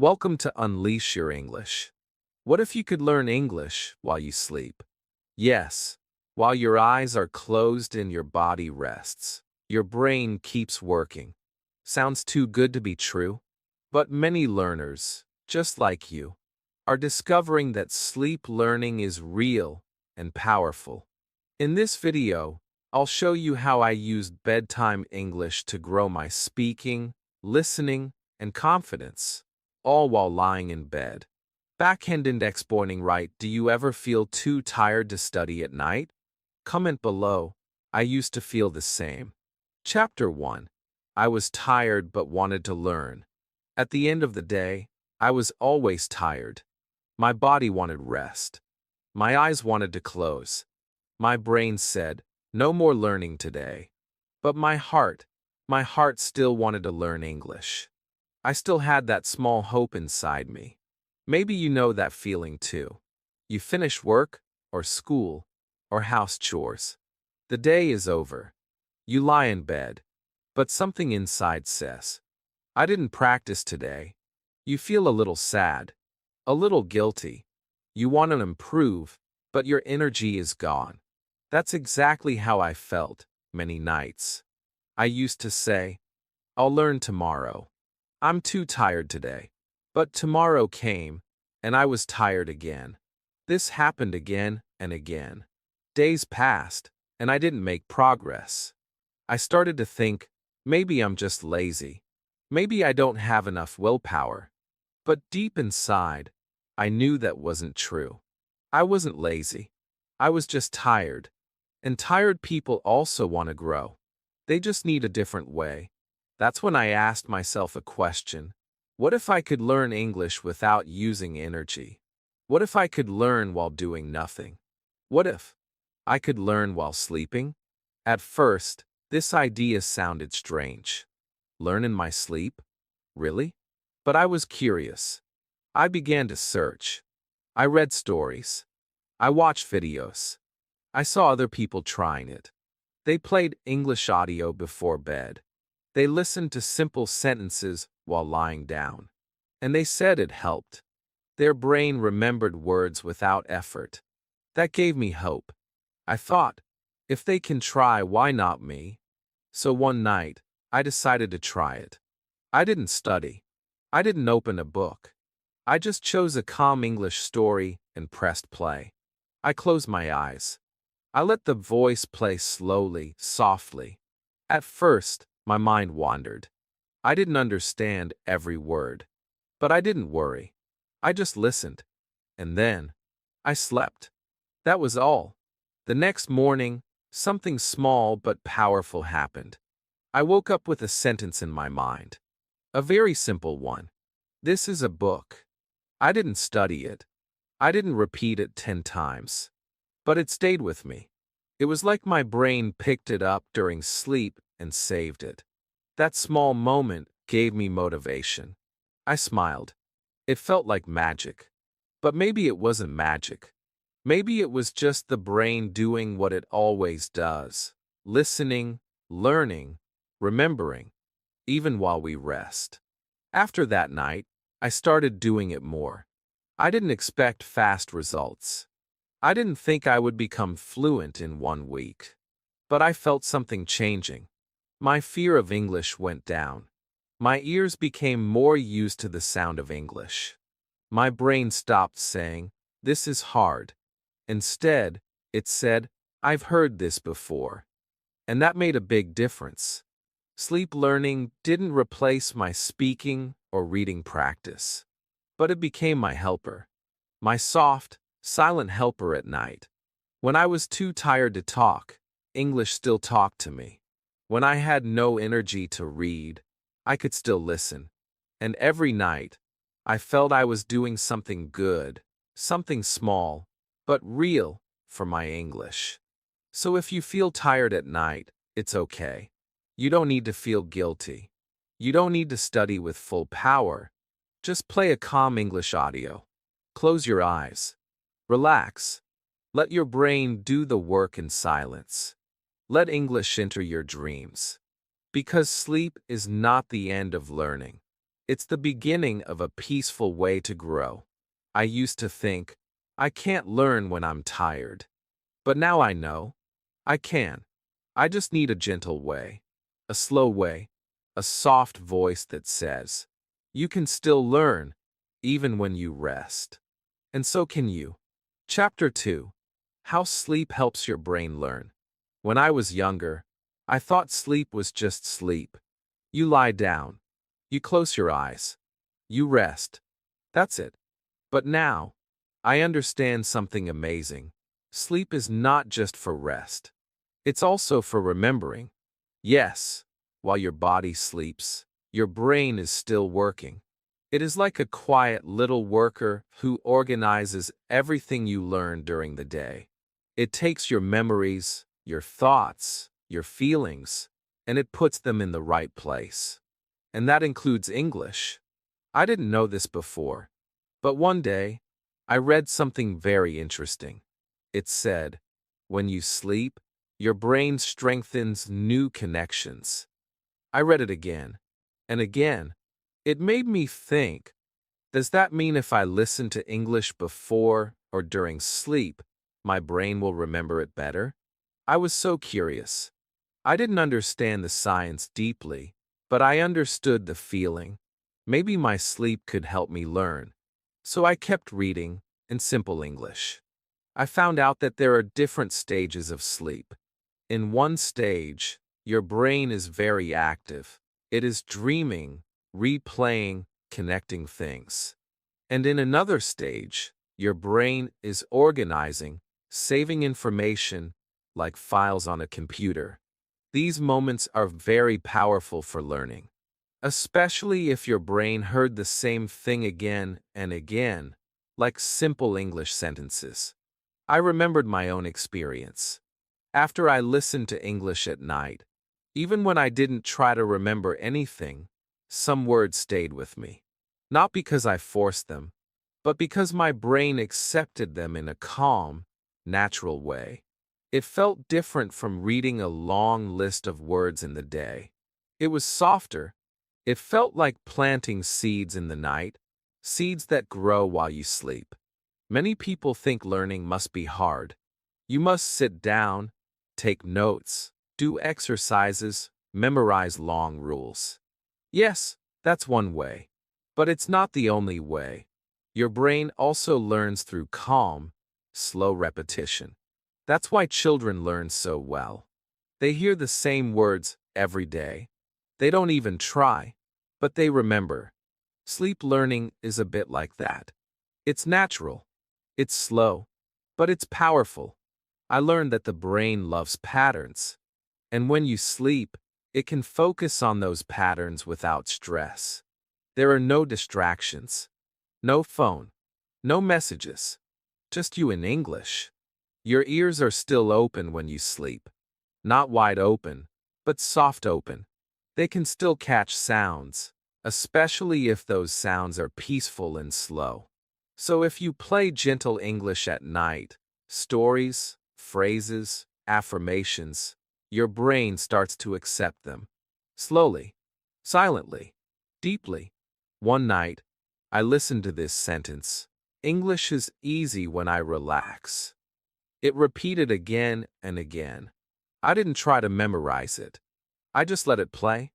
Welcome to Unleash Your English. What if you could learn English while you sleep? Yes, while your eyes are closed and your body rests, your brain keeps working. Sounds too good to be true? But many learners, just like you, are discovering that sleep learning is real and powerful. In this video, I'll show you how I used bedtime English to grow my speaking, listening, and confidence, all while lying in bed. Backhand index pointing right. Do you ever feel too tired to study at night? Comment below. I used to feel the same. Chapter 1. I was tired but wanted to learn. At the end of the day, I was always tired. My body wanted rest. My eyes wanted to close. My brain said, no more learning today. But my heart still wanted to learn English. I still had that small hope inside me. Maybe you know that feeling too. You finish work, or school, or house chores. The day is over. You lie in bed. But something inside says, I didn't practice today. You feel a little sad, a little guilty. You want to improve, but your energy is gone. That's exactly how I felt many nights. I used to say, I'll learn tomorrow. I'm too tired today. But tomorrow came, and I was tired again. This happened again and again. Days passed, and I didn't make progress. I started to think, maybe I'm just lazy. Maybe I don't have enough willpower. But deep inside, I knew that wasn't true. I wasn't lazy. I was just tired. And tired people also want to grow. They just need a different way. That's when I asked myself a question. What if I could learn English without using energy? What if I could learn while doing nothing? What if I could learn while sleeping? At first, this idea sounded strange. Learn in my sleep? Really? But I was curious. I began to search. I read stories. I watched videos. I saw other people trying it. They played English audio before bed. They listened to simple sentences while lying down. And they said it helped. Their brain remembered words without effort. That gave me hope. I thought, if they can try, why not me? So one night, I decided to try it. I didn't study. I didn't open a book. I just chose a calm English story and pressed play. I closed my eyes. I let the voice play slowly, softly. At first, my mind wandered. I didn't understand every word. But I didn't worry. I just listened. And then, I slept. That was all. The next morning, something small but powerful happened. I woke up with a sentence in my mind. A very simple one. This is a book. I didn't study it. I didn't repeat it 10 times. But it stayed with me. It was like my brain picked it up during sleep and saved it. That small moment gave me motivation. I smiled. It felt like magic. But maybe it wasn't magic. Maybe it was just the brain doing what it always does. Listening, learning, remembering, even while we rest. After that night, I started doing it more. I didn't expect fast results. I didn't think I would become fluent in 1 week. But I felt something changing. My fear of English went down. My ears became more used to the sound of English. My brain stopped saying, this is hard. Instead, it said, I've heard this before. And that made a big difference. Sleep learning didn't replace my speaking or reading practice. But it became my helper. My soft, silent helper at night. When I was too tired to talk, English still talked to me. When I had no energy to read, I could still listen. And every night, I felt I was doing something good, something small, but real for my English. So if you feel tired at night, it's okay. You don't need to feel guilty. You don't need to study with full power. Just play a calm English audio. Close your eyes. Relax. Let your brain do the work in silence. Let English enter your dreams. Because sleep is not the end of learning. It's the beginning of a peaceful way to grow. I used to think, I can't learn when I'm tired. But now I know, I can. I just need a gentle way, a slow way, a soft voice that says, you can still learn, even when you rest. And so can you. Chapter 2. How Sleep Helps Your Brain Learn. When I was younger, I thought sleep was just sleep. You lie down. You close your eyes. You rest. That's it. But now, I understand something amazing. Sleep is not just for rest. It's also for remembering. Yes, while your body sleeps, your brain is still working. It is like a quiet little worker who organizes everything you learn during the day. It takes your memories, your thoughts, your feelings, and it puts them in the right place. And that includes English. I didn't know this before, but one day, I read something very interesting. It said, when you sleep, your brain strengthens new connections. I read it again and again. It made me think, does that mean if I listen to English before or during sleep, my brain will remember it better? I was so curious. I didn't understand the science deeply, but I understood the feeling. Maybe my sleep could help me learn. So I kept reading in simple English. I found out that there are different stages of sleep. In one stage, your brain is very active. It is dreaming, replaying, connecting things. And in another stage, your brain is organizing, saving information, like files on a computer. These moments are very powerful for learning, especially if your brain heard the same thing again and again, like simple English sentences. I remembered my own experience. After I listened to English at night, even when I didn't try to remember anything, some words stayed with me. Not because I forced them, but because my brain accepted them in a calm, natural way. It felt different from reading a long list of words in the day. It was softer. It felt like planting seeds in the night, seeds that grow while you sleep. Many people think learning must be hard. You must sit down, take notes, do exercises, memorize long rules. Yes, that's one way. But it's not the only way. Your brain also learns through calm, slow repetition. That's why children learn so well. They hear the same words every day. They don't even try, but they remember. Sleep learning is a bit like that. It's natural. It's slow, but it's powerful. I learned that the brain loves patterns. And when you sleep, it can focus on those patterns without stress. There are no distractions. No phone. No messages. Just you in English. Your ears are still open when you sleep. Not wide open, but soft open. They can still catch sounds, especially if those sounds are peaceful and slow. So if you play gentle English at night, stories, phrases, affirmations, your brain starts to accept them. Slowly, silently, deeply. One night, I listened to this sentence. English is easy when I relax. It repeated again and again. I didn't try to memorize it. I just let it play.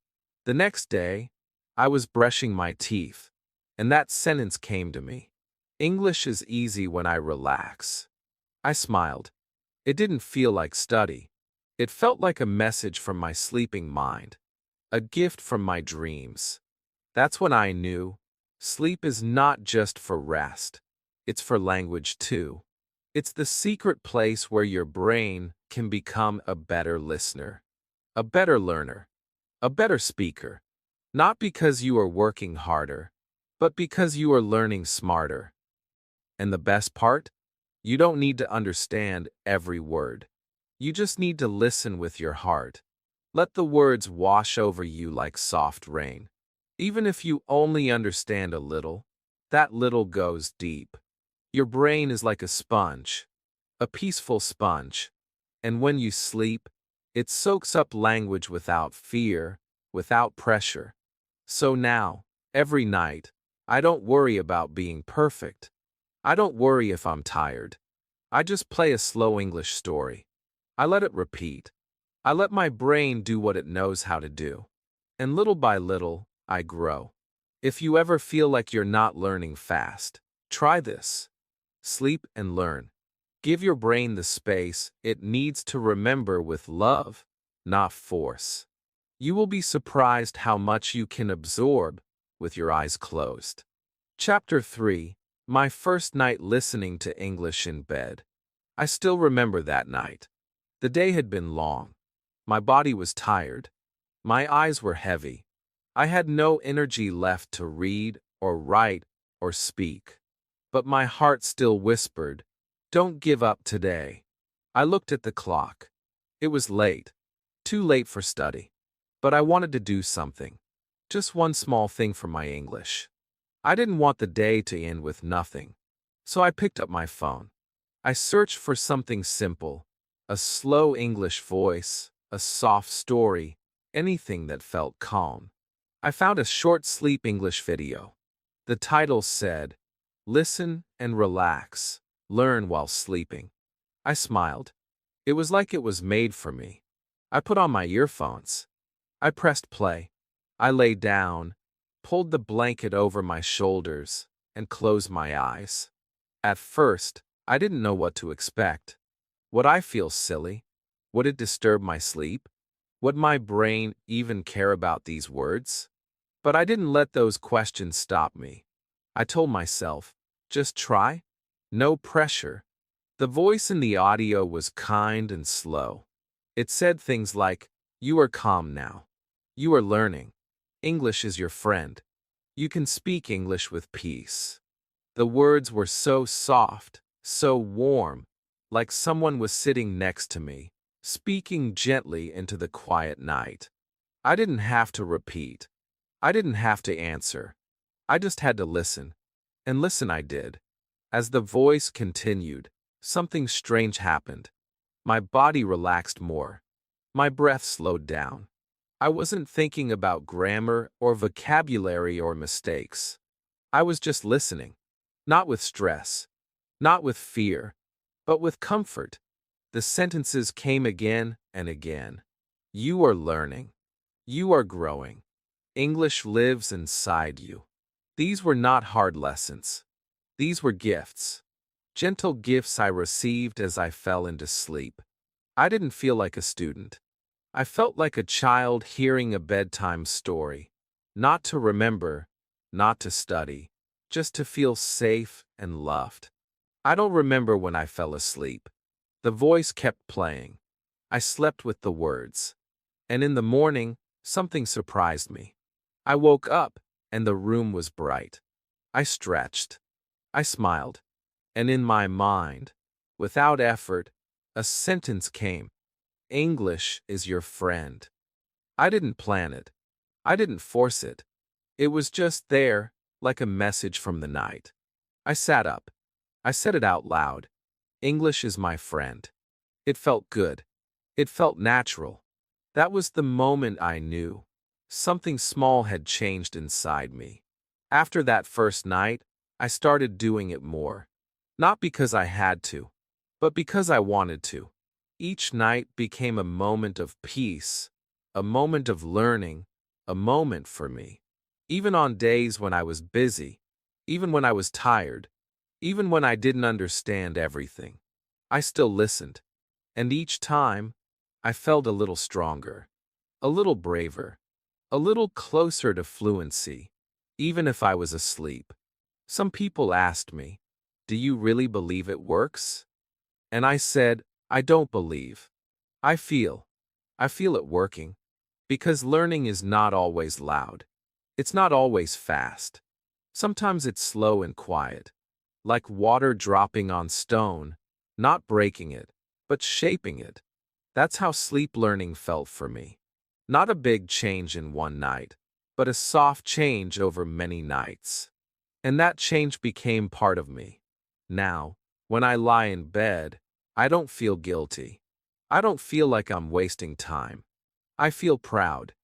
The next day, I was brushing my teeth, and that sentence came to me. English is easy when I relax. I smiled. It didn't feel like study. It felt like a message from my sleeping mind, a gift from my dreams. That's when I knew sleep is not just for rest. It's for language too. It's the secret place where your brain can become a better listener, a better learner, a better speaker. Not because you are working harder, but because you are learning smarter. And the best part? You don't need to understand every word. You just need to listen with your heart. Let the words wash over you like soft rain. Even if you only understand a little, that little goes deep. Your brain is like a sponge, a peaceful sponge. And when you sleep, it soaks up language without fear, without pressure. So now, Every night, I don't worry about being perfect. I don't worry if I'm tired. I just play a slow English story. I let it repeat. I let my brain do what it knows how to do. And little by little, I grow. If you ever feel like you're not learning fast, try this. Sleep and learn. Give your brain the space it needs to remember with love, not force. You will be surprised how much you can absorb with your eyes closed. Chapter 3. My first night listening to English in bed. I still remember that night. The day had been long. My body was tired. My eyes were heavy. I had no energy left to read or write or speak. But my heart still whispered, "Don't give up today." I looked at the clock. It was late. Too late for study. But I wanted to do something. Just one small thing for my English. I didn't want the day to end with nothing. So I picked up my phone. I searched for something simple. A slow English voice, a soft story, anything that felt calm. I found a short sleep English video. The title said, "Listen and relax. Learn while sleeping." I smiled. It was like it was made for me. I put on my earphones. I pressed play. I lay down, pulled the blanket over my shoulders, and closed my eyes. At first, I didn't know what to expect. Would I feel silly? Would it disturb my sleep? Would my brain even care about these words? But I didn't let those questions stop me. I told myself, just try. No pressure. The voice in the audio was kind and slow. It said things like, "You are calm now. You are learning. English is your friend. You can speak English with peace." The words were so soft, so warm, like someone was sitting next to me, speaking gently into the quiet night. I didn't have to repeat. I didn't have to answer. I just had to listen. And listen I did. As the voice continued, something strange happened. My body relaxed more. My breath slowed down. I wasn't thinking about grammar or vocabulary or mistakes. I was just listening. Not with stress, not with fear, but with comfort. The sentences came again and again. You are learning. You are growing. English lives inside you. These were not hard lessons. These were gifts. Gentle gifts I received as I fell into sleep. I didn't feel like a student. I felt like a child hearing a bedtime story. Not to remember, not to study, just to feel safe and loved. I don't remember when I fell asleep. The voice kept playing. I slept with the words. And in the morning, something surprised me. I woke up, and the room was bright. I stretched. I smiled. And in my mind, without effort, a sentence came. English is your friend. I didn't plan it. I didn't force it. It was just there, like a message from the night. I sat up. I said it out loud. English is my friend. It felt good. It felt natural. That was the moment I knew. Something small had changed inside me. After that first night, I started doing it more. Not because I had to, but because I wanted to. Each night became a moment of peace, a moment of learning, a moment for me. Even on days when I was busy, even when I was tired, even when I didn't understand everything, I still listened. And each time, I felt a little stronger, a little braver, a little closer to fluency, even if I was asleep. Some people asked me, "Do you really believe it works?" And I said, I don't believe. I feel it working. Because learning is not always loud. It's not always fast. Sometimes it's slow and quiet. Like water dropping on stone, not breaking it, but shaping it. That's how sleep learning felt for me. Not a big change in one night, but a soft change over many nights. And that change became part of me. Now, when I lie in bed, I don't feel guilty. I don't feel like I'm wasting time. I feel proud.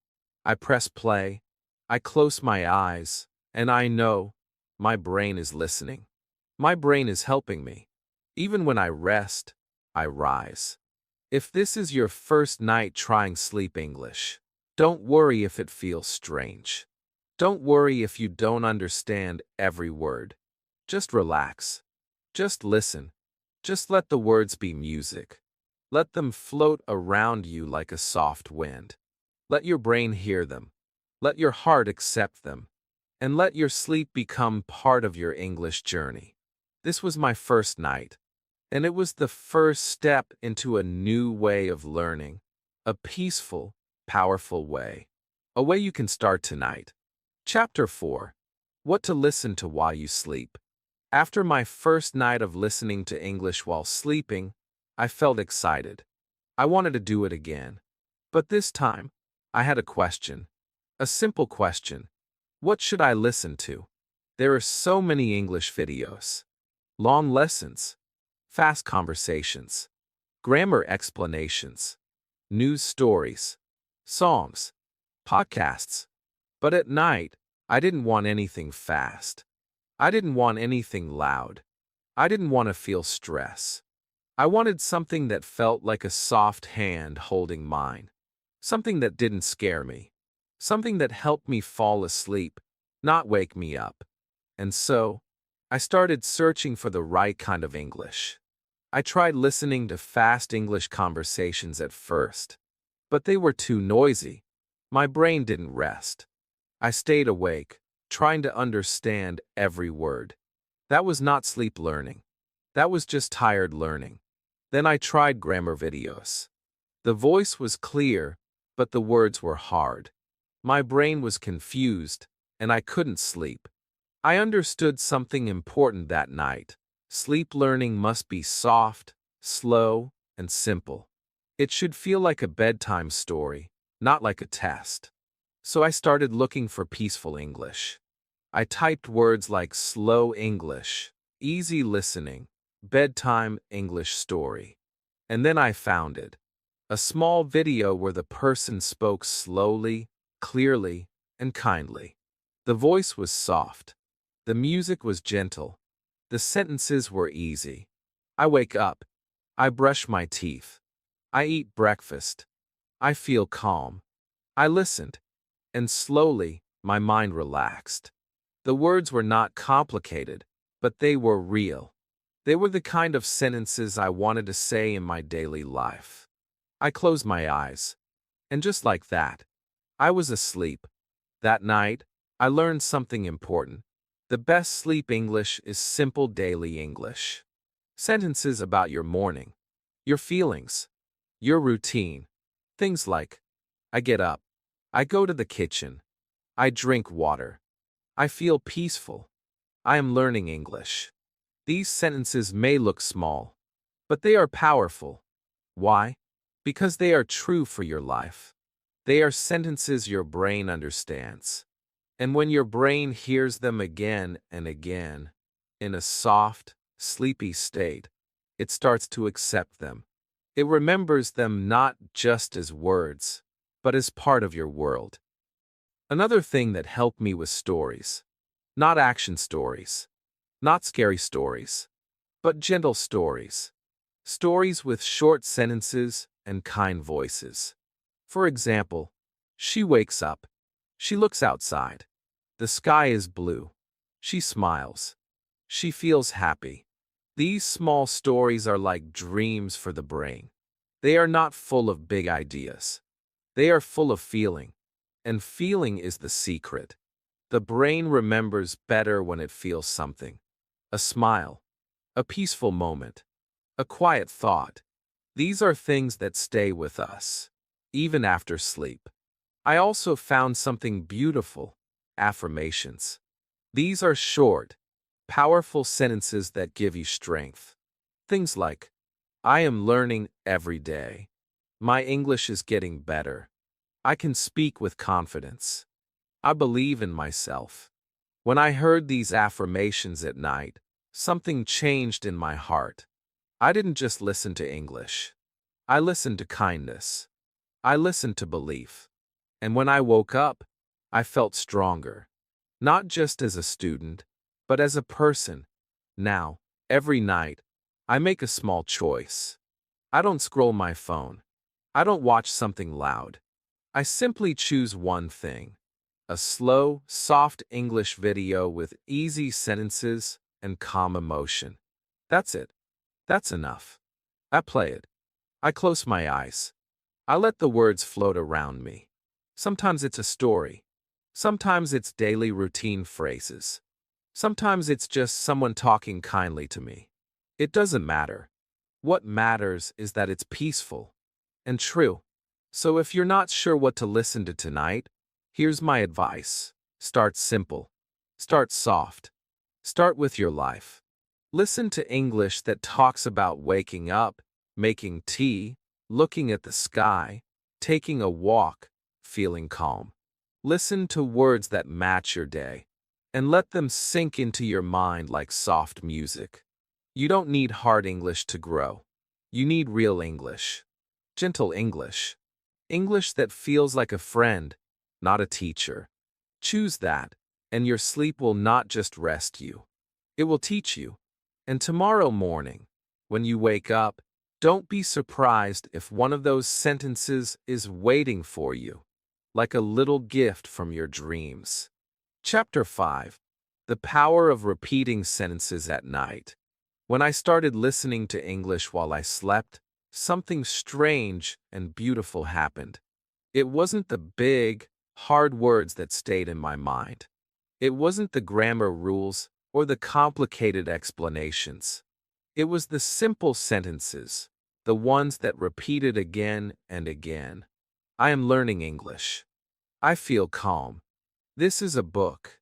I press play. I close my eyes, And I know my brain is listening. My brain is helping me. Even when I rest, I rise. If this is your first night trying sleep English, don't worry if it feels strange. Don't worry if you don't understand every word. Just relax. Just listen. Just let the words be music. Let them float around you like a soft wind. Let your brain hear them. Let your heart accept them. And let your sleep become part of your English journey. This was my first night, and it was the first step into a new way of learning, a peaceful, powerful way. A way you can start tonight. Chapter 4. What to listen to while you sleep. After my first night of listening to English while sleeping, I felt excited. I wanted to do it again. But this time, I had a question. A simple question. What should I listen to? There are so many English videos. Long lessons. Fast conversations. Grammar explanations. News stories. Songs. Podcasts. But at night, I didn't want anything fast. I didn't want anything loud. I didn't want to feel stress. I wanted something that felt like a soft hand holding mine. Something that didn't scare me. Something that helped me fall asleep, not wake me up. And so, I started searching for the right kind of English. I tried listening to fast English conversations at first, but they were too noisy. My brain didn't rest. I stayed awake, trying to understand every word. That was not sleep learning. That was just tired learning. Then I tried grammar videos. The voice was clear, but the words were hard. My brain was confused, and I couldn't sleep. I understood something important that night. Sleep learning must be soft, slow, and simple. It should feel like a bedtime story, not like a test. So I started looking for peaceful English. I typed words like slow English, easy listening, bedtime English story. And then I found it. A small video where the person spoke slowly, clearly, and kindly. The voice was soft. The music was gentle. The sentences were easy. I wake up. I brush my teeth. I eat breakfast. I feel calm. I listened. And slowly, my mind relaxed. The words were not complicated, but they were real. They were the kind of sentences I wanted to say in my daily life. I closed my eyes. And just like that, I was asleep. That night, I learned something important. The best sleep English is simple daily English. Sentences about your morning, your feelings, your routine. Things like, I get up. I go to the kitchen. I drink water. I feel peaceful. I am learning English. These sentences may look small, but they are powerful. Why? Because they are true for your life. They are sentences your brain understands. And when your brain hears them again and again, in a soft, sleepy state, it starts to accept them. It remembers them not just as words, but as part of your world. Another thing that helped me was stories. Not action stories. Not scary stories. But gentle stories. Stories with short sentences and kind voices. For example, she wakes up. She looks outside. The sky is blue. She smiles. She feels happy. These small stories are like dreams for the brain. They are not full of big ideas. They are full of feeling. And feeling is the secret. The brain remembers better when it feels something. A smile. A peaceful moment. A quiet thought. These are things that stay with us, even after sleep. I also found something beautiful. Affirmations. These are short, powerful sentences that give you strength. Things like, I am learning every day. My English is getting better. I can speak with confidence. I believe in myself. When I heard these affirmations at night, something changed in my heart. I didn't just listen to English. I listened to kindness. I listened to belief. And when I woke up, I felt stronger. Not just as a student, but as a person. Now, every night, I make a small choice. I don't scroll my phone. I don't watch something loud. I simply choose one thing. A slow, soft English video with easy sentences and calm emotion. That's it. That's enough. I play it. I close my eyes. I let the words float around me. Sometimes it's a story. Sometimes it's daily routine phrases. Sometimes it's just someone talking kindly to me. It doesn't matter. What matters is that it's peaceful and true. So if you're not sure what to listen to tonight, here's my advice. Start simple. Start soft. Start with your life. Listen to English that talks about waking up, making tea, looking at the sky, taking a walk, feeling calm. Listen to words that match your day, and let them sink into your mind like soft music. You don't need hard English to grow. You need real English. Gentle English. English that feels like a friend, not a teacher. Choose that, and your sleep will not just rest you. It will teach you. And tomorrow morning, when you wake up, don't be surprised if one of those sentences is waiting for you, like a little gift from your dreams. Chapter 5. The Power of Repeating Sentences at Night. When I started listening to English while I slept, something strange and beautiful happened. It wasn't the big, hard words that stayed in my mind. It wasn't the grammar rules or the complicated explanations. It was the simple sentences, the ones that repeated again and again. I am learning English. I feel calm. This is a book.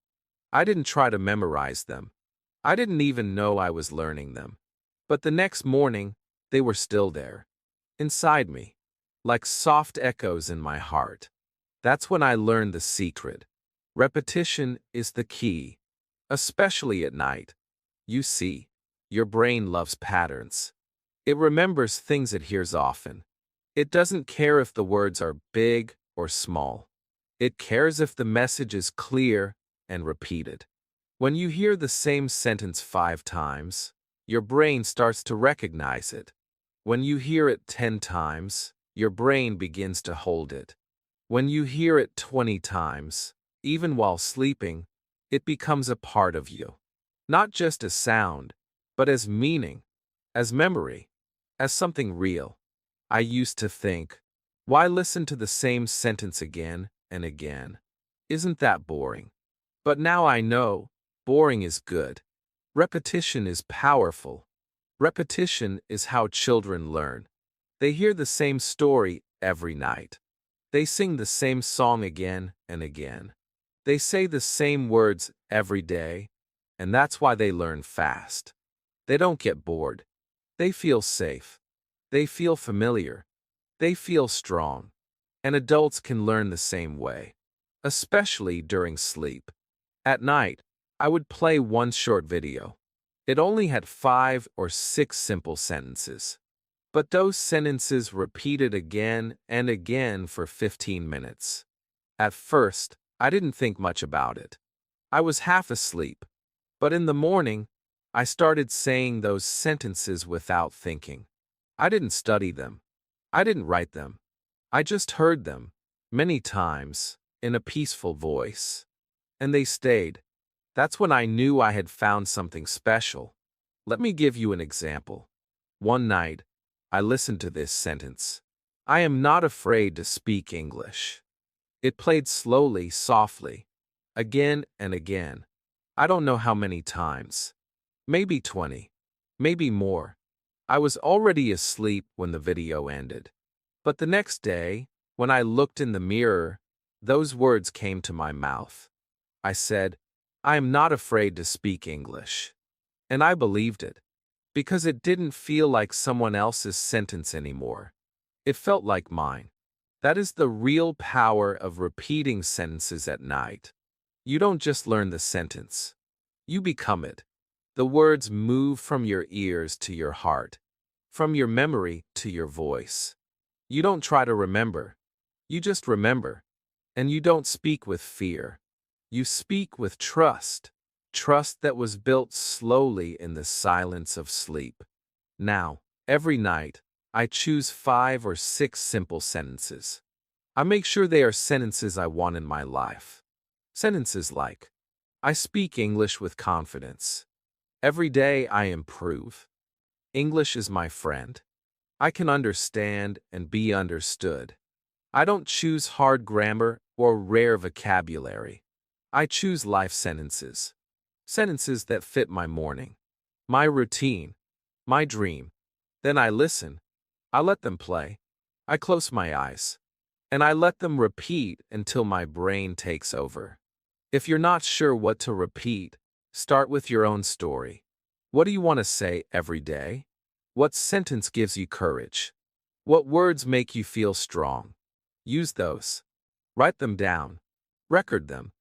I didn't try to memorize them. I didn't even know I was learning them. But the next morning, they were still there, inside me, like soft echoes in my heart. That's when I learned the secret. Repetition is the key, especially at night. You see, your brain loves patterns. It remembers things it hears often. It doesn't care if the words are big or small. It cares if the message is clear and repeated. When you hear the same sentence 5 times, your brain starts to recognize it. When you hear it 10 times, your brain begins to hold it. When you hear it 20 times, even while sleeping, it becomes a part of you. Not just as sound, but as meaning, as memory, as something real. I used to think, why listen to the same sentence again and again? Isn't that boring? But now I know, boring is good. Repetition is powerful. Repetition is how children learn. They hear the same story every night. They sing the same song again and again. They say the same words every day, and that's why they learn fast. They don't get bored. They feel safe. They feel familiar. They feel strong. And adults can learn the same way, especially during sleep. At night, I would play one short video. It only had 5 or 6 simple sentences. But those sentences repeated again and again for 15 minutes. At first, I didn't think much about it. I was half asleep. But in the morning, I started saying those sentences without thinking. I didn't study them. I didn't write them. I just heard them, many times, in a peaceful voice. And they stayed. That's when I knew I had found something special. Let me give you an example. One night, I listened to this sentence. I am not afraid to speak English. It played slowly, softly, again and again. I don't know how many times. Maybe 20. Maybe more. I was already asleep when the video ended. But the next day, when I looked in the mirror, those words came to my mouth. I said, I am not afraid to speak English. And I believed it. Because it didn't feel like someone else's sentence anymore. It felt like mine. That is the real power of repeating sentences at night. You don't just learn the sentence. You become it. The words move from your ears to your heart, from your memory to your voice. You don't try to remember. You just remember. And you don't speak with fear. You speak with trust, trust that was built slowly in the silence of sleep. Now, every night, I choose 5 or 6 simple sentences. I make sure they are sentences I want in my life. Sentences like, I speak English with confidence. Every day I improve. English is my friend. I can understand and be understood. I don't choose hard grammar or rare vocabulary. I choose life sentences. Sentences that fit my morning, my routine, my dream. Then I listen. I let them play. I close my eyes. And I let them repeat until my brain takes over. If you're not sure what to repeat, start with your own story. What do you want to say every day? What sentence gives you courage? What words make you feel strong? Use those. Write them down. Record them.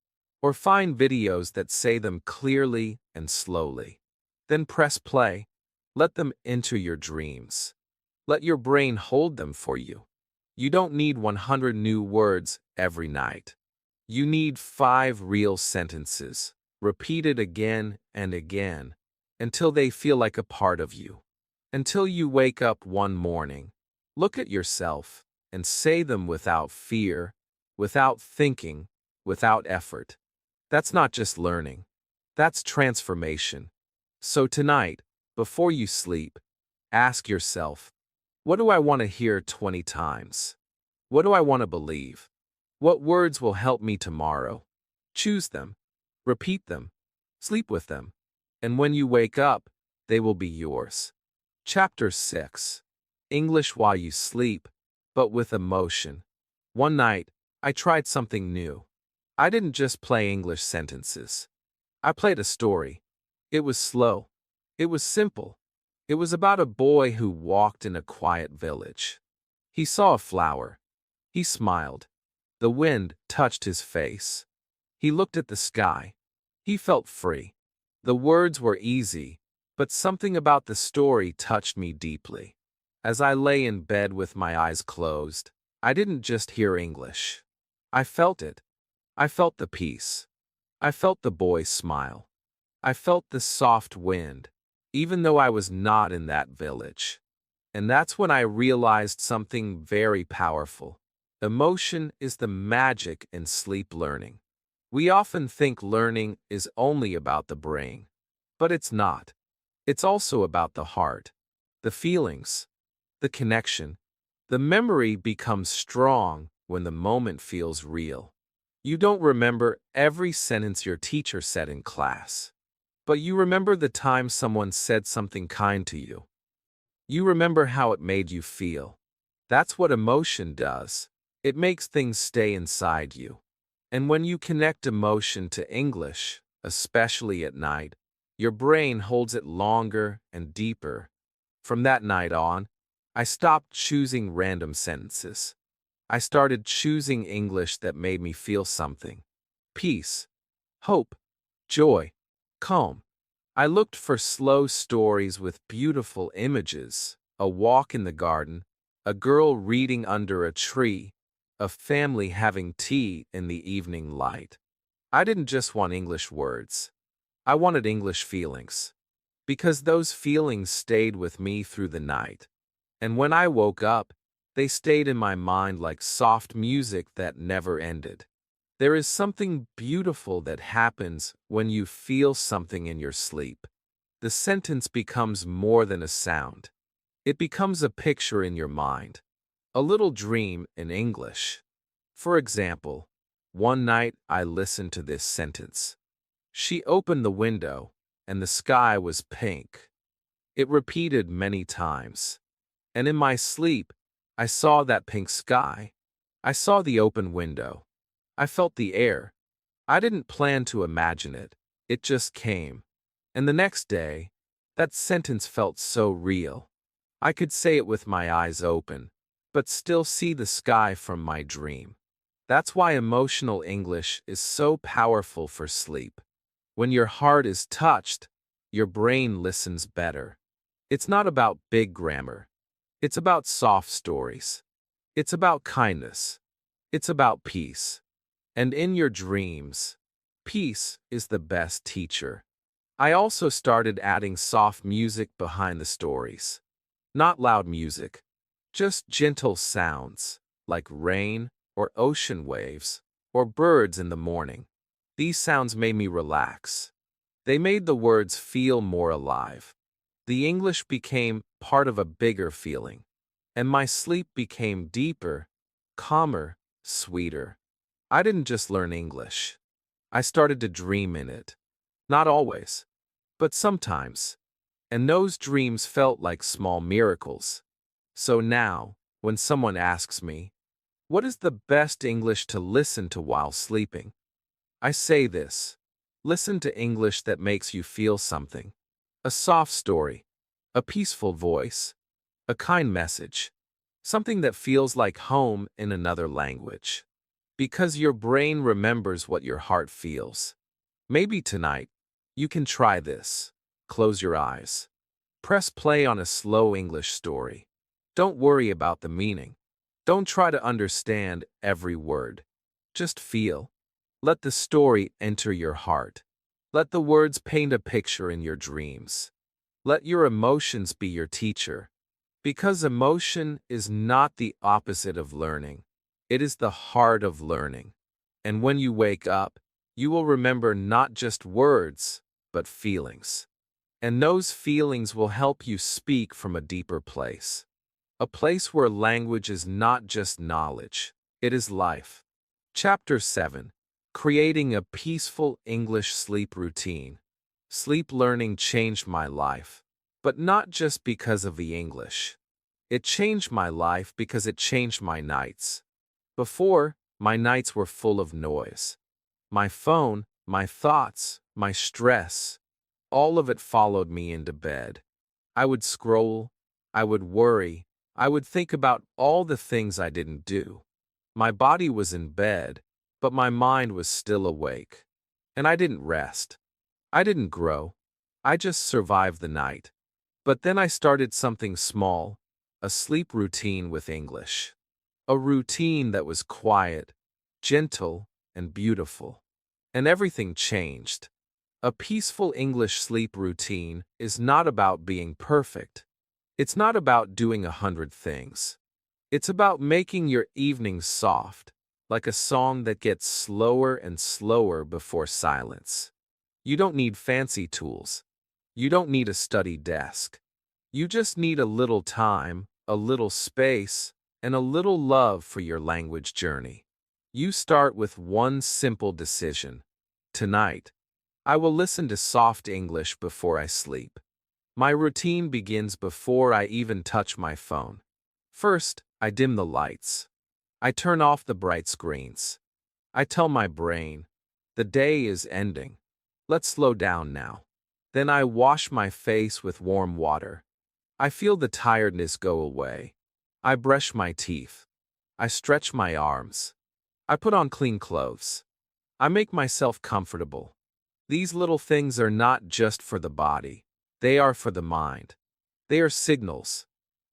Or find videos that say them clearly and slowly. Then press play. Let them enter your dreams. Let your brain hold them for you. You don't need 100 new words every night. You need 5 real sentences, repeated again and again, until they feel like a part of you. Until you wake up one morning, look at yourself, and say them without fear, without thinking, without effort. That's not just learning. That's transformation. So tonight, before you sleep, ask yourself, what do I want to hear 20 times? What do I want to believe? What words will help me tomorrow? Choose them. Repeat them. Sleep with them. And when you wake up, they will be yours. Chapter 6. English while you sleep, but with emotion. One night, I tried something new. I didn't just play English sentences. I played a story. It was slow. It was simple. It was about a boy who walked in a quiet village. He saw a flower. He smiled. The wind touched his face. He looked at the sky. He felt free. The words were easy, but something about the story touched me deeply. As I lay in bed with my eyes closed, I didn't just hear English. I felt it. I felt the peace. I felt the boy's smile. I felt the soft wind, even though I was not in that village. And that's when I realized something very powerful. Emotion is the magic in sleep learning. We often think learning is only about the brain, but it's not. It's also about the heart, the feelings, the connection. The memory becomes strong when the moment feels real. You don't remember every sentence your teacher said in class, but you remember the time someone said something kind to you. You remember how it made you feel. That's what emotion does. It makes things stay inside you. And when you connect emotion to English, especially at night, your brain holds it longer and deeper. From that night on, I stopped choosing random sentences. I started choosing English that made me feel something. Peace, hope, joy, calm. I looked for slow stories with beautiful images, a walk in the garden, a girl reading under a tree, a family having tea in the evening light. I didn't just want English words. I wanted English feelings. Because those feelings stayed with me through the night. And when I woke up, they stayed in my mind like soft music that never ended. There is something beautiful that happens when you feel something in your sleep. The sentence becomes more than a sound. It becomes a picture in your mind. A little dream in English. For example, one night I listened to this sentence. She opened the window, and the sky was pink. It repeated many times. And in my sleep, I saw that pink sky. I saw the open window. I felt the air. I didn't plan to imagine it. It just came. And the next day, that sentence felt so real. I could say it with my eyes open, but still see the sky from my dream. That's why emotional English is so powerful for sleep. When your heart is touched, your brain listens better. It's not about big grammar. It's about soft stories. It's about kindness. It's about peace. And in your dreams, Peace is the best teacher. I also started adding soft music behind the stories. Not loud music, just gentle sounds, like rain or ocean waves or birds in the morning. These sounds made me relax. They made the words feel more alive. The English became part of a bigger feeling, and my sleep became deeper, calmer, sweeter. I didn't just learn English. I started to dream in it. Not always, but sometimes. And those dreams felt like small miracles. So now, when someone asks me, what is the best English to listen to while sleeping? I say this: listen to English that makes you feel something. A soft story, a peaceful voice, a kind message, something that feels like home in another language. Because your brain remembers what your heart feels. Maybe tonight, you can try this. Close your eyes. Press play on a slow English story. Don't worry about the meaning. Don't try to understand every word. Just feel. Let the story enter your heart. Let the words paint a picture in your dreams. Let your emotions be your teacher. Because emotion is not the opposite of learning. It is the heart of learning. And when you wake up, you will remember not just words, but feelings. And those feelings will help you speak from a deeper place. A place where language is not just knowledge, it is life. Chapter 7. Creating a Peaceful English Sleep Routine. Sleep learning changed my life, but not just because of the English. It changed my life because it changed my nights. Before, my nights were full of noise. My phone, my thoughts, my stress, all of it followed me into bed. I would scroll, I would worry, I would think about all the things I didn't do. My body was in bed, but my mind was still awake. And I didn't rest. I didn't grow. I just survived the night. But then I started something small, a sleep routine with English. A routine that was quiet, gentle, and beautiful. And everything changed. A peaceful English sleep routine is not about being perfect. It's not about doing 100 things. It's about making your evenings soft, like a song that gets slower and slower before silence. You don't need fancy tools. You don't need a study desk. You just need a little time, a little space, and a little love for your language journey. You start with one simple decision. Tonight, I will listen to soft English before I sleep. My routine begins before I even touch my phone. First, I dim the lights. I turn off the bright screens. I tell my brain, the day is ending. Let's slow down now. Then I wash my face with warm water. I feel the tiredness go away. I brush my teeth. I stretch my arms. I put on clean clothes. I make myself comfortable. These little things are not just for the body. They are for the mind. They are signals.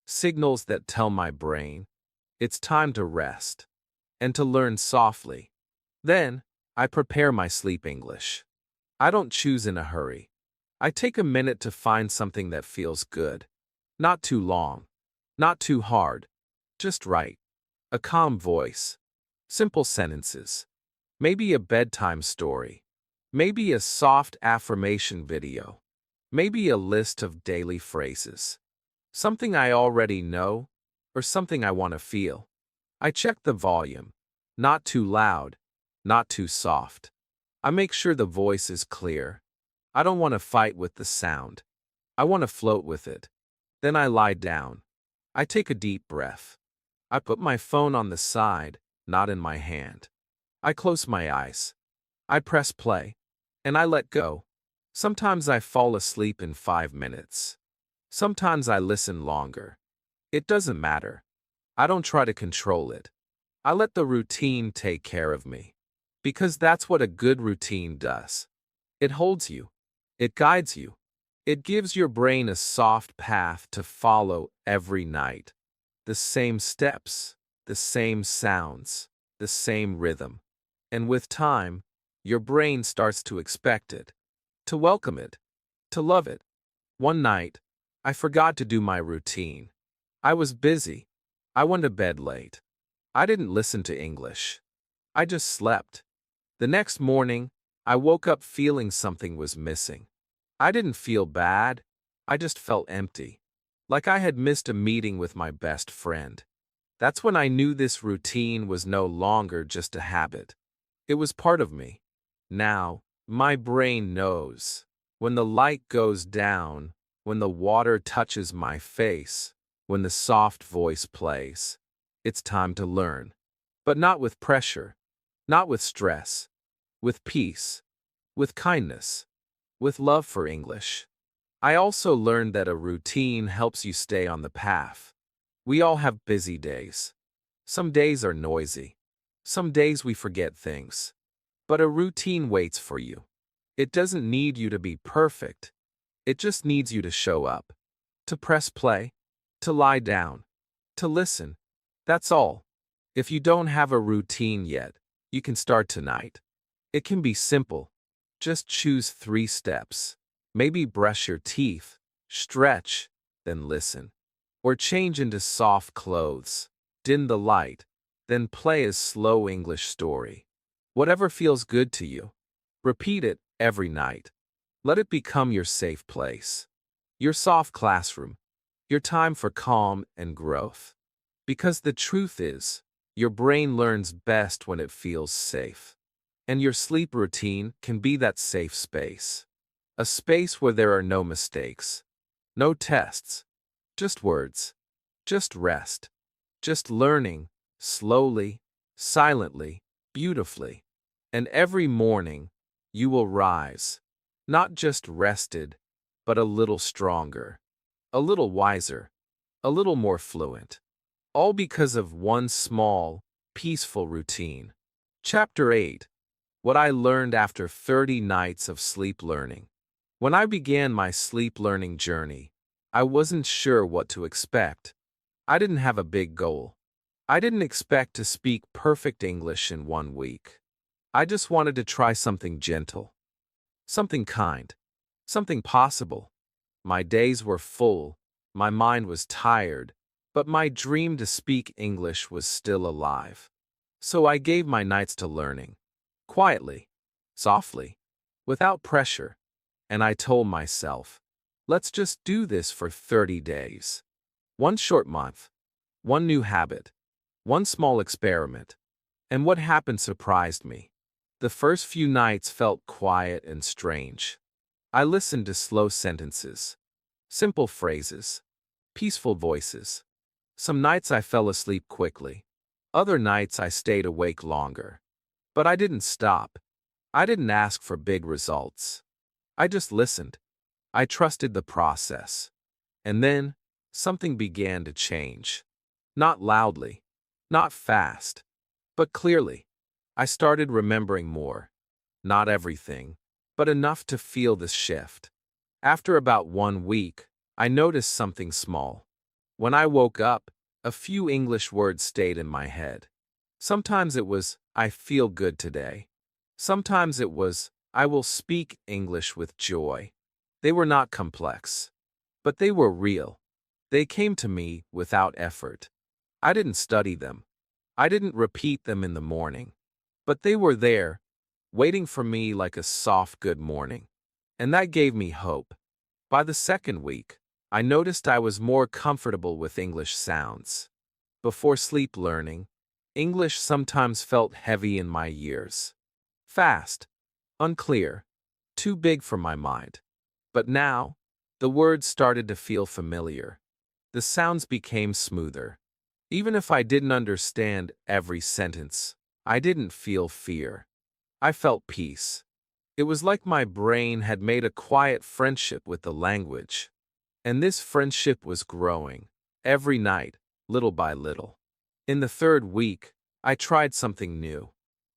Signals that tell my brain, it's time to rest and to learn softly. Then, I prepare my sleep English. I don't choose in a hurry. I take a minute to find something that feels good. Not too long. Not too hard. Just right. A calm voice. Simple sentences. Maybe a bedtime story. Maybe a soft affirmation video. Maybe a list of daily phrases. Something I already know, or something I want to feel. I check the volume. Not too loud, not too soft. I make sure the voice is clear. I don't want to fight with the sound. I want to float with it. Then I lie down. I take a deep breath. I put my phone on the side, not in my hand. I close my eyes. I press play. And I let go. Sometimes I fall asleep in 5 minutes. Sometimes I listen longer. It doesn't matter. I don't try to control it. I let the routine take care of me. Because that's what a good routine does. It holds you. It guides you. It gives your brain a soft path to follow every night. The same steps, the same sounds, the same rhythm. And with time, Your brain starts to expect it, to welcome it, to love it. One night, I forgot to do my routine. I was busy. I went to bed late. I didn't listen to English. I just slept. The next morning, I woke up feeling something was missing. I didn't feel bad. I just felt empty, like I had missed a meeting with my best friend. That's when I knew this routine was no longer just a habit. It was part of me. Now, my brain knows. When the light goes down, when the water touches my face, when the soft voice plays, it's time to learn. But not with pressure, not with stress, with peace, with kindness, with love for English. I also learned that a routine helps you stay on the path. We all have busy days. Some days are noisy. Some days we forget things. But a routine waits for you. It doesn't need you to be perfect. It just needs you to show up, to press play, to lie down, to listen. That's all. If you don't have a routine yet, you can start tonight. It can be simple. Just choose 3 steps. Maybe brush your teeth, stretch, then listen. Or change into soft clothes, dim the light, then play a slow English story. Whatever feels good to you. Repeat it every night. Let it become your safe place, your soft classroom, your time for calm and growth. Because the truth is, your brain learns best when it feels safe. And your sleep routine can be that safe space. A space where there are no mistakes, no tests, just words, just rest, just learning, slowly, silently, beautifully. And every morning, you will rise, not just rested, but a little stronger, a little wiser, a little more fluent. All because of one small, peaceful routine. Chapter 8. What I learned after 30 nights of sleep learning. When I began my sleep learning journey, I wasn't sure what to expect. I didn't have a big goal. I didn't expect to speak perfect English in 1 week. I just wanted to try something gentle, something kind, something possible. My days were full, my mind was tired, but my dream to speak English was still alive. So I gave my nights to learning, quietly, softly, without pressure. And I told myself, let's just do this for 30 days. 1 short month, 1 new habit, 1 small experiment. And what happened surprised me. The first few nights felt quiet and strange. I listened to slow sentences, simple phrases, peaceful voices. Some nights I fell asleep quickly. Other nights I stayed awake longer. But I didn't stop. I didn't ask for big results. I just listened. I trusted the process. And then, something began to change. Not loudly, not fast, but clearly. I started remembering more. Not everything, but enough to feel the shift. After about 1 week, I noticed something small. When I woke up, a few English words stayed in my head. Sometimes it was, I feel good today. Sometimes it was, I will speak English with joy. They were not complex, but they were real. They came to me without effort. I didn't study them. I didn't repeat them in the morning. But they were there, waiting for me like a soft good morning. And that gave me hope. By the 2nd week, I noticed I was more comfortable with English sounds. Before sleep learning, English sometimes felt heavy in my ears. Fast, unclear, too big for my mind. But now, the words started to feel familiar. The sounds became smoother. Even if I didn't understand every sentence, I didn't feel fear. I felt peace. It was like my brain had made a quiet friendship with the language. And this friendship was growing, every night, little by little. In the 3rd week, I tried something new.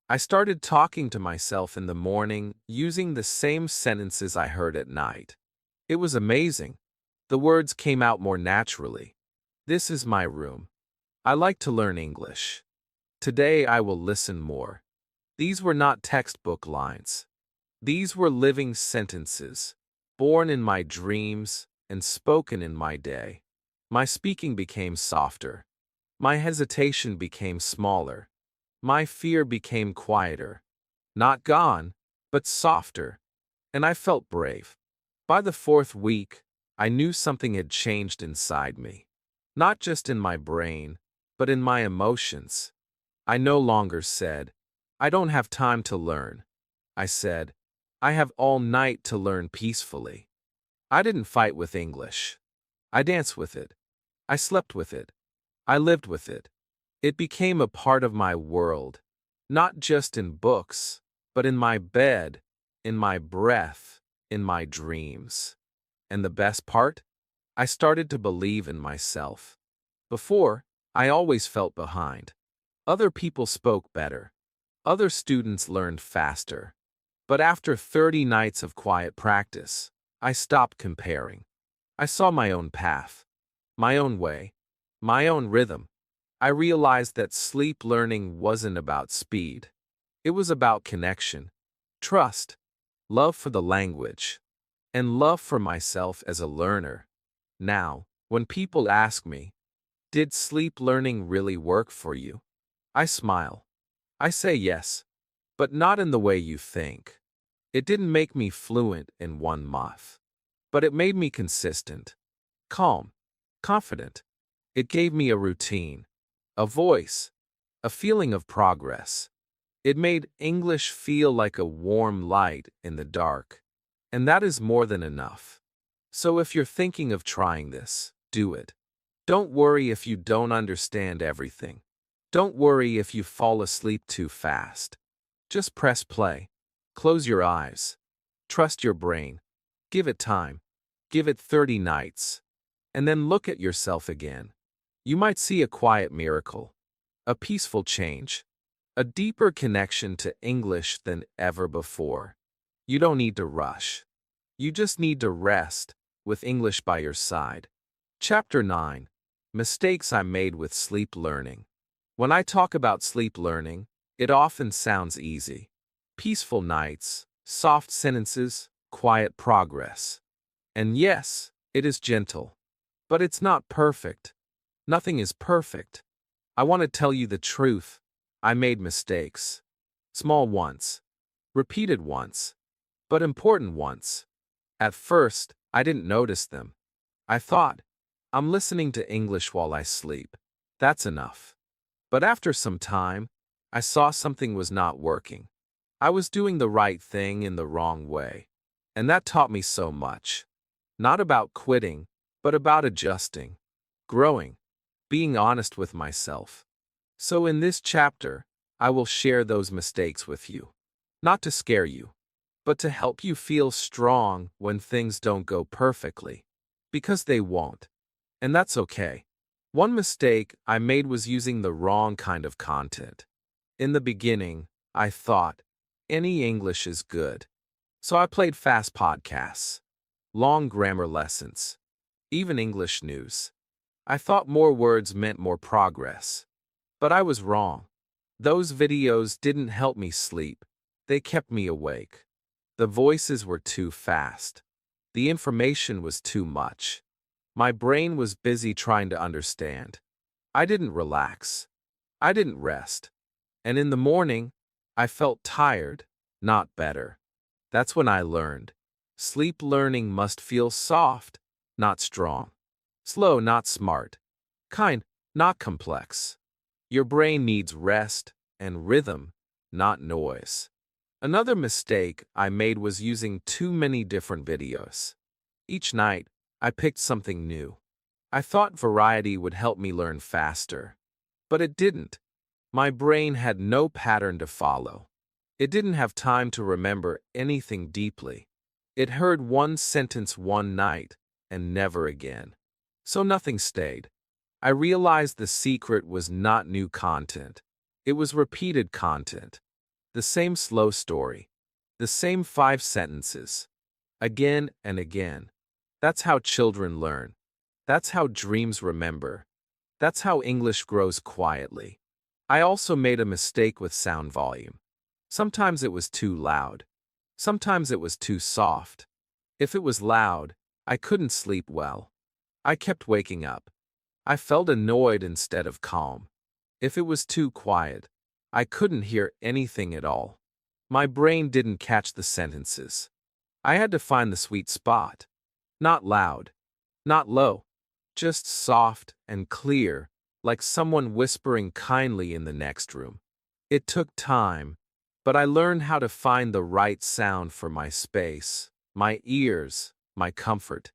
I started talking to myself in the morning using the same sentences I heard at night. It was amazing. The words came out more naturally. This is my room. I like to learn English. Today I will listen more. These were not textbook lines. These were living sentences, born in my dreams and spoken in my day. My speaking became softer. My hesitation became smaller. My fear became quieter. Not gone, but softer. And I felt brave. By the fourth week, I knew something had changed inside me. Not just in my brain, but in my emotions. I no longer said, I don't have time to learn. I said, I have all night to learn peacefully. I didn't fight with English. I danced with it. I slept with it. I lived with it. It became a part of my world, not just in books, but in my bed, in my breath, in my dreams. And the best part? I started to believe in myself. Before, I always felt behind. Other people spoke better. Other students learned faster. But after 30 nights of quiet practice, I stopped comparing. I saw my own path, my own way, my own rhythm. I realized that sleep learning wasn't about speed. It was about connection, trust, love for the language, and love for myself as a learner. Now, when people ask me, did sleep learning really work for you? I smile. I say yes, but not in the way you think. It didn't make me fluent in 1 month, but it made me consistent, calm, confident. It gave me a routine, a voice, a feeling of progress. It made English feel like a warm light in the dark, and that is more than enough. So if you're thinking of trying this, do it. Don't worry if you don't understand everything. Don't worry if you fall asleep too fast. Just press play. Close your eyes. Trust your brain. Give it time. Give it 30 nights. And then look at yourself again. You might see a quiet miracle, a peaceful change, a deeper connection to English than ever before. You don't need to rush. You just need to rest with English by your side. Chapter 9. Mistakes I made with sleep learning. When I talk about sleep learning, it often sounds easy. Peaceful nights, soft sentences, quiet progress. And yes, it is gentle. But it's not perfect. Nothing is perfect. I want to tell you the truth. I made mistakes. Small ones. Repeated ones. But important ones. At first, I didn't notice them. I thought, I'm listening to English while I sleep. That's enough. But after some time, I saw something was not working. I was doing the right thing in the wrong way. And that taught me so much. Not about quitting, but about adjusting, growing, being honest with myself. So in this chapter, I will share those mistakes with you. Not to scare you, but to help you feel strong when things don't go perfectly. Because they won't. And that's okay. One mistake I made was using the wrong kind of content. In the beginning, I thought, any English is good. So I played fast podcasts, long grammar lessons, even English news. I thought more words meant more progress. But I was wrong. Those videos didn't help me sleep. They kept me awake. The voices were too fast. The information was too much. My brain was busy trying to understand. I didn't relax. I didn't rest. And in the morning, I felt tired, not better. That's when I learned. Sleep learning must feel soft, not strong. Slow, not smart. Kind, not complex. Your brain needs rest and rhythm, not noise. Another mistake I made was using too many different videos. Each night, I picked something new. I thought variety would help me learn faster. But it didn't. My brain had no pattern to follow. It didn't have time to remember anything deeply. It heard one sentence one night and never again. So nothing stayed. I realized the secret was not new content. It was repeated content. The same slow story. The same 5 sentences. Again and again. That's how children learn. That's how dreams remember. That's how English grows quietly. I also made a mistake with sound volume. Sometimes it was too loud. Sometimes it was too soft. If it was loud, I couldn't sleep well. I kept waking up. I felt annoyed instead of calm. If it was too quiet, I couldn't hear anything at all. My brain didn't catch the sentences. I had to find the sweet spot. Not loud, not low, just soft and clear, like someone whispering kindly in the next room. It took time, but I learned how to find the right sound for my space, my ears, my comfort.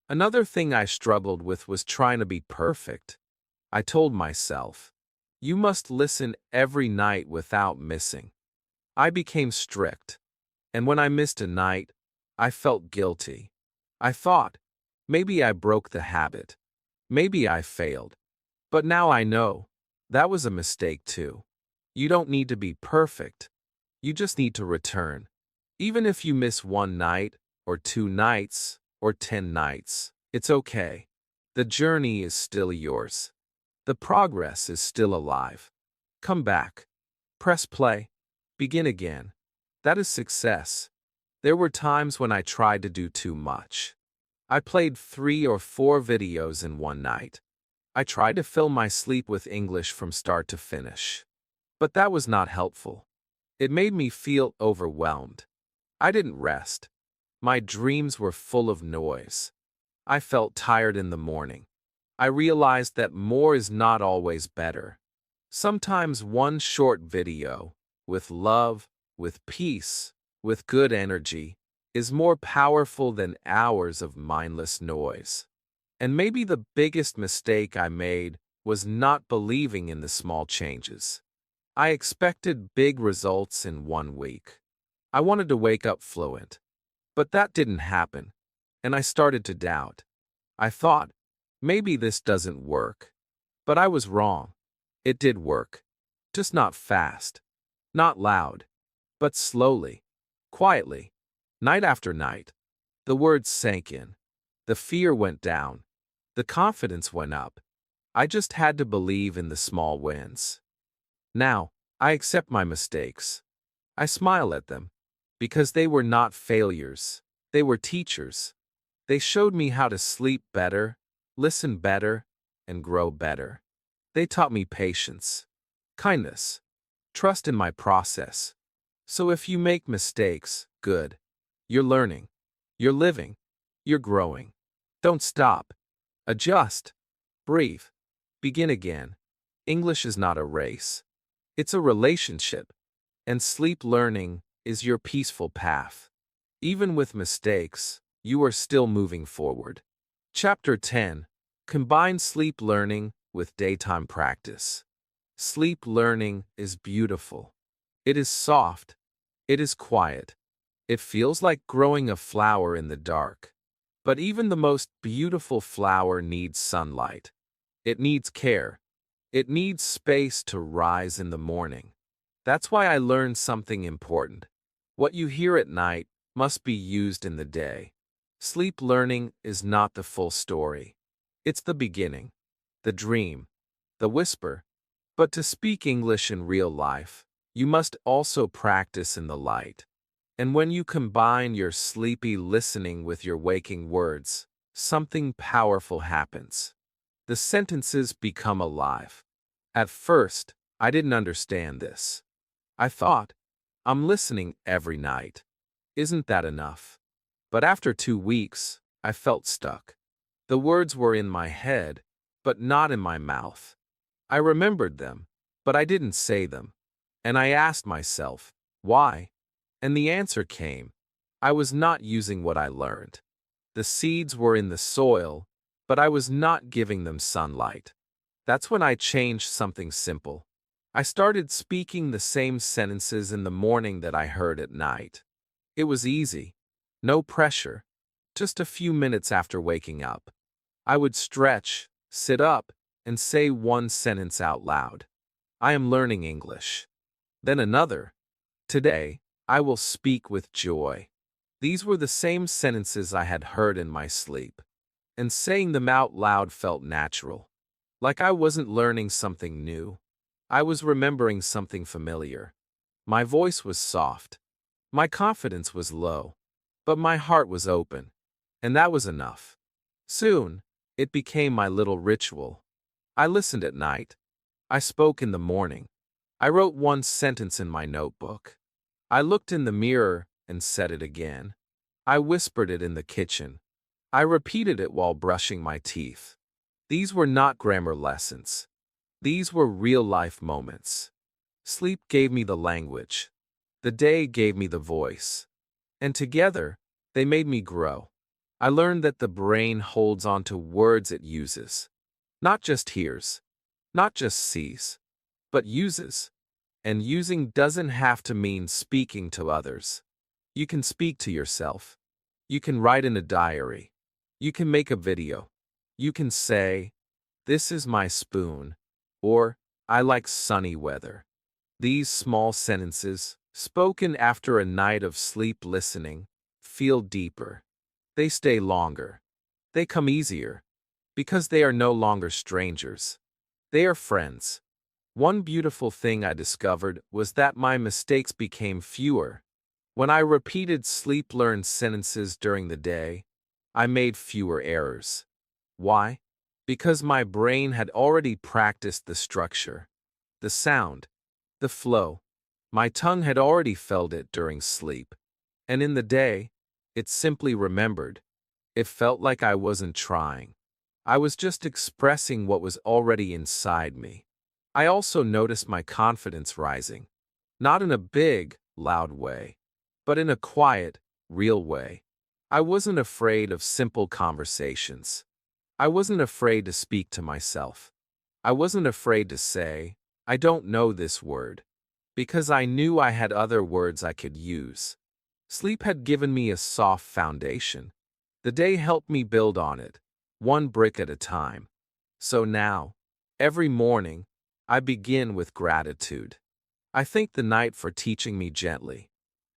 Another thing I struggled with was trying to be perfect. I told myself, you must listen every night without missing. I became strict, and when I missed a night, I felt guilty. I thought, maybe I broke the habit. Maybe I failed. But now I know, that was a mistake too. You don't need to be perfect. You just need to return. Even if you miss one night, or 2 nights, or 10 nights, it's okay. The journey is still yours. The progress is still alive. Come back. Press play. Begin again. That is success. There were times when I tried to do too much. I played 3 or 4 videos in one night. I tried to fill my sleep with English from start to finish. But that was not helpful. It made me feel overwhelmed. I didn't rest. My dreams were full of noise. I felt tired in the morning. I realized that more is not always better. Sometimes one short video, with love, with peace, with good energy, is more powerful than hours of mindless noise. And maybe the biggest mistake I made was not believing in the small changes. I expected big results in 1 week. I wanted to wake up fluent. But that didn't happen, and I started to doubt. I thought, maybe this doesn't work. But I was wrong. It did work. Just not fast. Not loud. But slowly. Quietly. Night after night. The words sank in. The fear went down. The confidence went up. I just had to believe in the small wins. Now, I accept my mistakes. I smile at them. Because they were not failures. They were teachers. They showed me how to sleep better, listen better, and grow better. They taught me patience, kindness, trust in my process. So if you make mistakes, good. You're learning. You're living. You're growing. Don't stop. Adjust. Breathe. Begin again. English is not a race. It's a relationship. And sleep learning is your peaceful path. Even with mistakes, you are still moving forward. Chapter 10. Combine sleep learning with daytime practice. Sleep learning is beautiful. It is soft. It is quiet. It feels like growing a flower in the dark. But even the most beautiful flower needs sunlight. It needs care. It needs space to rise in the morning. That's why I learned something important. What you hear at night must be used in the day. Sleep learning is not the full story. It's the beginning, the dream, the whisper. But to speak English in real life, you must also practice in the light. And when you combine your sleepy listening with your waking words, something powerful happens. The sentences become alive. At first, I didn't understand this. I thought, I'm listening every night. Isn't that enough? But after 2 weeks, I felt stuck. The words were in my head, but not in my mouth. I remembered them, but I didn't say them. And I asked myself, why? And the answer came. I was not using what I learned. The seeds were in the soil, but I was not giving them sunlight. That's when I changed something simple. I started speaking the same sentences in the morning that I heard at night. It was easy. No pressure. Just a few minutes after waking up. I would stretch, sit up, and say one sentence out loud. I am learning English. Then another. Today, I will speak with joy. These were the same sentences I had heard in my sleep. And saying them out loud felt natural. Like I wasn't learning something new. I was remembering something familiar. My voice was soft. My confidence was low. But my heart was open. And that was enough. Soon, it became my little ritual. I listened at night. I spoke in the morning. I wrote one sentence in my notebook. I looked in the mirror and said it again. I whispered it in the kitchen. I repeated it while brushing my teeth. These were not grammar lessons. These were real-life moments. Sleep gave me the language. The day gave me the voice. And together, they made me grow. I learned that the brain holds on to words it uses. Not just hears. Not just sees. But uses. And using doesn't have to mean speaking to others. You can speak to yourself. You can write in a diary. You can make a video. You can say, "This is my spoon," or "I like sunny weather." These small sentences, spoken after a night of sleep listening, feel deeper. They stay longer. They come easier. Because they are no longer strangers. They are friends. One beautiful thing I discovered was that my mistakes became fewer. When I repeated sleep-learned sentences during the day, I made fewer errors. Why? Because my brain had already practiced the structure, the sound, the flow. My tongue had already felt it during sleep. And in the day, it simply remembered. It felt like I wasn't trying. I was just expressing what was already inside me. I also noticed my confidence rising. Not in a big, loud way, but in a quiet, real way. I wasn't afraid of simple conversations. I wasn't afraid to speak to myself. I wasn't afraid to say, "I don't know this word," because I knew I had other words I could use. Sleep had given me a soft foundation. The day helped me build on it, one brick at a time. So now, every morning, I begin with gratitude. I thank the night for teaching me gently.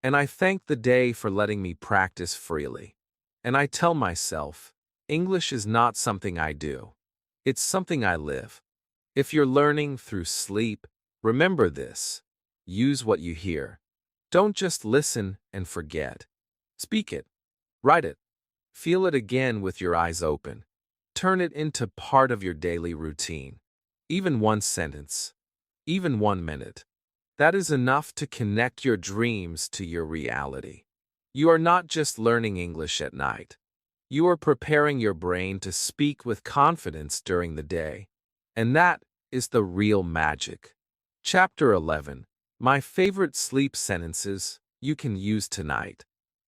And I thank the day for letting me practice freely. And I tell myself, English is not something I do. It's something I live. If you're learning through sleep, remember this. Use what you hear. Don't just listen and forget. Speak it. Write it. Feel it again with your eyes open. Turn it into part of your daily routine. Even one sentence. Even 1 minute. That is enough to connect your dreams to your reality. You are not just learning English at night. You are preparing your brain to speak with confidence during the day. And that is the real magic. Chapter 11. My favorite sleep sentences you can use tonight.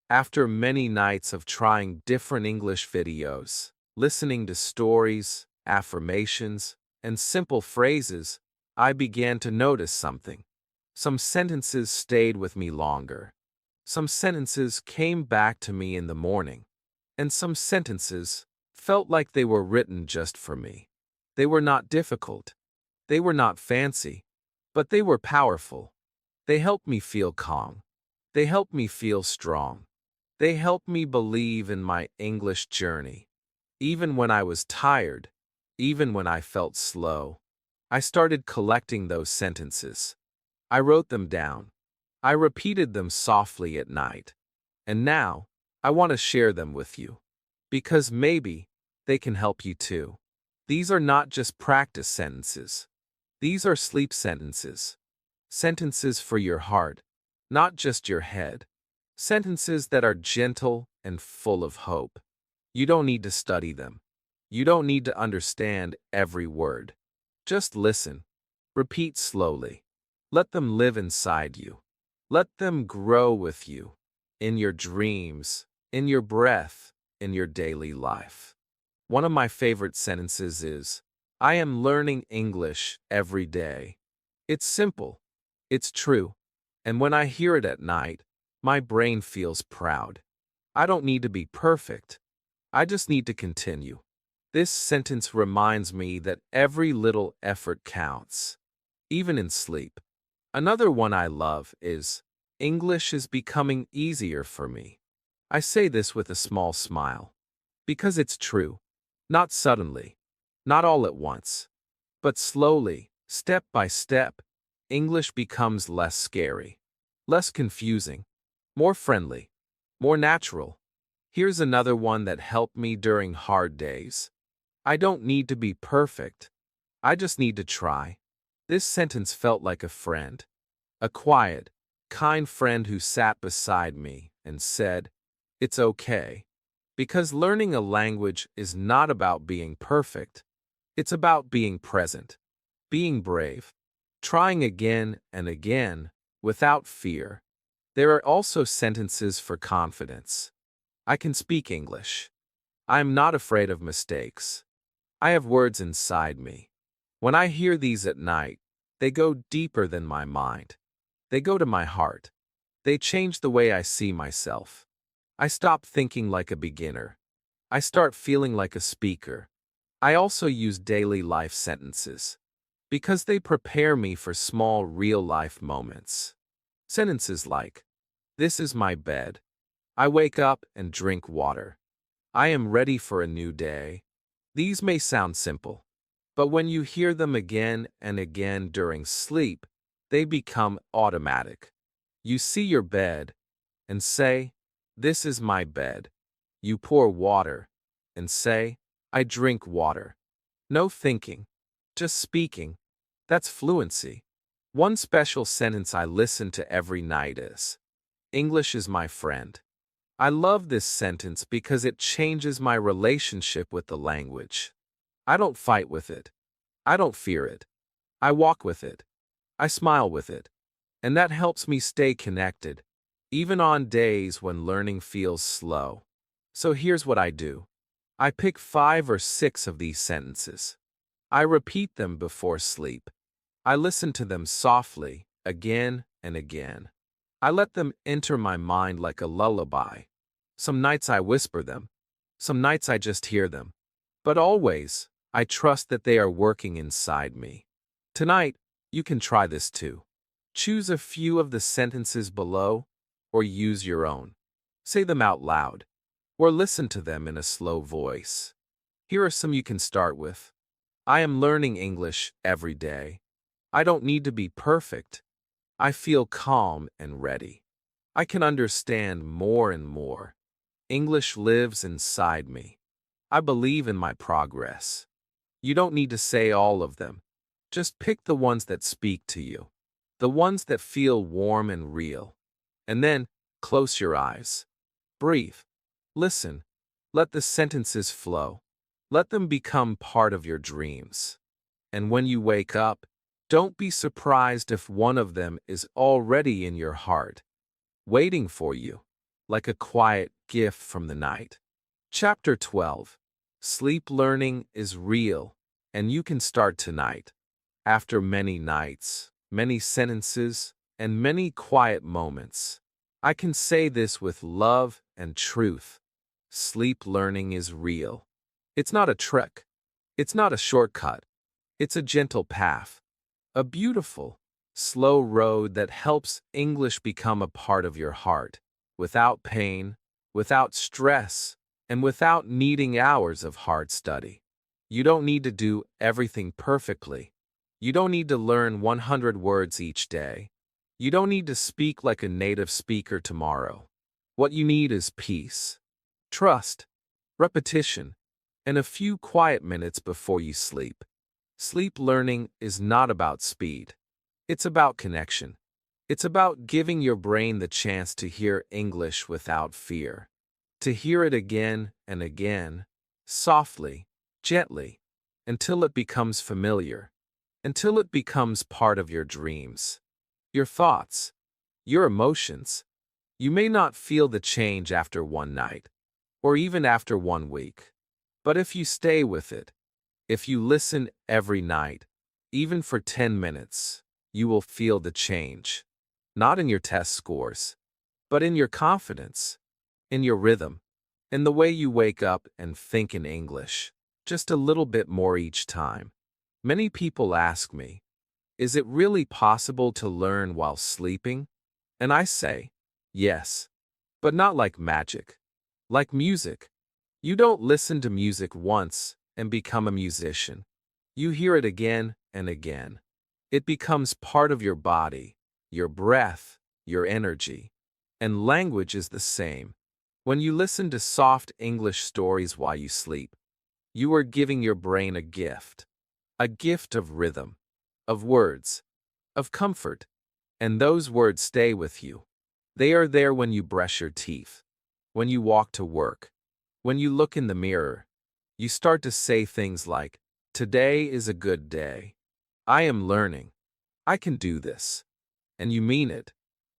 After many nights of trying different English videos, listening to stories, affirmations, and simple phrases, I began to notice something. Some sentences stayed with me longer. Some sentences came back to me in the morning. And some sentences felt like they were written just for me. They were not difficult. They were not fancy. But they were powerful. They helped me feel calm. They helped me feel strong. They helped me believe in my English journey. Even when I was tired, even when I felt slow, I started collecting those sentences. I wrote them down. I repeated them softly at night. And now, I want to share them with you. Because maybe they can help you too. These are not just practice sentences. These are sleep sentences. Sentences for your heart, not just your head. Sentences that are gentle and full of hope. You don't need to study them. You don't need to understand every word. Just listen. Repeat slowly. Let them live inside you. Let them grow with you. In your dreams, in your breath, in your daily life. One of my favorite sentences is, "I am learning English every day." It's simple. It's true. And when I hear it at night, my brain feels proud. I don't need to be perfect. I just need to continue. This sentence reminds me that every little effort counts, even in sleep. Another one I love is, "English is becoming easier for me." I say this with a small smile. Because it's true. Not suddenly. Not all at once. But slowly, step by step, English becomes less scary. less confusing, more friendly, more natural. Here's another one that helped me during hard days. I don't need to be perfect. I just need to try. This sentence felt like a friend, a quiet, kind friend who sat beside me and said, "It's okay." Because learning a language is not about being perfect. It's about being present, being brave, trying again and again without fear. There are also sentences for confidence. I can speak English. I am not afraid of mistakes. I have words inside me. When I hear these at night, they go deeper than my mind. They go to my heart. They change the way I see myself. I stop thinking like a beginner. I start feeling like a speaker. I also use daily life sentences because they prepare me for small real-life moments. Sentences like, "This is my bed. I wake up and drink water. I am ready for a new day." These may sound simple, but when you hear them again and again during sleep, they become automatic. You see your bed and say, "This is my bed." You pour water and say, "I drink water." No thinking, just speaking. That's fluency. One special sentence I listen to every night is, "English is my friend." I love this sentence because it changes my relationship with the language. I don't fight with it. I don't fear it. I walk with it. I smile with it. And that helps me stay connected, even on days when learning feels slow. So here's what I do. I pick 5 or 6 of these sentences. I repeat them before sleep. I listen to them softly, again and again. I let them enter my mind like a lullaby. Some nights I whisper them. Some nights I just hear them. But always, I trust that they are working inside me. Tonight, you can try this too. Choose a few of the sentences below, or use your own. Say them out loud, or listen to them in a slow voice. Here are some you can start with. I am learning English every day. I don't need to be perfect. I feel calm and ready. I can understand more and more. English lives inside me. I believe in my progress. You don't need to say all of them. Just pick the ones that speak to you, the ones that feel warm and real. And then, close your eyes. Breathe. Listen. Let the sentences flow. Let them become part of your dreams. And when you wake up, don't be surprised if one of them is already in your heart, waiting for you, like a quiet gift from the night. Chapter 12. Sleep learning is real, and you can start tonight. After many nights, many sentences, and many quiet moments, I can say this with love and truth. Sleep learning is real. It's not a trick. It's not a shortcut. It's a gentle path. A beautiful, slow road that helps English become a part of your heart, without pain, without stress, and without needing hours of hard study. You don't need to do everything perfectly. You don't need to learn 100 words each day. You don't need to speak like a native speaker tomorrow. What you need is peace, trust, repetition, and a few quiet minutes before you sleep. Sleep learning is not about speed. It's about connection. It's about giving your brain the chance to hear English without fear. To hear it again and again, softly, gently, until it becomes familiar, until it becomes part of your dreams, your thoughts, your emotions. You may not feel the change after one night, or even after 1 week. But if you stay with it, if you listen every night, even for 10 minutes, you will feel the change. Not in your test scores, but in your confidence, in your rhythm, in the way you wake up and think in English, just a little bit more each time. Many people ask me, is it really possible to learn while sleeping? And I say, yes, but not like magic. Like music. You don't listen to music once and become a musician. You hear it again and again. It becomes part of your body, your breath, your energy. And language is the same. When you listen to soft English stories while you sleep, you are giving your brain a gift of rhythm, of words, of comfort, and those words stay with you. They are there when you brush your teeth, when you walk to work, when you look in the mirror. You start to say things like, "Today is a good day. I am learning. I can do this." And you mean it.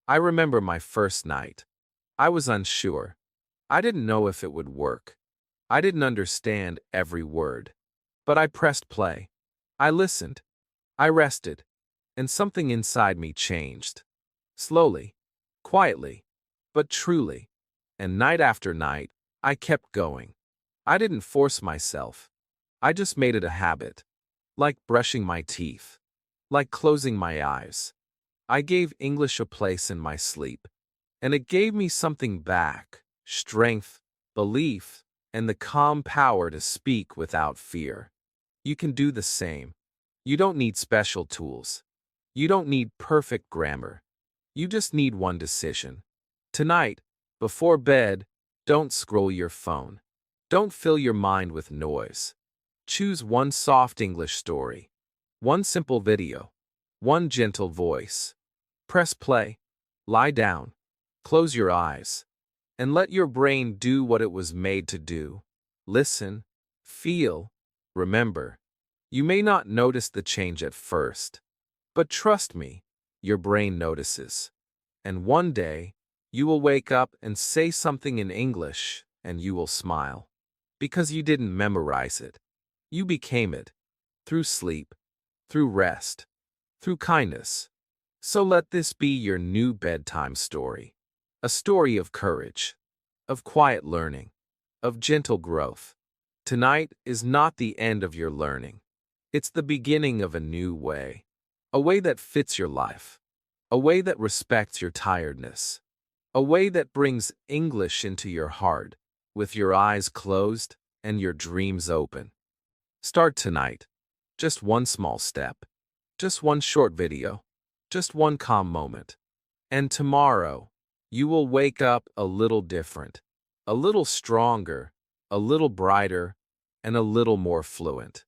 I remember my first night. I was unsure. I didn't know if it would work. I didn't understand every word. But I pressed play. I listened. I rested. And something inside me changed. Slowly, quietly, but truly. And night after night, I kept going. I didn't force myself. I just made it a habit. Like brushing my teeth. Like closing my eyes. I gave English a place in my sleep. And it gave me something back. Strength, belief, and the calm power to speak without fear. You can do the same. You don't need special tools. You don't need perfect grammar. You just need one decision. Tonight, before bed, don't scroll your phone. Don't fill your mind with noise. Choose one soft English story. One simple video. One gentle voice. Press play. Lie down. Close your eyes. And let your brain do what it was made to do. Listen. Feel. Remember. You may not notice the change at first. But trust me, your brain notices. And one day, you will wake up and say something in English, and you will smile. Because you didn't memorize it. You became it. Through sleep. Through rest. Through kindness. So let this be your new bedtime story. A story of courage. Of quiet learning. Of gentle growth. Tonight is not the end of your learning. It's the beginning of a new way. A way that fits your life. A way that respects your tiredness. A way that brings English into your heart, with your eyes closed and your dreams open. Start tonight. Just one small step. Just one short video. Just one calm moment. And tomorrow, you will wake up a little different. A little stronger. A little brighter. And a little more fluent.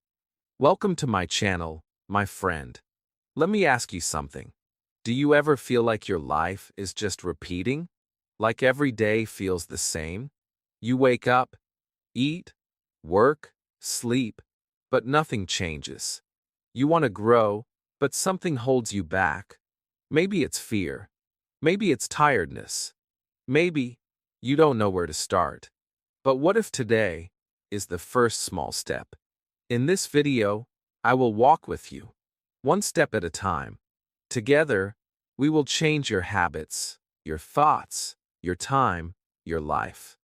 Welcome to my channel, my friend. Let me ask you something. Do you ever feel like your life is just repeating? Like every day feels the same? You wake up, eat, work, sleep, but nothing changes. You want to grow, but something holds you back. Maybe it's fear. Maybe it's tiredness. Maybe you don't know where to start. But what if today is the first small step? In this video, I will walk with you, one step at a time. Together, we will change your habits, your thoughts, your time, your life.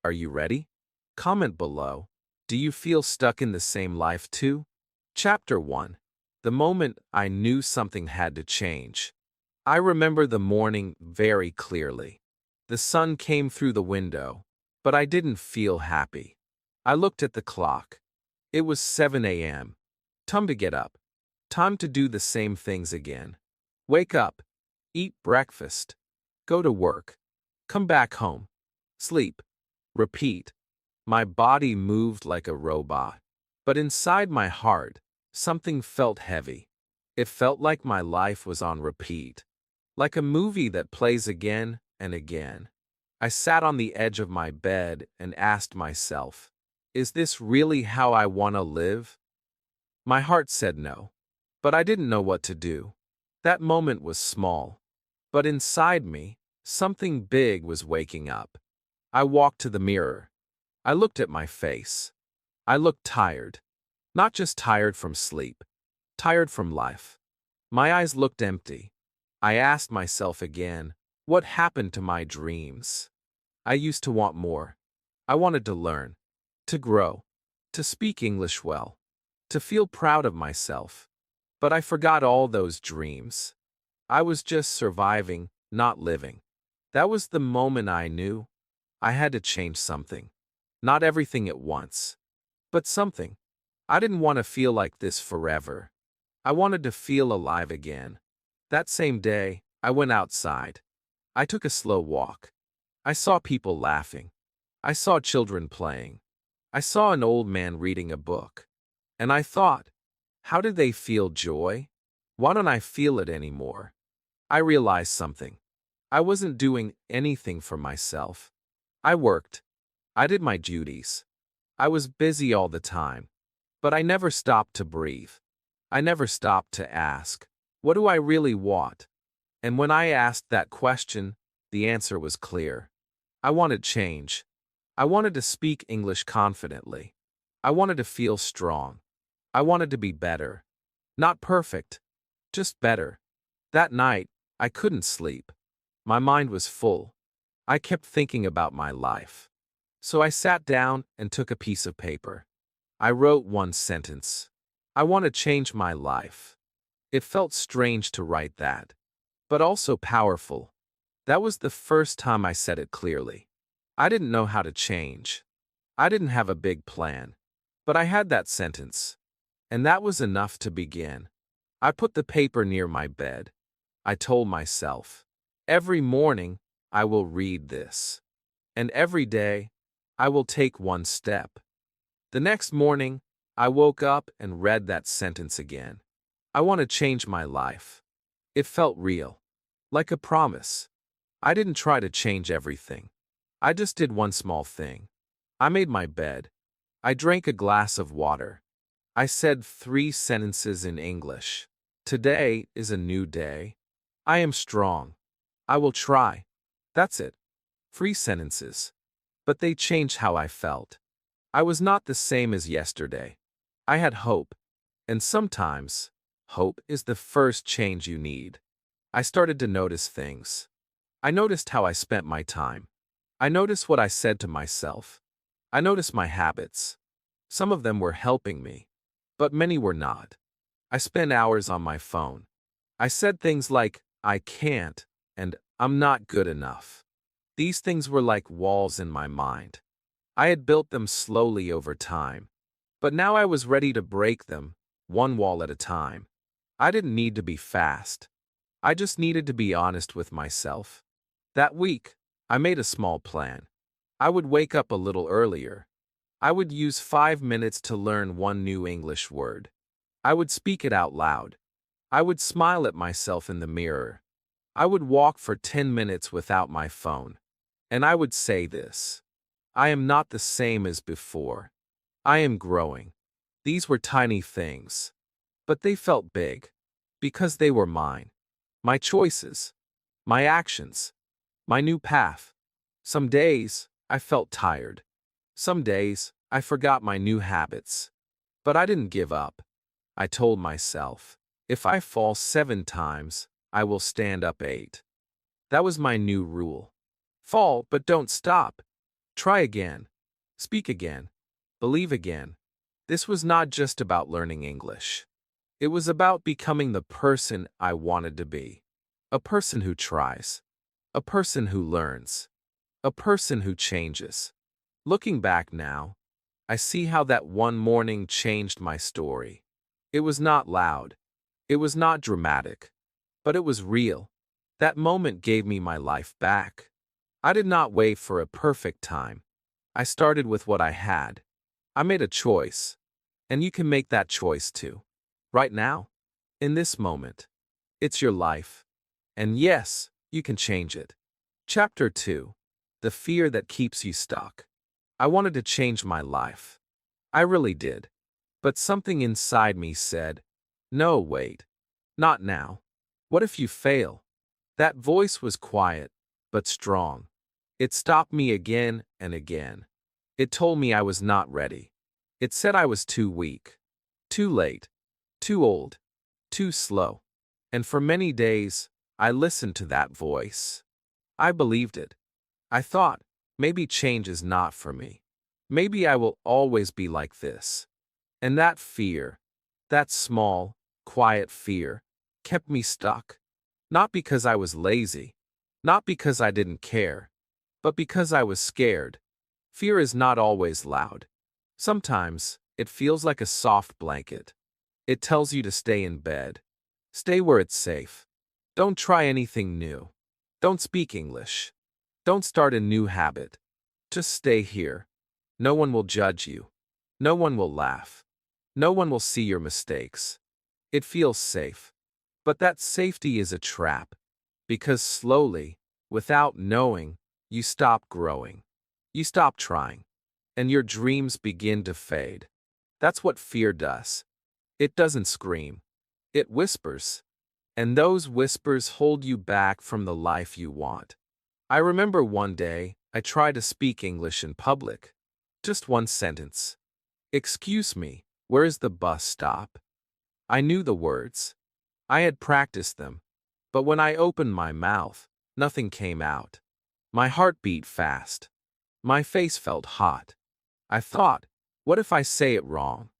Are you ready? Comment below. Do you feel stuck in the same life too? Chapter 1. The moment I knew something had to change. I remember the morning very clearly. The sun came through the window, but I didn't feel happy. I looked at the clock. It was 7 a.m. Time to get up. Time to do the same things again. Wake up. Eat breakfast. Go to work. Come back home. Sleep. Repeat. My body moved like a robot. But inside my heart, something felt heavy. It felt like my life was on repeat. Like a movie that plays again and again. I sat on the edge of my bed and asked myself, is this really how I want to live? My heart said no, but I didn't know what to do. That moment was small, but inside me, something big was waking up. I walked to the mirror. I looked at my face. I looked tired. Not just tired from sleep, tired from life. My eyes looked empty. I asked myself again, what happened to my dreams? I used to want more. I wanted to learn. To grow, to speak English well, to feel proud of myself. But I forgot all those dreams. I was just surviving, not living. That was the moment I knew I had to change something. Not everything at once, but something. I didn't want to feel like this forever. I wanted to feel alive again. That same day, I went outside. I took a slow walk. I saw people laughing. I saw children playing. I saw an old man reading a book. And I thought, how did they feel joy? Why don't I feel it anymore? I realized something. I wasn't doing anything for myself. I worked. I did my duties. I was busy all the time. But I never stopped to breathe. I never stopped to ask, what do I really want? And when I asked that question, the answer was clear. I wanted change. I wanted to speak English confidently. I wanted to feel strong. I wanted to be better. Not perfect, just better. That night, I couldn't sleep. My mind was full. I kept thinking about my life. So I sat down and took a piece of paper. I wrote one sentence. I want to change my life. It felt strange to write that, but also powerful. That was the first time I said it clearly. I didn't know how to change. I didn't have a big plan, but I had that sentence. And that was enough to begin. I put the paper near my bed. I told myself, every morning I will read this. And every day I will take one step. The next morning, I woke up and read that sentence again. I want to change my life. It felt real, like a promise. I didn't try to change everything. I just did one small thing. I made my bed. I drank a glass of water. I said 3 sentences in English. Today is a new day. I am strong. I will try. That's it. 3 sentences. But they changed how I felt. I was not the same as yesterday. I had hope. And sometimes, hope is the first change you need. I started to notice things. I noticed how I spent my time. I noticed what I said to myself. I noticed my habits. Some of them were helping me, but many were not. I spent hours on my phone. I said things like, I can't, and I'm not good enough. These things were like walls in my mind. I had built them slowly over time, but now I was ready to break them, one wall at a time. I didn't need to be fast. I just needed to be honest with myself. That week, I made a small plan. I would wake up a little earlier. I would use 5 minutes to learn one new English word. I would speak it out loud. I would smile at myself in the mirror. I would walk for 10 minutes without my phone. And I would say this. I am not the same as before. I am growing. These were tiny things. But they felt big. Because they were mine. My choices. My actions. My new path. Some days, I felt tired. Some days, I forgot my new habits. But I didn't give up. I told myself, if I fall 7 times, I will stand up 8. That was my new rule. Fall, but don't stop. Try again. Speak again. Believe again. This was not just about learning English. It was about becoming the person I wanted to be. A person who tries. A person who learns. A person who changes. Looking back now, I see how that one morning changed my story. It was not loud. It was not dramatic. But it was real. That moment gave me my life back. I did not wait for a perfect time. I started with what I had. I made a choice. And you can make that choice too. Right now. In this moment. It's your life. And yes, you can change it. Chapter 2. The fear that keeps you stuck. I wanted to change my life. I really did. But something inside me said, no, wait. Not now. What if you fail? That voice was quiet, but strong. It stopped me again and again. It told me I was not ready. It said I was too weak, too late, too old, too slow. And for many days, I listened to that voice. I believed it. I thought, maybe change is not for me. Maybe I will always be like this. And that fear, that small, quiet fear, kept me stuck. Not because I was lazy, not because I didn't care, but because I was scared. Fear is not always loud. Sometimes, it feels like a soft blanket. It tells you to stay in bed. Stay where it's safe. Don't try anything new. Don't speak English. Don't start a new habit. Just stay here. No one will judge you. No one will laugh. No one will see your mistakes. It feels safe. But that safety is a trap. Because slowly, without knowing, you stop growing. You stop trying. And your dreams begin to fade. That's what fear does. It doesn't scream. It whispers. And those whispers hold you back from the life you want. I remember one day, I tried to speak English in public. Just one sentence. "Excuse me, where is the bus stop?" I knew the words. I had practiced them. But when I opened my mouth, nothing came out. My heart beat fast. My face felt hot. I thought, what if I say it wrong?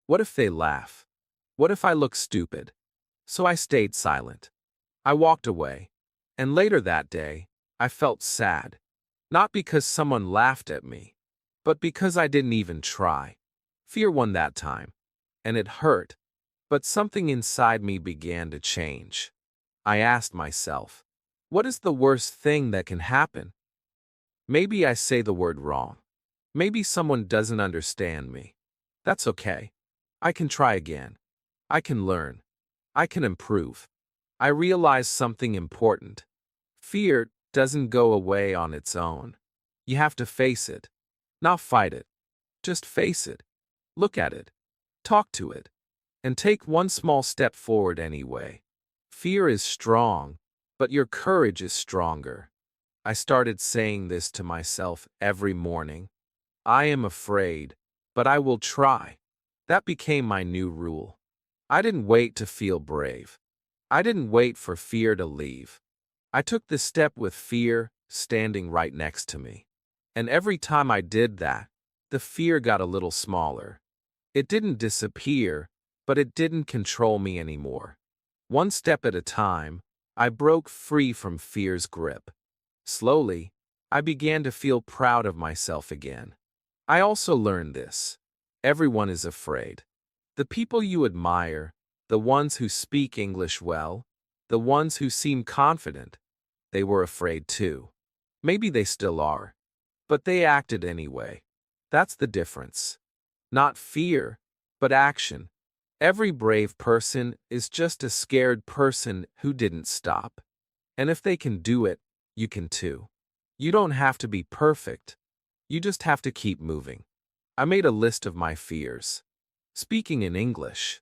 What if they laugh? What if I look stupid? So I stayed silent. I walked away. And later that day, I felt sad. Not because someone laughed at me, but because I didn't even try. Fear won that time. And it hurt. But something inside me began to change. I asked myself, what is the worst thing that can happen? Maybe I say the word wrong. Maybe someone doesn't understand me. That's okay. I can try again. I can learn. I can improve. I realized something important. Fear doesn't go away on its own. You have to face it. Not fight it. Just face it. Look at it. Talk to it. And take one small step forward anyway. Fear is strong, but your courage is stronger. I started saying this to myself every morning. I am afraid, but I will try. That became my new rule. I didn't wait to feel brave. I didn't wait for fear to leave. I took the step with fear standing right next to me. And every time I did that, the fear got a little smaller. It didn't disappear, but it didn't control me anymore. One step at a time, I broke free from fear's grip. Slowly, I began to feel proud of myself again. I also learned this. Everyone is afraid. The people you admire, the ones who speak English well, the ones who seem confident, they were afraid too. Maybe they still are. But they acted anyway. That's the difference. Not fear, but action. Every brave person is just a scared person who didn't stop. And if they can do it, you can too. You don't have to be perfect. You just have to keep moving. I made a list of my fears. Speaking in English.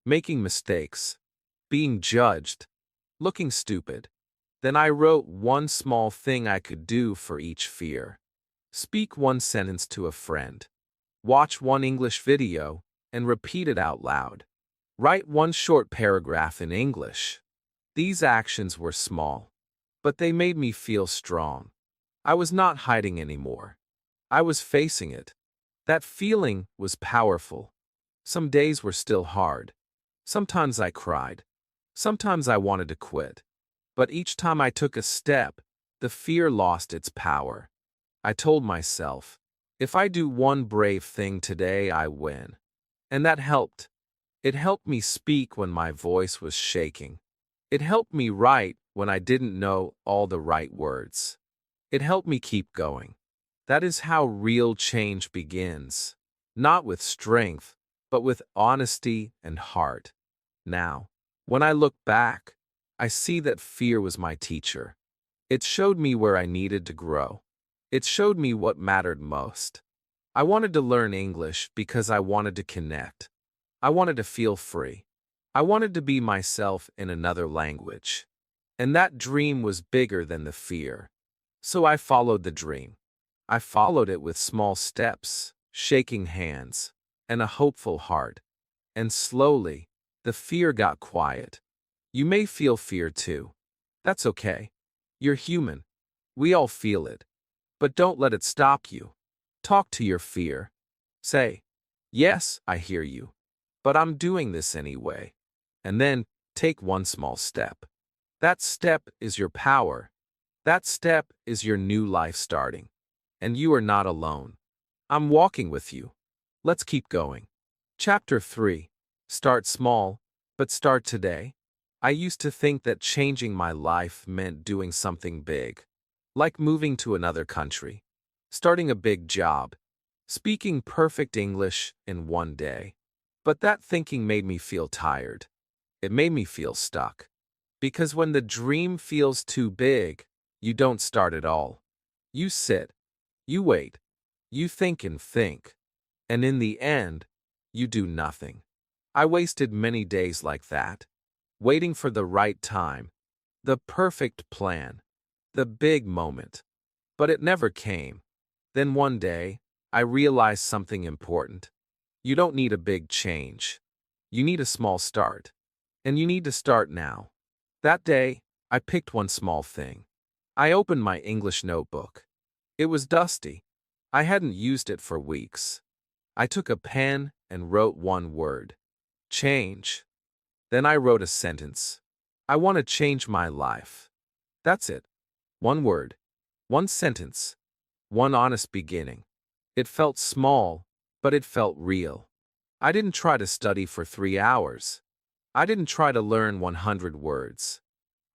Making mistakes. Being judged. Looking stupid. Then I wrote one small thing I could do for each fear. Speak one sentence to a friend. Watch one English video and repeat it out loud. Write one short paragraph in English. These actions were small, but they made me feel strong. I was not hiding anymore. I was facing it. That feeling was powerful. Some days were still hard. Sometimes I cried. Sometimes I wanted to quit. But each time I took a step, the fear lost its power. I told myself, if I do one brave thing today, I win. And that helped. It helped me speak when my voice was shaking. It helped me write when I didn't know all the right words. It helped me keep going. That is how real change begins. Not with strength, but with honesty and heart. Now, when I look back, I see that fear was my teacher. It showed me where I needed to grow. It showed me what mattered most. I wanted to learn English because I wanted to connect. I wanted to feel free. I wanted to be myself in another language. And that dream was bigger than the fear. So I followed the dream. I followed it with small steps, shaking hands, and a hopeful heart. And slowly, the fear got quiet. You may feel fear too. That's okay. You're human. We all feel it. But don't let it stop you. Talk to your fear. Say, yes, I hear you. But I'm doing this anyway. And then take one small step. That step is your power. That step is your new life starting. And you are not alone. I'm walking with you. Let's keep going. Chapter 3. Start small, but start today. I used to think that changing my life meant doing something big, like moving to another country, starting a big job, speaking perfect English in one day. But that thinking made me feel tired. It made me feel stuck. Because when the dream feels too big, you don't start at all. You sit, you wait, you think and think, and in the end, you do nothing. I wasted many days like that, waiting for the right time, the perfect plan, the big moment. But it never came. Then one day, I realized something important. You don't need a big change. You need a small start. And you need to start now. That day, I picked one small thing. I opened my English notebook. It was dusty. I hadn't used it for weeks. I took a pen and wrote one word. Change. Then I wrote a sentence. I want to change my life. That's it. One word. One sentence. One honest beginning. It felt small, but it felt real. I didn't try to study for 3 hours. I didn't try to learn 100 words.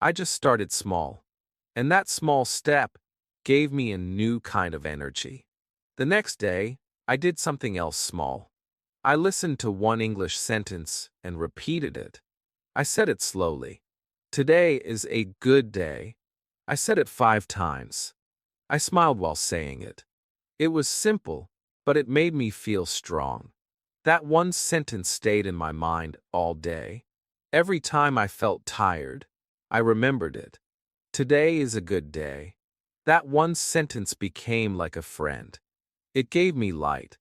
I just started small. And that small step gave me a new kind of energy. The next day, I did something else small. I listened to one English sentence and repeated it. I said it slowly. Today is a good day. I said it 5 times. I smiled while saying it. It was simple, but it made me feel strong. That one sentence stayed in my mind all day. Every time I felt tired, I remembered it. Today is a good day. That one sentence became like a friend. It gave me light.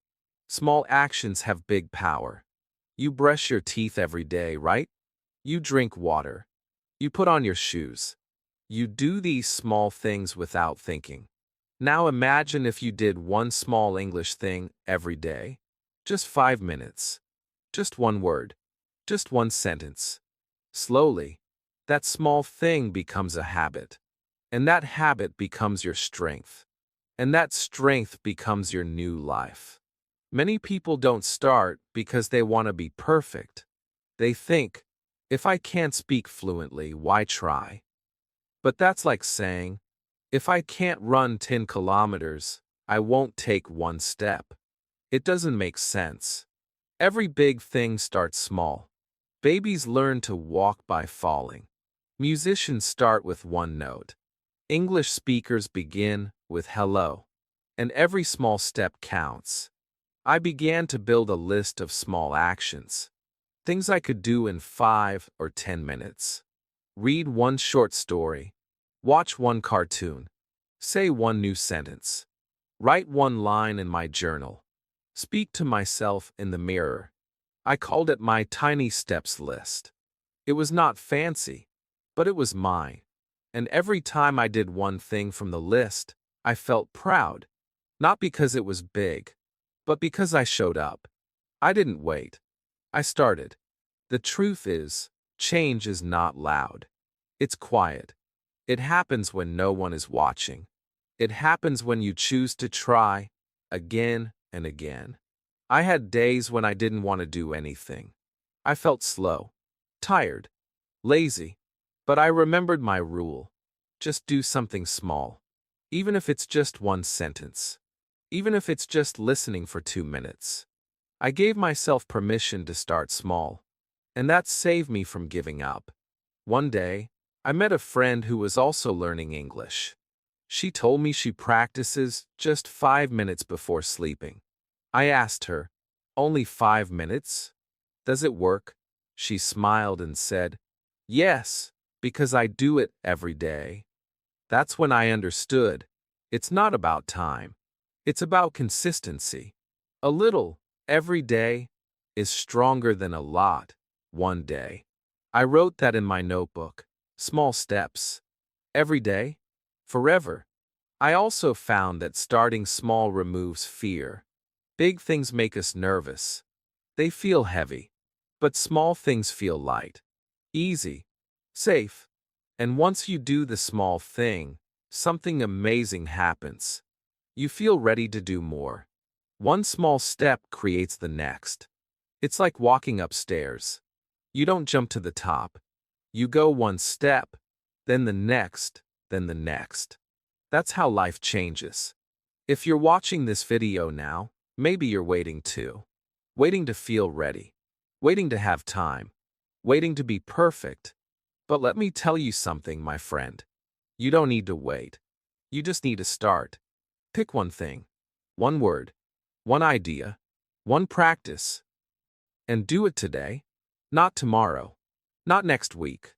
Small actions have big power. You brush your teeth every day, right? You drink water. You put on your shoes. You do these small things without thinking. Now imagine if you did one small English thing every day. Just 5 minutes. Just one word. Just one sentence. Slowly, that small thing becomes a habit. And that habit becomes your strength. And that strength becomes your new life. Many people don't start because they want to be perfect. They think, if I can't speak fluently, why try? But that's like saying, if I can't run 10 kilometers, I won't take one step. It doesn't make sense. Every big thing starts small. Babies learn to walk by falling. Musicians start with one note. English speakers begin with hello. And every small step counts. I began to build a list of small actions. Things I could do in 5 or 10 minutes. Read one short story. Watch one cartoon. Say one new sentence. Write one line in my journal. Speak to myself in the mirror. I called it my tiny steps list. It was not fancy, but it was mine. And every time I did one thing from the list, I felt proud. Not because it was big, but because I showed up. I didn't wait. I started. The truth is, change is not loud. It's quiet. It happens when no one is watching. It happens when you choose to try, again and again. I had days when I didn't want to do anything. I felt slow, tired, lazy, but I remembered my rule. Just do something small. Even if it's just one sentence. Even if it's just listening for 2 minutes. I gave myself permission to start small. And that saved me from giving up. One day, I met a friend who was also learning English. She told me she practices just 5 minutes before sleeping. I asked her, only 5 minutes? Does it work? She smiled and said, yes, because I do it every day. That's when I understood. It's not about time. It's about consistency. A little, every day, is stronger than a lot, one day. I wrote that in my notebook. Small steps. Every day. Forever. I also found that starting small removes fear. Big things make us nervous. They feel heavy. But small things feel light. Easy. Safe. And once you do the small thing, something amazing happens. You feel ready to do more. One small step creates the next. It's like walking upstairs. You don't jump to the top. You go one step, then the next, then the next. That's how life changes. If you're watching this video now, maybe you're waiting too. Waiting to feel ready. Waiting to have time. Waiting to be perfect. But let me tell you something, my friend. You don't need to wait. You just need to start. Pick one thing, one word, one idea, one practice, and do it today, not tomorrow, not next week.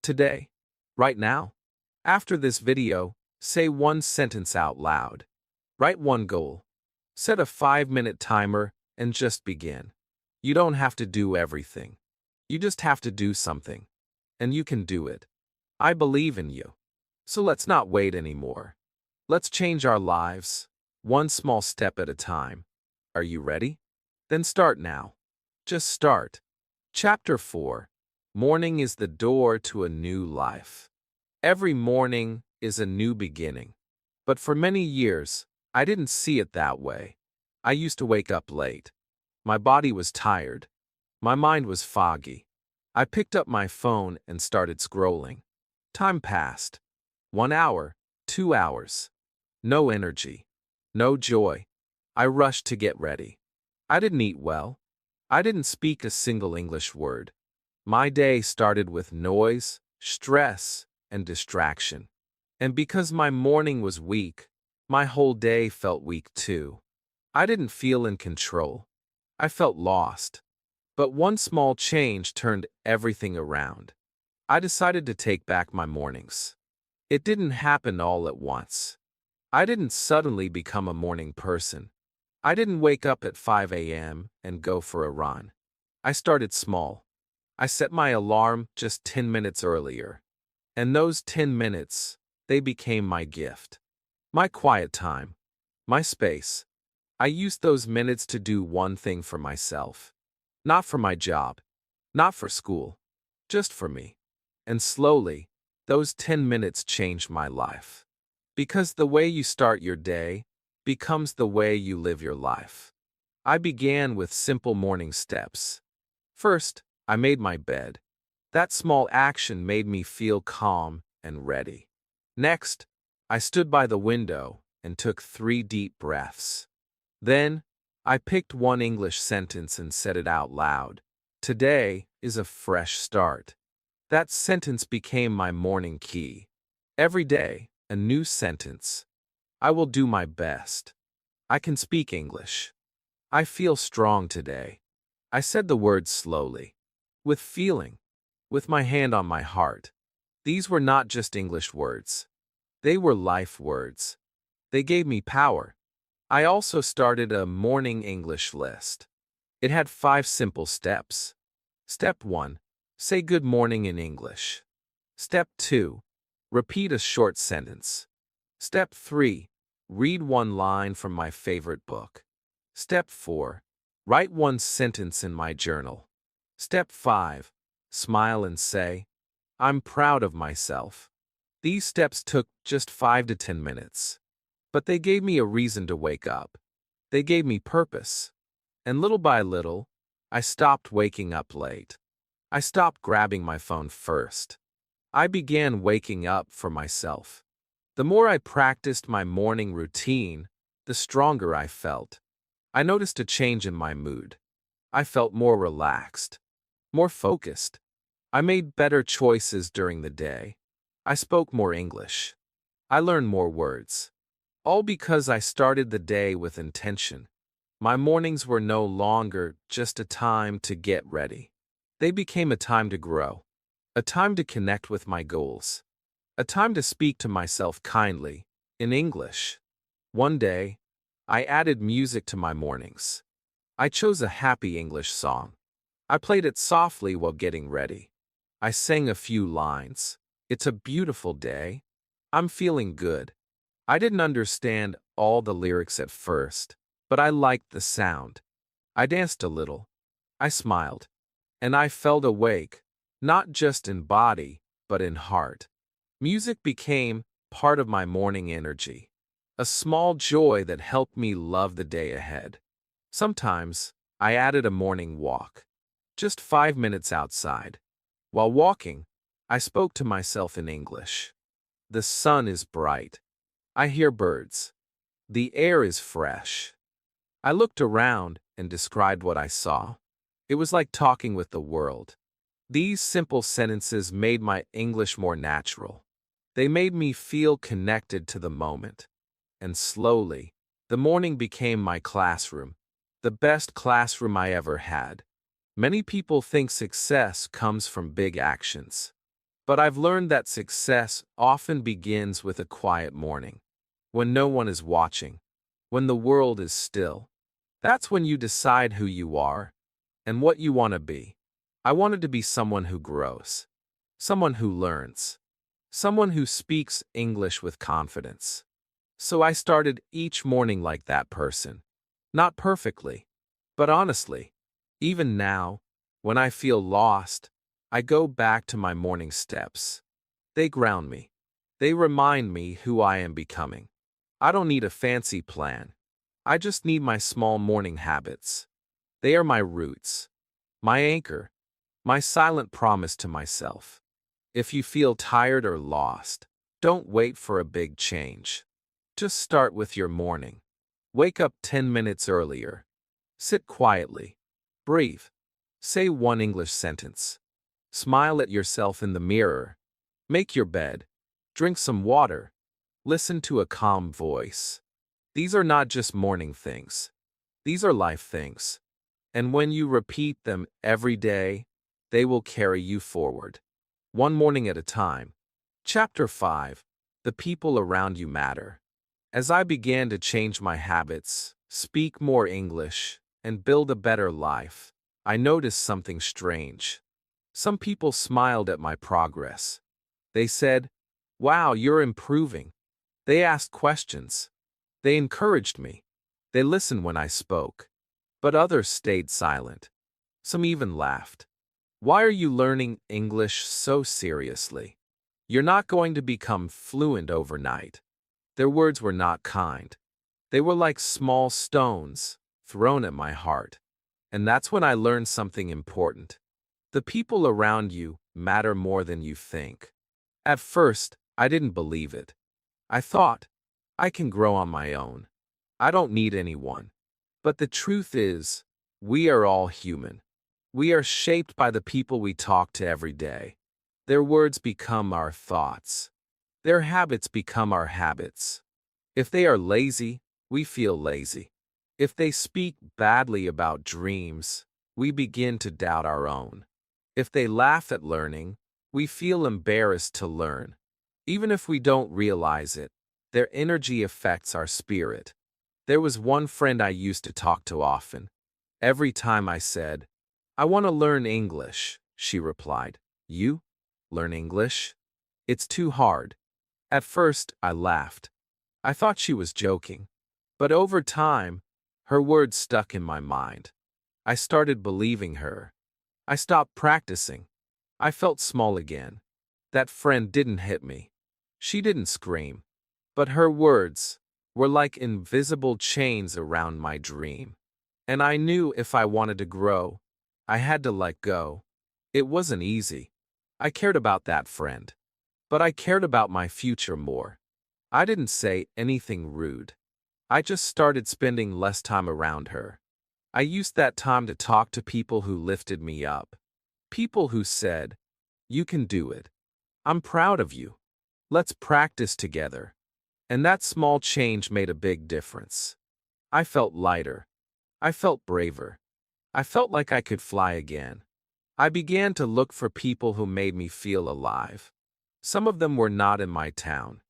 Today, right now. After this video, say one sentence out loud. Write one goal. Set a 5-minute timer and just begin. You don't have to do everything. You just have to do something. And you can do it. I believe in you. So let's not wait anymore. Let's change our lives, one small step at a time. Are you ready? Then start now. Just start. Chapter 4. Morning is the door to a new life. Every morning is a new beginning. But for many years, I didn't see it that way. I used to wake up late. My body was tired. My mind was foggy. I picked up my phone and started scrolling. Time passed. 1 hour, 2 hours. No energy. No joy. I rushed to get ready. I didn't eat well. I didn't speak a single English word. My day started with noise, stress, and distraction. And because my morning was weak, my whole day felt weak too. I didn't feel in control. I felt lost. But one small change turned everything around. I decided to take back my mornings. It didn't happen all at once. I didn't suddenly become a morning person. I didn't wake up at 5 a.m. and go for a run. I started small. I set my alarm just 10 minutes earlier. And those 10 minutes, they became my gift. My quiet time. My space. I used those minutes to do one thing for myself. Not for my job. Not for school. Just for me. And slowly, those 10 minutes changed my life. Because the way you start your day becomes the way you live your life. I began with simple morning steps. First, I made my bed. That small action made me feel calm and ready. Next, I stood by the window and took 3 deep breaths. Then, I picked one English sentence and said it out loud. Today is a fresh start. That sentence became my morning key. Every day, a new sentence. I will do my best. I can speak English. I feel strong today. I said the words slowly, with feeling, with my hand on my heart. These were not just English words. They were life words. They gave me power. I also started a morning English list. It had 5 simple steps. Step 1. Say good morning in English. Step 2. Repeat a short sentence. Step 3. Read one line from my favorite book. Step 4. Write one sentence in my journal. Step 5. Smile and say, I'm proud of myself. These steps took just 5 to 10 minutes. But they gave me a reason to wake up. They gave me purpose. And little by little, I stopped waking up late. I stopped grabbing my phone first. I began waking up for myself. The more I practiced my morning routine, the stronger I felt. I noticed a change in my mood. I felt more relaxed, more focused. I made better choices during the day. I spoke more English. I learned more words. All because I started the day with intention. My mornings were no longer just a time to get ready. They became a time to grow, a time to connect with my goals, a time to speak to myself kindly, in English. One day, I added music to my mornings. I chose a happy English song. I played it softly while getting ready. I sang a few lines. It's a beautiful day. I'm feeling good. I didn't understand all the lyrics at first, but I liked the sound. I danced a little. I smiled. And I felt awake, not just in body, but in heart. Music became part of my morning energy, a small joy that helped me love the day ahead. Sometimes, I added a morning walk, just 5 minutes outside. While walking, I spoke to myself in English. The sun is bright. I hear birds. The air is fresh. I looked around and described what I saw. It was like talking with the world. These simple sentences made my English more natural. They made me feel connected to the moment. And slowly, the morning became my classroom, the best classroom I ever had. Many people think success comes from big actions. But I've learned that success often begins with a quiet morning, when no one is watching, when the world is still. That's when you decide who you are and what you want to be. I wanted to be someone who grows, someone who learns, someone who speaks English with confidence. So I started each morning like that person. Not perfectly, but honestly. Even now, when I feel lost, I go back to my morning steps. They ground me. They remind me who I am becoming. I don't need a fancy plan. I just need my small morning habits. They are my roots, my anchor, my silent promise to myself. If you feel tired or lost, don't wait for a big change. Just start with your morning. Wake up 10 minutes earlier. Sit quietly. Breathe. Say one English sentence. Smile at yourself in the mirror. Make your bed. Drink some water. Listen to a calm voice. These are not just morning things. These are life things. And when you repeat them every day, they will carry you forward. One morning at a time. Chapter 5. The people around you matter. As I began to change my habits, speak more English, and build a better life, I noticed something strange. Some people smiled at my progress. They said, "Wow, you're improving." They asked questions. They encouraged me. They listened when I spoke. But others stayed silent. Some even laughed. "Why are you learning English so seriously? You're not going to become fluent overnight." Their words were not kind. They were like small stones thrown at my heart. And that's when I learned something important. The people around you matter more than you think. At first, I didn't believe it. I thought, I can grow on my own. I don't need anyone. But the truth is, we are all human. We are shaped by the people we talk to every day. Their words become our thoughts. Their habits become our habits. If they are lazy, we feel lazy. If they speak badly about dreams, we begin to doubt our own. If they laugh at learning, we feel embarrassed to learn. Even if we don't realize it, their energy affects our spirit. There was one friend I used to talk to often. Every time I said, "I want to learn English," she replied, "You? Learn English? It's too hard." At first, I laughed. I thought she was joking. But over time, her words stuck in my mind. I started believing her. I stopped practicing. I felt small again. That friend didn't hit me. She didn't scream. But her words were like invisible chains around my dream. And I knew if I wanted to grow, I had to let go. It wasn't easy. I cared about that friend. But I cared about my future more. I didn't say anything rude. I just started spending less time around her. I used that time to talk to people who lifted me up. People who said, "You can do it. I'm proud of you. Let's practice together." And that small change made a big difference. I felt lighter. I felt braver. I felt like I could fly again. I began to look for people who made me feel alive. Some of them were not in my town.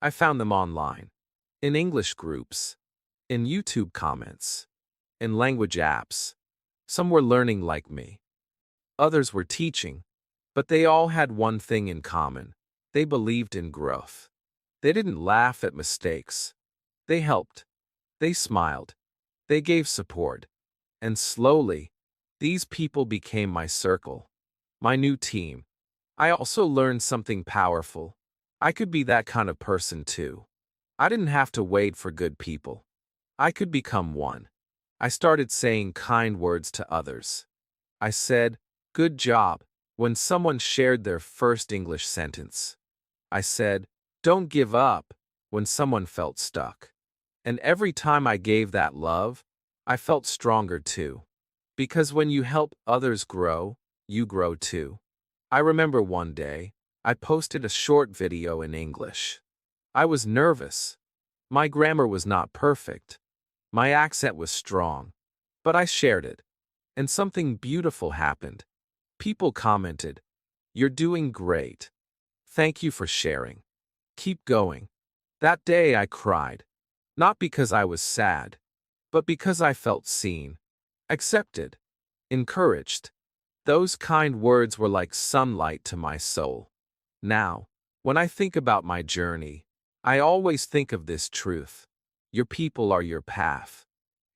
I found them online, in English groups, in YouTube comments, in language apps. Some were learning like me. Others were teaching, but they all had one thing in common. They believed in growth. They didn't laugh at mistakes. They helped. They smiled. They gave support. And slowly, these people became my circle, my new team. I also learned something powerful. I could be that kind of person too. I didn't have to wait for good people. I could become one. I started saying kind words to others. I said, "Good job," When someone shared their first English sentence, I said, "Don't give up," when someone felt stuck. And every time I gave that love, I felt stronger too. Because when you help others grow, you grow too. I remember one day, I posted a short video in English. I was nervous. My grammar was not perfect. My accent was strong. But I shared it. And something beautiful happened. People commented, "You're doing great. Thank you for sharing. Keep going." That day I cried. Not because I was sad, but because I felt seen, accepted, encouraged. Those kind words were like sunlight to my soul. Now, when I think about my journey, I always think of this truth. Your people are your path.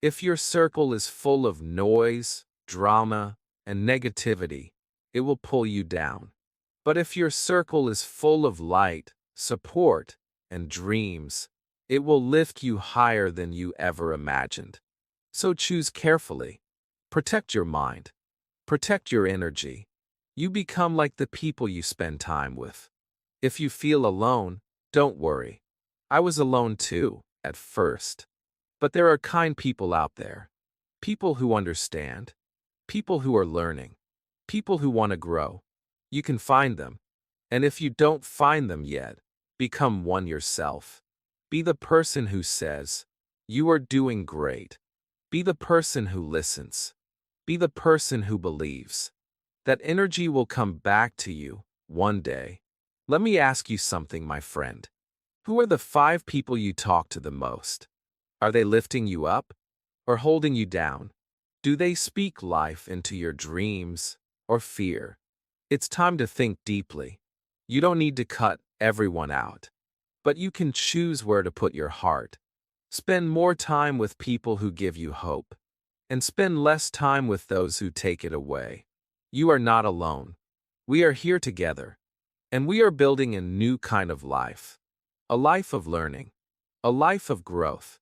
If your circle is full of noise, drama, and negativity, it will pull you down. But if your circle is full of light, support, and dreams, it will lift you higher than you ever imagined. So choose carefully. Protect your mind. Protect your energy. You become like the people you spend time with. If you feel alone, don't worry. I was alone too, at first. But there are kind people out there. People who understand. People who are learning. People who want to grow. You can find them. And if you don't find them yet, become one yourself. Be the person who says, "You are doing great." Be the person who listens. Be the person who believes. That energy will come back to you one day. Let me ask you something, my friend. Who are the 5 people you talk to the most? Are they lifting you up or holding you down? Do they speak life into your dreams or fear? It's time to think deeply. You don't need to cut everyone out, but you can choose where to put your heart. Spend more time with people who give you hope, and spend less time with those who take it away. You are not alone. We are here together, and we are building a new kind of life. A life of learning, a life of growth,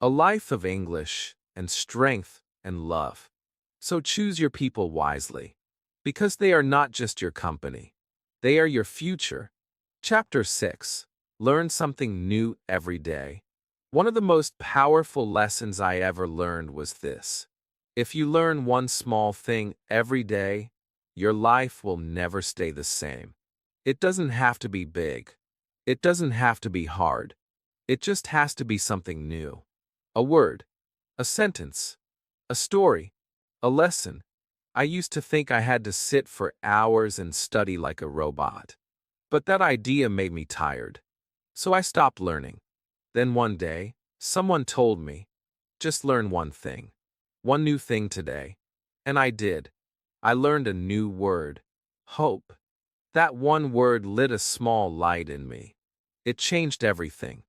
a life of English and strength and love. So choose your people wisely, because they are not just your company. They are your future. Chapter 6. Learn something new every day. One of the most powerful lessons I ever learned was this. If you learn one small thing every day, your life will never stay the same. It doesn't have to be big. It doesn't have to be hard. It just has to be something new. A word, a sentence, a story, a lesson. I used to think I had to sit for hours and study like a robot. But that idea made me tired. So I stopped learning. Then one day, someone told me, "Just learn one thing. One new thing today." And I did. I learned a new word. Hope. That one word lit a small light in me. It changed everything.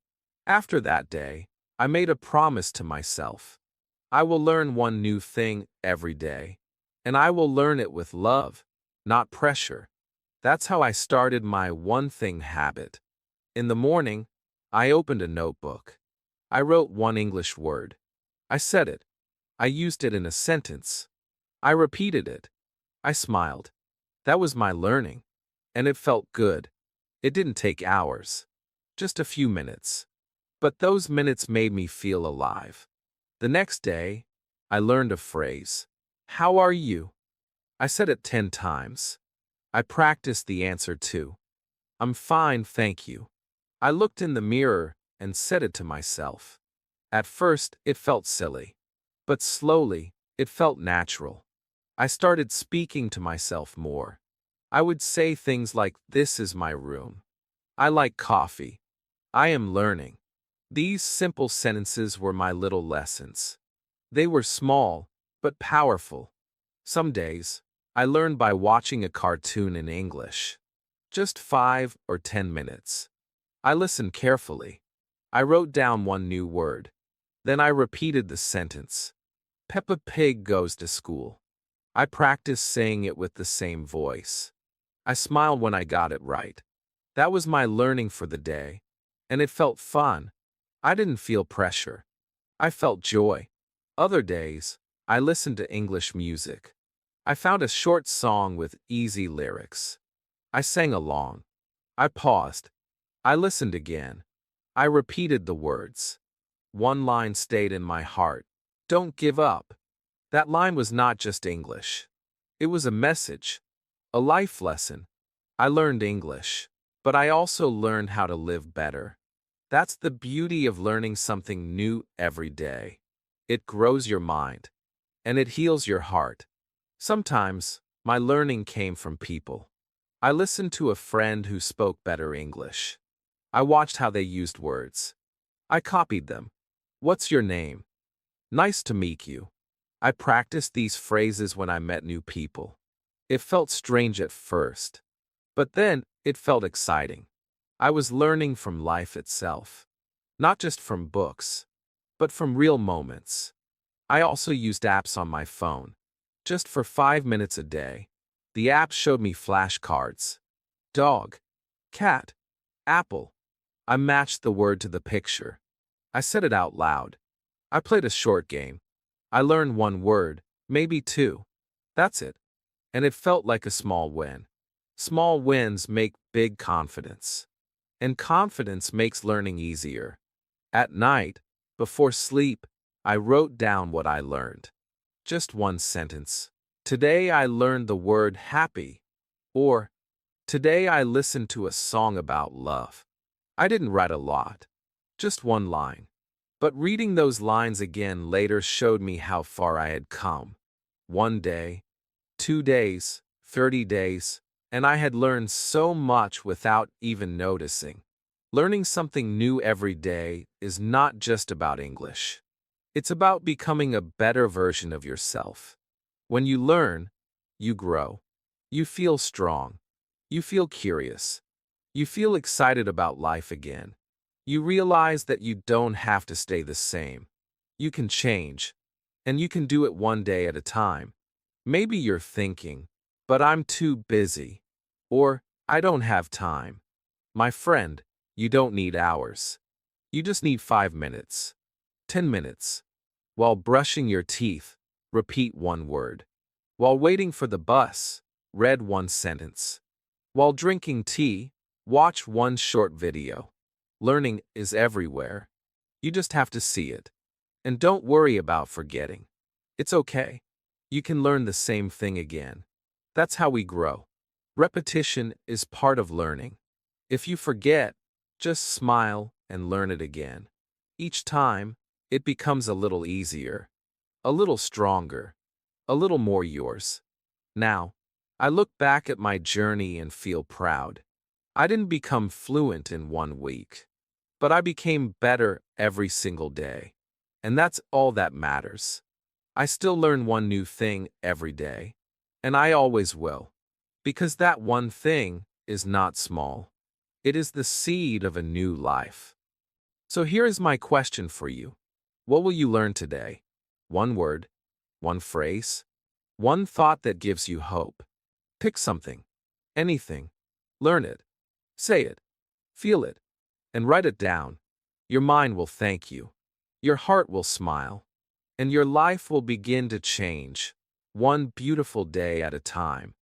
After that day, I made a promise to myself. I will learn one new thing every day. And I will learn it with love, not pressure. That's how I started my one thing habit. In the morning, I opened a notebook. I wrote one English word. I said it. I used it in a sentence. I repeated it. I smiled. That was my learning. And it felt good. It didn't take hours. Just a few minutes. But those minutes made me feel alive. The next day, I learned a phrase. "How are you?" I said it 10 times. I practiced the answer too. "I'm fine, thank you." I looked in the mirror and said it to myself. At first, it felt silly. But slowly, it felt natural. I started speaking to myself more. I would say things like, "This is my room. I like coffee. I am learning." These simple sentences were my little lessons. They were small, but powerful. Some days, I learned by watching a cartoon in English. Just 5 or 10 minutes. I listened carefully. I wrote down one new word. Then I repeated the sentence. Peppa Pig goes to school. I practiced saying it with the same voice. I smiled when I got it right. That was my learning for the day. And it felt fun. I didn't feel pressure. I felt joy. Other days, I listened to English music. I found a short song with easy lyrics. I sang along. I paused. I listened again. I repeated the words. One line stayed in my heart. Don't give up. That line was not just English. It was a message, a life lesson. I learned English, but I also learned how to live better. That's the beauty of learning something new every day. It grows your mind, and it heals your heart. Sometimes, my learning came from people. I listened to a friend who spoke better English. I watched how they used words. I copied them. What's your name? Nice to meet you. I practiced these phrases when I met new people. It felt strange at first, but then it felt exciting. I was learning from life itself, not just from books, but from real moments. I also used apps on my phone, just for 5 minutes a day. The app showed me flashcards. Dog, cat, apple. I matched the word to the picture. I said it out loud. I played a short game. I learned one word, maybe two. That's it. And it felt like a small win. Small wins make big confidence. And confidence makes learning easier. At night, before sleep, I wrote down what I learned. Just one sentence. Today I learned the word happy. Or, today I listened to a song about love. I didn't write a lot. Just one line. But reading those lines again later showed me how far I had come. 1 day, 2 days, 30 days, and I had learned so much without even noticing. Learning something new every day is not just about English. It's about becoming a better version of yourself. When you learn, you grow. You feel strong. You feel curious. You feel excited about life again. You realize that you don't have to stay the same. You can change, and you can do it one day at a time. Maybe you're thinking, but I'm too busy, or I don't have time. My friend, you don't need hours. You just need 5 minutes, 10 minutes. While brushing your teeth, repeat one word. While waiting for the bus, read one sentence. While drinking tea, watch one short video. Learning is everywhere. You just have to see it. And don't worry about forgetting. It's okay. You can learn the same thing again. That's how we grow. Repetition is part of learning. If you forget, just smile and learn it again. Each time, it becomes a little easier, a little stronger, a little more yours. Now, I look back at my journey and feel proud. I didn't become fluent in 1 week, but I became better every single day. And that's all that matters. I still learn one new thing every day, and I always will. Because that one thing is not small. It is the seed of a new life. So here is my question for you. What will you learn today? One word, one phrase, one thought that gives you hope. Pick something, anything. Learn it. Say it. Feel it. And write it down. Your mind will thank you. Your heart will smile. And your life will begin to change, one beautiful day at a time.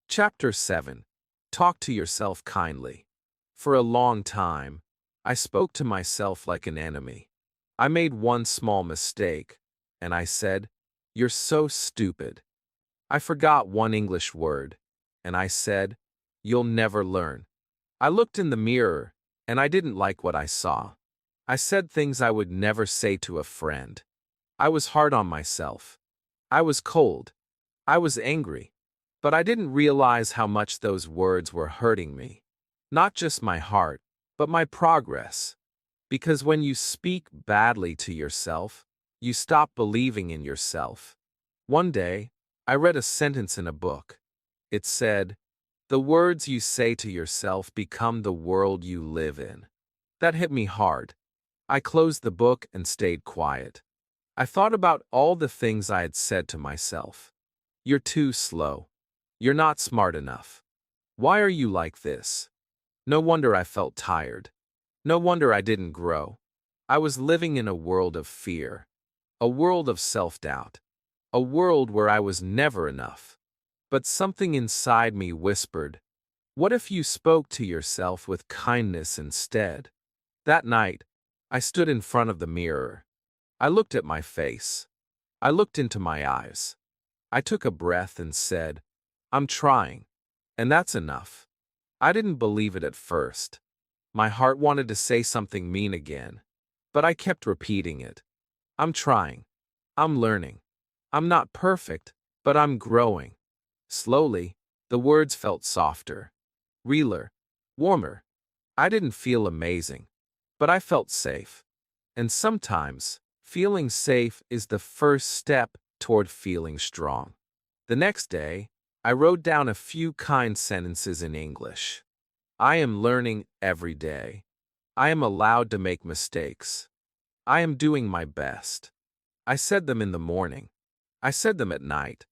Chapter 7. Talk to yourself kindly. For a long time, I spoke to myself like an enemy. I made one small mistake, and I said, "You're so stupid." I forgot one English word, and I said, "You'll never learn." I looked in the mirror, and I didn't like what I saw. I said things I would never say to a friend. I was hard on myself. I was cold. I was angry. But I didn't realize how much those words were hurting me. Not just my heart, but my progress. Because when you speak badly to yourself, you stop believing in yourself. One day, I read a sentence in a book. It said, "The words you say to yourself become the world you live in." That hit me hard. I closed the book and stayed quiet. I thought about all the things I had said to myself. You're too slow. You're not smart enough. Why are you like this? No wonder I felt tired. No wonder I didn't grow. I was living in a world of fear, a world of self-doubt, a world where I was never enough. But something inside me whispered, what if you spoke to yourself with kindness instead? That night, I stood in front of the mirror. I looked at my face. I looked into my eyes. I took a breath and said, I'm trying. And that's enough. I didn't believe it at first. My heart wanted to say something mean again. But I kept repeating it. I'm trying. I'm learning. I'm not perfect, but I'm growing. Slowly, the words felt softer, realer, warmer. I didn't feel amazing, but I felt safe. And sometimes, feeling safe is the first step toward feeling strong. The next day, I wrote down a few kind sentences in English. I am learning every day. I am allowed to make mistakes. I am doing my best. I said them in the morning. I said them at night.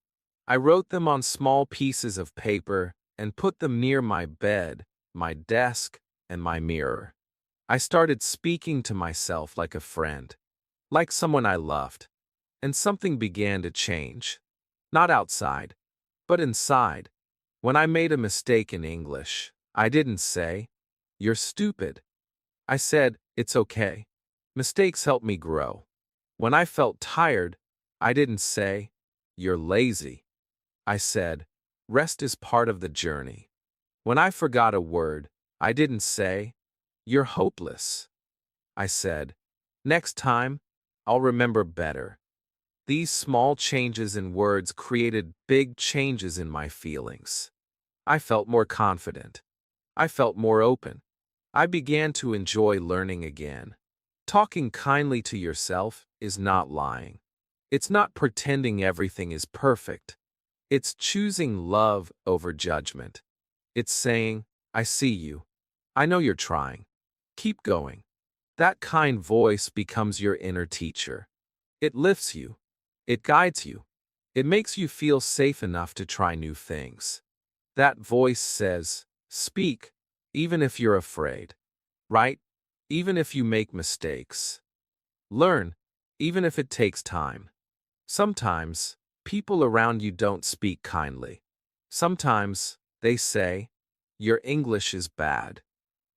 I wrote them on small pieces of paper and put them near my bed, my desk, and my mirror. I started speaking to myself like a friend, like someone I loved. And something began to change. Not outside, but inside. When I made a mistake in English, I didn't say, you're stupid. I said, it's okay. Mistakes help me grow. When I felt tired, I didn't say, you're lazy. I said, rest is part of the journey. When I forgot a word, I didn't say, you're hopeless. I said, next time, I'll remember better. These small changes in words created big changes in my feelings. I felt more confident. I felt more open. I began to enjoy learning again. Talking kindly to yourself is not lying. It's not pretending everything is perfect. It's choosing love over judgment. It's saying, I see you. I know you're trying. Keep going. That kind voice becomes your inner teacher. It lifts you. It guides you. It makes you feel safe enough to try new things. That voice says, speak, even if you're afraid. Write, even if you make mistakes. Learn, even if it takes time. Sometimes, people around you don't speak kindly. Sometimes, they say, your English is bad.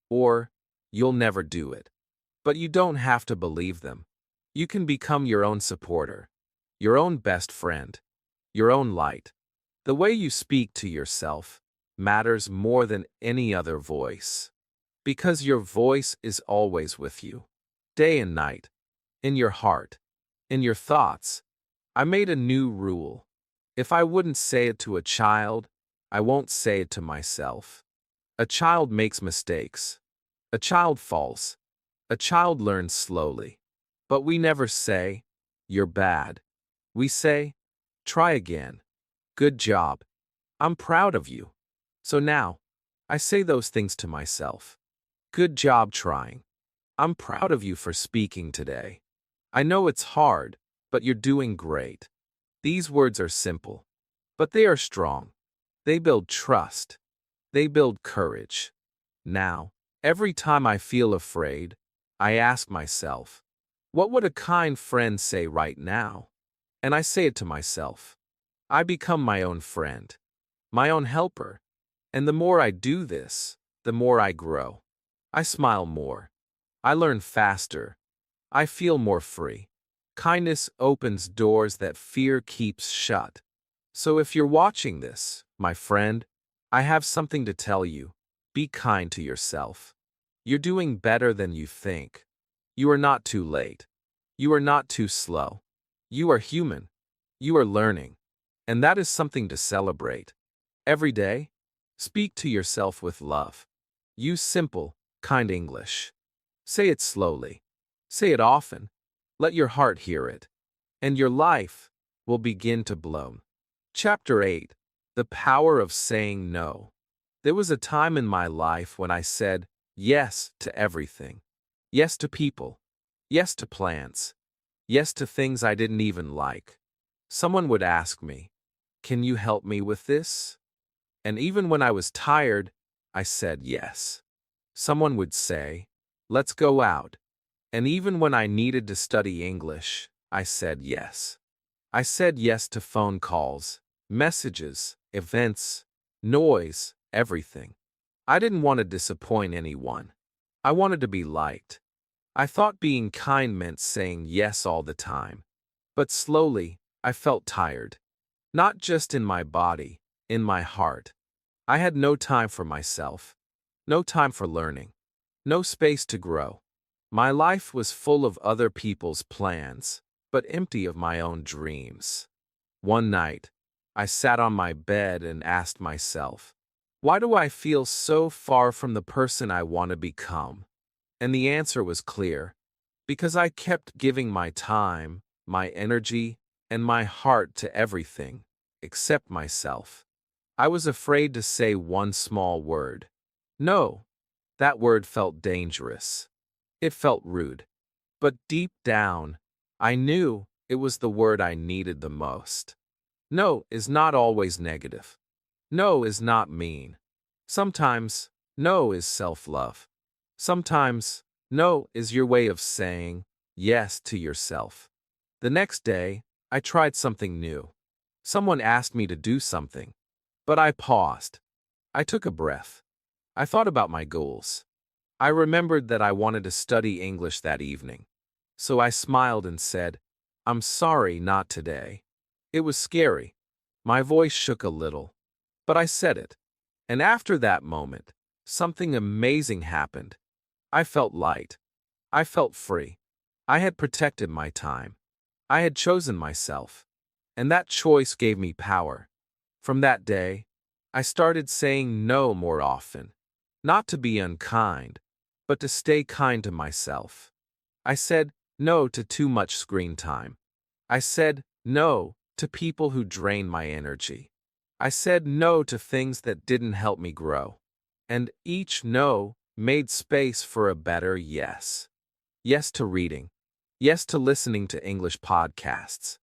Or, you'll never do it. But you don't have to believe them. You can become your own supporter, your own best friend, your own light. The way you speak to yourself matters more than any other voice. Because your voice is always with you, day and night, in your heart, in your thoughts. I made a new rule. If I wouldn't say it to a child, I won't say it to myself. A child makes mistakes. A child falls. A child learns slowly. But we never say, you're bad. We say, try again. Good job. I'm proud of you. So now, I say those things to myself. Good job trying. I'm proud of you for speaking today. I know it's hard, but you're doing great. These words are simple, but they are strong. They build trust. They build courage. Now, every time I feel afraid, I ask myself, what would a kind friend say right now? And I say it to myself. I become my own friend, my own helper. And the more I do this, the more I grow. I smile more. I learn faster. I feel more free. Kindness opens doors that fear keeps shut. So if you're watching this, my friend, I have something to tell you. Be kind to yourself. You're doing better than you think. You are not too late. You are not too slow. You are human. You are learning. And that is something to celebrate. Every day, speak to yourself with love. Use simple, kind English. Say it slowly. Say it often. Let your heart hear it. And your life will begin to bloom. Chapter 8. The Power of Saying No. There was a time in my life when I said yes to everything. Yes to people. Yes to plans. Yes to things I didn't even like. Someone would ask me, can you help me with this? And even when I was tired, I said yes. Someone would say, let's go out. And even when I needed to study English, I said yes. I said yes to phone calls, Messages, events, noise, everything. I didn't want to disappoint anyone. I wanted to be liked. I thought being kind meant saying yes all the time. But slowly, I felt tired. Not just in my body, in my heart. I had no time for myself. No time for learning. No space to grow. My life was full of other people's plans, but empty of my own dreams. One night, I sat on my bed and asked myself, why do I feel so far from the person I want to become? And the answer was clear. Because I kept giving my time, my energy, and my heart to everything, except myself. I was afraid to say one small word. No, that word felt dangerous. It felt rude. But deep down, I knew it was the word I needed the most. No is not always negative. No is not mean. Sometimes, no is self-love. Sometimes, no is your way of saying yes to yourself. The next day, I tried something new. Someone asked me to do something, but I paused. I took a breath. I thought about my goals. I remembered that I wanted to study English that evening. So I smiled and said, I'm sorry, not today. It was scary. My voice shook a little, but I said it. And after that moment, something amazing happened. I felt light. I felt free. I had protected my time. I had chosen myself. And that choice gave me power. From that day, I started saying no more often. Not to be unkind, but to stay kind to myself. I said no to too much screen time. I said no to people who drained my energy. I said no to things that didn't help me grow. And each no made space for a better yes. Yes to reading. Yes to listening to English podcasts.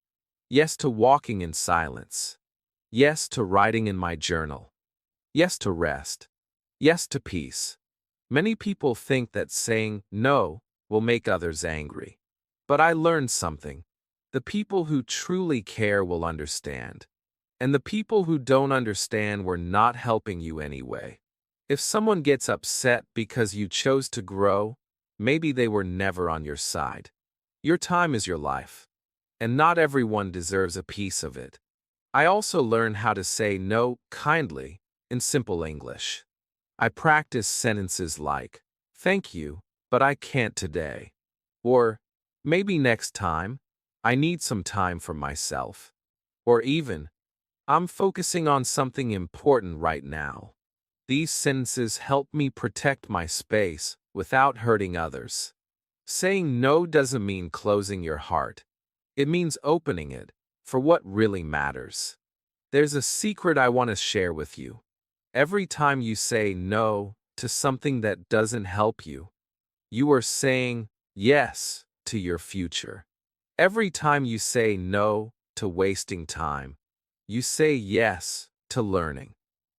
Yes to walking in silence. Yes to writing in my journal. Yes to rest. Yes to peace. Many people think that saying no will make others angry. But I learned something. The people who truly care will understand. And the people who don't understand were not helping you anyway. If someone gets upset because you chose to grow, maybe they were never on your side. Your time is your life. And not everyone deserves a piece of it. I also learned how to say no kindly in simple English. I practice sentences like, thank you, but I can't today. Or, maybe next time, I need some time for myself. Or even, I'm focusing on something important right now. These sentences help me protect my space without hurting others. Saying no doesn't mean closing your heart. It means opening it for what really matters. There's a secret I want to share with you. Every time you say no to something that doesn't help you, you are saying yes to your future. Every time you say no to wasting time, you say yes to learning.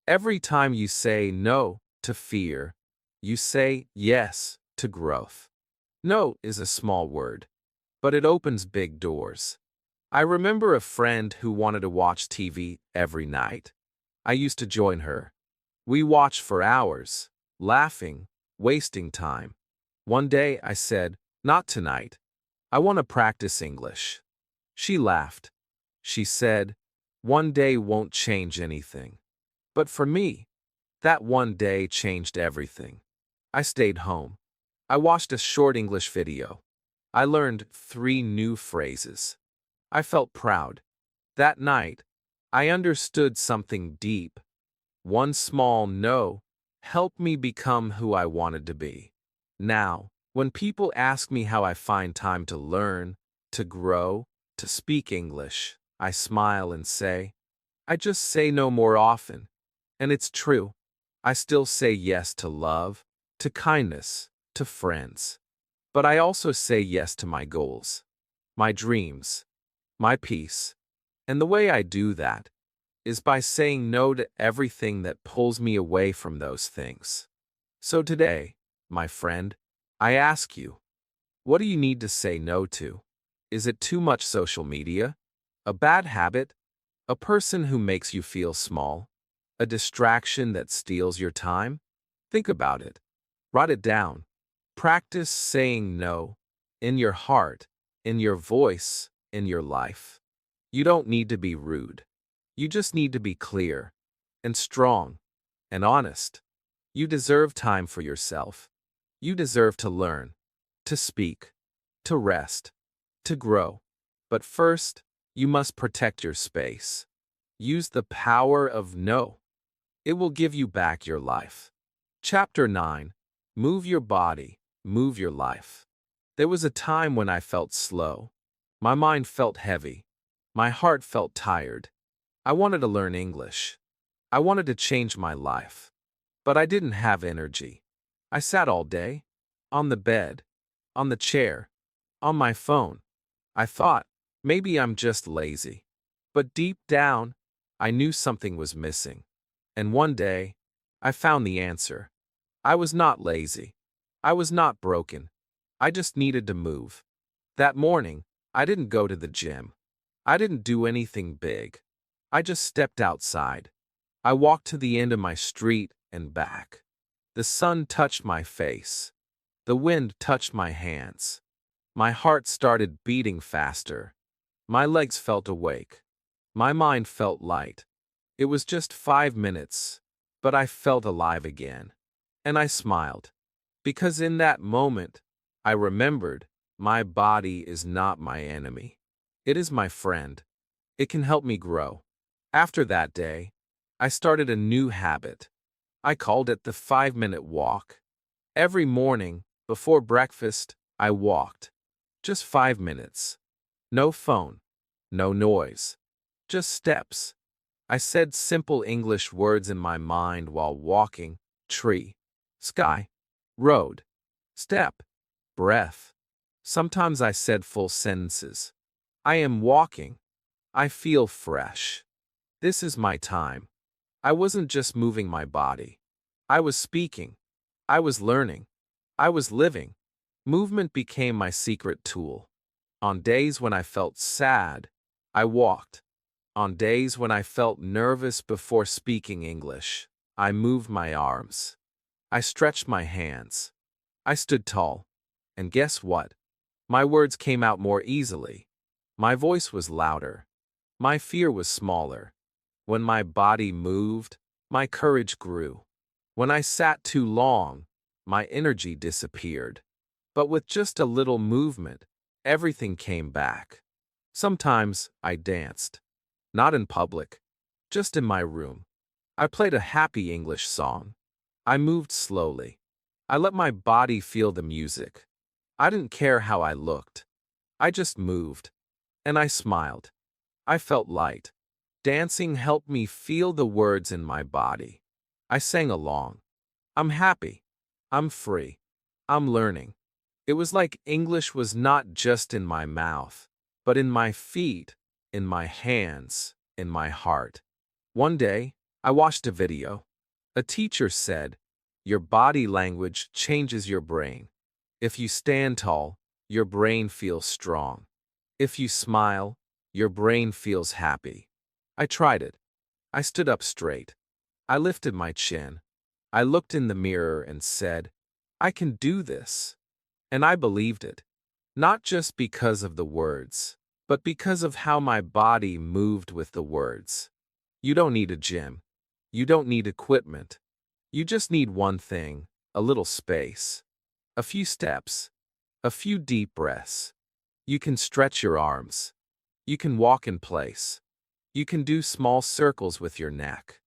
Every time you say no to fear, you say yes to growth. No is a small word, but it opens big doors. I remember a friend who wanted to watch TV every night. I used to join her. We watched for hours, laughing, wasting time. One day I said, not tonight. I want to practice English. She laughed. She said, one day won't change anything. But for me, that one day changed everything. I stayed home. I watched a short English video. I learned 3 new phrases. I felt proud. That night, I understood something deep. One small no helped me become who I wanted to be. Now, when people ask me how I find time to learn, to grow, to speak English, I smile and say, I just say no more often. And it's true. I still say yes to love, to kindness, to friends. But I also say yes to my goals, my dreams, my peace. And the way I do that is by saying no to everything that pulls me away from those things. So today, my friend, I ask you, what do you need to say no to? Is it too much social media? A bad habit? A person who makes you feel small? A distraction that steals your time? Think about it. Write it down. Practice saying no in your heart, in your voice, in your life. You don't need to be rude. You just need to be clear and strong and honest. You deserve time for yourself. You deserve to learn, to speak, to rest, to grow. But first, you must protect your space. Use the power of no. It will give you back your life. Chapter 9. Move your body, move your life. There was a time when I felt slow. My mind felt heavy. My heart felt tired. I wanted to learn English. I wanted to change my life. But I didn't have energy. I sat all day, on the bed, on the chair, on my phone. I thought, maybe I'm just lazy. But deep down, I knew something was missing. And one day, I found the answer. I was not lazy. I was not broken. I just needed to move. That morning, I didn't go to the gym. I didn't do anything big. I just stepped outside. I walked to the end of my street and back. The sun touched my face. The wind touched my hands. My heart started beating faster. My legs felt awake. My mind felt light. It was just 5 minutes, but I felt alive again. And I smiled. Because in that moment, I remembered my body is not my enemy. It is my friend. It can help me grow. After that day, I started a new habit. I called it the 5-minute walk. Every morning, before breakfast, I walked. Just 5 minutes. No phone. No noise. Just steps. I said simple English words in my mind while walking. Tree. Sky. Road. Step. Breath. Sometimes I said full sentences. I am walking. I feel fresh. This is my time. I wasn't just moving my body. I was speaking. I was learning. I was living. Movement became my secret tool. On days when I felt sad, I walked. On days when I felt nervous before speaking English, I moved my arms. I stretched my hands. I stood tall. And guess what? My words came out more easily. My voice was louder. My fear was smaller. When my body moved, my courage grew. When I sat too long, my energy disappeared. But with just a little movement, everything came back. Sometimes I danced. Not in public, just in my room. I played a happy English song. I moved slowly. I let my body feel the music. I didn't care how I looked. I just moved. And I smiled. I felt light. Dancing helped me feel the words in my body. I sang along. I'm happy. I'm free. I'm learning. It was like English was not just in my mouth, but in my feet, in my hands, in my heart. One day, I watched a video. A teacher said, "Your body language changes your brain. If you stand tall, your brain feels strong. If you smile, your brain feels happy." I tried it. I stood up straight. I lifted my chin. I looked in the mirror and said, "I can do this." And I believed it. Not just because of the words, but because of how my body moved with the words. You don't need a gym. You don't need equipment. You just need one thing, a little space. A few steps. A few deep breaths. You can stretch your arms. You can walk in place. You can do small circles with your neck.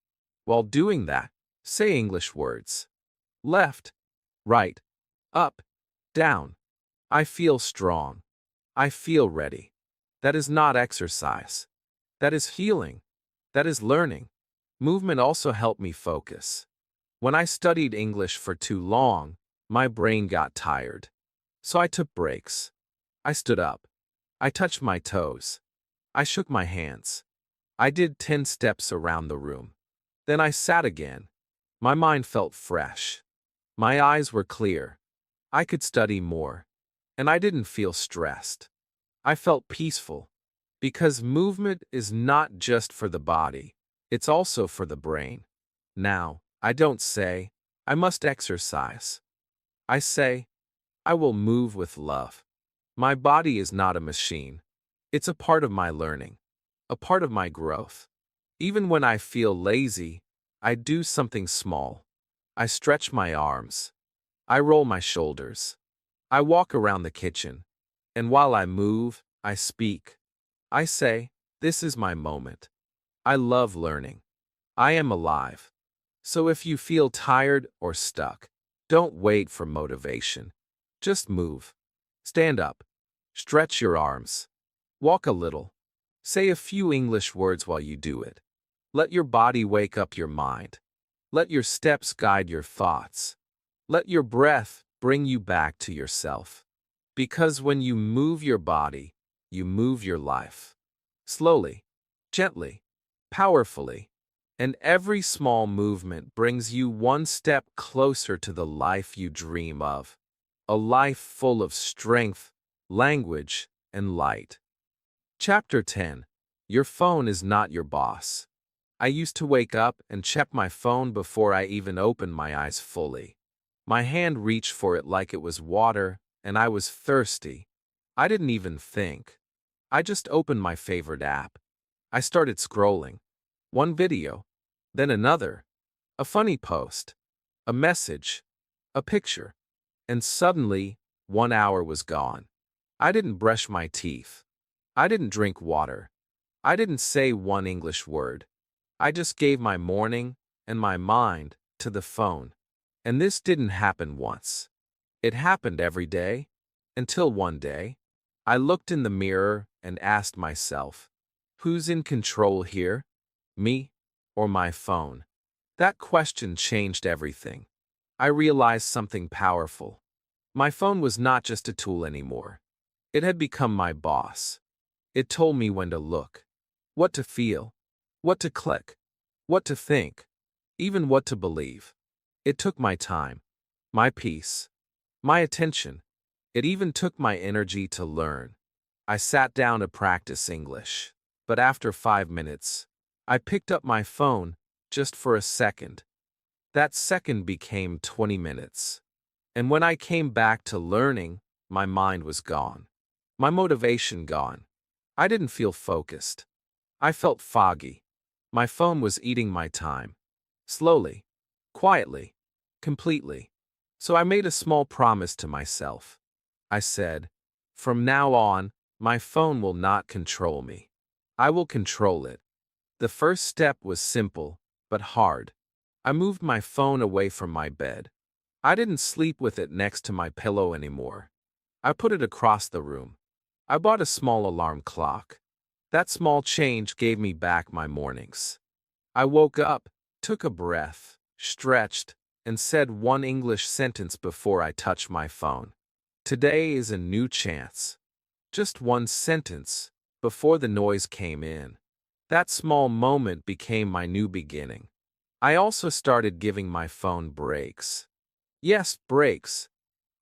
While doing that, say English words. Left, right, up, down. I feel strong. I feel ready. That is not exercise. That is healing. That is learning. Movement also helped me focus. When I studied English for too long, my brain got tired. So I took breaks. I stood up. I touched my toes. I shook my hands. I did 10 steps around the room. Then I sat again. My mind felt fresh. My eyes were clear. I could study more. And I didn't feel stressed. I felt peaceful. Because movement is not just for the body, it's also for the brain. Now, I don't say, I must exercise. I say, I will move with love. My body is not a machine. It's a part of my learning, a part of my growth. Even when I feel lazy, I do something small. I stretch my arms. I roll my shoulders. I walk around the kitchen. And while I move, I speak. I say, this is my moment. I love learning. I am alive. So if you feel tired or stuck, don't wait for motivation. Just move. Stand up. Stretch your arms. Walk a little. Say a few English words while you do it. Let your body wake up your mind. Let your steps guide your thoughts. Let your breath bring you back to yourself. Because when you move your body, you move your life. Slowly, gently, powerfully. And every small movement brings you one step closer to the life you dream of. A life full of strength, language, and light. Chapter 10. Your phone is not your boss. I used to wake up and check my phone before I even opened my eyes fully. My hand reached for it like it was water, and I was thirsty. I didn't even think. I just opened my favorite app. I started scrolling. One video, then another. A funny post, a message, a picture. And suddenly, 1 hour was gone. I didn't brush my teeth. I didn't drink water. I didn't say one English word. I just gave my morning and my mind to the phone. And this didn't happen once. It happened every day, until one day, I looked in the mirror and asked myself, who's in control here? Me or my phone? That question changed everything. I realized something powerful. My phone was not just a tool anymore. It had become my boss. It told me when to look, what to feel, what to click, what to think, even what to believe. It took my time, my peace, my attention. It even took my energy to learn. I sat down to practice English, but after 5 minutes, I picked up my phone just for a second. That second became 20 minutes. And when I came back to learning, my mind was gone. My motivation gone. I didn't feel focused. I felt foggy. My phone was eating my time. Slowly, quietly, completely. So I made a small promise to myself. I said, from now on, my phone will not control me. I will control it. The first step was simple, but hard. I moved my phone away from my bed. I didn't sleep with it next to my pillow anymore. I put it across the room. I bought a small alarm clock. That small change gave me back my mornings. I woke up, took a breath, stretched, and said one English sentence before I touched my phone. Today is a new chance. Just one sentence, before the noise came in. That small moment became my new beginning. I also started giving my phone breaks. Yes, breaks.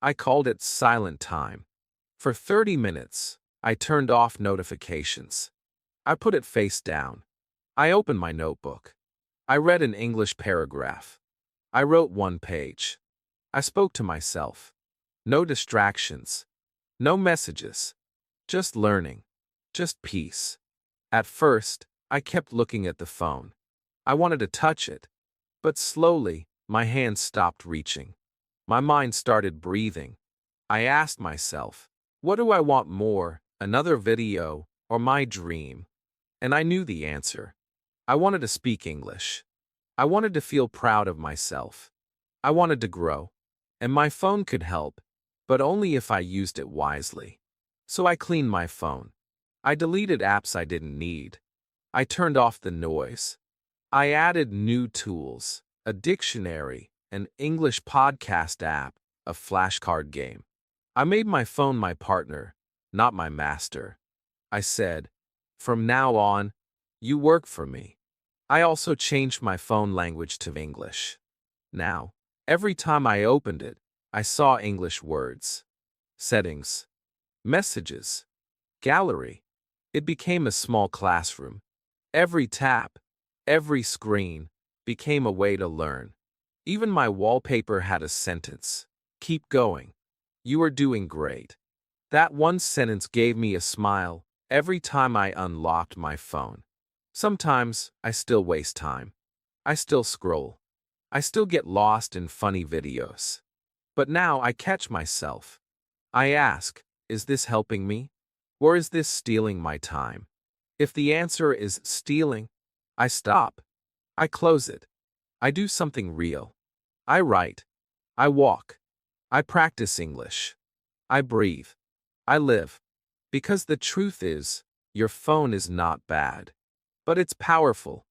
I called it silent time. For 30 minutes, I turned off notifications. I put it face down. I opened my notebook. I read an English paragraph. I wrote one page. I spoke to myself. No distractions. No messages. Just learning. Just peace. At first, I kept looking at the phone. I wanted to touch it. But slowly, my hands stopped reaching. My mind started breathing. I asked myself, what do I want more, another video, or my dream? And I knew the answer. I wanted to speak English. I wanted to feel proud of myself. I wanted to grow. And my phone could help, but only if I used it wisely. So I cleaned my phone. I deleted apps I didn't need. I turned off the noise. I added new tools, a dictionary, an English podcast app, a flashcard game. I made my phone my partner, not my master. I said, from now on, you work for me. I also changed my phone language to English. Now, every time I opened it, I saw English words. Settings. Messages. Gallery. It became a small classroom. Every tap, every screen became a way to learn. Even my wallpaper had a sentence. Keep going. You are doing great. That one sentence gave me a smile every time I unlocked my phone. Sometimes I still waste time. I still scroll. I still get lost in funny videos. But now I catch myself. I ask, is this helping me? Or is this stealing my time? If the answer is stealing, I stop. I close it. I do something real. I write. I walk. I practice English. I breathe. I live. Because the truth is, your phone is not bad. But it's powerful.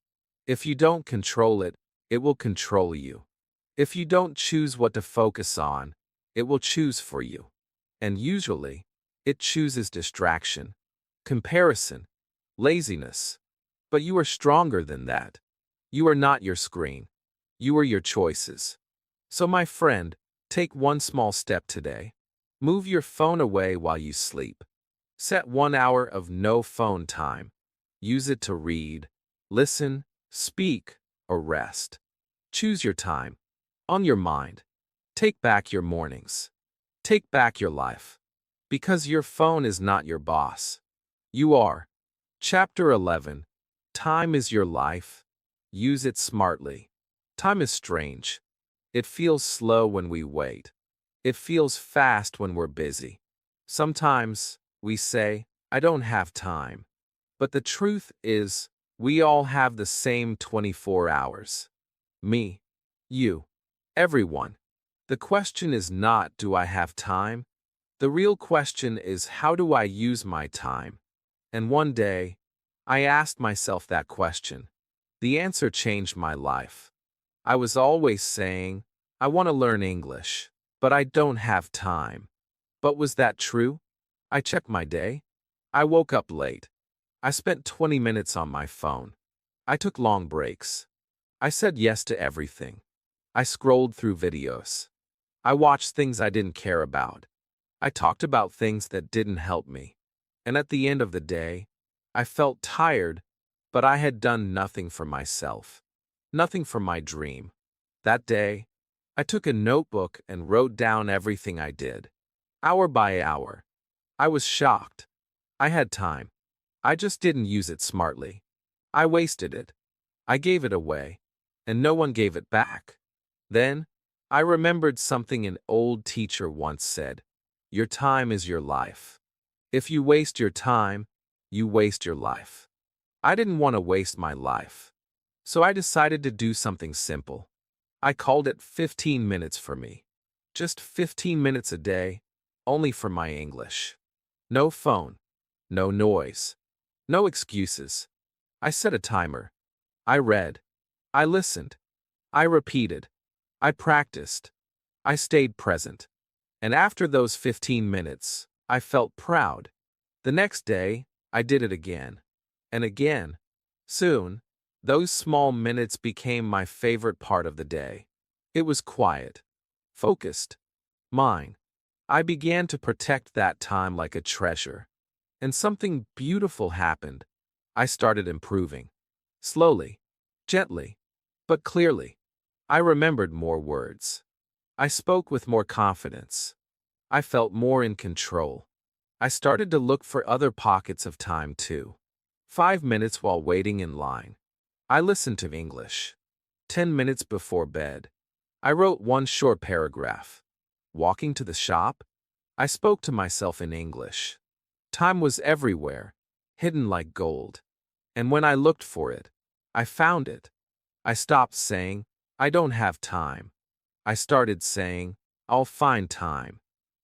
If you don't control it, it will control you. If you don't choose what to focus on, it will choose for you. And usually, it chooses distraction, comparison, laziness. But you are stronger than that. You are not your screen. You are your choices. So my friend, take one small step today. Move your phone away while you sleep. Set 1 hour of no phone time. Use it to read, listen, speak, or rest. Choose your time. On your mind. Take back your mornings. Take back your life. Because your phone is not your boss. You are. Chapter 11. Time is your life. Use it smartly. Time is strange. It feels slow when we wait. It feels fast when we're busy. Sometimes we say, I don't have time. But the truth is, we all have the same 24 hours. Me, you, everyone. The question is not, do I have time? The real question is, how do I use my time? And one day, I asked myself that question. The answer changed my life. I was always saying, I want to learn English, but I don't have time. But was that true? I checked my day. I woke up late. I spent 20 minutes on my phone. I took long breaks. I said yes to everything. I scrolled through videos. I watched things I didn't care about. I talked about things that didn't help me. And at the end of the day, I felt tired, but I had done nothing for myself. Nothing for my dream. That day, I took a notebook and wrote down everything I did. Hour by hour. I was shocked. I had time. I just didn't use it smartly. I wasted it. I gave it away, and no one gave it back. Then, I remembered something an old teacher once said. Your time is your life. If you waste your time, you waste your life. I didn't want to waste my life. So I decided to do something simple. I called it 15 minutes for me. Just 15 minutes a day, only for my English. No phone. No noise. No excuses. I set a timer. I read. I listened. I repeated. I practiced. I stayed present. And after those 15 minutes, I felt proud. The next day, I did it again. And again. Soon, those small minutes became my favorite part of the day. It was quiet. Focused. Mine. I began to protect that time like a treasure. And something beautiful happened. I started improving. Slowly. Gently. But clearly. I remembered more words. I spoke with more confidence. I felt more in control. I started to look for other pockets of time too. 5 minutes while waiting in line. I listened to English. 10 minutes before bed. I wrote one short paragraph. Walking to the shop, I spoke to myself in English. Time was everywhere, hidden like gold. And when I looked for it, I found it. I stopped saying, I don't have time. I started saying, I'll find time.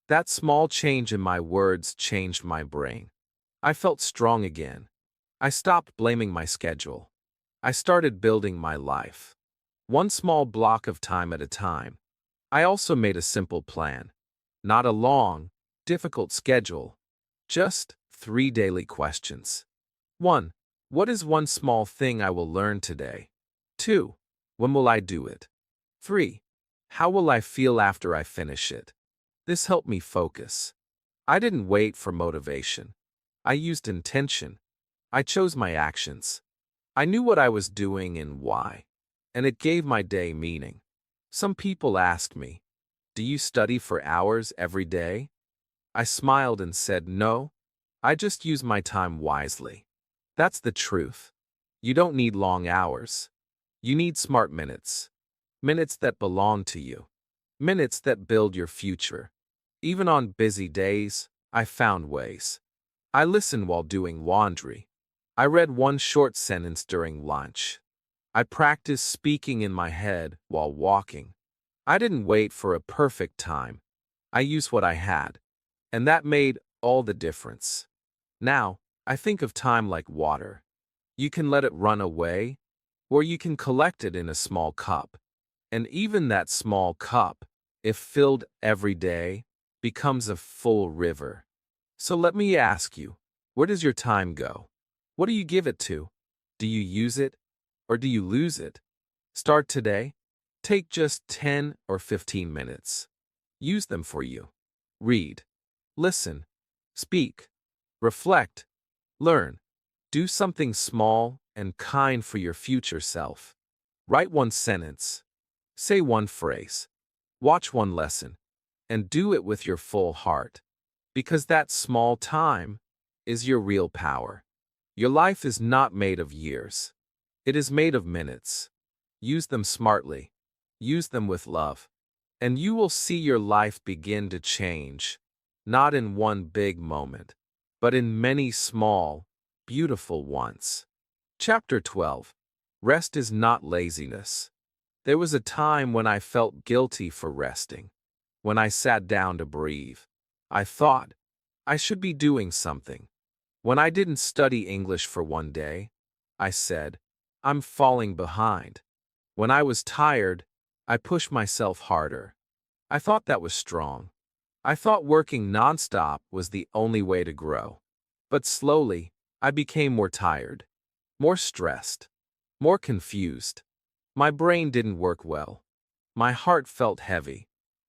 That small change in my words changed my brain. I felt strong again. I stopped blaming my schedule. I started building my life. One small block of time at a time. I also made a simple plan. Not a long, difficult schedule. Just 3 daily questions. 1. What is one small thing I will learn today? 2. When will I do it? 3. How will I feel after I finish it? This helped me focus. I didn't wait for motivation. I used intention. I chose my actions. I knew what I was doing and why, and it gave my day meaning. Some people ask me, "Do you study for hours every day?" I smiled and said, "No, I just use my time wisely." That's the truth. You don't need long hours. You need smart minutes. Minutes that belong to you. Minutes that build your future. Even on busy days, I found ways. I listened while doing laundry. I read one short sentence during lunch. I practiced speaking in my head while walking. I didn't wait for a perfect time. I used what I had. And that made all the difference. Now, I think of time like water. You can let it run away, or you can collect it in a small cup. And even that small cup, if filled every day, becomes a full river. So let me ask you, where does your time go? What do you give it to? Do you use it, or do you lose it? Start today. Take just 10 or 15 minutes. Use them for you. Read, listen, speak, reflect, learn. Do something small and kind for your future self. Write one sentence. Say one phrase. Watch one lesson. And do it with your full heart. Because that small time is your real power. Your life is not made of years. It is made of minutes. Use them smartly. Use them with love. And you will see your life begin to change, not in one big moment, but in many small, beautiful ones. Chapter 12. Rest is not laziness. There was a time when I felt guilty for resting. When I sat down to breathe, I thought I should be doing something. When I didn't study English for one day, I said, I'm falling behind. When I was tired, I pushed myself harder. I thought that was strong. I thought working nonstop was the only way to grow. But slowly, I became more tired, more stressed, more confused. My brain didn't work well. My heart felt heavy.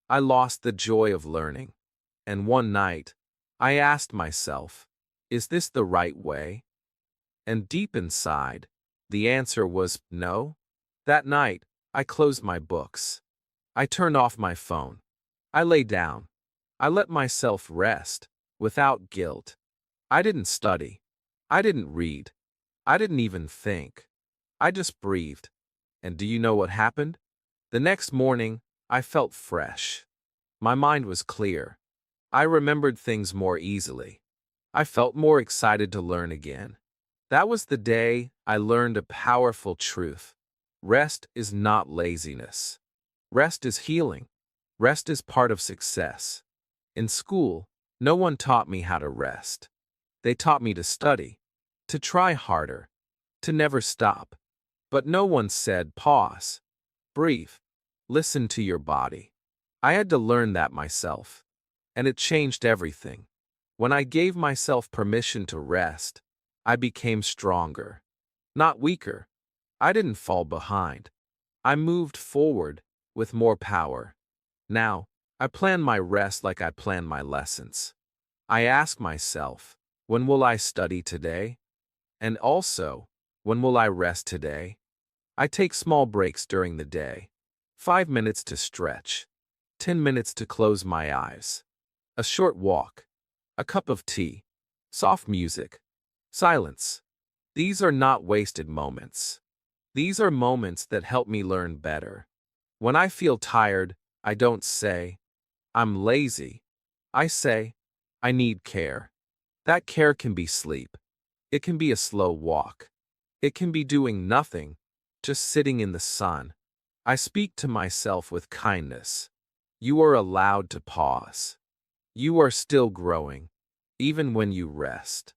I lost the joy of learning. And one night, I asked myself, is this the right way? And deep inside, the answer was no. That night, I closed my books. I turned off my phone. I lay down. I let myself rest, without guilt. I didn't study. I didn't read. I didn't even think. I just breathed. And do you know what happened? The next morning, I felt fresh. My mind was clear. I remembered things more easily. I felt more excited to learn again. That was the day I learned a powerful truth. Rest is not laziness. Rest is healing. Rest is part of success. In school, no one taught me how to rest. They taught me to study, to try harder, to never stop. But no one said pause, breathe, listen to your body. I had to learn that myself. And it changed everything. When I gave myself permission to rest, I became stronger, not weaker. I didn't fall behind. I moved forward with more power. Now, I plan my rest like I plan my lessons. I ask myself, when will I study today? And also, when will I rest today? I take small breaks during the day. 5 minutes to stretch. 10 minutes to close my eyes. A short walk. A cup of tea. Soft music. Silence. These are not wasted moments. These are moments that help me learn better. When I feel tired, I don't say, I'm lazy. I say, I need care. That care can be sleep. It can be a slow walk. It can be doing nothing, just sitting in the sun. I speak to myself with kindness. You are allowed to pause. You are still growing, even when you rest.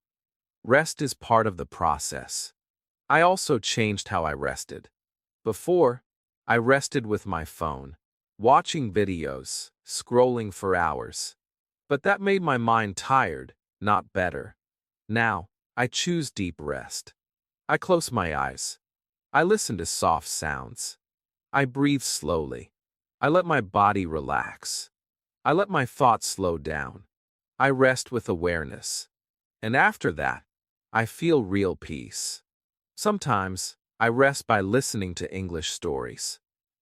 Rest is part of the process. I also changed how I rested. Before, I rested with my phone, watching videos, scrolling for hours. But that made my mind tired, not better. Now, I choose deep rest. I close my eyes. I listen to soft sounds. I breathe slowly. I let my body relax. I let my thoughts slow down. I rest with awareness. And after that, I feel real peace. Sometimes, I rest by listening to English stories.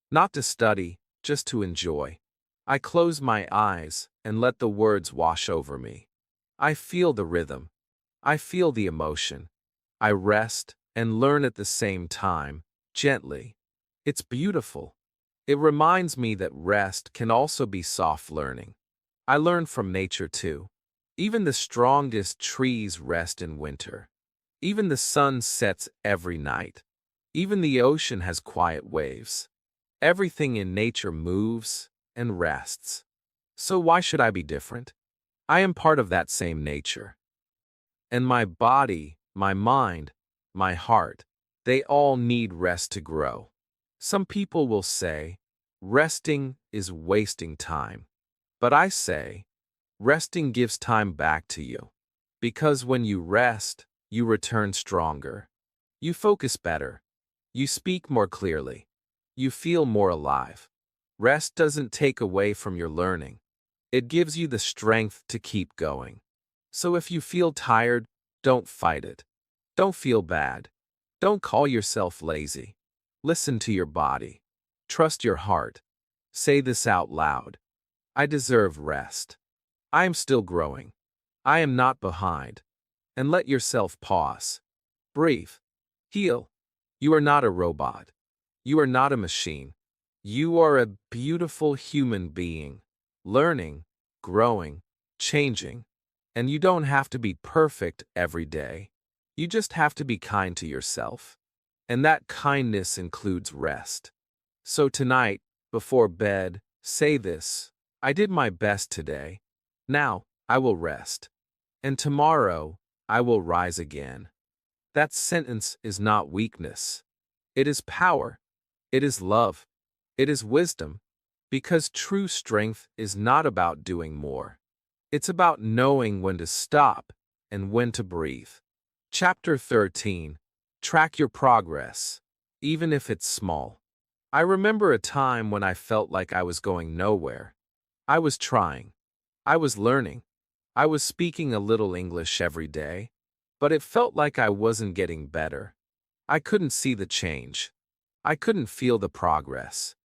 Not to study, just to enjoy. I close my eyes and let the words wash over me. I feel the rhythm. I feel the emotion. I rest and learn at the same time, gently. It's beautiful. It reminds me that rest can also be soft learning. I learn from nature too. Even the strongest trees rest in winter. Even the sun sets every night. Even the ocean has quiet waves. Everything in nature moves and rests. So why should I be different? I am part of that same nature. And my body, my mind, my heart, they all need rest to grow. Some people will say, resting is wasting time. But I say, resting gives time back to you. Because when you rest, you return stronger. You focus better. You speak more clearly. You feel more alive. Rest doesn't take away from your learning. It gives you the strength to keep going. So if you feel tired, don't fight it. Don't feel bad. Don't call yourself lazy. Listen to your body. Trust your heart. Say this out loud. I deserve rest. I am still growing. I am not behind. And let yourself pause. Breathe. Heal. You are not a robot. You are not a machine. You are a beautiful human being, learning, growing, changing. And you don't have to be perfect every day. You just have to be kind to yourself. And that kindness includes rest. So tonight, before bed, say this: I did my best today. Now, I will rest. And tomorrow, I will rise again. That sentence is not weakness. It is power. It is love. It is wisdom. Because true strength is not about doing more. It's about knowing when to stop and when to breathe. Chapter 13. Track your progress, even if it's small. I remember a time when I felt like I was going nowhere. I was trying. I was learning. I was speaking a little English every day, but it felt like I wasn't getting better. I couldn't see the change. I couldn't feel the progress.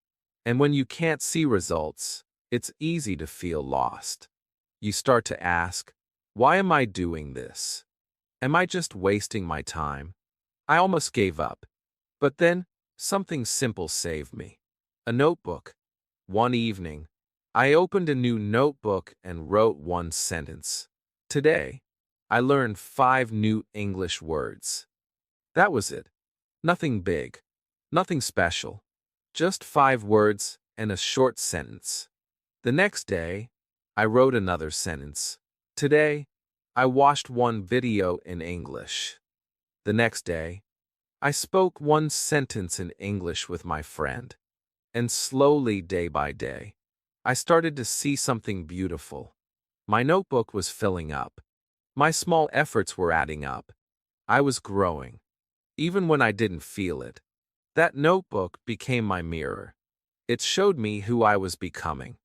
And when you can't see results, it's easy to feel lost. You start to ask, why am I doing this? Am I just wasting my time? I almost gave up. But then, something simple saved me. A notebook. One evening, I opened a new notebook and wrote one sentence. Today, I learned 5 new English words. That was it. Nothing big. Nothing special. Just 5 words and a short sentence. The next day, I wrote another sentence. Today, I watched one video in English. The next day, I spoke one sentence in English with my friend. And slowly, day by day, I started to see something beautiful. My notebook was filling up. My small efforts were adding up. I was growing, even when I didn't feel it. That notebook became my mirror. It showed me who I was becoming,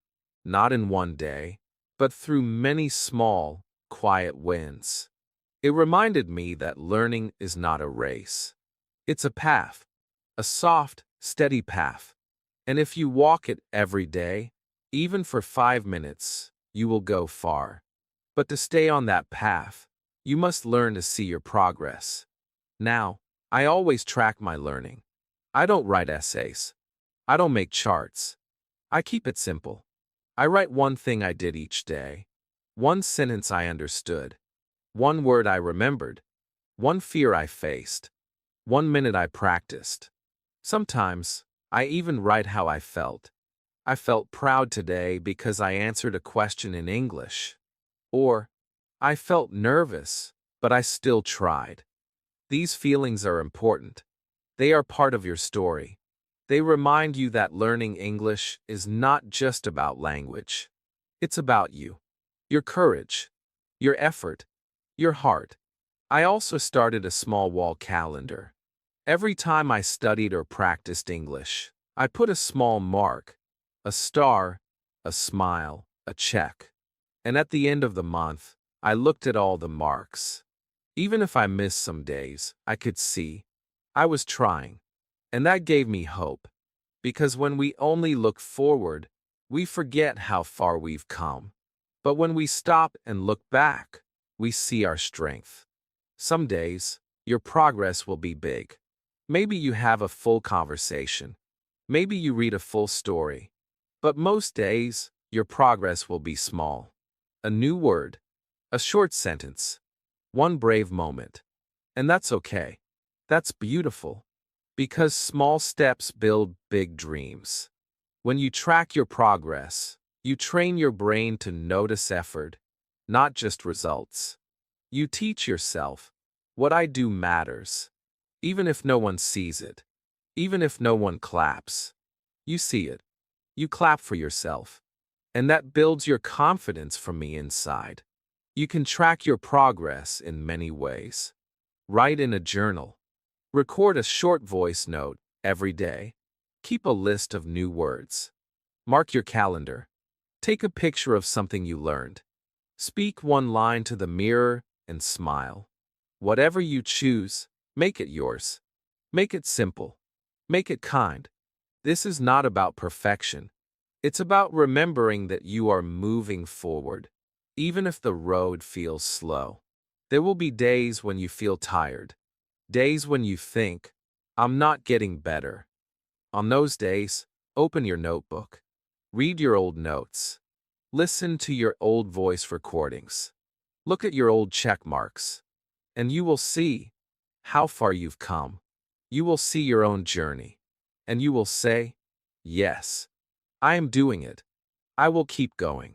not in one day, but through many small, quiet wins. It reminded me that learning is not a race. It's a path, a soft, steady path. And if you walk it every day, even for 5 minutes, you will go far. But to stay on that path, you must learn to see your progress. Now, I always track my learning. I don't write essays. I don't make charts. I keep it simple. I write one thing I did each day, one sentence I understood, one word I remembered, one fear I faced, one minute I practiced. Sometimes, I even write how I felt. I felt proud today because I answered a question in English. Or, I felt nervous, but I still tried. These feelings are important. They are part of your story. They remind you that learning English is not just about language. It's about you, your courage, your effort, your heart. I also started a small wall calendar. Every time I studied or practiced English, I put a small mark, a star, a smile, a check. And at the end of the month, I looked at all the marks. Even if I missed some days, I could see I was trying. And that gave me hope. Because when we only look forward, we forget how far we've come. But when we stop and look back, we see our strength. Some days, your progress will be big. Maybe you have a full conversation. Maybe you read a full story. But most days, your progress will be small. A new word, a short sentence, one brave moment. And that's okay. That's beautiful. Because small steps build big dreams. When you track your progress, you train your brain to notice effort, not just results. You teach yourself, what I do matters. Even if no one sees it. Even if no one claps. You see it. You clap for yourself. And that builds your confidence from the inside. You can track your progress in many ways. Write in a journal. Record a short voice note every day. Keep a list of new words. Mark your calendar. Take a picture of something you learned. Speak one line to the mirror and smile. Whatever you choose, make it yours. Make it simple. Make it kind. This is not about perfection. It's about remembering that you are moving forward, even if the road feels slow. There will be days when you feel tired. Days when you think, I'm not getting better. On those days, open your notebook. Read your old notes. Listen to your old voice recordings. Look at your old check marks. And you will see how far you've come. You will see your own journey. And you will say, yes, I am doing it. I will keep going.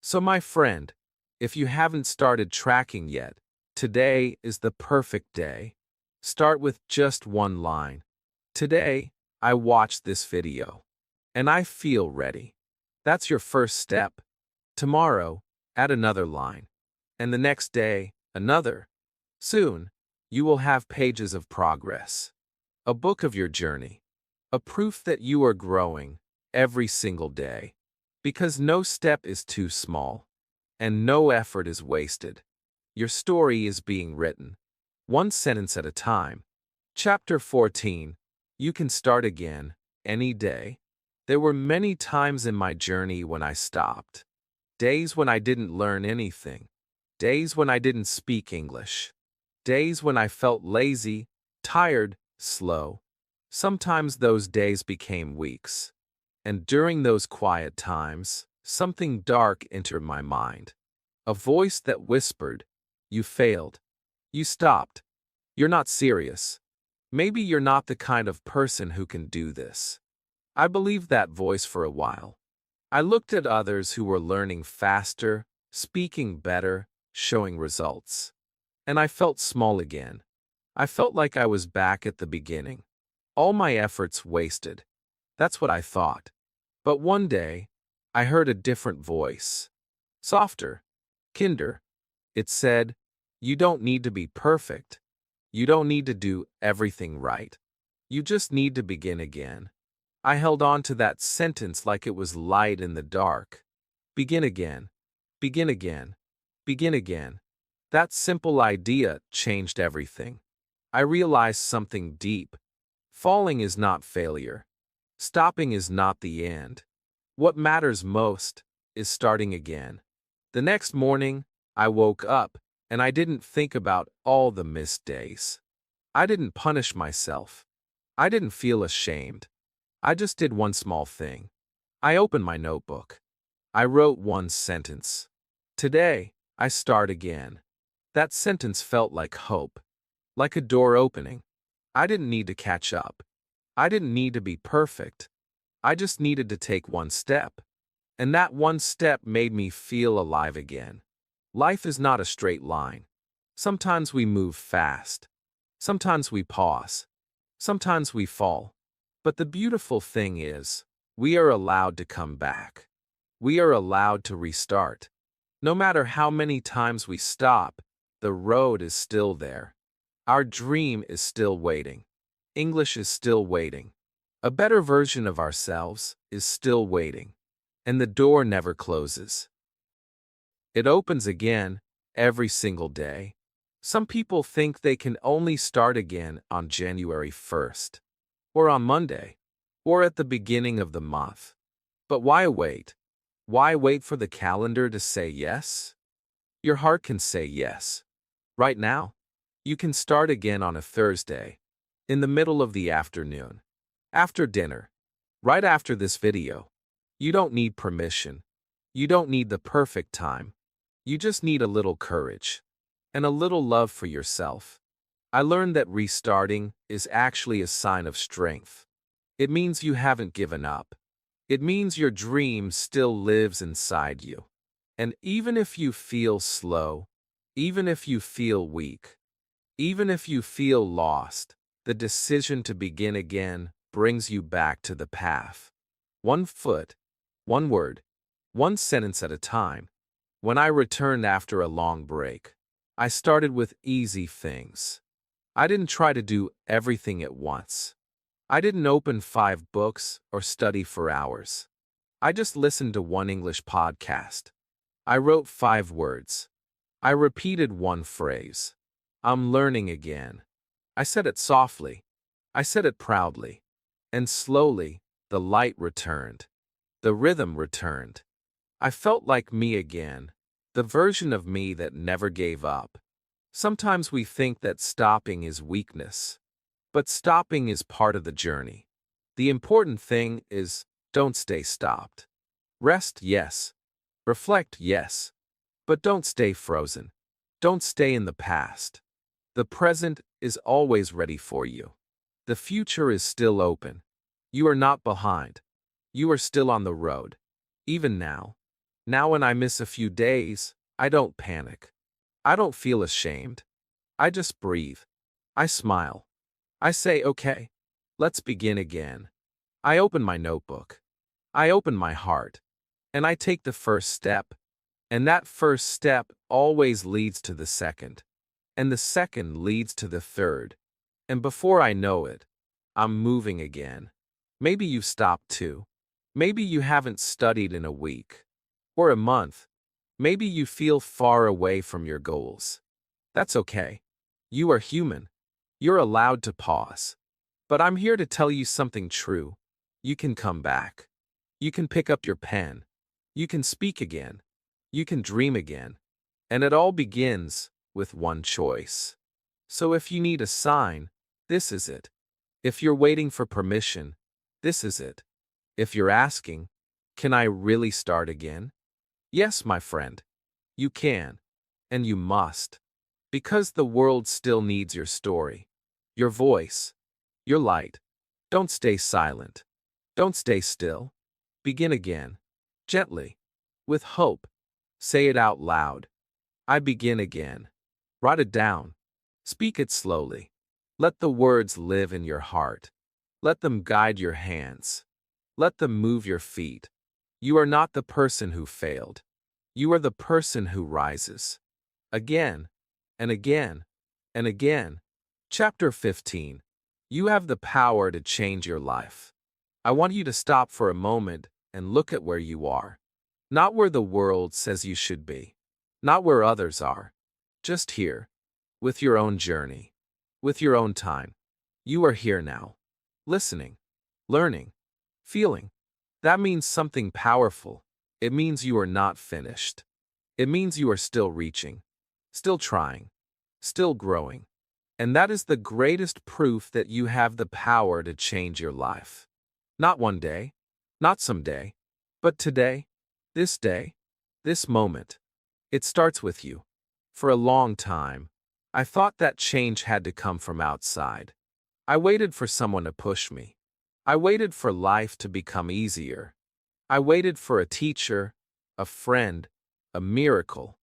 So my friend, if you haven't started tracking yet, today is the perfect day. Start with just one line. Today, I watched this video. And I feel ready. That's your first step. Tomorrow, add another line. And the next day, another. Soon, you will have pages of progress. A book of your journey. A proof that you are growing every single day. Because no step is too small. And no effort is wasted. Your story is being written. One sentence at a time. Chapter 14. You can start again, any day. There were many times in my journey when I stopped. Days when I didn't learn anything. Days when I didn't speak English. Days when I felt lazy, tired, slow. Sometimes those days became weeks. And during those quiet times, something dark entered my mind. A voice that whispered, you failed. You stopped. You're not serious. Maybe you're not the kind of person who can do this. I believed that voice for a while. I looked at others who were learning faster, speaking better, showing results. And I felt small again. I felt like I was back at the beginning. All my efforts wasted. That's what I thought. But one day, I heard a different voice. Softer. Kinder. It said, you don't need to be perfect. You don't need to do everything right. You just need to begin again. I held on to that sentence like it was light in the dark. Begin again. Begin again. Begin again. That simple idea changed everything. I realized something deep. Falling is not failure. Stopping is not the end. What matters most is starting again. The next morning, I woke up, and I didn't think about all the missed days. I didn't punish myself. I didn't feel ashamed. I just did one small thing. I opened my notebook. I wrote one sentence. Today, I start again. That sentence felt like hope, like a door opening. I didn't need to catch up. I didn't need to be perfect. I just needed to take one step. And that one step made me feel alive again. Life is not a straight line. Sometimes we move fast. Sometimes we pause. Sometimes we fall. But the beautiful thing is, we are allowed to come back. We are allowed to restart. No matter how many times we stop, the road is still there. Our dream is still waiting. English is still waiting. A better version of ourselves is still waiting. And the door never closes. It opens again every single day. Some people think they can only start again on January 1st, or on Monday, or at the beginning of the month. But why wait? Why wait for the calendar to say yes? Your heart can say yes. Right now, you can start again on a Thursday, in the middle of the afternoon, after dinner, right after this video. You don't need permission. You don't need the perfect time. You just need a little courage and a little love for yourself. I learned that restarting is actually a sign of strength. It means you haven't given up. It means your dream still lives inside you. And even if you feel slow, even if you feel weak, even if you feel lost, the decision to begin again brings you back to the path. One foot, one word, one sentence at a time. When I returned after a long break, I started with easy things. I didn't try to do everything at once. I didn't open 5 books or study for hours. I just listened to one English podcast. I wrote 5 words. I repeated one phrase. I'm learning again. I said it softly. I said it proudly. And slowly, the light returned. The rhythm returned. I felt like me again, the version of me that never gave up. Sometimes we think that stopping is weakness. But stopping is part of the journey. The important thing is, don't stay stopped. Rest, yes. Reflect, yes. But don't stay frozen. Don't stay in the past. The present is always ready for you. The future is still open. You are not behind. You are still on the road. Even now. Now when I miss a few days, I don't panic. I don't feel ashamed. I just breathe. I smile. I say, okay, let's begin again. I open my notebook. I open my heart. And I take the first step. And that first step always leads to the second. And the second leads to the third. And before I know it, I'm moving again. Maybe you've stopped too. Maybe you haven't studied in a week. Or a month. Maybe you feel far away from your goals. That's okay. You are human. You're allowed to pause. But I'm here to tell you something true. You can come back. You can pick up your pen. You can speak again. You can dream again. And it all begins with one choice. So if you need a sign, this is it. If you're waiting for permission, this is it. If you're asking, can I really start again? Yes, my friend. You can. And you must. Because the world still needs your story, your voice, your light. Don't stay silent. Don't stay still. Begin again. Gently. With hope. Say it out loud. I begin again. Write it down. Speak it slowly. Let the words live in your heart. Let them guide your hands. Let them move your feet. You are not the person who failed. You are the person who rises. Again, and again, and again. Chapter 15. You have the power to change your life. I want you to stop for a moment and look at where you are. Not where the world says you should be. Not where others are. Just here. With your own journey. With your own time. You are here now. Listening. Learning. Feeling. That means something powerful. It means you are not finished. It means you are still reaching. Still trying. Still growing. And that is the greatest proof that you have the power to change your life. Not one day. Not someday. But today. This day. This moment. It starts with you. For a long time, I thought that change had to come from outside. I waited for someone to push me. I waited for life to become easier. I waited for a teacher, a friend, a miracle.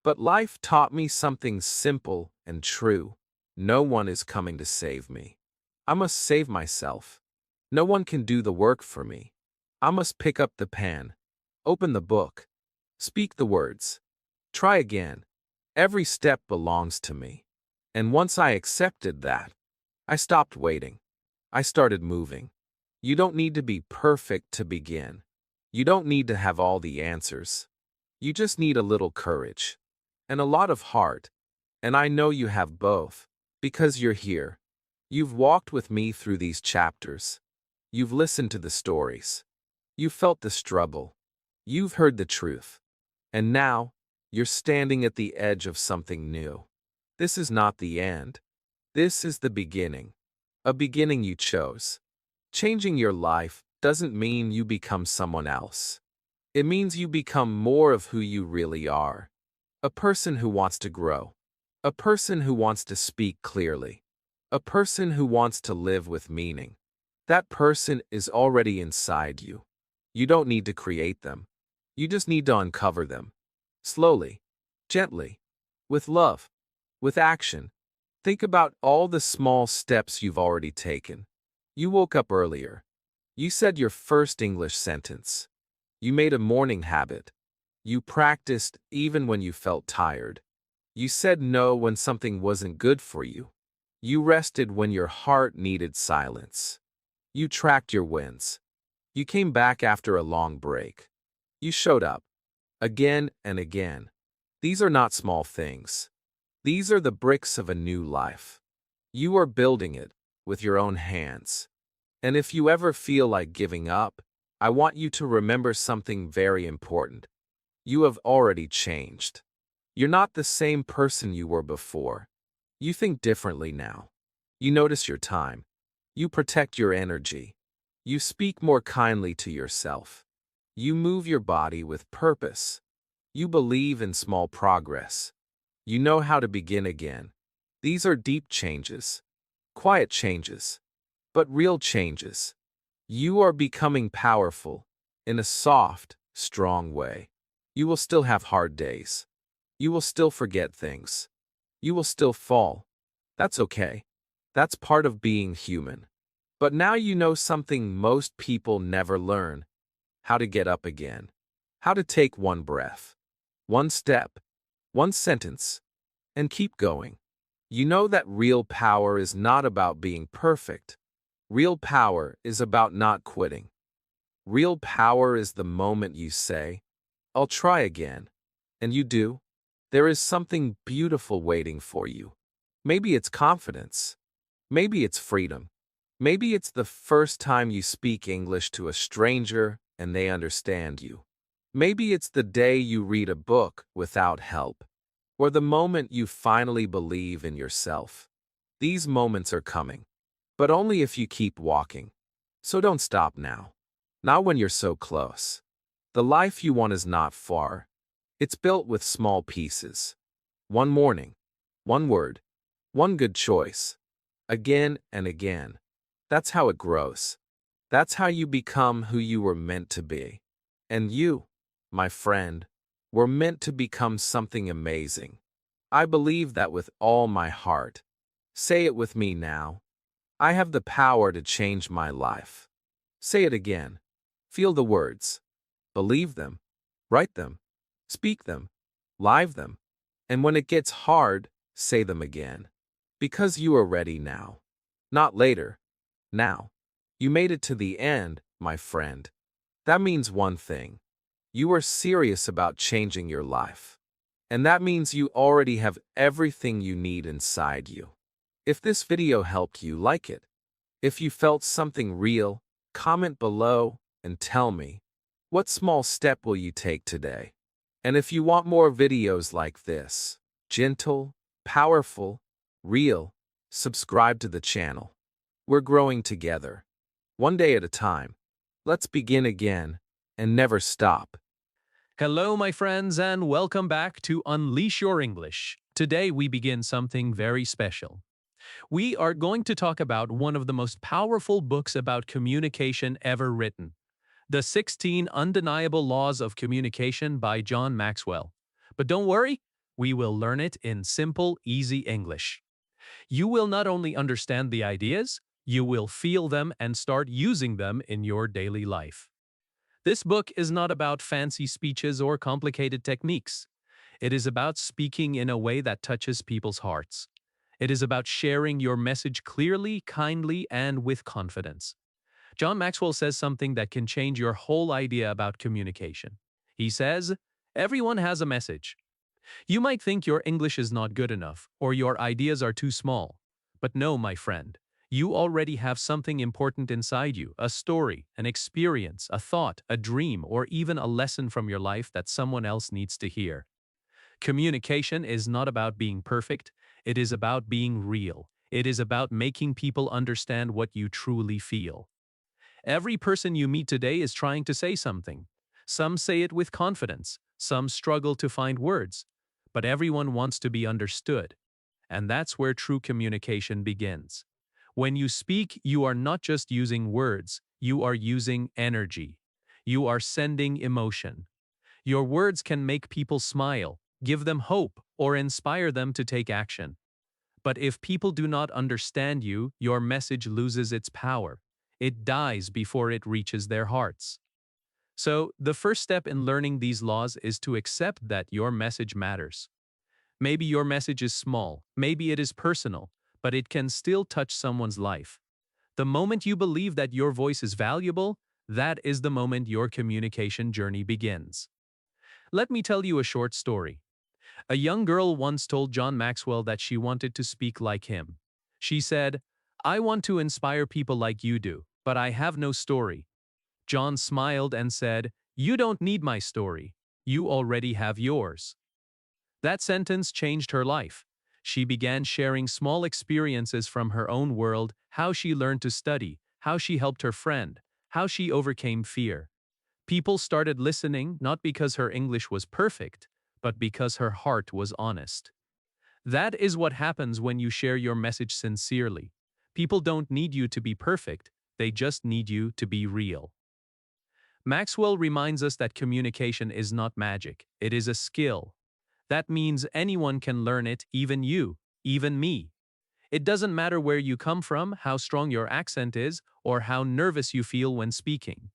But life taught me something simple and true. No one is coming to save me. I must save myself. No one can do the work for me. I must pick up the pen, open the book, speak the words, try again. Every step belongs to me. And once I accepted that, I stopped waiting. I started moving. You don't need to be perfect to begin. You don't need to have all the answers. You just need a little courage and a lot of heart And I know you have both, because you're here. You've walked with me through these chapters. You've listened to the stories. You've felt the struggle. You've heard the truth. And now, you're standing at the edge of something new. This is not the end. This is the beginning. A beginning you chose. Changing your life doesn't mean you become someone else. It means you become more of who you really are. A person who wants to grow. A person who wants to speak clearly. A person who wants to live with meaning. That person is already inside you. You don't need to create them. You just need to uncover them. Slowly, gently, with love, with action. Think about all the small steps you've already taken. You woke up earlier. You said your first English sentence. You made a morning habit. You practiced even when you felt tired. You said no when something wasn't good for you. You rested when your heart needed silence. You tracked your wins. You came back after a long break. You showed up. Again and again. These are not small things. These are the bricks of a new life. You are building it with your own hands. And if you ever feel like giving up, I want you to remember something very important. You have already changed. You're not the same person you were before. You think differently now. You notice your time. You protect your energy. You speak more kindly to yourself. You move your body with purpose. You believe in small progress. You know how to begin again. These are deep changes. Quiet changes. But real changes. You are becoming powerful in a soft, strong way. You will still have hard days. You will still forget things. You will still fall. That's okay. That's part of being human. But now you know something most people never learn: how to get up again, how to take one breath, one step, one sentence, and keep going. You know that real power is not about being perfect. Real power is about not quitting. Real power is the moment you say, "I'll try again," and you do. There is something beautiful waiting for you. Maybe it's confidence. Maybe it's freedom. Maybe it's the first time you speak English to a stranger and they understand you. Maybe it's the day you read a book without help, or the moment you finally believe in yourself. These moments are coming, but only if you keep walking. So don't stop now. Not when you're so close. The life you want is not far. It's built with small pieces. One morning, one word, one good choice. Again and again. That's how it grows. That's how you become who you were meant to be. And you, my friend, were meant to become something amazing. I believe that with all my heart. Say it with me now. I have the power to change my life. Say it again. Feel the words. Believe them. Write them. Speak them. Live them. And when it gets hard, say them again. Because you are ready now. Not later. Now. You made it to the end, my friend. That means one thing. You are serious about changing your life. And that means you already have everything you need inside you. If this video helped you, like it. If you felt something real, comment below and tell me, what small step will you take today? And if you want more videos like this, gentle, powerful, real, subscribe to the channel. We're growing together. One day at a time. Let's begin again and never stop. Hello, my friends, and welcome back to Unleash Your English. Today we begin something very special. We are going to talk about one of the most powerful books about communication ever written, The 16 Undeniable Laws of Communication by John Maxwell. But don't worry, we will learn it in simple, easy English. You will not only understand the ideas, you will feel them and start using them in your daily life. This book is not about fancy speeches or complicated techniques. It is about speaking in a way that touches people's hearts. It is about sharing your message clearly, kindly, and with confidence. John Maxwell says something that can change your whole idea about communication. He says, "Everyone has a message. You might think your English is not good enough or your ideas are too small. But no, my friend. You already have something important inside you, a story, an experience, a thought, a dream, or even a lesson from your life that someone else needs to hear. Communication is not about being perfect, it is about being real. It is about making people understand what you truly feel. Every person you meet today is trying to say something. Some say it with confidence, some struggle to find words, but everyone wants to be understood. And that's where true communication begins. When you speak, you are not just using words, you are using energy. You are sending emotion. Your words can make people smile, give them hope, or inspire them to take action. But if people do not understand you, your message loses its power. It dies before it reaches their hearts. So, the first step in learning these laws is to accept that your message matters. Maybe your message is small, maybe it is personal, but it can still touch someone's life. The moment you believe that your voice is valuable, that is the moment your communication journey begins. Let me tell you a short story. A young girl once told John Maxwell that she wanted to speak like him. She said, "I want to inspire people like you do, but I have no story." John smiled and said, "You don't need my story. You already have yours." That sentence changed her life. She began sharing small experiences from her own world, how she learned to study, how she helped her friend, how she overcame fear. People started listening not because her English was perfect, but because her heart was honest. That is what happens when you share your message sincerely. People don't need you to be perfect, they just need you to be real. Maxwell reminds us that communication is not magic, it is a skill. That means anyone can learn it, even you, even me. It doesn't matter where you come from, how strong your accent is, or how nervous you feel when speaking.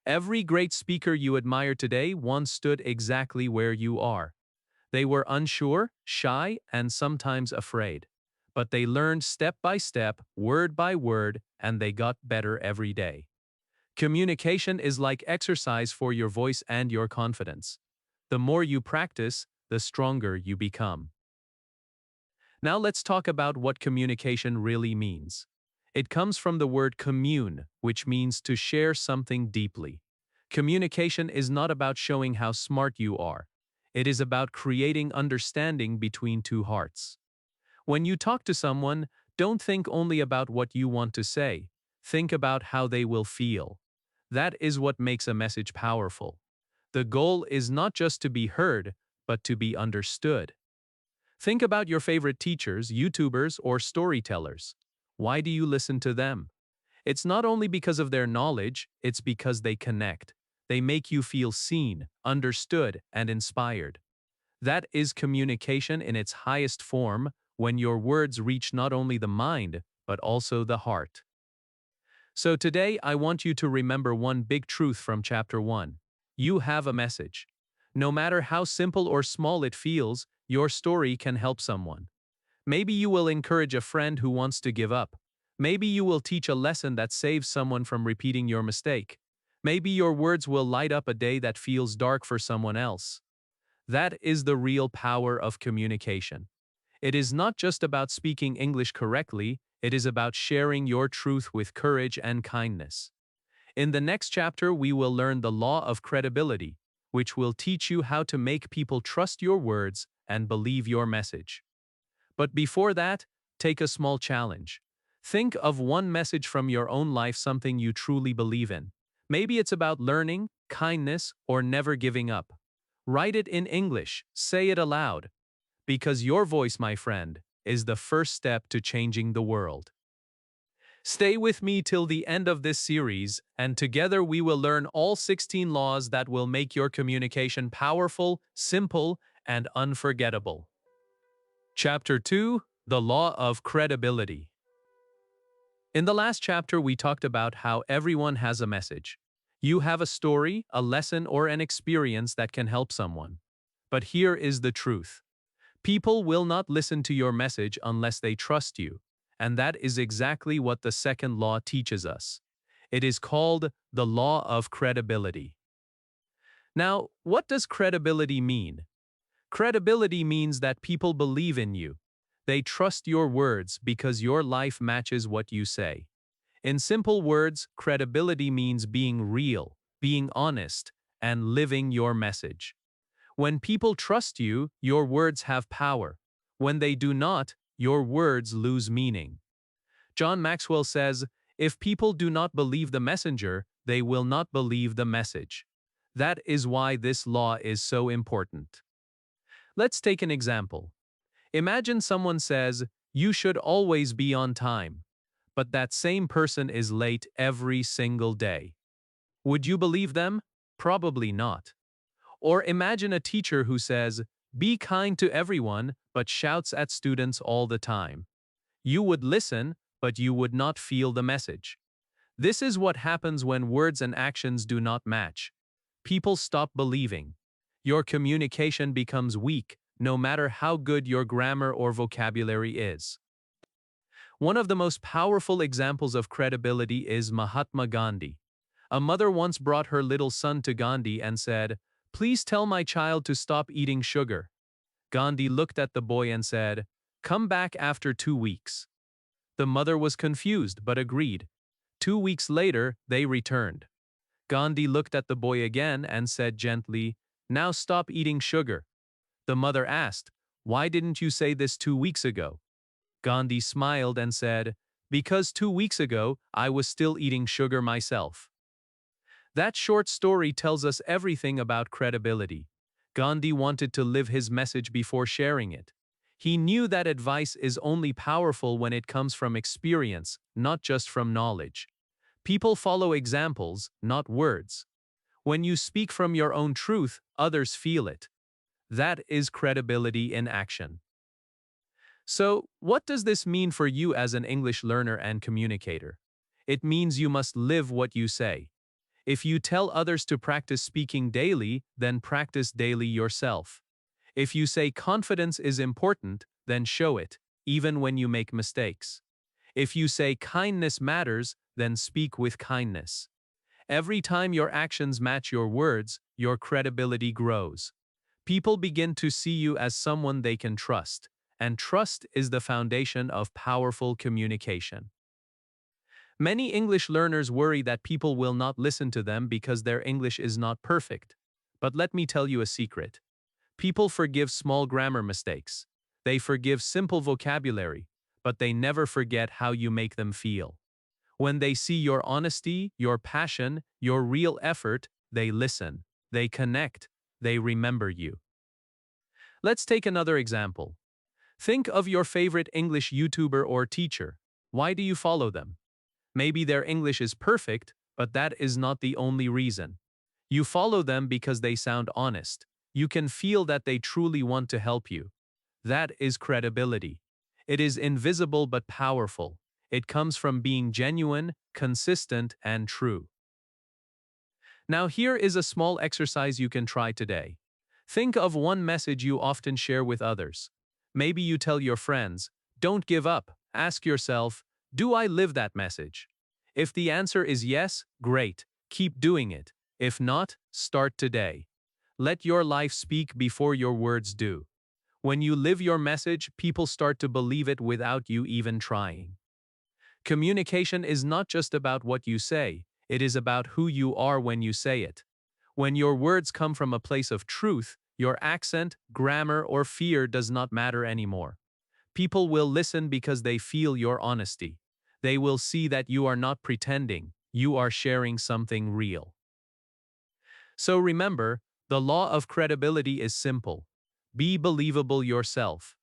Every great speaker you admire today once stood exactly where you are. They were unsure, shy, and sometimes afraid. But they learned step by step, word by word, and they got better every day. Communication is like exercise for your voice and your confidence. The more you practice, the stronger you become. Now let's talk about what communication really means. It comes from the word commune, which means to share something deeply. Communication is not about showing how smart you are. It is about creating understanding between two hearts. When you talk to someone, don't think only about what you want to say. Think about how they will feel. That is what makes a message powerful. The goal is not just to be heard, but to be understood. Think about your favorite teachers, YouTubers, or storytellers. Why do you listen to them? It's not only because of their knowledge, it's because they connect. They make you feel seen, understood, and inspired. That is communication in its highest form, when your words reach not only the mind, but also the heart. So today, I want you to remember one big truth from Chapter 1. You have a message. No matter how simple or small it feels, your story can help someone. Maybe you will encourage a friend who wants to give up. Maybe you will teach a lesson that saves someone from repeating your mistake. Maybe your words will light up a day that feels dark for someone else. That is the real power of communication. It is not just about speaking English correctly, it is about sharing your truth with courage and kindness. In the next chapter, we will learn the law of credibility, which will teach you how to make people trust your words and believe your message. But before that, take a small challenge. Think of one message from your own life, something you truly believe in. Maybe it's about learning, kindness, or never giving up. Write it in English, say it aloud. Because your voice, my friend, is the first step to changing the world. Stay with me till the end of this series, and together we will learn all 16 laws that will make your communication powerful, simple, and unforgettable. Chapter 2: The Law of Credibility. In the last chapter, we talked about how everyone has a message. You have a story, a lesson, or an experience that can help someone. But here is the truth. People will not listen to your message unless they trust you, and that is exactly what the second law teaches us. It is called the law of credibility. Now, what does credibility mean? Credibility means that people believe in you. They trust your words because your life matches what you say. In simple words, credibility means being real, being honest, and living your message. When people trust you, your words have power. When they do not, your words lose meaning. John Maxwell says, "If people do not believe the messenger, they will not believe the message." That is why this law is so important. Let's take an example. Imagine someone says, "You should always be on time," but that same person is late every single day. Would you believe them? Probably not. Or imagine a teacher who says, "Be kind to everyone," but shouts at students all the time. You would listen, but you would not feel the message. This is what happens when words and actions do not match. People stop believing. Your communication becomes weak, no matter how good your grammar or vocabulary is. One of the most powerful examples of credibility is Mahatma Gandhi. A mother once brought her little son to Gandhi and said, "Please tell my child to stop eating sugar." Gandhi looked at the boy and said, "Come back after 2 weeks." The mother was confused but agreed. 2 weeks later, they returned. Gandhi looked at the boy again and said gently, "Now stop eating sugar." The mother asked, "Why didn't you say this 2 weeks ago?" Gandhi smiled and said, "Because 2 weeks ago, I was still eating sugar myself." That short story tells us everything about credibility. Gandhi wanted to live his message before sharing it. He knew that advice is only powerful when it comes from experience, not just from knowledge. People follow examples, not words. When you speak from your own truth, others feel it. That is credibility in action. So, what does this mean for you as an English learner and communicator? It means you must live what you say. If you tell others to practice speaking daily, then practice daily yourself. If you say confidence is important, then show it, even when you make mistakes. If you say kindness matters, then speak with kindness. Every time your actions match your words, your credibility grows. People begin to see you as someone they can trust, and trust is the foundation of powerful communication. Many English learners worry that people will not listen to them because their English is not perfect. But let me tell you a secret. People forgive small grammar mistakes. They forgive simple vocabulary, but they never forget how you make them feel. When they see your honesty, your passion, your real effort, they listen, they connect, they remember you. Let's take another example. Think of your favorite English YouTuber or teacher. Why do you follow them? Maybe their English is perfect, but that is not the only reason. You follow them because they sound honest. You can feel that they truly want to help you. That is credibility. It is invisible but powerful. It comes from being genuine, consistent, and true. Now here is a small exercise you can try today. Think of one message you often share with others. Maybe you tell your friends, "Don't give up." Ask yourself, "Do I live that message?" If the answer is yes, great, keep doing it. If not, start today. Let your life speak before your words do. When you live your message, people start to believe it without you even trying. Communication is not just about what you say, it is about who you are when you say it. When your words come from a place of truth, your accent, grammar, or fear does not matter anymore. People will listen because they feel your honesty. They will see that you are not pretending, you are sharing something real. So remember, the law of credibility is simple. Be believable yourself.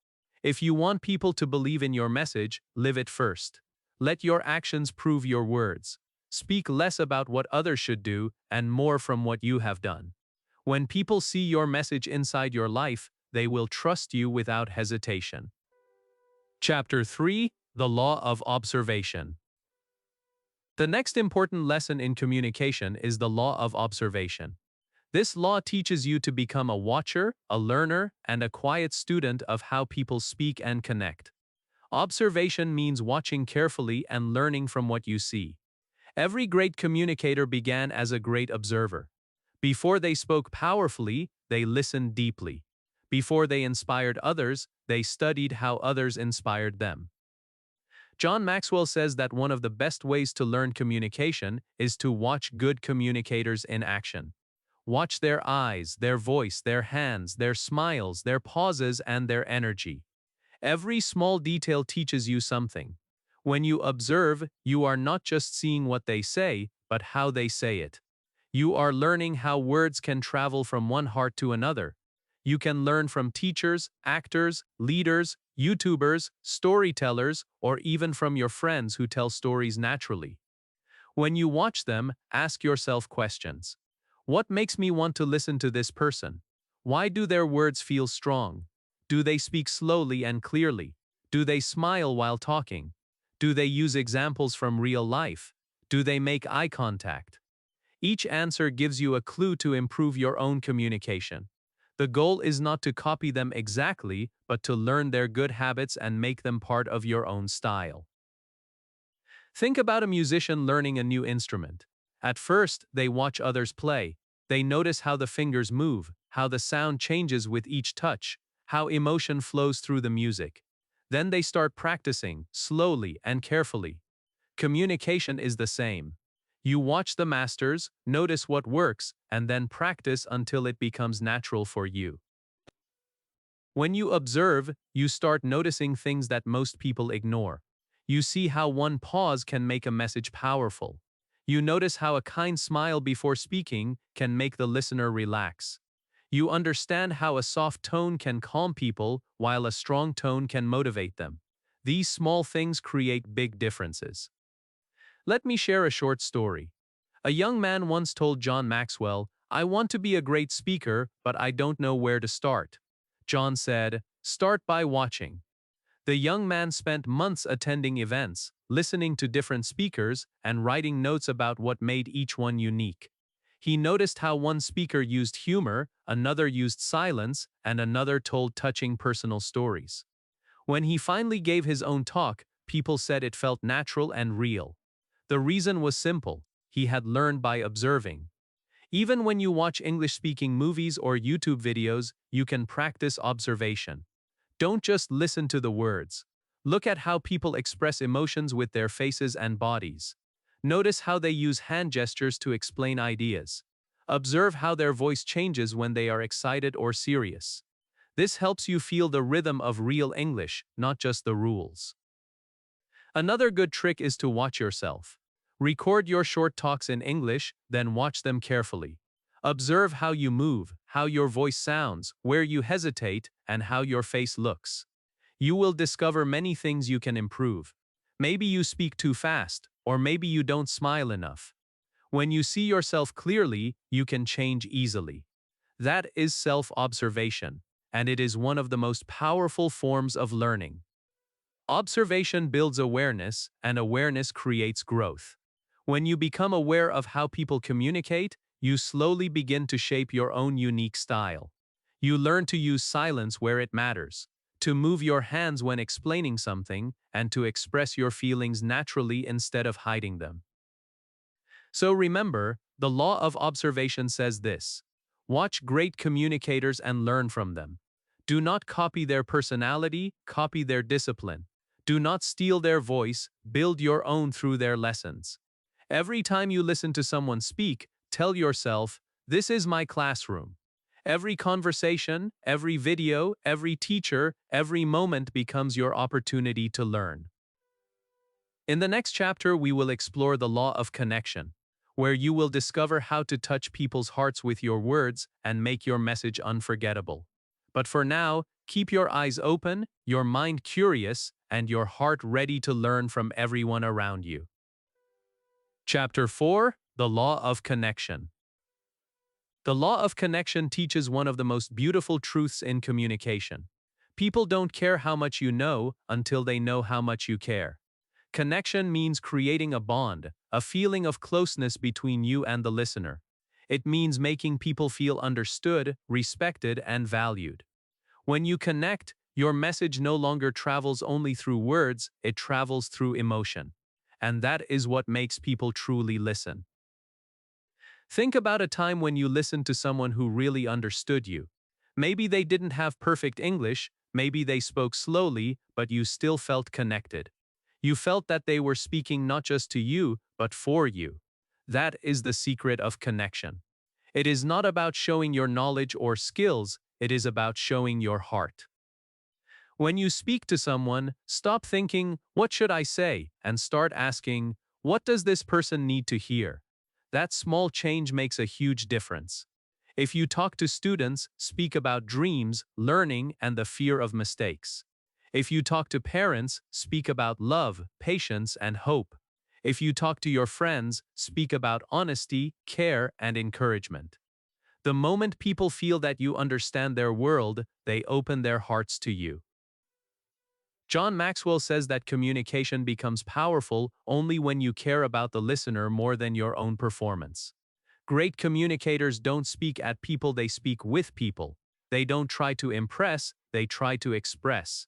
If you want people to believe in your message, live it first. Let your actions prove your words. Speak less about what others should do and more from what you have done. When people see your message inside your life, they will trust you without hesitation. Chapter 3: The Law of Observation. The next important lesson in communication is the law of observation. This law teaches you to become a watcher, a learner, and a quiet student of how people speak and connect. Observation means watching carefully and learning from what you see. Every great communicator began as a great observer. Before they spoke powerfully, they listened deeply. Before they inspired others, they studied how others inspired them. John Maxwell says that one of the best ways to learn communication is to watch good communicators in action. Watch their eyes, their voice, their hands, their smiles, their pauses, and their energy. Every small detail teaches you something. When you observe, you are not just seeing what they say, but how they say it. You are learning how words can travel from one heart to another. You can learn from teachers, actors, leaders, YouTubers, storytellers, or even from your friends who tell stories naturally. When you watch them, ask yourself questions. What makes me want to listen to this person? Why do their words feel strong? Do they speak slowly and clearly? Do they smile while talking? Do they use examples from real life? Do they make eye contact? Each answer gives you a clue to improve your own communication. The goal is not to copy them exactly, but to learn their good habits and make them part of your own style. Think about a musician learning a new instrument. At first, they watch others play. They notice how the fingers move, how the sound changes with each touch, how emotion flows through the music. Then they start practicing, slowly and carefully. Communication is the same. You watch the masters, notice what works, and then practice until it becomes natural for you. When you observe, you start noticing things that most people ignore. You see how one pause can make a message powerful. You notice how a kind smile before speaking can make the listener relax. You understand how a soft tone can calm people while a strong tone can motivate them. These small things create big differences. Let me share a short story. A young man once told John Maxwell, "I want to be a great speaker, but I don't know where to start." John said, "Start by watching." The young man spent months attending events, listening to different speakers, and writing notes about what made each one unique. He noticed how one speaker used humor, another used silence, and another told touching personal stories. When he finally gave his own talk, people said it felt natural and real. The reason was simple: he had learned by observing. Even when you watch English-speaking movies or YouTube videos, you can practice observation. Don't just listen to the words. Look at how people express emotions with their faces and bodies. Notice how they use hand gestures to explain ideas. Observe how their voice changes when they are excited or serious. This helps you feel the rhythm of real English, not just the rules. Another good trick is to watch yourself. Record your short talks in English, then watch them carefully. Observe how you move, how your voice sounds, where you hesitate, and how your face looks. You will discover many things you can improve. Maybe you speak too fast, or maybe you don't smile enough. When you see yourself clearly, you can change easily. That is self-observation, and it is one of the most powerful forms of learning. Observation builds awareness, and awareness creates growth. When you become aware of how people communicate, you slowly begin to shape your own unique style. You learn to use silence where it matters, to move your hands when explaining something, and to express your feelings naturally instead of hiding them. So remember, the law of observation says this: watch great communicators and learn from them. Do not copy their personality, copy their discipline. Do not steal their voice, build your own through their lessons. Every time you listen to someone speak, tell yourself, "This is my classroom." Every conversation, every video, every teacher, every moment becomes your opportunity to learn. In the next chapter, we will explore the law of connection, where you will discover how to touch people's hearts with your words and make your message unforgettable. But for now, keep your eyes open, your mind curious, and your heart ready to learn from everyone around you. Chapter 4: The Law of Connection. The law of connection teaches one of the most beautiful truths in communication. People don't care how much you know until they know how much you care. Connection means creating a bond, a feeling of closeness between you and the listener. It means making people feel understood, respected, and valued. When you connect, your message no longer travels only through words, it travels through emotion. And that is what makes people truly listen. Think about a time when you listened to someone who really understood you. Maybe they didn't have perfect English, maybe they spoke slowly, but you still felt connected. You felt that they were speaking not just to you, but for you. That is the secret of connection. It is not about showing your knowledge or skills, it is about showing your heart. When you speak to someone, stop thinking, "What should I say?" and start asking, "What does this person need to hear?" That small change makes a huge difference. If you talk to students, speak about dreams, learning, and the fear of mistakes. If you talk to parents, speak about love, patience, and hope. If you talk to your friends, speak about honesty, care, and encouragement. The moment people feel that you understand their world, they open their hearts to you. John Maxwell says that communication becomes powerful only when you care about the listener more than your own performance. Great communicators don't speak at people, they speak with people. They don't try to impress, they try to express.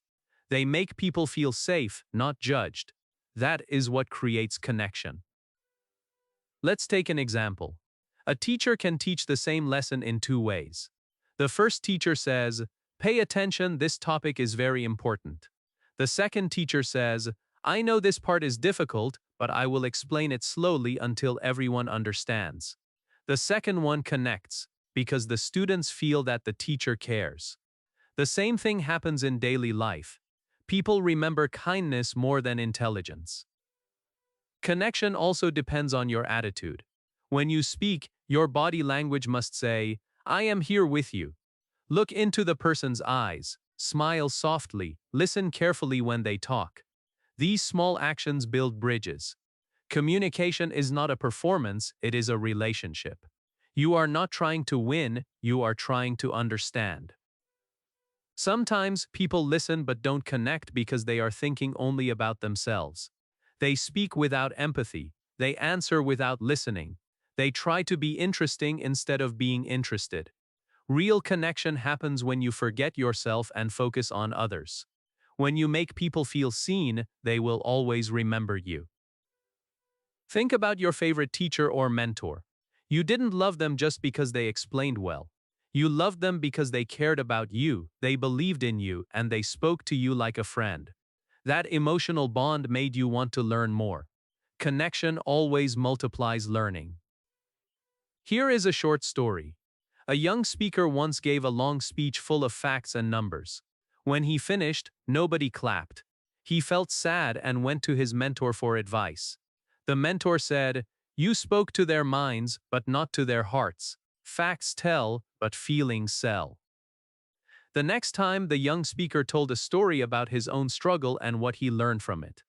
They make people feel safe, not judged. That is what creates connection. Let's take an example. A teacher can teach the same lesson in two ways. The first teacher says, "Pay attention, this topic is very important." The second teacher says, "I know this part is difficult, but I will explain it slowly until everyone understands." The second one connects, because the students feel that the teacher cares. The same thing happens in daily life. People remember kindness more than intelligence. Connection also depends on your attitude. When you speak, your body language must say, "I am here with you." Look into the person's eyes, smile softly, listen carefully when they talk. These small actions build bridges. Communication is not a performance, it is a relationship. You are not trying to win, you are trying to understand. Sometimes people listen but don't connect because they are thinking only about themselves. They speak without empathy, they answer without listening. They try to be interesting instead of being interested. Real connection happens when you forget yourself and focus on others. When you make people feel seen, they will always remember you. Think about your favorite teacher or mentor. You didn't love them just because they explained well. You loved them because they cared about you, they believed in you, and they spoke to you like a friend. That emotional bond made you want to learn more. Connection always multiplies learning. Here is a short story. A young speaker once gave a long speech full of facts and numbers. When he finished, nobody clapped. He felt sad and went to his mentor for advice. The mentor said, "You spoke to their minds, but not to their hearts. Facts tell, but feelings sell." The next time, the young speaker told a story about his own struggle and what he learned from it.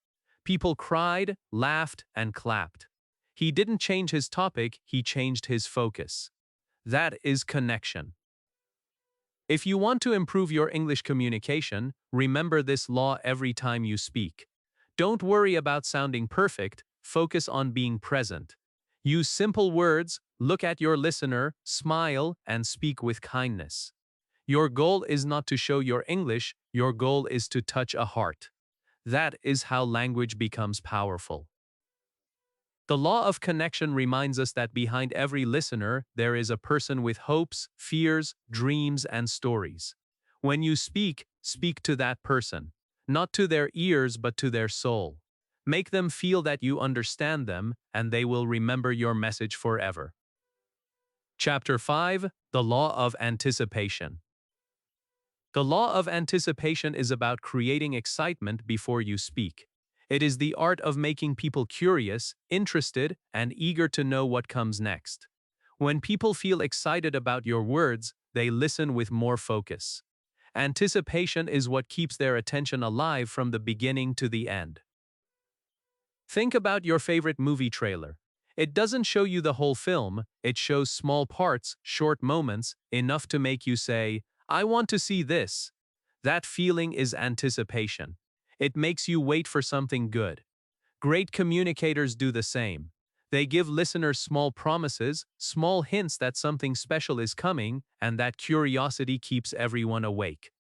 People cried, laughed, and clapped. He didn't change his topic, he changed his focus. That is connection. If you want to improve your English communication, remember this law every time you speak. Don't worry about sounding perfect, focus on being present. Use simple words, look at your listener, smile, and speak with kindness. Your goal is not to show your English, your goal is to touch a heart. That is how language becomes powerful. The law of connection reminds us that behind every listener, there is a person with hopes, fears, dreams, and stories. When you speak, speak to that person. Not to their ears, but to their soul. Make them feel that you understand them, and they will remember your message forever. Chapter 5: The Law of Anticipation. The law of anticipation is about creating excitement before you speak. It is the art of making people curious, interested, and eager to know what comes next. When people feel excited about your words, they listen with more focus. Anticipation is what keeps their attention alive from the beginning to the end. Think about your favorite movie trailer. It doesn't show you the whole film, it shows small parts, short moments, enough to make you say, "I want to see this." That feeling is anticipation. It makes you wait for something good. Great communicators do the same. They give listeners small promises, small hints that something special is coming, and that curiosity keeps everyone awake.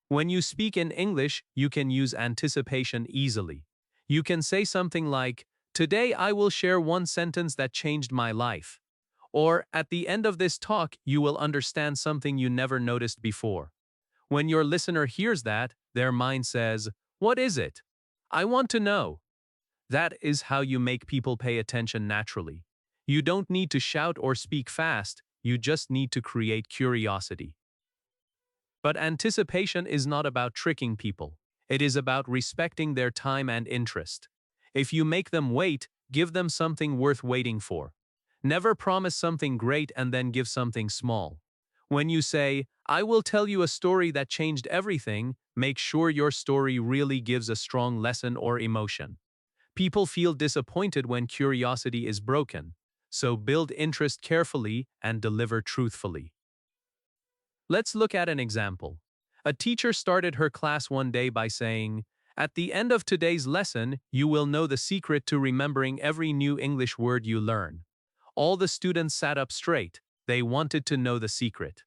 When you speak in English, you can use anticipation easily. You can say something like, "Today I will share one sentence that changed my life." Or, at the end of this talk, you will understand something you never noticed before. When your listener hears that, their mind says, "What is it? I want to know." That is how you make people pay attention naturally. You don't need to shout or speak fast, you just need to create curiosity. But anticipation is not about tricking people. It is about respecting their time and interest. If you make them wait, give them something worth waiting for. Never promise something great and then give something small. When you say, "I will tell you a story that changed everything," make sure your story really gives a strong lesson or emotion. People feel disappointed when curiosity is broken, so build interest carefully and deliver truthfully. Let's look at an example. A teacher started her class one day by saying, "At the end of today's lesson, you will know the secret to remembering every new English word you learn." All the students sat up straight. They wanted to know the secret.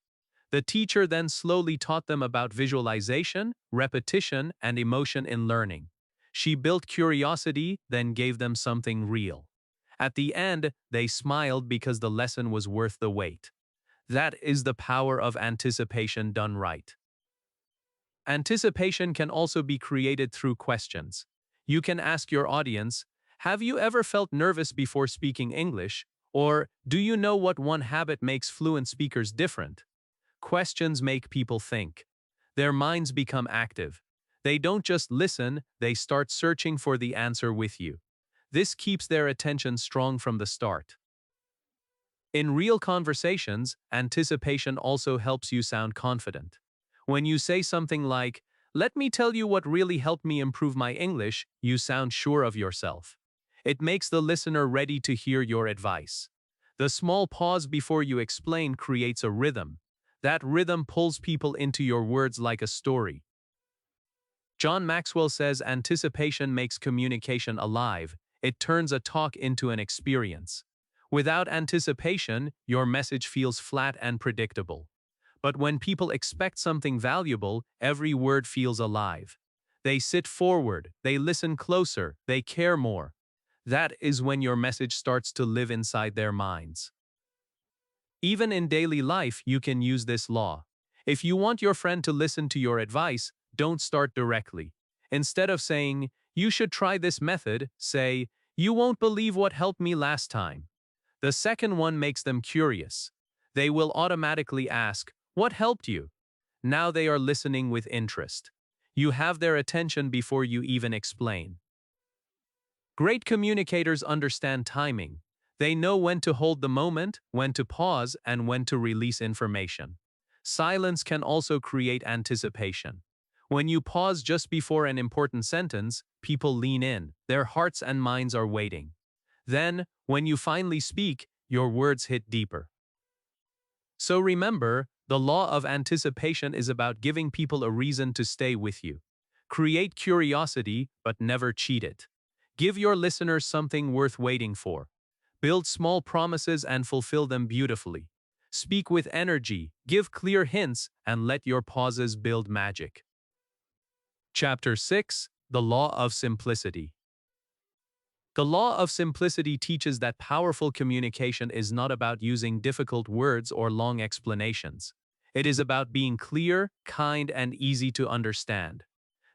The teacher then slowly taught them about visualization, repetition, and emotion in learning. She built curiosity, then gave them something real. At the end, they smiled because the lesson was worth the wait. That is the power of anticipation done right. Anticipation can also be created through questions. You can ask your audience, "Have you ever felt nervous before speaking English?" Or, "Do you know what one habit makes fluent speakers different?" Questions make people think. Their minds become active. They don't just listen, they start searching for the answer with you. This keeps their attention strong from the start. In real conversations, anticipation also helps you sound confident. When you say something like, "Let me tell you what really helped me improve my English," you sound sure of yourself. It makes the listener ready to hear your advice. The small pause before you explain creates a rhythm. That rhythm pulls people into your words like a story. John Maxwell says anticipation makes communication alive. It turns a talk into an experience. Without anticipation, your message feels flat and predictable. But when people expect something valuable, every word feels alive. They sit forward, they listen closer, they care more. That is when your message starts to live inside their minds. Even in daily life, you can use this law. If you want your friend to listen to your advice, don't start directly. Instead of saying, "You should try this method," say, "You won't believe what helped me last time." The second one makes them curious. They will automatically ask, "What helped you?" Now they are listening with interest. You have their attention before you even explain. Great communicators understand timing. They know when to hold the moment, when to pause, and when to release information. Silence can also create anticipation. When you pause just before an important sentence, people lean in, their hearts and minds are waiting. Then, when you finally speak, your words hit deeper. So remember, the law of anticipation is about giving people a reason to stay with you. Create curiosity, but never cheat it. Give your listeners something worth waiting for. Build small promises and fulfill them beautifully. Speak with energy, give clear hints, and let your pauses build magic. Chapter 6: The Law of Simplicity. The law of simplicity teaches that powerful communication is not about using difficult words or long explanations. It is about being clear, kind, and easy to understand.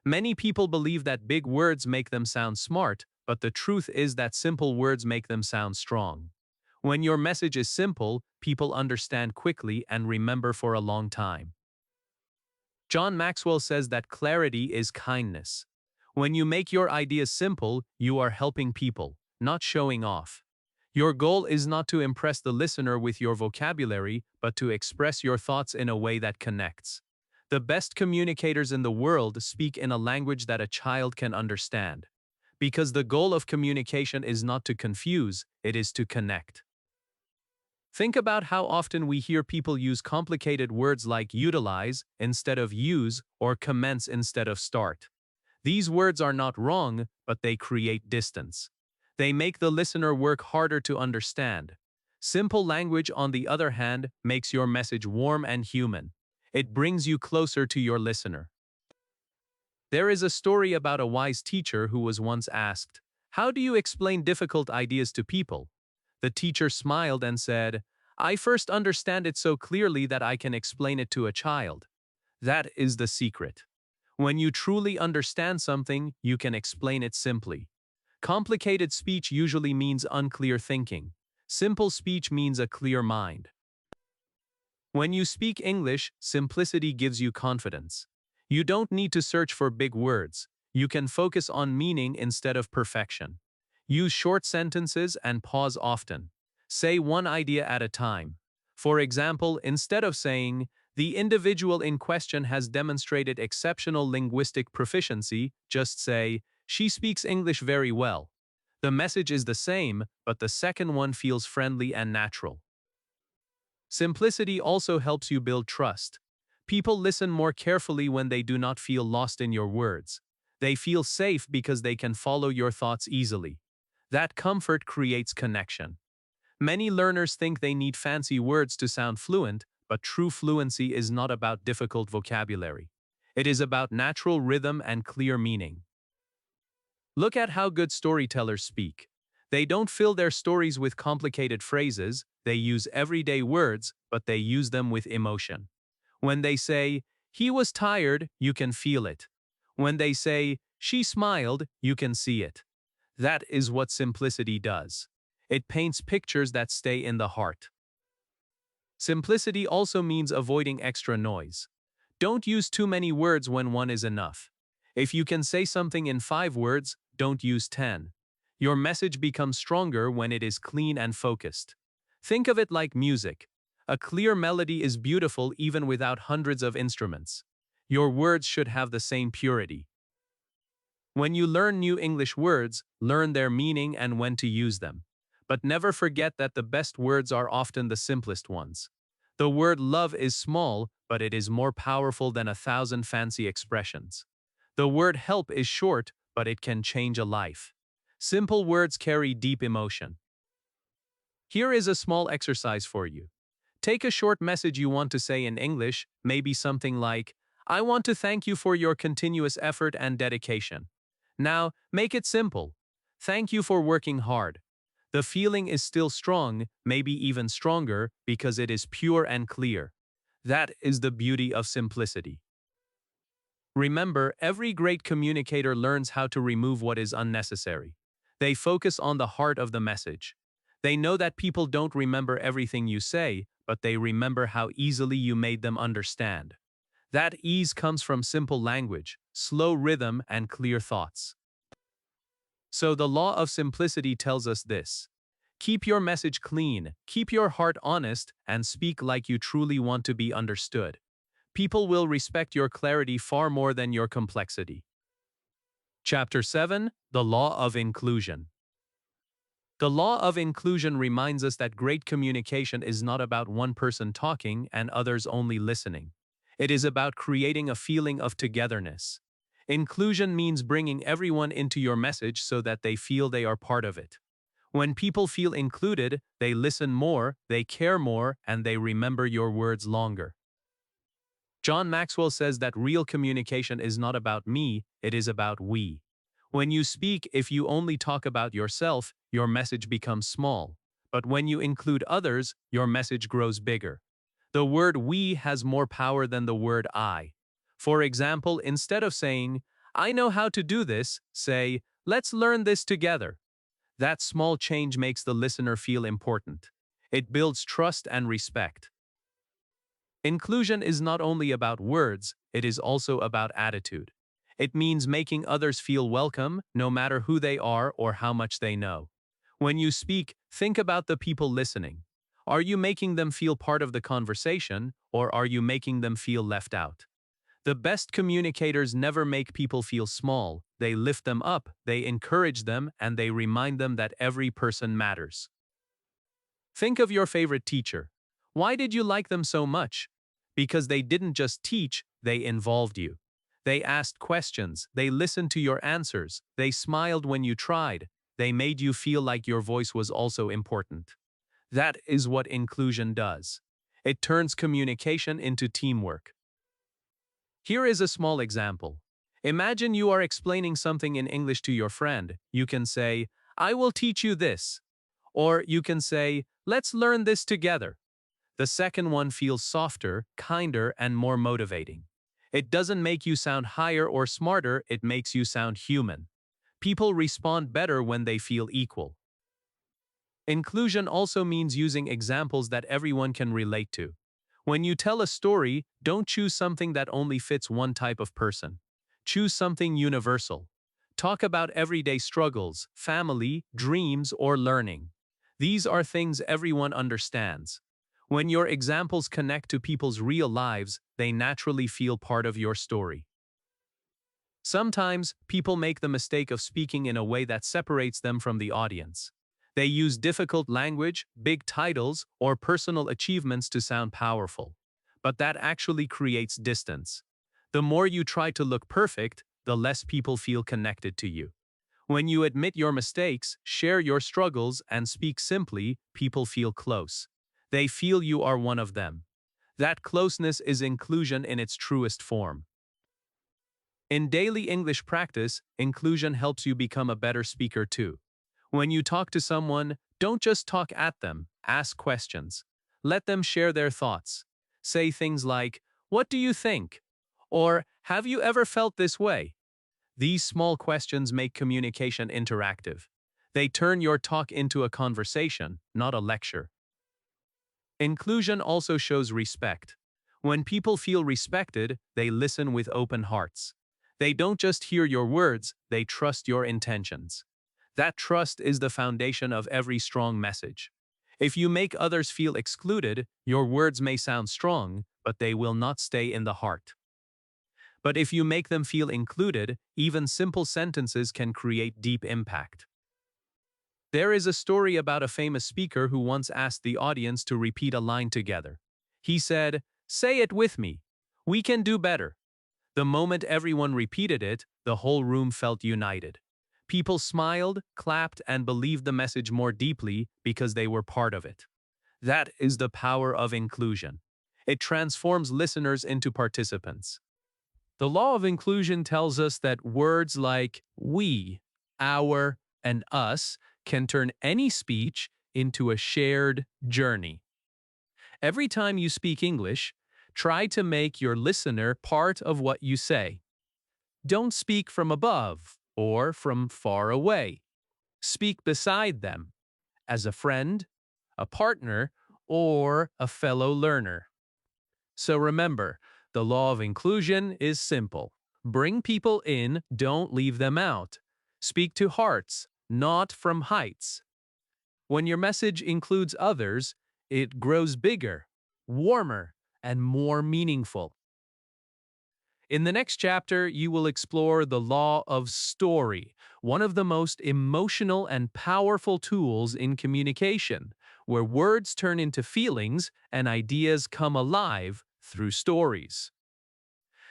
Many people believe that big words make them sound smart, but the truth is that simple words make them sound strong. When your message is simple, people understand quickly and remember for a long time. John Maxwell says that clarity is kindness. When you make your ideas simple, you are helping people, not showing off. Your goal is not to impress the listener with your vocabulary, but to express your thoughts in a way that connects. The best communicators in the world speak in a language that a child can understand. Because the goal of communication is not to confuse, it is to connect. Think about how often we hear people use complicated words like utilize instead of use or commence instead of start. These words are not wrong, but they create distance. They make the listener work harder to understand. Simple language, on the other hand, makes your message warm and human. It brings you closer to your listener. There is a story about a wise teacher who was once asked, "How do you explain difficult ideas to people?" The teacher smiled and said, I first understand it so clearly that I can explain it to a child. That is the secret. When you truly understand something, you can explain it simply. Complicated speech usually means unclear thinking. Simple speech means a clear mind. When you speak English, simplicity gives you confidence. You don't need to search for big words. You can focus on meaning instead of perfection. Use short sentences and pause often. Say one idea at a time. For example, instead of saying, "The individual in question has demonstrated exceptional linguistic proficiency," just say, "She speaks English very well." The message is the same, but the second one feels friendly and natural. Simplicity also helps you build trust. People listen more carefully when they do not feel lost in your words. They feel safe because they can follow your thoughts easily. That comfort creates connection. Many learners think they need fancy words to sound fluent, but true fluency is not about difficult vocabulary. It is about natural rhythm and clear meaning. Look at how good storytellers speak. They don't fill their stories with complicated phrases, they use everyday words, but they use them with emotion. When they say, "He was tired," you can feel it. When they say, "She smiled," you can see it. That is what simplicity does. It paints pictures that stay in the heart. Simplicity also means avoiding extra noise. Don't use too many words when one is enough. If you can say something in 5 words, don't use 10. Your message becomes stronger when it is clean and focused. Think of it like music. A clear melody is beautiful even without hundreds of instruments. Your words should have the same purity. When you learn new English words, learn their meaning and when to use them. But never forget that the best words are often the simplest ones. The word love is small, but it is more powerful than 1,000 fancy expressions. The word help is short, but it can change a life. Simple words carry deep emotion. Here is a small exercise for you. Take a short message you want to say in English, maybe something like, "I want to thank you for your continuous effort and dedication." Now, make it simple. "Thank you for working hard." The feeling is still strong, maybe even stronger, because it is pure and clear. That is the beauty of simplicity. Remember, every great communicator learns how to remove what is unnecessary. They focus on the heart of the message. They know that people don't remember everything you say, but they remember how easily you made them understand. That ease comes from simple language, slow rhythm, and clear thoughts. So the law of simplicity tells us this. Keep your message clean, keep your heart honest, and speak like you truly want to be understood. People will respect your clarity far more than your complexity. Chapter 7: The Law of Inclusion. The law of inclusion reminds us that great communication is not about one person talking and others only listening. It is about creating a feeling of togetherness. Inclusion means bringing everyone into your message so that they feel they are part of it. When people feel included, they listen more, they care more, and they remember your words longer. John Maxwell says that real communication is not about me, it is about we. When you speak, if you only talk about yourself, your message becomes small. But when you include others, your message grows bigger. The word we has more power than the word I. For example, instead of saying, "I know how to do this," say, "Let's learn this together." That small change makes the listener feel important. It builds trust and respect. Inclusion is not only about words, it is also about attitude. It means making others feel welcome, no matter who they are or how much they know. When you speak, think about the people listening. Are you making them feel part of the conversation, or are you making them feel left out? The best communicators never make people feel small. They lift them up, they encourage them, and they remind them that every person matters. Think of your favorite teacher. Why did you like them so much? Because they didn't just teach, they involved you. They asked questions, they listened to your answers, they smiled when you tried, they made you feel like your voice was also important. That is what inclusion does. It turns communication into teamwork. Here is a small example. Imagine you are explaining something in English to your friend. You can say, "I will teach you this." Or you can say, "Let's learn this together." The second one feels softer, kinder, and more motivating. It doesn't make you sound higher or smarter, it makes you sound human. People respond better when they feel equal. Inclusion also means using examples that everyone can relate to. When you tell a story, don't choose something that only fits one type of person. Choose something universal. Talk about everyday struggles, family, dreams, or learning. These are things everyone understands. When your examples connect to people's real lives, they naturally feel part of your story. Sometimes, people make the mistake of speaking in a way that separates them from the audience. They use difficult language, big titles, or personal achievements to sound powerful. But that actually creates distance. The more you try to look perfect, the less people feel connected to you. When you admit your mistakes, share your struggles, and speak simply, people feel close. They feel you are one of them. That closeness is inclusion in its truest form. In daily English practice, inclusion helps you become a better speaker too. When you talk to someone, don't just talk at them, ask questions. Let them share their thoughts. Say things like, "What do you think?" Or, "Have you ever felt this way?" These small questions make communication interactive. They turn your talk into a conversation, not a lecture. Inclusion also shows respect. When people feel respected, they listen with open hearts. They don't just hear your words, they trust your intentions. That trust is the foundation of every strong message. If you make others feel excluded, your words may sound strong, but they will not stay in the heart. But if you make them feel included, even simple sentences can create deep impact. There is a story about a famous speaker who once asked the audience to repeat a line together. He said, "Say it with me. We can do better." The moment everyone repeated it, the whole room felt united. People smiled, clapped, and believed the message more deeply because they were part of it. That is the power of inclusion. It transforms listeners into participants. The law of inclusion tells us that words like we, our, and us can turn any speech into a shared journey. Every time you speak English, try to make your listener part of what you say. Don't speak from above or from far away. Speak beside them, as a friend, a partner, or a fellow learner. So remember, the law of inclusion is simple. Bring people in, don't leave them out. Speak to hearts, not from heights. When your message includes others, it grows bigger, warmer, and more meaningful. In the next chapter, you will explore the law of story, one of the most emotional and powerful tools in communication, where words turn into feelings and ideas come alive through stories.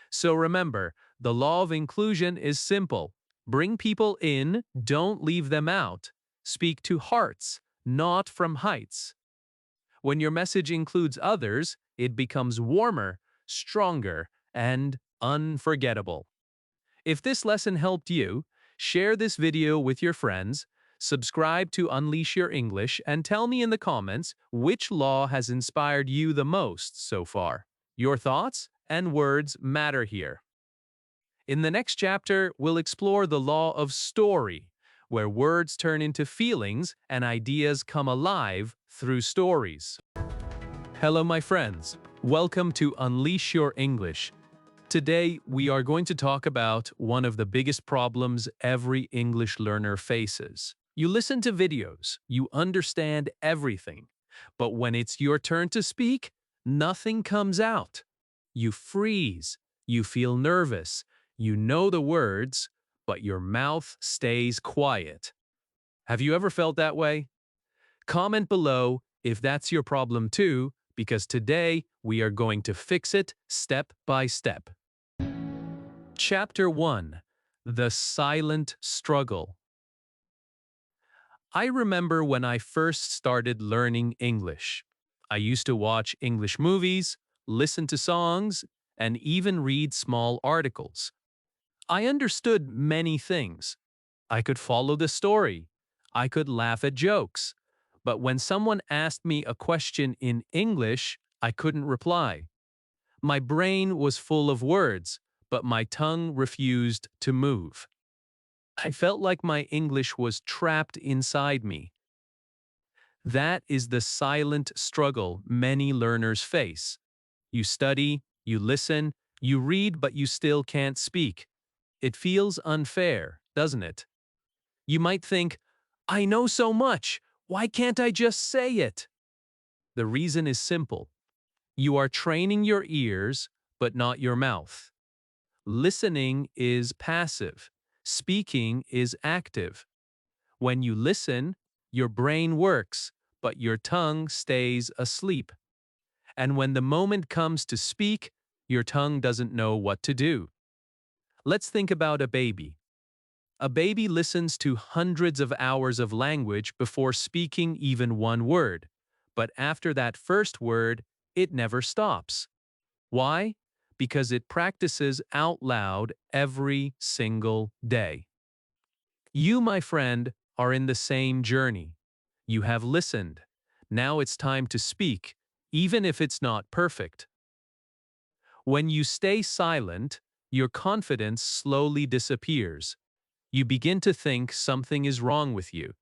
So remember, the law of inclusion is simple. Bring people in, don't leave them out. Speak to hearts, not from heights. When your message includes others, it becomes warmer, stronger, and unforgettable. If this lesson helped you, share this video with your friends, subscribe to Unleash Your English, and tell me in the comments which law has inspired you the most so far. Your thoughts and words matter here. In the next chapter, we'll explore the law of story, where words turn into feelings and ideas come alive through stories. Hello, my friends. Welcome to Unleash Your English. Today, we are going to talk about one of the biggest problems every English learner faces. You listen to videos, you understand everything, but when it's your turn to speak, nothing comes out. You freeze, you feel nervous, you know the words, but your mouth stays quiet. Have you ever felt that way? Comment below if that's your problem too, because today we are going to fix it step by step. Chapter 1: The Silent Struggle. I remember when I first started learning English. I used to watch English movies, listen to songs, and even read small articles. I understood many things. I could follow the story. I could laugh at jokes. But when someone asked me a question in English, I couldn't reply. My brain was full of words, but my tongue refused to move. I felt like my English was trapped inside me. That is the silent struggle many learners face. You study, you listen, you read, but you still can't speak. It feels unfair, doesn't it? You might think, I know so much. Why can't I just say it? The reason is simple. You are training your ears, but not your mouth. Listening is passive. Speaking is active. When you listen, your brain works, but your tongue stays asleep. And when the moment comes to speak, your tongue doesn't know what to do. Let's think about a baby. A baby listens to hundreds of hours of language before speaking even one word. But after that first word, it never stops. Why? Because it practices out loud every single day. You, my friend, are in the same journey. You have listened. Now it's time to speak, even if it's not perfect. When you stay silent, your confidence slowly disappears. You begin to think something is wrong with you.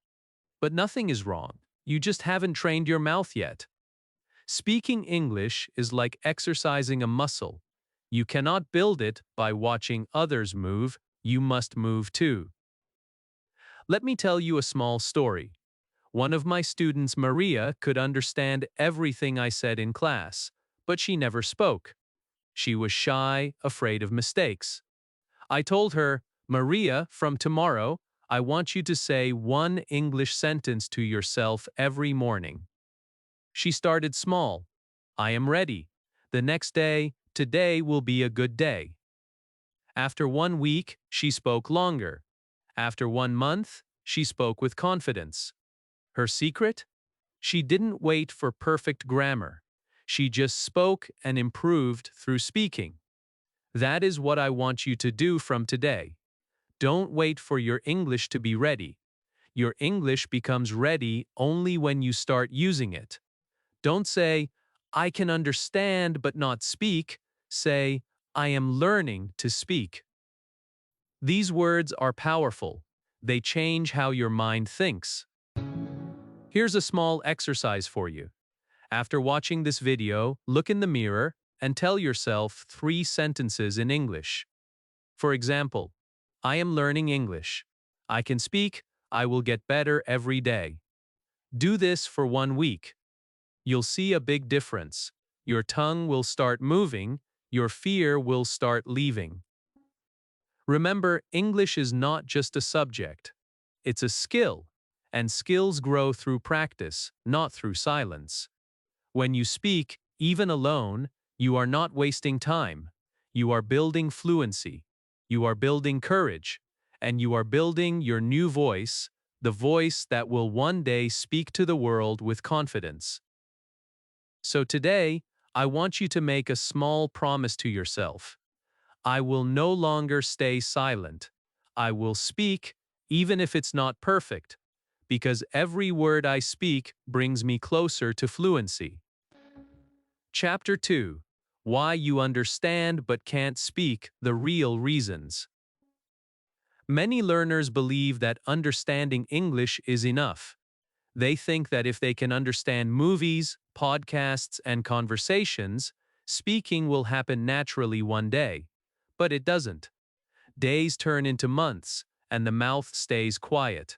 But nothing is wrong. You just haven't trained your mouth yet. Speaking English is like exercising a muscle. You cannot build it by watching others move. You must move too. Let me tell you a small story. One of my students, Maria, could understand everything I said in class, but she never spoke. She was shy, afraid of mistakes. I told her, Maria, from tomorrow, I want you to say one English sentence to yourself every morning. She started small. I am ready. The next day, today will be a good day. After 1 week, she spoke longer. After 1 month, she spoke with confidence. Her secret? She didn't wait for perfect grammar. She just spoke and improved through speaking. That is what I want you to do from today. Don't wait for your English to be ready. Your English becomes ready only when you start using it. Don't say, I can understand but not speak. Say, I am learning to speak. These words are powerful. They change how your mind thinks. Here's a small exercise for you. After watching this video, look in the mirror and tell yourself 3 sentences in English. For example, I am learning English. I can speak. I will get better every day. Do this for 1 week. You'll see a big difference. Your tongue will start moving. Your fear will start leaving. Remember, English is not just a subject. It's a skill, and skills grow through practice, not through silence. When you speak, even alone, you are not wasting time. You are building fluency. You are building courage. And you are building your new voice, the voice that will one day speak to the world with confidence. So today, I want you to make a small promise to yourself. I will no longer stay silent. I will speak, even if it's not perfect, because every word I speak brings me closer to fluency. Chapter 2. Why you understand but can't speak, the real reasons. Many learners believe that understanding English is enough. They think that if they can understand movies, podcasts, and conversations, speaking will happen naturally one day. But it doesn't. Days turn into months, and the mouth stays quiet.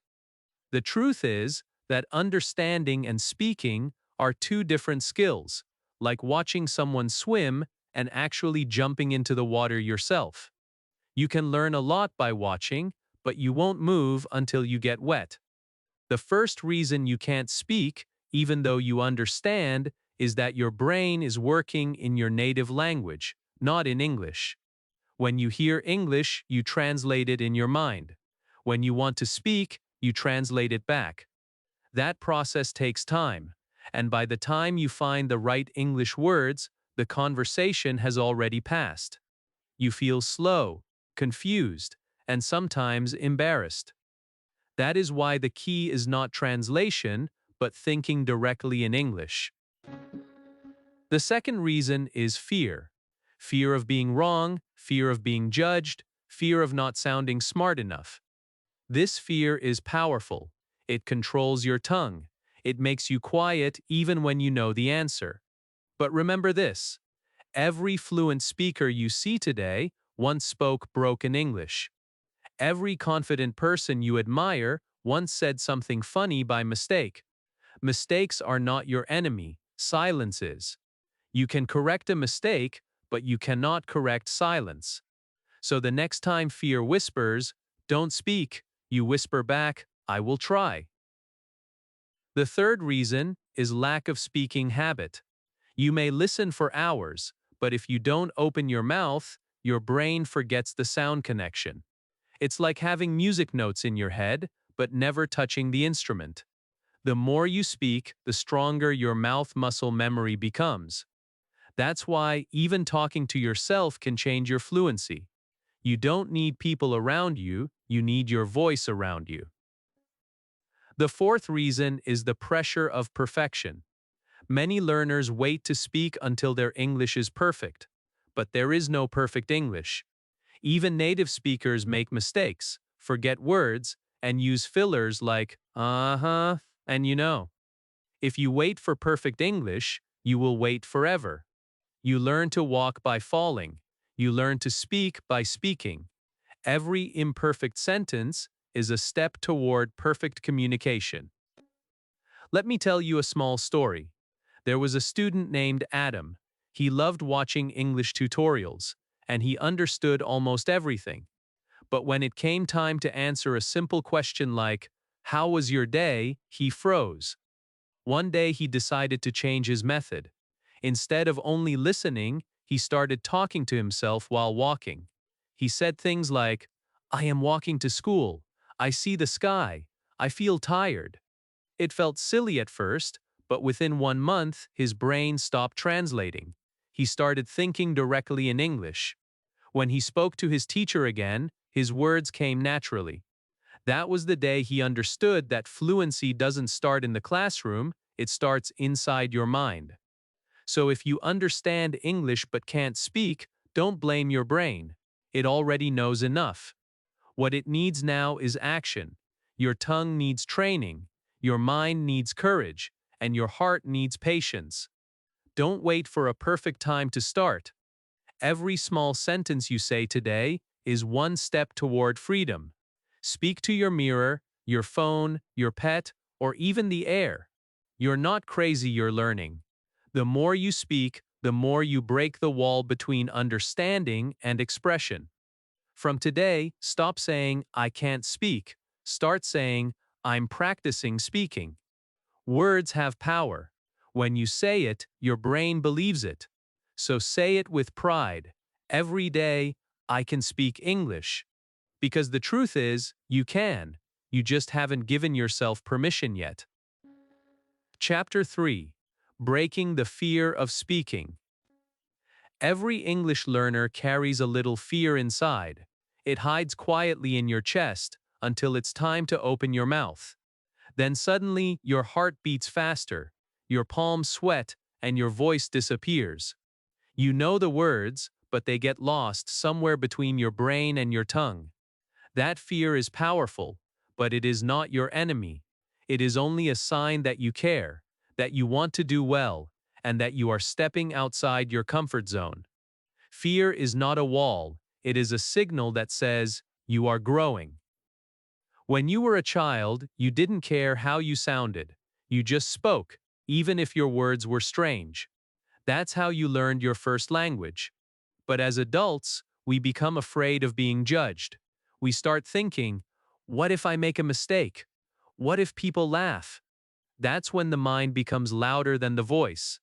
The truth is that understanding and speaking are 2 different skills, like watching someone swim and actually jumping into the water yourself. You can learn a lot by watching, but you won't move until you get wet. The first reason you can't speak, even though you understand, is that your brain is working in your native language, not in English. When you hear English, you translate it in your mind. When you want to speak, you translate it back. That process takes time, and by the time you find the right English words, the conversation has already passed. You feel slow, confused, and sometimes embarrassed. That is why the key is not translation, but thinking directly in English. The second reason is fear. Fear of being wrong, fear of being judged, fear of not sounding smart enough. This fear is powerful. It controls your tongue. It makes you quiet even when you know the answer. But remember this: every fluent speaker you see today once spoke broken English. Every confident person you admire once said something funny by mistake. Mistakes are not your enemy, silence is. You can correct a mistake, but you cannot correct silence. So the next time fear whispers, "Don't speak," you whisper back, "I will try." The third reason is lack of speaking habit. You may listen for hours, but if you don't open your mouth, your brain forgets the sound connection. It's like having music notes in your head, but never touching the instrument. The more you speak, the stronger your mouth muscle memory becomes. That's why even talking to yourself can change your fluency. You don't need people around you, you need your voice around you. The fourth reason is the pressure of perfection. Many learners wait to speak until their English is perfect. But there is no perfect English. Even native speakers make mistakes, forget words, and use fillers like uh-huh and you know. If you wait for perfect English, you will wait forever. You learn to walk by falling. You learn to speak by speaking. Every imperfect sentence is a step toward perfect communication. Let me tell you a small story. There was a student named Adam. He loved watching English tutorials, and he understood almost everything. But when it came time to answer a simple question like, "How was your day?" he froze. One day he decided to change his method. Instead of only listening, he started talking to himself while walking. He said things like, "I am walking to school. I see the sky. I feel tired." It felt silly at first, but within 1 month, his brain stopped translating. He started thinking directly in English. When he spoke to his teacher again, his words came naturally. That was the day he understood that fluency doesn't start in the classroom, it starts inside your mind. So if you understand English but can't speak, don't blame your brain. It already knows enough. What it needs now is action. Your tongue needs training, your mind needs courage, and your heart needs patience. Don't wait for a perfect time to start. Every small sentence you say today is one step toward freedom. Speak to your mirror, your phone, your pet, or even the air. You're not crazy, you're learning. The more you speak, the more you break the wall between understanding and expression. From today, stop saying, "I can't speak." Start saying, "I'm practicing speaking." Words have power. When you say it, your brain believes it. So say it with pride. Every day, "I can speak English." Because the truth is, you can. You just haven't given yourself permission yet. Chapter 3: Breaking the Fear of Speaking. Every English learner carries a little fear inside. It hides quietly in your chest until it's time to open your mouth. Then suddenly, your heart beats faster, your palms sweat, and your voice disappears. You know the words, but they get lost somewhere between your brain and your tongue. That fear is powerful, but it is not your enemy. It is only a sign that you care, that you want to do well, and that you are stepping outside your comfort zone. Fear is not a wall, it is a signal that says, you are growing. When you were a child, you didn't care how you sounded. You just spoke, even if your words were strange. That's how you learned your first language. But as adults, we become afraid of being judged. We start thinking, what if I make a mistake? What if people laugh? That's when the mind becomes louder than the voice.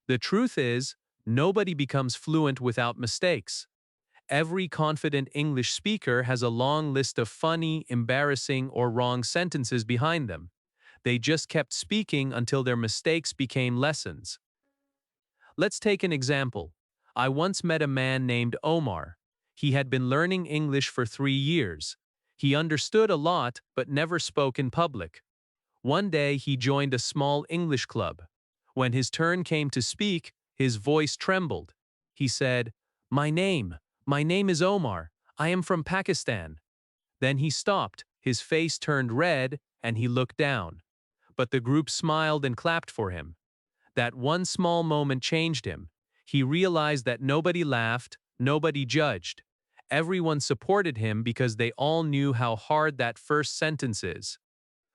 The truth is, nobody becomes fluent without mistakes. Every confident English speaker has a long list of funny, embarrassing, or wrong sentences behind them. They just kept speaking until their mistakes became lessons. Let's take an example. I once met a man named Omar. He had been learning English for 3 years. He understood a lot but never spoke in public. One day he joined a small English club. When his turn came to speak, his voice trembled. He said, My name is Omar. I am from Pakistan." Then he stopped, his face turned red, and he looked down. But the group smiled and clapped for him. That one small moment changed him. He realized that nobody laughed, nobody judged. Everyone supported him because they all knew how hard that first sentence is.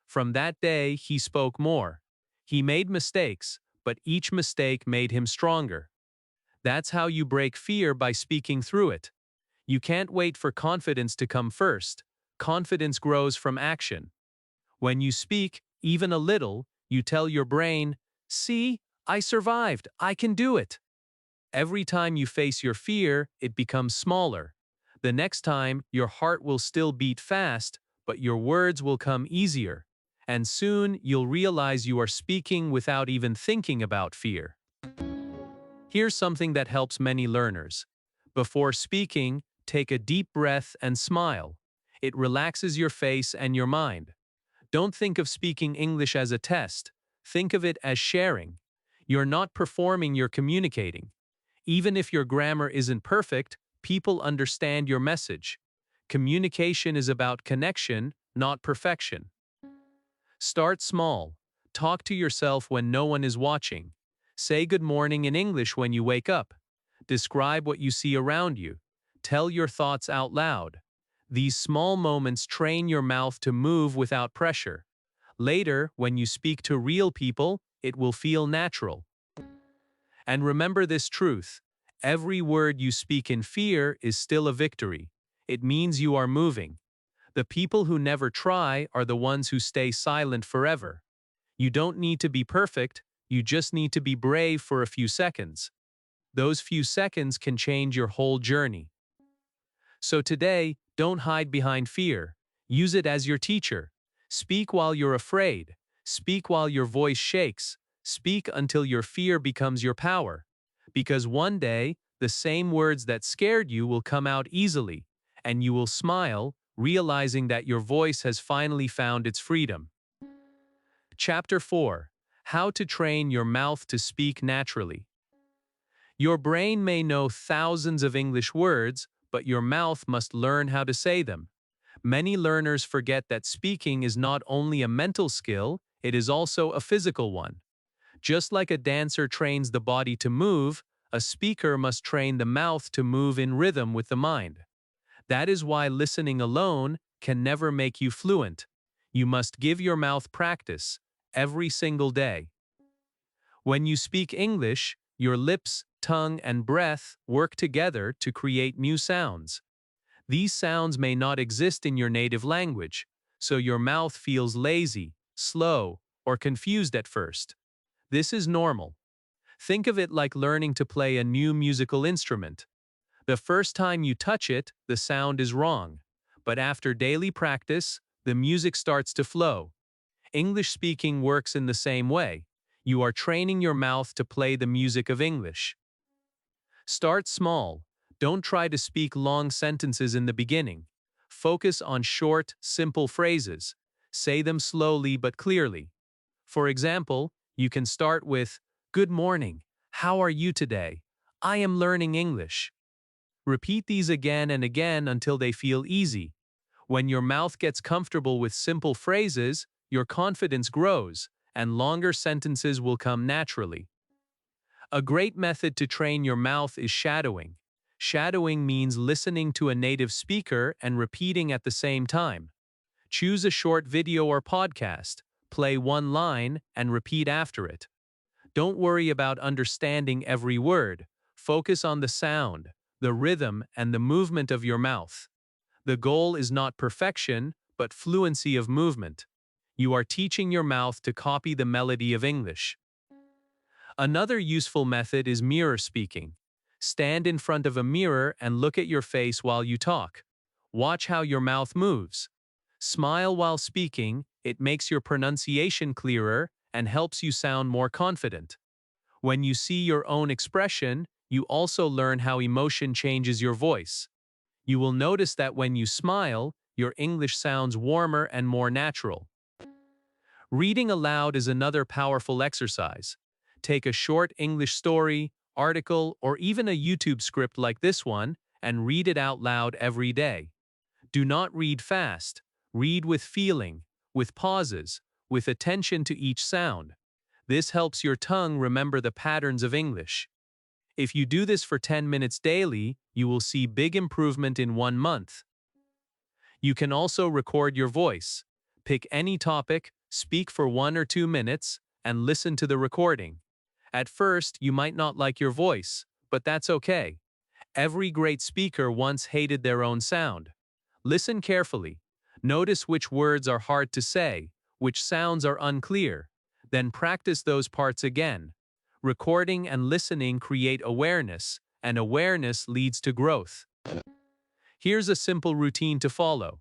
From that day, he spoke more. He made mistakes, but each mistake made him stronger. That's how you break fear, by speaking through it. You can't wait for confidence to come first. Confidence grows from action. When you speak, even a little, you tell your brain, "See, I survived, I can do it." Every time you face your fear, it becomes smaller. The next time, your heart will still beat fast, but your words will come easier. And soon, you'll realize you are speaking without even thinking about fear. Here's something that helps many learners. Before speaking, take a deep breath and smile. It relaxes your face and your mind. Don't think of speaking English as a test. Think of it as sharing. You're not performing, you're communicating. Even if your grammar isn't perfect, people understand your message. Communication is about connection, not perfection. Start small. Talk to yourself when no one is watching. Say good morning in English when you wake up. Describe what you see around you. Tell your thoughts out loud. These small moments train your mouth to move without pressure. Later, when you speak to real people, it will feel natural. And remember this truth: every word you speak in fear is still a victory. It means you are moving. The people who never try are the ones who stay silent forever. You don't need to be perfect, you just need to be brave for a few seconds. Those few seconds can change your whole journey. So today, don't hide behind fear. Use it as your teacher. Speak while you're afraid. Speak while your voice shakes. Speak until your fear becomes your power. Because one day, the same words that scared you will come out easily, and you will smile, realizing that your voice has finally found its freedom. Chapter 4: How to Train Your Mouth to Speak Naturally. Your brain may know thousands of English words, but your mouth must learn how to say them. Many learners forget that speaking is not only a mental skill, it is also a physical one. Just like a dancer trains the body to move, a speaker must train the mouth to move in rhythm with the mind. That is why listening alone can never make you fluent. You must give your mouth practice every single day. When you speak English, your lips, tongue, and breath work together to create new sounds. These sounds may not exist in your native language, so your mouth feels lazy, slow, or confused at first. This is normal. Think of it like learning to play a new musical instrument. The first time you touch it, the sound is wrong. But after daily practice, the music starts to flow. English speaking works in the same way. You are training your mouth to play the music of English. Start small. Don't try to speak long sentences in the beginning. Focus on short, simple phrases. Say them slowly but clearly. For example, you can start with, "Good morning. How are you today? I am learning English." Repeat these again and again until they feel easy. When your mouth gets comfortable with simple phrases, your confidence grows, and longer sentences will come naturally. A great method to train your mouth is shadowing. Shadowing means listening to a native speaker and repeating at the same time. Choose a short video or podcast, play one line, and repeat after it. Don't worry about understanding every word. Focus on the sound, the rhythm, and the movement of your mouth. The goal is not perfection, but fluency of movement. You are teaching your mouth to copy the melody of English. Another useful method is mirror speaking. Stand in front of a mirror and look at your face while you talk. Watch how your mouth moves. Smile while speaking. It makes your pronunciation clearer and helps you sound more confident. When you see your own expression, you also learn how emotion changes your voice. You will notice that when you smile, your English sounds warmer and more natural. Reading aloud is another powerful exercise. Take a short English story, article, or even a YouTube script like this one and read it out loud every day. Do not read fast. Read with feeling, with pauses, with attention to each sound. This helps your tongue remember the patterns of English. If you do this for 10 minutes daily, you will see big improvement in 1 month. You can also record your voice. Pick any topic, speak for 1 or 2 minutes, and listen to the recording. At first, you might not like your voice, but that's okay. Every great speaker once hated their own sound. Listen carefully. Notice which words are hard to say, which sounds are unclear. Then practice those parts again. Recording and listening create awareness, and awareness leads to growth. Here's a simple routine to follow.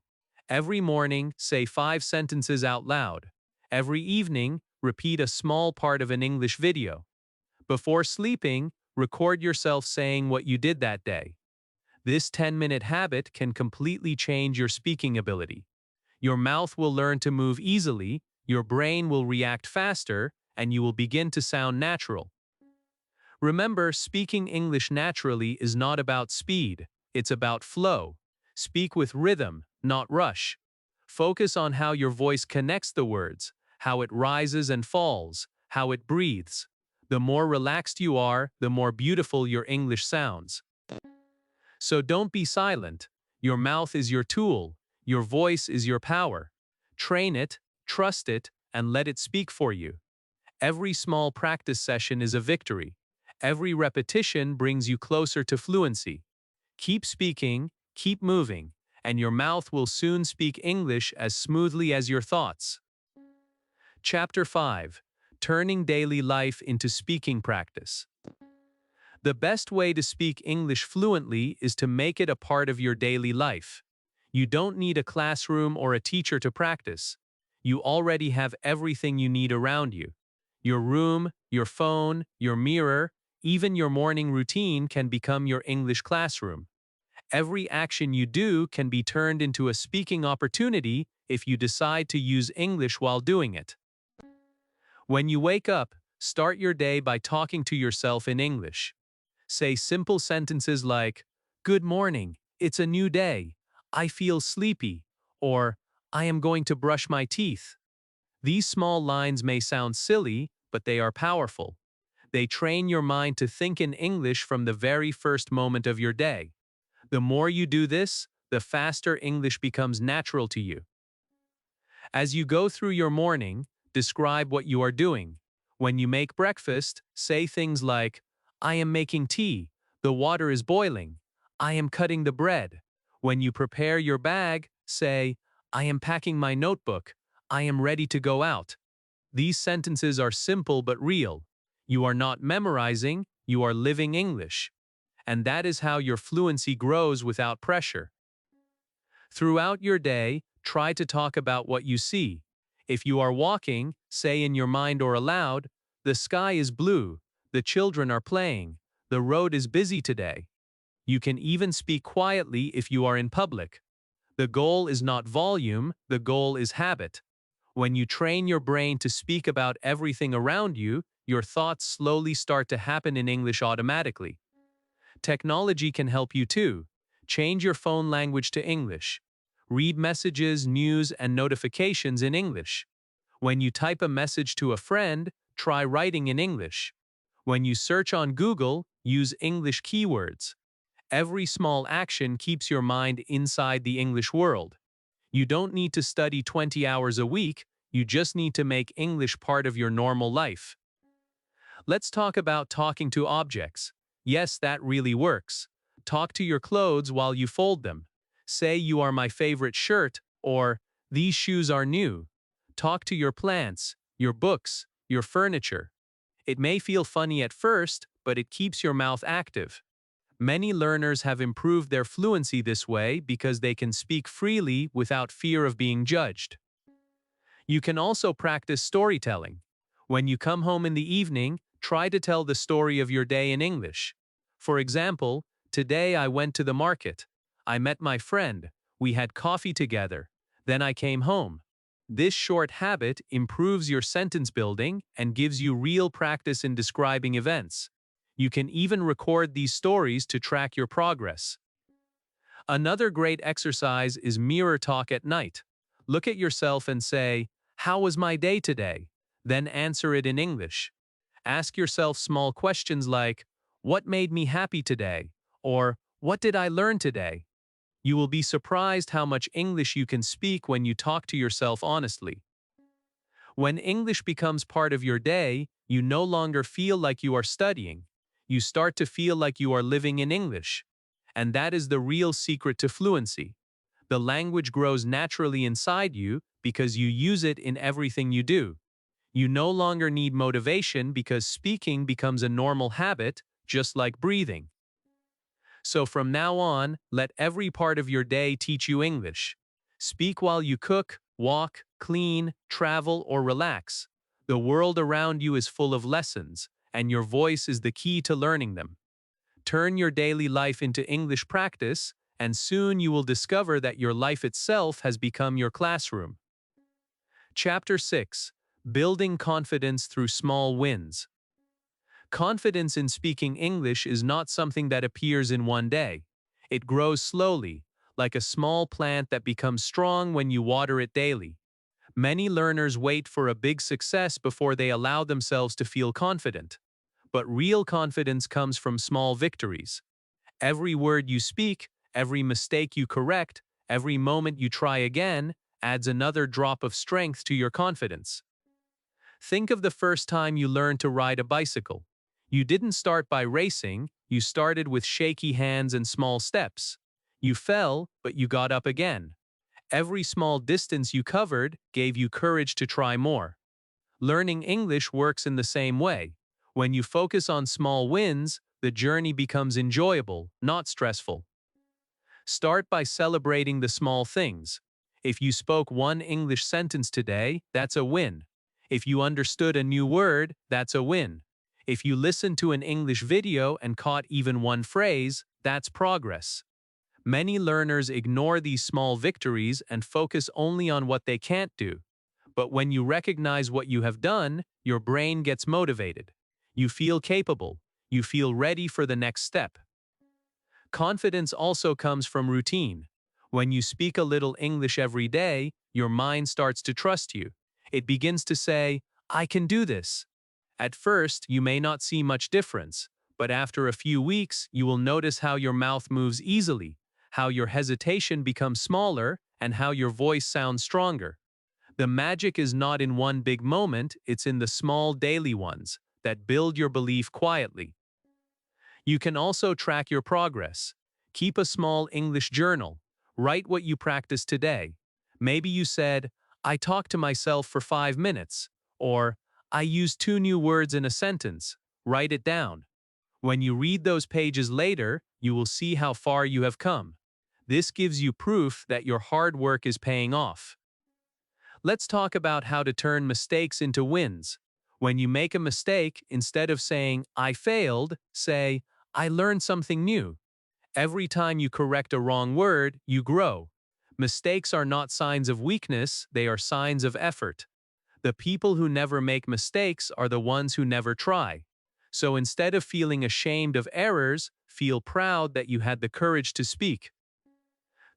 Every morning, say 5 sentences out loud. Every evening, repeat a small part of an English video. Before sleeping, record yourself saying what you did that day. This 10-minute habit can completely change your speaking ability. Your mouth will learn to move easily, your brain will react faster, and you will begin to sound natural. Remember, speaking English naturally is not about speed, it's about flow. Speak with rhythm, not rush. Focus on how your voice connects the words, how it rises and falls, how it breathes. The more relaxed you are, the more beautiful your English sounds. So don't be silent. Your mouth is your tool. Your voice is your power. Train it, trust it, and let it speak for you. Every small practice session is a victory. Every repetition brings you closer to fluency. Keep speaking, keep moving, and your mouth will soon speak English as smoothly as your thoughts. Chapter 5. Turning daily life into speaking practice. The best way to speak English fluently is to make it a part of your daily life. You don't need a classroom or a teacher to practice. You already have everything you need around you. Your room, your phone, your mirror, even your morning routine can become your English classroom. Every action you do can be turned into a speaking opportunity if you decide to use English while doing it. When you wake up, start your day by talking to yourself in English. Say simple sentences like, "Good morning, it's a new day. I feel sleepy," or "I am going to brush my teeth." These small lines may sound silly, but they are powerful. They train your mind to think in English from the very first moment of your day. The more you do this, the faster English becomes natural to you. As you go through your morning, describe what you are doing. When you make breakfast, say things like, "I am making tea. The water is boiling. I am cutting the bread." When you prepare your bag, say, "I am packing my notebook. I am ready to go out." These sentences are simple but real. You are not memorizing, you are living English. And that is how your fluency grows without pressure. Throughout your day, try to talk about what you see. If you are walking, say in your mind or aloud, "The sky is blue, the children are playing, the road is busy today." You can even speak quietly if you are in public. The goal is not volume, the goal is habit. When you train your brain to speak about everything around you, your thoughts slowly start to happen in English automatically. Technology can help you too. Change your phone language to English. Read messages, news, and notifications in English. When you type a message to a friend, try writing in English. When you search on Google, use English keywords. Every small action keeps your mind inside the English world. You don't need to study 20 hours a week, you just need to make English part of your normal life. Let's talk about talking to objects. Yes, that really works. Talk to your clothes while you fold them. Say, "You are my favorite shirt," or "These shoes are new." Talk to your plants, your books, your furniture. It may feel funny at first, but it keeps your mouth active. Many learners have improved their fluency this way because they can speak freely without fear of being judged. You can also practice storytelling. When you come home in the evening, try to tell the story of your day in English. For example, "Today I went to the market. I met my friend. We had coffee together. Then I came home." This short habit improves your sentence building and gives you real practice in describing events. You can even record these stories to track your progress. Another great exercise is mirror talk at night. Look at yourself and say, "How was my day today?" Then answer it in English. Ask yourself small questions like, "What made me happy today?" Or, "What did I learn today?" You will be surprised how much English you can speak when you talk to yourself honestly. When English becomes part of your day, you no longer feel like you are studying. You start to feel like you are living in English. And that is the real secret to fluency. The language grows naturally inside you because you use it in everything you do. You no longer need motivation because speaking becomes a normal habit, just like breathing. So from now on, let every part of your day teach you English. Speak while you cook, walk, clean, travel, or relax. The world around you is full of lessons, and your voice is the key to learning them. Turn your daily life into English practice, and soon you will discover that your life itself has become your classroom. Chapter 6. Building Confidence Through Small Wins. Confidence in speaking English is not something that appears in one day. It grows slowly, like a small plant that becomes strong when you water it daily. Many learners wait for a big success before they allow themselves to feel confident. But real confidence comes from small victories. Every word you speak, every mistake you correct, every moment you try again, adds another drop of strength to your confidence. Think of the first time you learned to ride a bicycle. You didn't start by racing, you started with shaky hands and small steps. You fell, but you got up again. Every small distance you covered gave you courage to try more. Learning English works in the same way. When you focus on small wins, the journey becomes enjoyable, not stressful. Start by celebrating the small things. If you spoke one English sentence today, that's a win. If you understood a new word, that's a win. If you listened to an English video and caught even one phrase, that's progress. Many learners ignore these small victories and focus only on what they can't do. But when you recognize what you have done, your brain gets motivated. You feel capable. You feel ready for the next step. Confidence also comes from routine. When you speak a little English every day, your mind starts to trust you. It begins to say, "I can do this." At first, you may not see much difference, but after a few weeks, you will notice how your mouth moves easily, how your hesitation becomes smaller, and how your voice sounds stronger. The magic is not in one big moment, it's in the small daily ones that build your belief quietly. You can also track your progress. Keep a small English journal. Write what you practiced today. Maybe you said, "I talked to myself for 5 minutes," or "I used 2 new words in a sentence." Write it down. When you read those pages later, you will see how far you have come. This gives you proof that your hard work is paying off. Let's talk about how to turn mistakes into wins. When you make a mistake, instead of saying, "I failed," say, "I learned something new." Every time you correct a wrong word, you grow. Mistakes are not signs of weakness, they are signs of effort. The people who never make mistakes are the ones who never try. So instead of feeling ashamed of errors, feel proud that you had the courage to speak.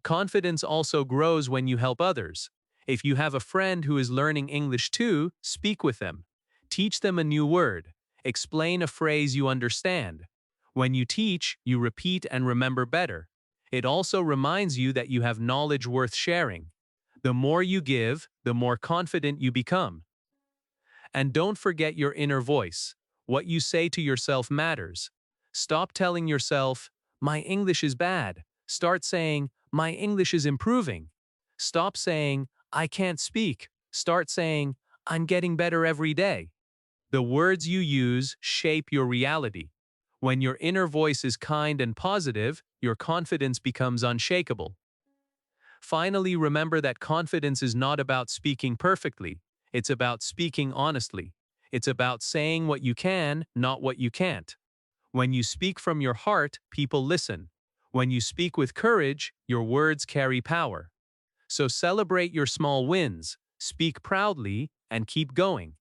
Confidence also grows when you help others. If you have a friend who is learning English too, speak with them. Teach them a new word. Explain a phrase you understand. When you teach, you repeat and remember better. It also reminds you that you have knowledge worth sharing. The more you give, the more confident you become. And don't forget your inner voice. What you say to yourself matters. Stop telling yourself, "My English is bad." Start saying, "My English is improving." Stop saying, "I can't speak." Start saying, "I'm getting better every day." The words you use shape your reality. When your inner voice is kind and positive, your confidence becomes unshakable. Finally, remember that confidence is not about speaking perfectly. It's about speaking honestly. It's about saying what you can, not what you can't. When you speak from your heart, people listen. When you speak with courage, your words carry power. So celebrate your small wins. speak proudly, and keep going.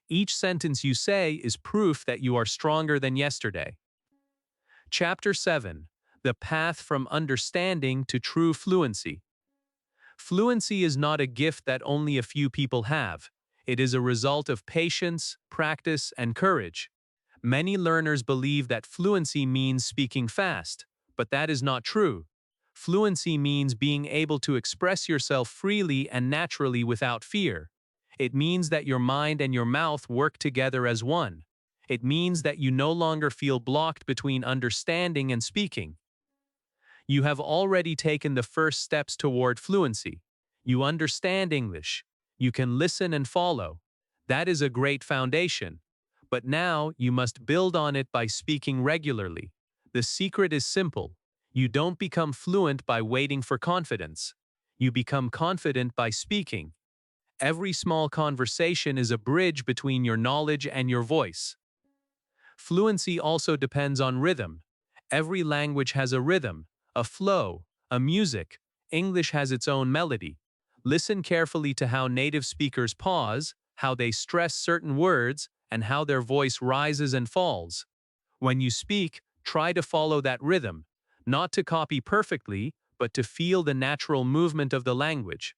Each sentence you say is proof that you are stronger than yesterday. Chapter 7. The Path from Understanding to True Fluency. Fluency is not a gift that only a few people have. It is a result of patience, practice, and courage. Many learners believe that fluency means speaking fast, but that is not true. Fluency means being able to express yourself freely and naturally without fear. It means that your mind and your mouth work together as one. It means that you no longer feel blocked between understanding and speaking. You have already taken the first steps toward fluency. You understand English. You can listen and follow. That is a great foundation. But now you must build on it by speaking regularly. The secret is simple. You don't become fluent by waiting for confidence. You become confident by speaking. Every small conversation is a bridge between your knowledge and your voice. Fluency also depends on rhythm. Every language has a rhythm, a flow, a music. English has its own melody. Listen carefully to how native speakers pause, how they stress certain words, and how their voice rises and falls. When you speak, try to follow that rhythm, not to copy perfectly, but to feel the natural movement of the language.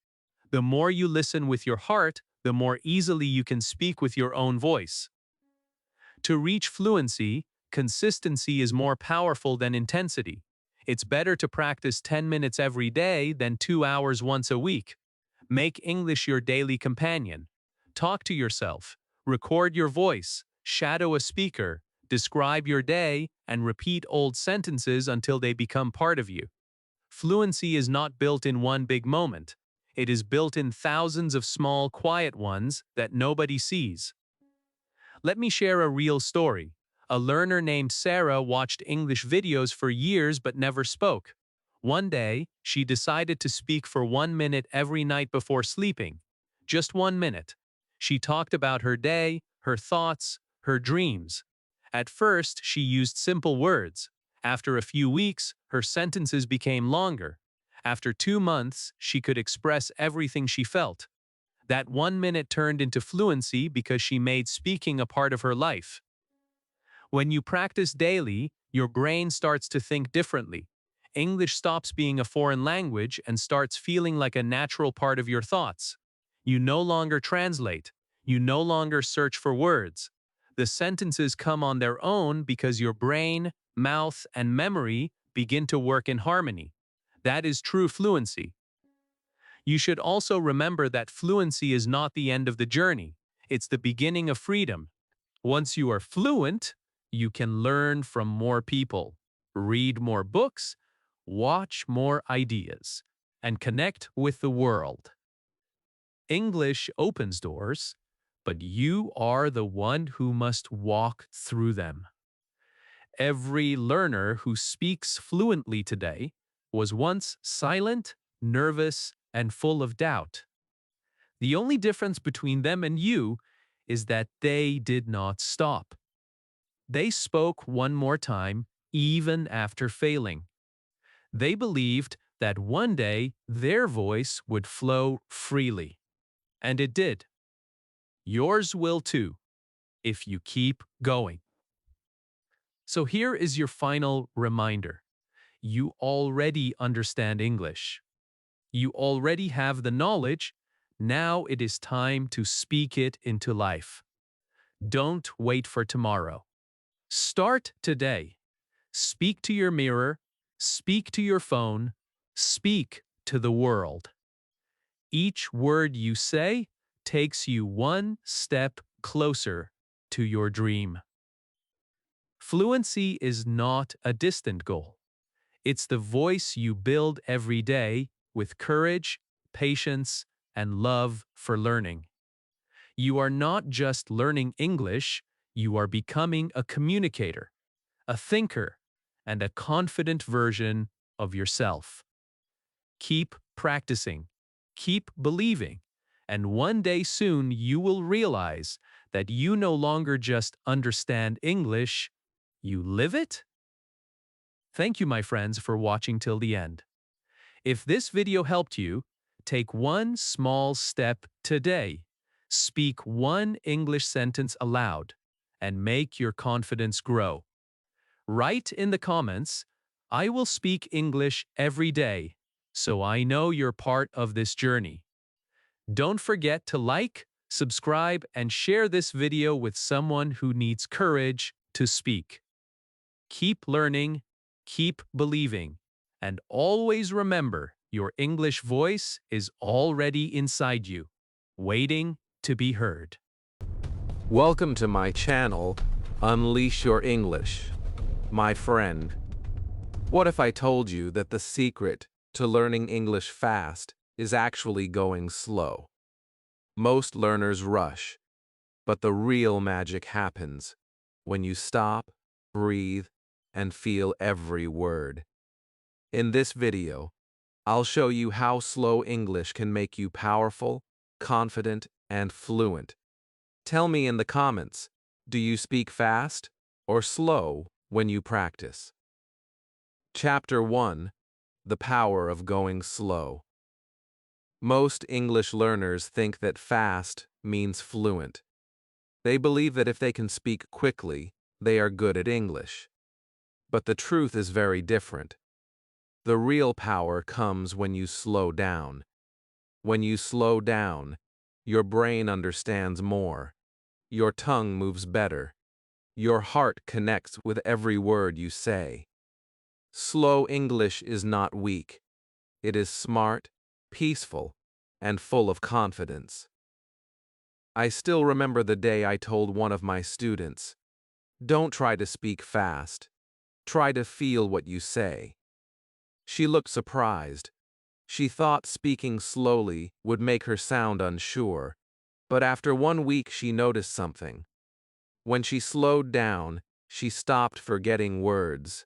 The more you listen with your heart, the more easily you can speak with your own voice. To reach fluency, consistency is more powerful than intensity. It's better to practice 10 minutes every day than 2 hours once a week. Make English your daily companion. Talk to yourself. Record your voice. Shadow a speaker. Describe your day and repeat old sentences until they become part of you. Fluency is not built in one big moment. It is built in thousands of small, quiet ones that nobody sees. Let me share a real story. A learner named Sarah watched English videos for years but never spoke. One day, she decided to speak for 1 minute every night before sleeping. Just 1 minute. She talked about her day, her thoughts, her dreams. At first, she used simple words. After a few weeks, her sentences became longer. After 2 months, she could express everything she felt. That 1 minute turned into fluency because she made speaking a part of her life. When you practice daily, your brain starts to think differently. English stops being a foreign language and starts feeling like a natural part of your thoughts. You no longer translate. You no longer search for words. The sentences come on their own because your brain, mouth, and memory begin to work in harmony. That is true fluency. You should also remember that fluency is not the end of the journey. It's the beginning of freedom. Once you are fluent, you can learn from more people, read more books, watch more ideas, and connect with the world. English opens doors, but you are the one who must walk through them. Every learner who speaks fluently today was once silent, nervous, and full of doubt. The only difference between them and you is that they did not stop. They spoke one more time, even after failing. They believed that one day their voice would flow freely. And it did. Yours will too, if you keep going. So here is your final reminder. You already understand English. You already have the knowledge. Now it is time to speak it into life. Don't wait for tomorrow. Start today. Speak to your mirror. Speak to your phone. Speak to the world. Each word you say takes you one step closer to your dream. Fluency is not a distant goal. It's the voice you build every day with courage, patience, and love for learning. You are not just learning English, you are becoming a communicator, a thinker, and a confident version of yourself. Keep practicing, keep believing, and one day soon you will realize that you no longer just understand English, you live it? Thank you, my friends, for watching till the end. If this video helped you, Take one small step today. Speak one English sentence aloud and make your confidence grow. Write in the comments, I will speak English every day, so I know you're part of this journey. Don't forget to like, subscribe, and share this video with someone who needs courage to speak. Keep learning, keep believing, and always remember your English voice is already inside you, waiting to be heard. Welcome to my channel, Unleash Your English. My friend, what if I told you that the secret to learning English fast is actually going slow? Most learners rush, but the real magic happens when you stop, breathe, and feel every word. In this video, I'll show you how slow English can make you powerful, confident, and fluent. Tell me in the comments, do you speak fast or slow when you practice? Chapter 1: The Power of Going Slow. Most English learners think that fast means fluent. They believe that if they can speak quickly, they are good at English. But the truth is very different. The real power comes when you slow down. When you slow down, your brain understands more. Your tongue moves better. Your heart connects with every word you say. Slow English is not weak. It is smart, peaceful, and full of confidence. I still remember the day I told one of my students, "Don't try to speak fast. Try to feel what you say." She looked surprised. She thought speaking slowly would make her sound unsure, but after 1 week she noticed something. When she slowed down, she stopped forgetting words.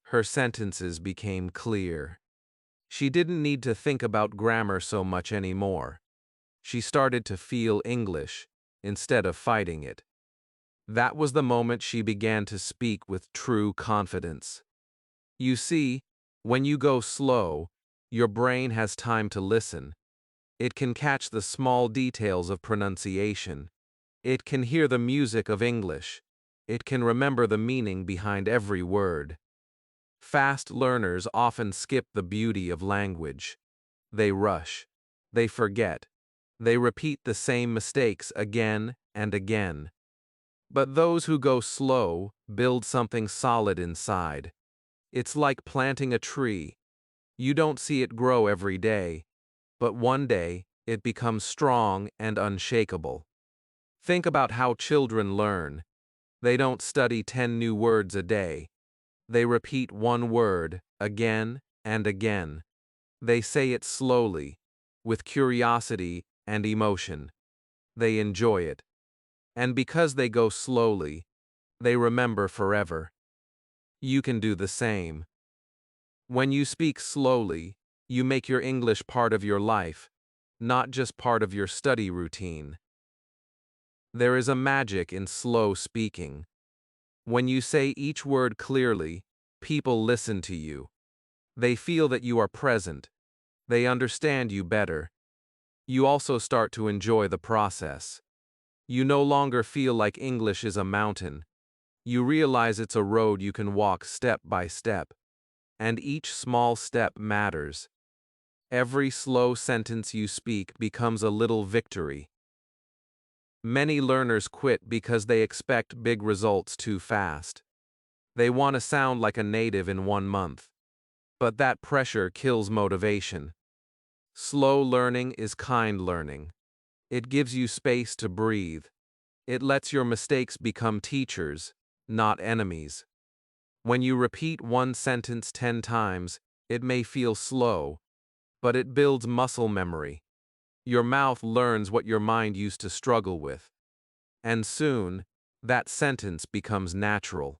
Her sentences became clear. She didn't need to think about grammar so much anymore. She started to feel English instead of fighting it. That was the moment she began to speak with true confidence. You see, when you go slow, your brain has time to listen. It can catch the small details of pronunciation. It can hear the music of English. It can remember the meaning behind every word. Fast learners often skip the beauty of language. They rush. They forget. They repeat the same mistakes again and again. But those who go slow build something solid inside. It's like planting a tree. You don't see it grow every day, but one day it becomes strong and unshakable. Think about how children learn. They don't study 10 new words a day. They repeat one word again and again. They say it slowly, with curiosity and emotion. They enjoy it. And because they go slowly, they remember forever. You can do the same. When you speak slowly, you make your English part of your life, not just part of your study routine. There is a magic in slow speaking. When you say each word clearly, people listen to you. They feel that you are present. They understand you better. You also start to enjoy the process. You no longer feel like English is a mountain. You realize it's a road you can walk step by step. And each small step matters. Every slow sentence you speak becomes a little victory. Many learners quit because they expect big results too fast. They want to sound like a native in 1 month. But that pressure kills motivation. Slow learning is kind learning. It gives you space to breathe. It lets your mistakes become teachers, not enemies. When you repeat one sentence 10 times, it may feel slow, but it builds muscle memory. Your mouth learns what your mind used to struggle with. And soon, that sentence becomes natural.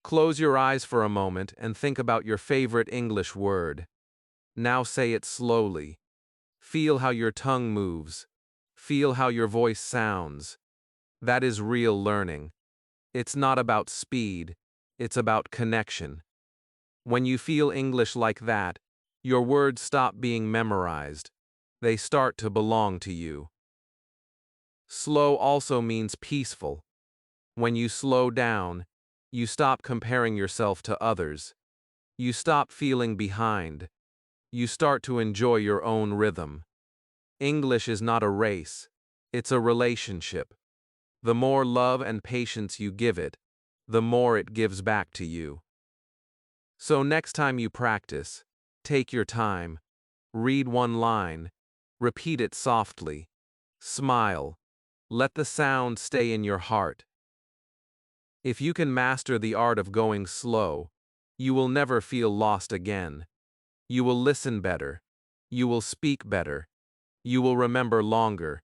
Close your eyes for a moment and think about your favorite English word. Now say it slowly. Feel how your tongue moves. Feel how your voice sounds. That is real learning. It's not about speed, it's about connection. When you feel English like that, Your words stop being memorized. They start to belong to you. Slow also means peaceful. When you slow down, you stop comparing yourself to others. You stop feeling behind. You start to enjoy your own rhythm. English is not a race. It's a relationship. The more love and patience you give it, the more it gives back to you. So next time you practice, take your time, read one line, repeat it softly, smile, let the sound stay in your heart. If you can master the art of going slow, you will never feel lost again. You will listen better. You will speak better. You will remember longer.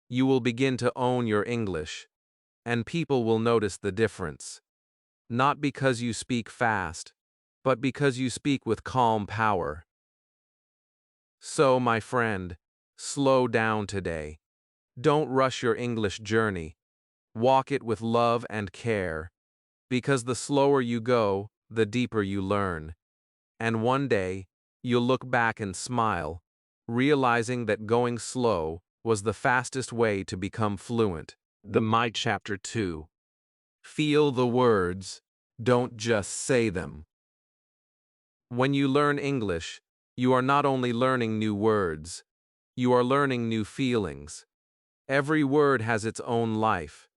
You will begin to own your English, and people will notice the difference. Not because you speak fast, but because you speak with calm power. So, my friend, slow down today. Don't rush your English journey. Walk it with love and care, because the slower you go, the deeper you learn. And one day, you'll look back and smile, realizing that going slow was the fastest way to become fluent. My Chapter 2. Feel the words, don't just say them. When you learn English, you are not only learning new words, you are learning new feelings. Every word has its own life.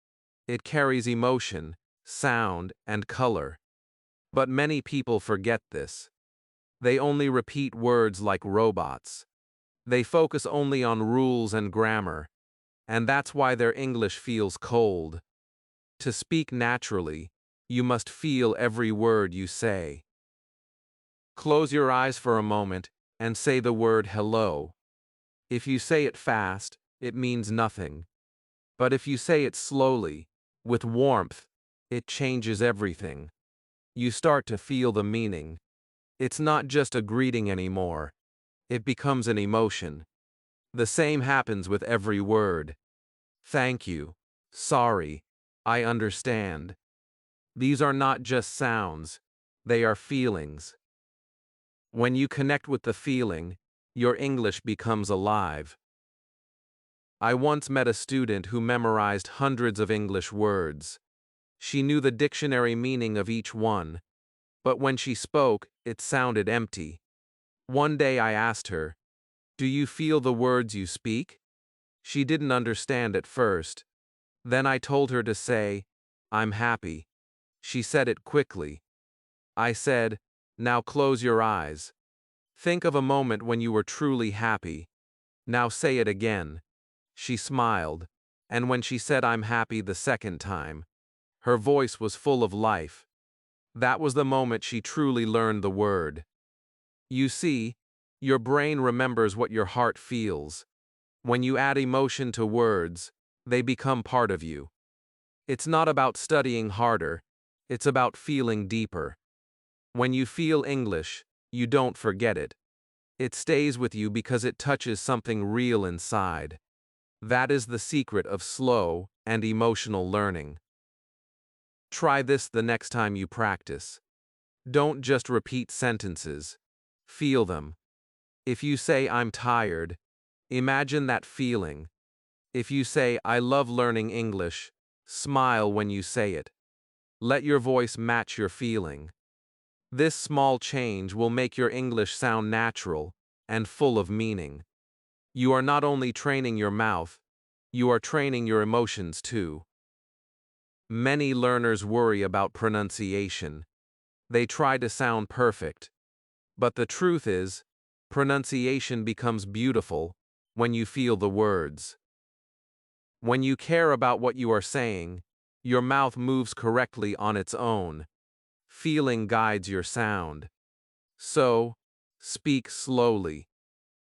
It carries emotion, sound, and color. But many people forget this. They only repeat words like robots. They focus only on rules and grammar, and that's why their English feels cold. To speak naturally, you must feel every word you say. Close your eyes for a moment and say the word hello. If you say it fast, it means nothing. But if you say it slowly, with warmth, it changes everything. You start to feel the meaning. It's not just a greeting anymore. It becomes an emotion. The same happens with every word. Thank you. Sorry. I understand. These are not just sounds. They are feelings. When you connect with the feeling, your English becomes alive. I once met a student who memorized hundreds of English words. She knew the dictionary meaning of each one, but when she spoke, it sounded empty. One day I asked her, "Do you feel the words you speak?" She didn't understand at first. Then I told her to say, "I'm happy." She said it quickly. I said, "Now close your eyes. Think of a moment when you were truly happy. Now say it again." She smiled, and when she said "I'm happy" the second time, her voice was full of life. That was the moment she truly learned the word. You see, your brain remembers what your heart feels. When you add emotion to words, they become part of you. It's not about studying harder, it's about feeling deeper. When you feel English, you don't forget it. It stays with you because it touches something real inside. That is the secret of slow and emotional learning. Try this the next time you practice. Don't just repeat sentences. Feel them. If you say "I'm tired," imagine that feeling. If you say "I love learning English," smile when you say it. Let your voice match your feeling. This small change will make your English sound natural and full of meaning. You are not only training your mouth, you are training your emotions too. Many learners worry about pronunciation. They try to sound perfect. But the truth is, pronunciation becomes beautiful when you feel the words. When you care about what you are saying, your mouth moves correctly on its own. Feeling guides your sound. So, speak slowly.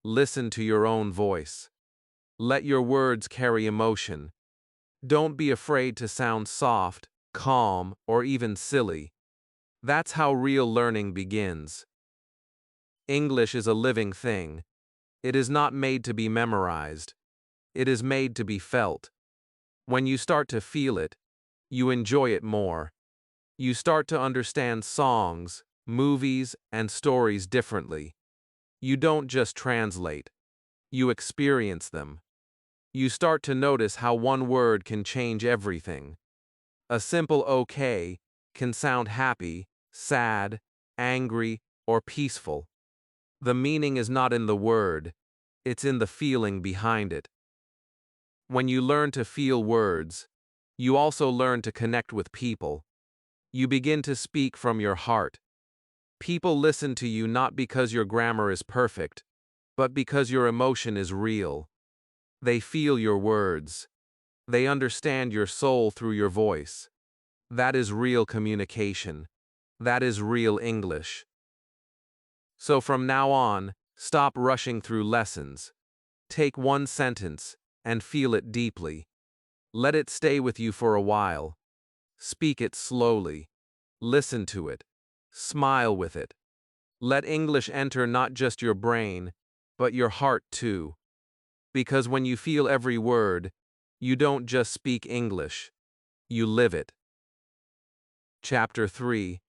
Listen to your own voice. Let your words carry emotion. Don't be afraid to sound soft, calm, or even silly. That's how real learning begins. English is a living thing. It is not made to be memorized. It is made to be felt. When you start to feel it, you enjoy it more. You start to understand songs, movies, and stories differently. You don't just translate, you experience them. You start to notice how one word can change everything. A simple okay can sound happy, sad, angry, or peaceful. The meaning is not in the word, it's in the feeling behind it. When you learn to feel words, you also learn to connect with people. You begin to speak from your heart. People listen to you not because your grammar is perfect, but because your emotion is real. They feel your words. They understand your soul through your voice. That is real communication. That is real English. So from now on, stop rushing through lessons. Take one sentence and feel it deeply. Let it stay with you for a while. Speak it slowly. Listen to it. Smile with it. Let English enter not just your brain, but your heart too. Because when you feel every word, you don't just speak English, you live it. Chapter 3.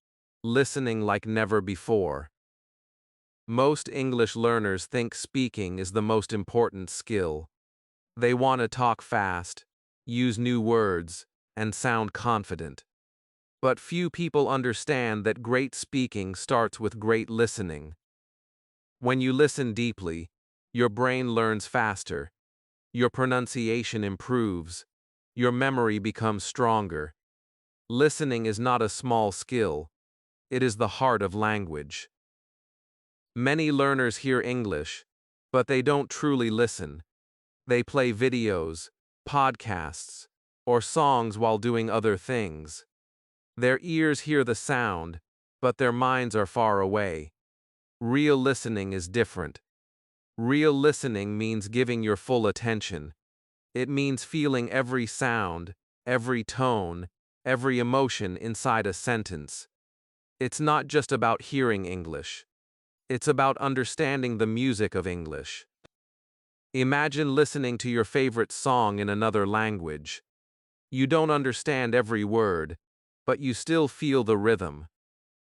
Listening like never before. Most English learners think speaking is the most important skill. They want to talk fast, use new words, and sound confident. But few people understand that great speaking starts with great listening. When you listen deeply, your brain learns faster, your pronunciation improves, your memory becomes stronger. Listening is not a small skill, it is the heart of language. Many learners hear English, but they don't truly listen. They play videos, podcasts, or songs while doing other things. Their ears hear the sound, but their minds are far away. Real listening is different. Real listening means giving your full attention. It means feeling every sound, every tone, every emotion inside a sentence. It's not just about hearing English. It's about understanding the music of English. Imagine listening to your favorite song in another language. You don't understand every word, but you still feel the rhythm.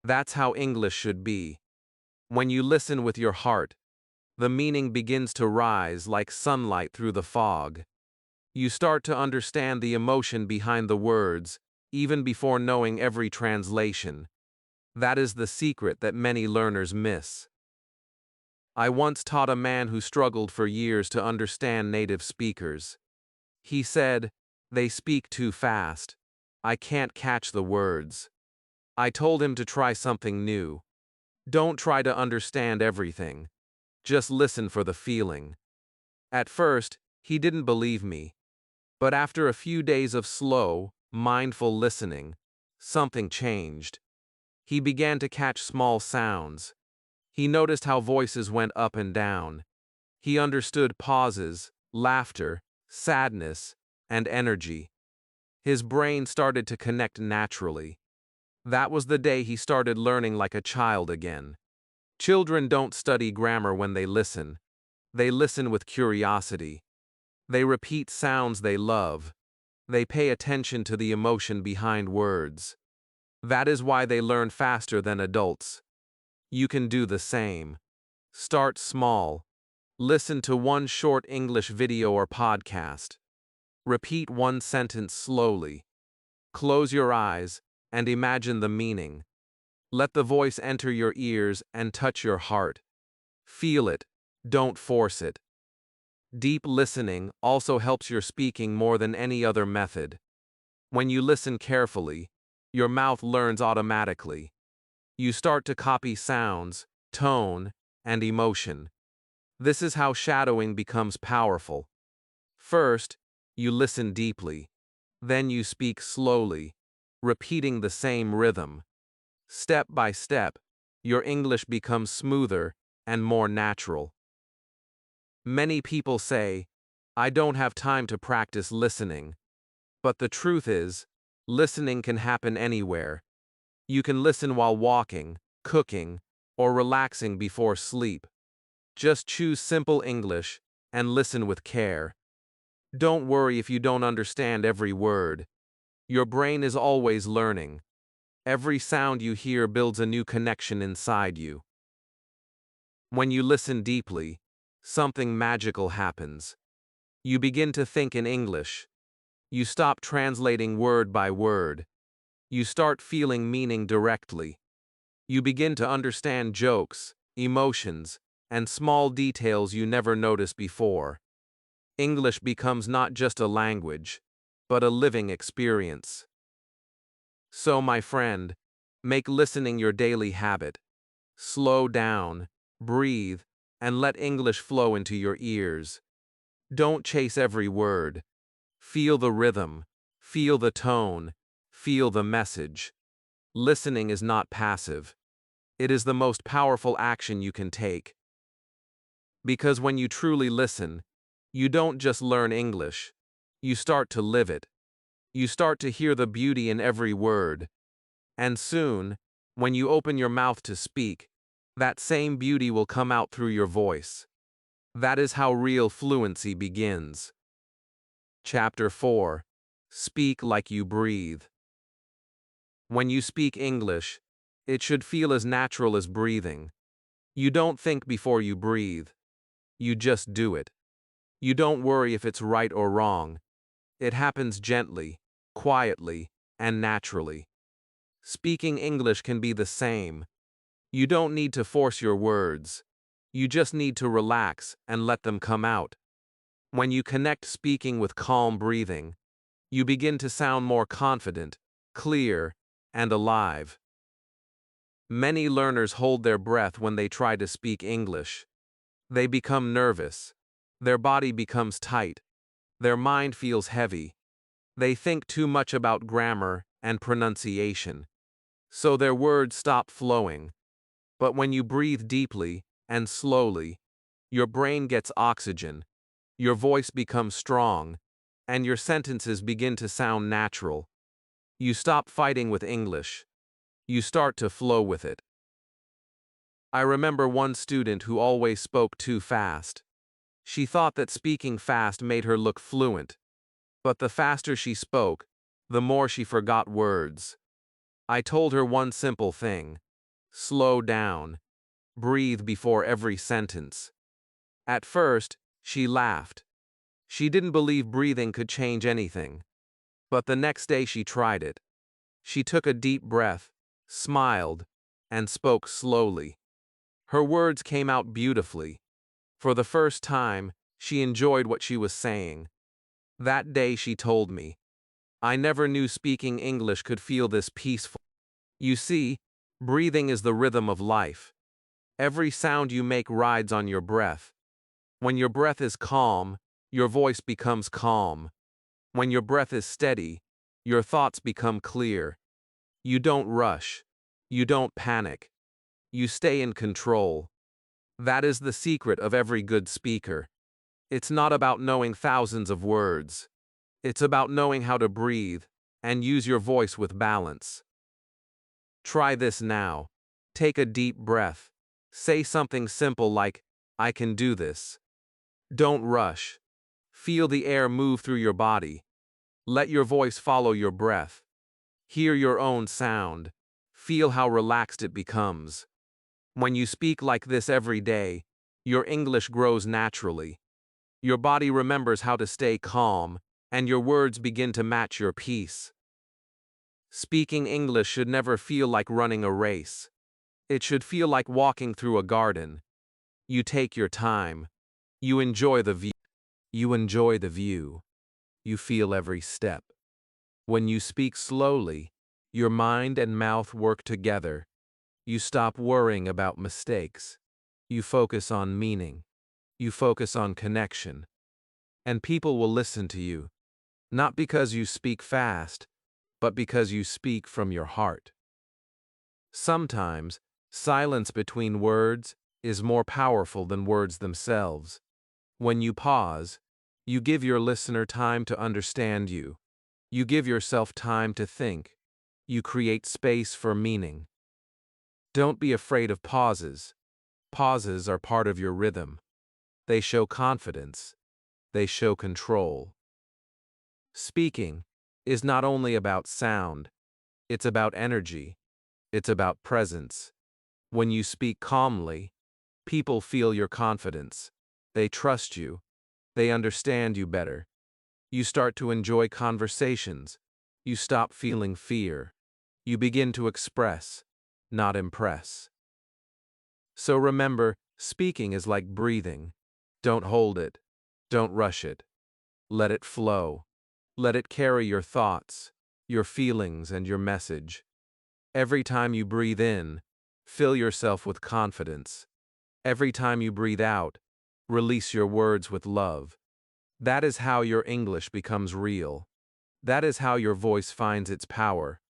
That's how English should be. When you listen with your heart, the meaning begins to rise like sunlight through the fog. You start to understand the emotion behind the words, even before knowing every translation. That is the secret that many learners miss. I once taught a man who struggled for years to understand native speakers. He said, "They speak too fast. I can't catch the words." I told him to try something new. Don't try to understand everything. Just listen for the feeling. At first, he didn't believe me. But after a few days of slow, mindful listening, something changed. He began to catch small sounds. He noticed how voices went up and down. He understood pauses, laughter, sadness, and energy. His brain started to connect naturally. That was the day he started learning like a child again. Children don't study grammar when they listen. They listen with curiosity. They repeat sounds they love. They pay attention to the emotion behind words. That is why they learn faster than adults. You can do the same. Start small. Listen to one short English video or podcast. Repeat one sentence slowly. Close your eyes and imagine the meaning. Let the voice enter your ears and touch your heart. Feel it, don't force it. Deep listening also helps your speaking more than any other method. When you listen carefully, your mouth learns automatically. You start to copy sounds, tone, and emotion. This is how shadowing becomes powerful. First, you listen deeply. Then you speak slowly, repeating the same rhythm. Step by step, your English becomes smoother and more natural. Many people say, "I don't have time to practice listening." But the truth is, listening can happen anywhere. You can listen while walking, cooking, or relaxing before sleep. Just choose simple English and listen with care. Don't worry if you don't understand every word. Your brain is always learning. Every sound you hear builds a new connection inside you. When you listen deeply, something magical happens. You begin to think in English. You stop translating word by word. You start feeling meaning directly. You begin to understand jokes, emotions, and small details you never noticed before. English becomes not just a language, but a living experience. So, my friend, make listening your daily habit. Slow down, breathe, and let English flow into your ears. Don't chase every word. Feel the rhythm, feel the tone, feel the message. Listening is not passive. It is the most powerful action you can take. Because when you truly listen, you don't just learn English, you start to live it. You start to hear the beauty in every word. And soon, when you open your mouth to speak, that same beauty will come out through your voice. That is how real fluency begins. Chapter 4. Speak like you breathe. When you speak English, it should feel as natural as breathing. You don't think before you breathe. You just do it. You don't worry if it's right or wrong. It happens gently, quietly, and naturally. Speaking English can be the same. You don't need to force your words. You just need to relax and let them come out. When you connect speaking with calm breathing, you begin to sound more confident, clear, and alive. Many learners hold their breath when they try to speak English. They become nervous. Their body becomes tight. Their mind feels heavy. They think too much about grammar and pronunciation. So their words stop flowing. But when you breathe deeply and slowly, your brain gets oxygen, your voice becomes strong, and your sentences begin to sound natural. You stop fighting with English. You start to flow with it. I remember one student who always spoke too fast. She thought that speaking fast made her look fluent, but the faster she spoke, the more she forgot words. I told her one simple thing: slow down, breathe before every sentence. At first, she laughed. She didn't believe breathing could change anything. But the next day she tried it. She took a deep breath, smiled, and spoke slowly. Her words came out beautifully. For the first time, she enjoyed what she was saying. That day she told me, "I never knew speaking English could feel this peaceful." You see, breathing is the rhythm of life. Every sound you make rides on your breath. When your breath is calm, your voice becomes calm. When your breath is steady, your thoughts become clear. You don't rush. You don't panic. You stay in control. That is the secret of every good speaker. It's not about knowing thousands of words. It's about knowing how to breathe and use your voice with balance. Try this now. Take a deep breath. Say something simple like, "I can do this." Don't rush. Feel the air move through your body. Let your voice follow your breath. Hear your own sound. Feel how relaxed it becomes. When you speak like this every day, your English grows naturally. Your body remembers how to stay calm, and your words begin to match your peace. Speaking English should never feel like running a race. It should feel like walking through a garden. You take your time. You enjoy the view. You enjoy the view. You feel every step. When you speak slowly, your mind and mouth work together. You stop worrying about mistakes. You focus on meaning. You focus on connection. And people will listen to you, not because you speak fast, but because you speak from your heart. Sometimes, silence between words is more powerful than words themselves. When you pause, you give your listener time to understand you. You give yourself time to think. You create space for meaning. Don't be afraid of pauses. Pauses are part of your rhythm. They show confidence. They show control. Speaking is not only about sound, it's about energy. It's about presence. When you speak calmly, People feel your confidence. They trust you. They understand you better. You start to enjoy conversations. You stop feeling fear. You begin to express, not impress. So remember, speaking is like breathing. Don't hold it. Don't rush it. Let it flow. Let it carry your thoughts, your feelings, and your message. Every time you breathe in, fill yourself with confidence. Every time you breathe out, release your words with love. That is how your English becomes real. That is how your voice finds its power.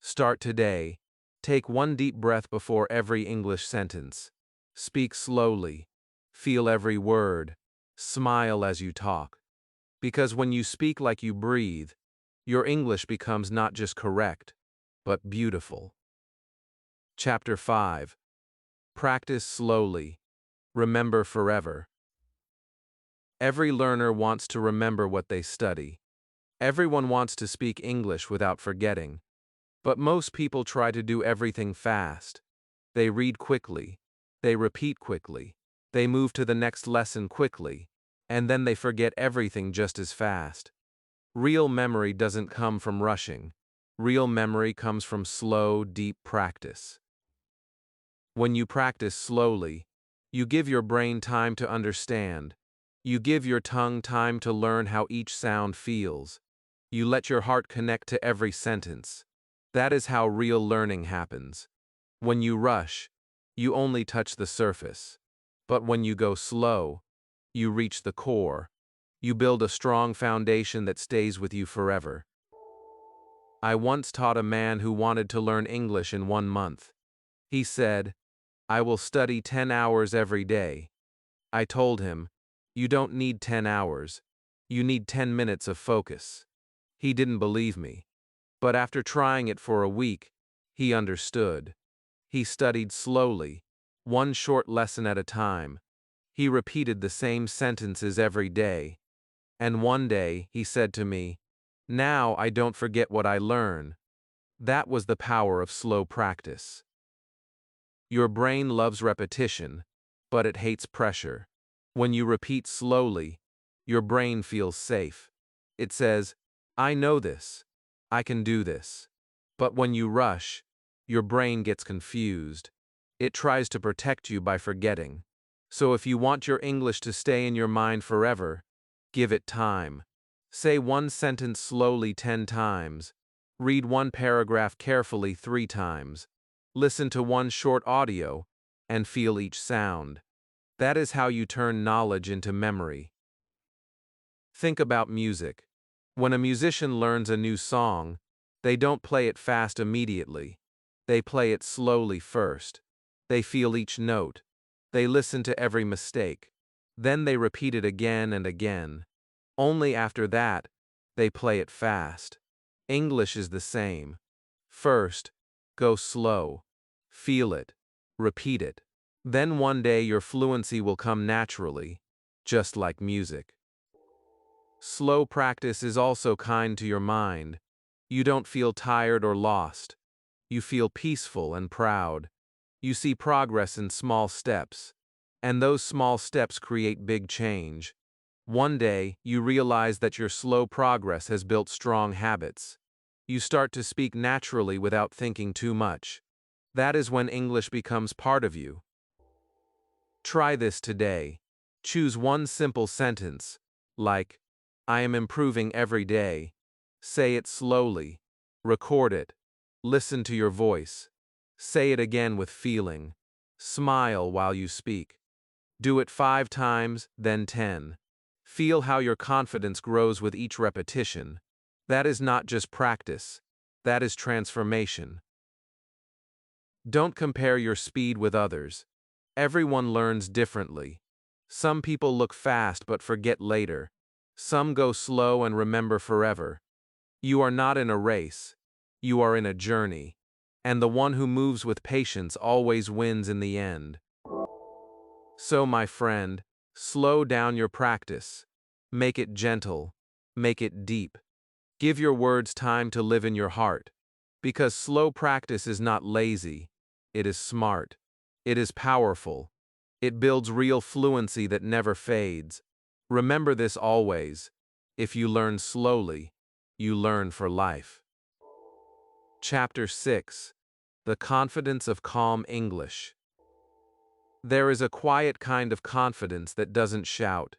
Start today. Take one deep breath before every English sentence. Speak slowly. Feel every word. Smile as you talk. Because when you speak like you breathe, your English becomes not just correct, but beautiful. Chapter 5. Practice slowly. Remember forever. Every learner wants to remember what they study. Everyone wants to speak English without forgetting. But most people try to do everything fast. They read quickly. They repeat quickly. They move to the next lesson quickly. And then they forget everything just as fast. Real memory doesn't come from rushing. Real memory comes from slow, deep practice. When you practice slowly, you give your brain time to understand. You give your tongue time to learn how each sound feels. You let your heart connect to every sentence. That is how real learning happens. When you rush, you only touch the surface. But when you go slow, you reach the core. You build a strong foundation that stays with you forever. I once taught a man who wanted to learn English in 1 month. He said, "I will study 10 hours every day." I told him, "You don't need 10 hours. You need 10 minutes of focus." He didn't believe me. But after trying it for a week, he understood. He studied slowly, one short lesson at a time. He repeated the same sentences every day. And one day, he said to me, "Now I don't forget what I learn." That was the power of slow practice. Your brain loves repetition, but it hates pressure. When you repeat slowly, your brain feels safe. It says, "I know this. I can do this." But when you rush, your brain gets confused. It tries to protect you by forgetting. So if you want your English to stay in your mind forever, give it time. Say one sentence slowly 10 times. Read one paragraph carefully 3 times. Listen to one short audio and feel each sound. That is how you turn knowledge into memory. Think about music. When a musician learns a new song, they don't play it fast immediately. They play it slowly first. They feel each note. They listen to every mistake. Then they repeat it again and again. Only after that, they play it fast. English is the same. First, go slow. Feel it. Repeat it. Then one day your fluency will come naturally, just like music. Slow practice is also kind to your mind. You don't feel tired or lost. You feel peaceful and proud. You see progress in small steps. And those small steps create big change. One day, you realize that your slow progress has built strong habits. You start to speak naturally without thinking too much. That is when English becomes part of you. Try this today. Choose one simple sentence, like, "I am improving every day." Say it slowly. Record it. Listen to your voice. Say it again with feeling. Smile while you speak. Do it 5 times, then 10. Feel how your confidence grows with each repetition. That is not just practice. That is transformation. Don't compare your speed with others. Everyone learns differently. Some people look fast but forget later. Some go slow and remember forever. You are not in a race. You are in a journey. And the one who moves with patience always wins in the end. So, my friend, slow down your practice. Make it gentle. Make it deep. Give your words time to live in your heart. Because slow practice is not lazy. It is smart. It is powerful. It builds real fluency that never fades. Remember this always. If you learn slowly, you learn for life. Chapter 6. The Confidence of Calm English. There is a quiet kind of confidence that doesn't shout.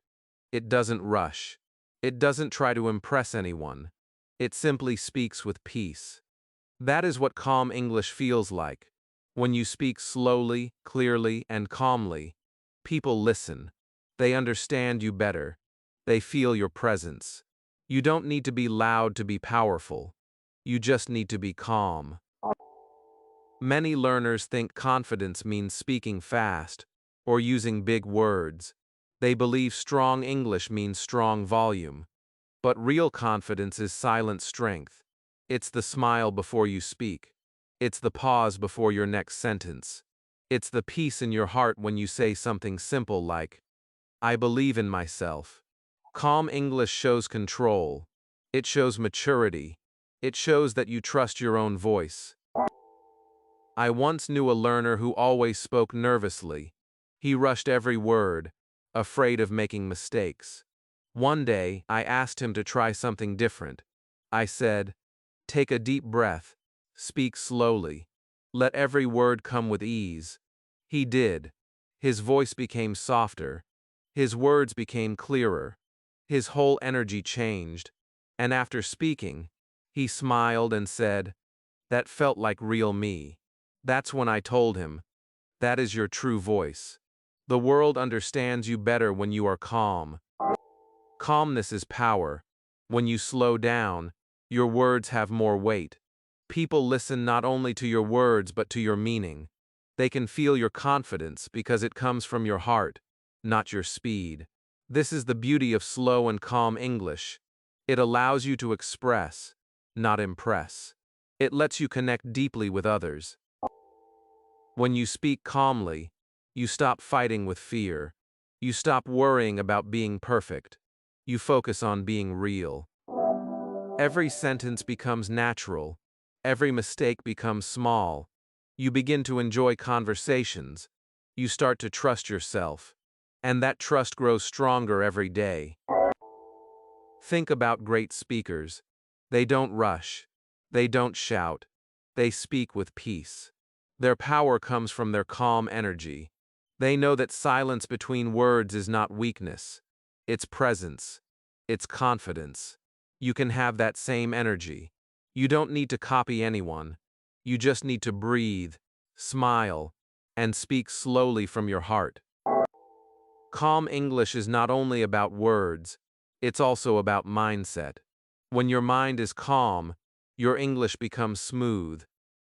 It doesn't rush. It doesn't try to impress anyone. It simply speaks with peace. That is what calm English feels like. When you speak slowly, clearly, and calmly, people listen. They understand you better. They feel your presence. You don't need to be loud to be powerful. You just need to be calm. Many learners think confidence means speaking fast or using big words. They believe strong English means strong volume. But real confidence is silent strength. It's the smile before you speak. It's the pause before your next sentence. It's the peace in your heart when you say something simple like, I believe in myself. Calm English shows control. It shows maturity. It shows that you trust your own voice. I once knew a learner who always spoke nervously. He rushed every word, afraid of making mistakes. One day, I asked him to try something different. I said, take a deep breath, speak slowly, let every word come with ease. He did. His voice became softer. His words became clearer. His whole energy changed. And after speaking, he smiled and said, that felt like real me. That's when I told him, that is your true voice. The world understands you better when you are calm. Calmness is power. When you slow down, your words have more weight. People listen not only to your words but to your meaning. They can feel your confidence because it comes from your heart, not your speed. This is the beauty of slow and calm English. It allows you to express, not impress. It lets you connect deeply with others. When you speak calmly, you stop fighting with fear. You stop worrying about being perfect. You focus on being real. Every sentence becomes natural. Every mistake becomes small. You begin to enjoy conversations. You start to trust yourself. And that trust grows stronger every day. Think about great speakers. They don't rush. They don't shout. They speak with peace. Their power comes from their calm energy. They know that silence between words is not weakness. It's presence. It's confidence. You can have that same energy. You don't need to copy anyone. You just need to breathe, smile, and speak slowly from your heart. Calm English is not only about words, it's also about mindset. When your mind is calm, your English becomes smooth.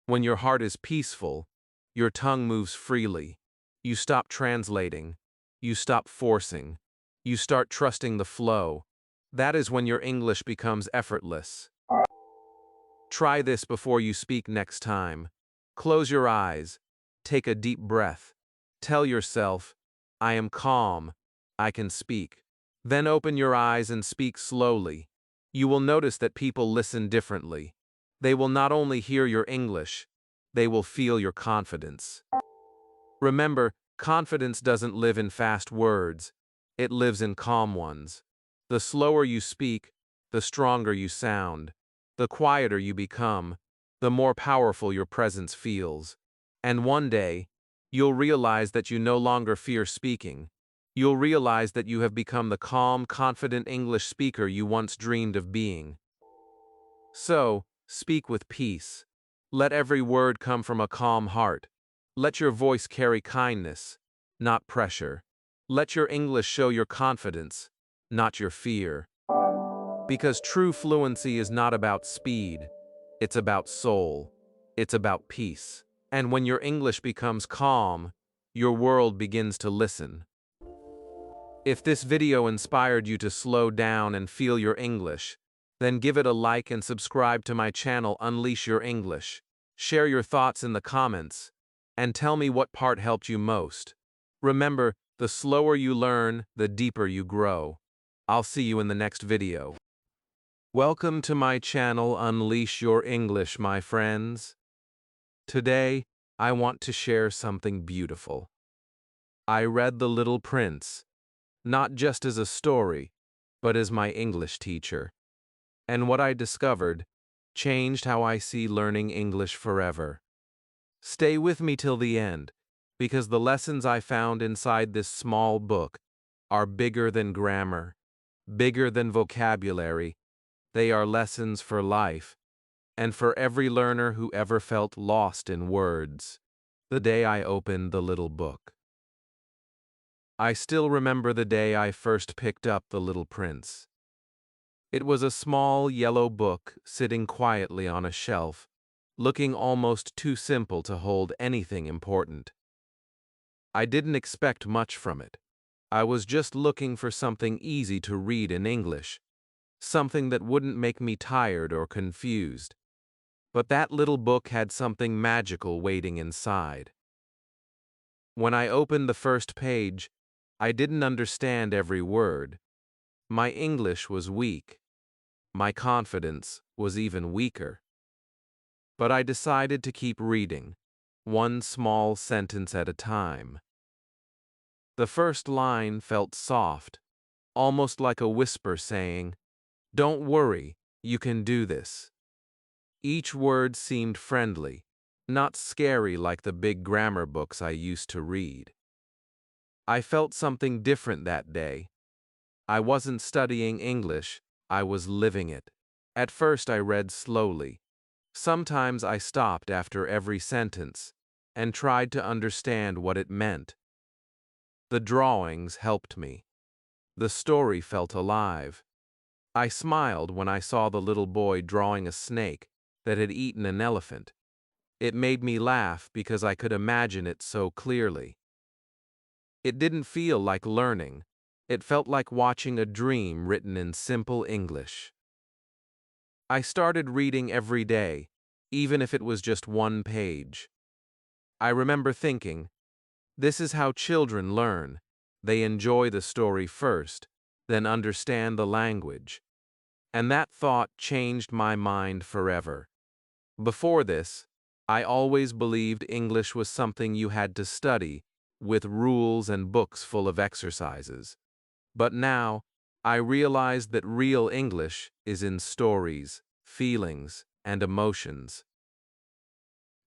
When your heart is peaceful, your tongue moves freely. You stop translating. You stop forcing. You start trusting the flow. That is when your English becomes effortless. Try this before you speak next time. Close your eyes. Take a deep breath. Tell yourself, I am calm. I can speak. Then open your eyes and speak slowly. You will notice that people listen differently. They will not only hear your English, they will feel your confidence. Remember, confidence doesn't live in fast words. It lives in calm ones. The slower you speak, the stronger you sound. The quieter you become, the more powerful your presence feels. And one day, you'll realize that you no longer fear speaking. You'll realize that you have become the calm, confident English speaker you once dreamed of being. So, speak with peace. Let every word come from a calm heart. Let your voice carry kindness, not pressure. Let your English show your confidence, not your fear. Because true fluency is not about speed, it's about soul. It's about peace. And when your English becomes calm, your world begins to listen. If this video inspired you to slow down and feel your English, then give it a like and subscribe to my channel Unleash Your English. Share your thoughts in the comments, and tell me what part helped you most. Remember, the slower you learn, the deeper you grow. I'll see you in the next video. Welcome to my channel Unleash Your English, my friends. Today, I want to share something beautiful. I read The Little Prince, not just as a story, but as my English teacher. And what I discovered changed how I see learning English forever. Stay with me till the end, because the lessons I found inside this small book are bigger than grammar, bigger than vocabulary. They are lessons for life, and for every learner who ever felt lost in words. The day I opened the little book. I still remember the day I first picked up The Little Prince. It was a small yellow book sitting quietly on a shelf, looking almost too simple to hold anything important. I didn't expect much from it. I was just looking for something easy to read in English, something that wouldn't make me tired or confused. But that little book had something magical waiting inside. When I opened the first page, I didn't understand every word. My English was weak. My confidence was even weaker. But I decided to keep reading, one small sentence at a time. The first line felt soft, almost like a whisper saying, "Don't worry, you can do this." Each word seemed friendly, not scary like the big grammar books I used to read. I felt something different that day. I wasn't studying English, I was living it. At first I read slowly. Sometimes I stopped after every sentence and tried to understand what it meant. The drawings helped me. The story felt alive. I smiled when I saw the little boy drawing a snake that had eaten an elephant. It made me laugh because I could imagine it so clearly. It didn't feel like learning. It felt like watching a dream written in simple English. I started reading every day, even if it was just one page. I remember thinking, this is how children learn. They enjoy the story first, then understand the language. And that thought changed my mind forever. Before this, I always believed English was something you had to study, with rules and books full of exercises. But now, I realized that real English is in stories, feelings, and emotions.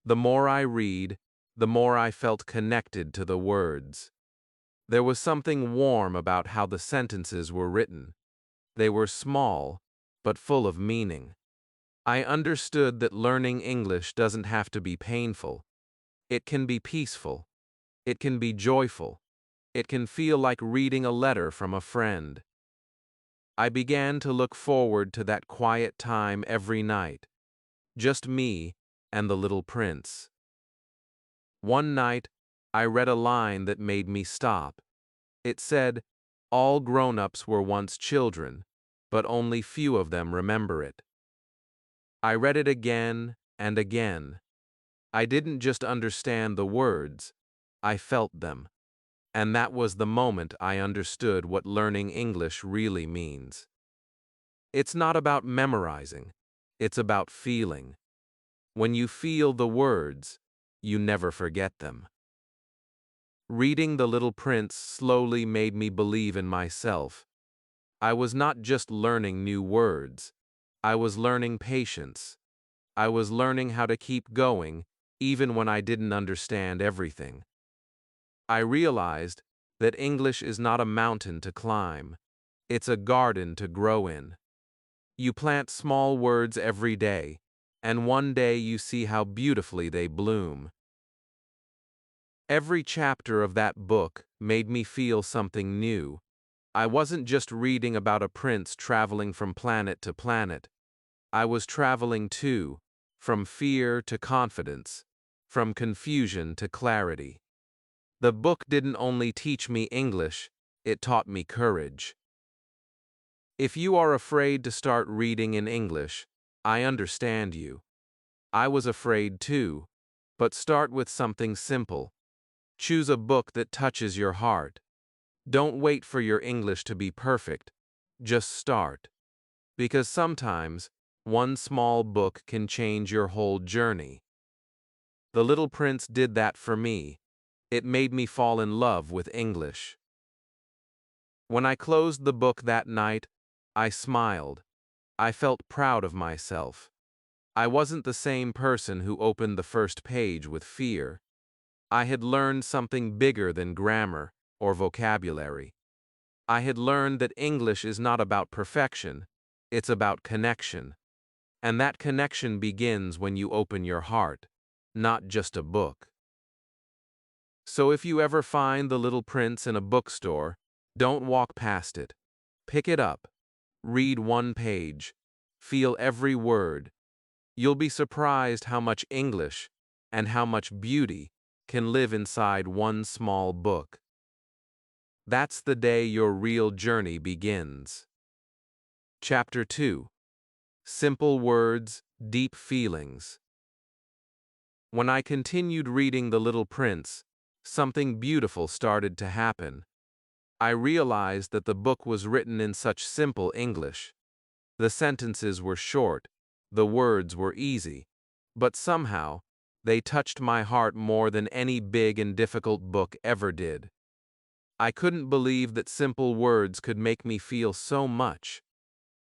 The more I read, the more I felt connected to the words. There was something warm about how the sentences were written. They were small, but full of meaning. I understood that learning English doesn't have to be painful. It can be peaceful. It can be joyful. It can feel like reading a letter from a friend. I began to look forward to that quiet time every night. Just me and the little prince. One night, I read a line that made me stop. It said, "All grown-ups were once children, but only few of them remember it." I read it again and again. I didn't just understand the words, I felt them. And that was the moment I understood what learning English really means. It's not about memorizing, it's about feeling. When you feel the words, you never forget them. Reading The Little Prince slowly made me believe in myself. I was not just learning new words, I was learning patience. I was learning how to keep going, even when I didn't understand everything. I realized that English is not a mountain to climb. It's a garden to grow in. You plant small words every day, and one day you see how beautifully they bloom. Every chapter of that book made me feel something new. I wasn't just reading about a prince traveling from planet to planet. I was traveling too, from fear to confidence, from confusion to clarity. The book didn't only teach me English, it taught me courage. If you are afraid to start reading in English, I understand you. I was afraid too, but start with something simple. Choose a book that touches your heart. Don't wait for your English to be perfect, just start. Because sometimes, one small book can change your whole journey. The Little Prince did that for me. It made me fall in love with English. When I closed the book that night, I smiled. I felt proud of myself. I wasn't the same person who opened the first page with fear. I had learned something bigger than grammar or vocabulary. I had learned that English is not about perfection, it's about connection. And that connection begins when you open your heart, not just a book. So if you ever find The Little Prince in a bookstore, don't walk past it. Pick it up. Read one page. Feel every word. You'll be surprised how much English and how much beauty can live inside one small book. That's the day your real journey begins. Chapter 2. Simple Words, Deep Feelings. When I continued reading The Little Prince, something beautiful started to happen. I realized that the book was written in such simple English. The sentences were short, the words were easy, but somehow, they touched my heart more than any big and difficult book ever did. I couldn't believe that simple words could make me feel so much.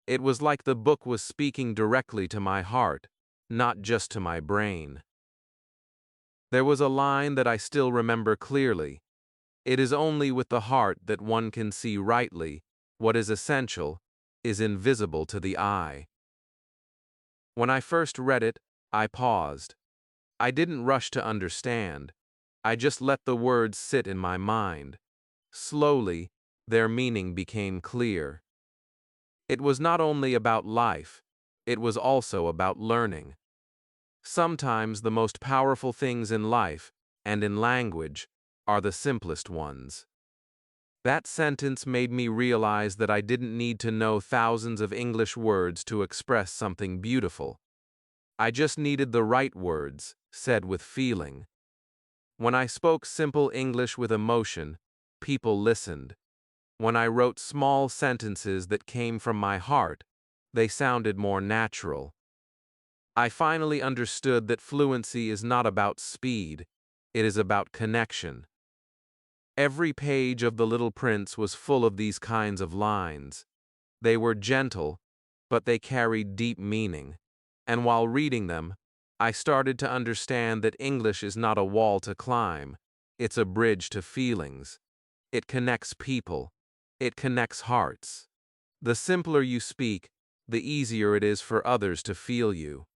It was like the book was speaking directly to my heart, not just to my brain. There was a line that I still remember clearly. It is only with the heart that one can see rightly. What is essential is invisible to the eye. When I first read it, I paused. I didn't rush to understand. I just let the words sit in my mind. Slowly, their meaning became clear. It was not only about life, it was also about learning. Sometimes the most powerful things in life, and in language, are the simplest ones. That sentence made me realize that I didn't need to know thousands of English words to express something beautiful. I just needed the right words, said with feeling. When I spoke simple English with emotion, people listened. When I wrote small sentences that came from my heart, they sounded more natural. I finally understood that fluency is not about speed, it is about connection. Every page of The Little Prince was full of these kinds of lines. They were gentle, but they carried deep meaning. And while reading them, I started to understand that English is not a wall to climb, it's a bridge to feelings. It connects people. It connects hearts. The simpler you speak, the easier it is for others to feel you.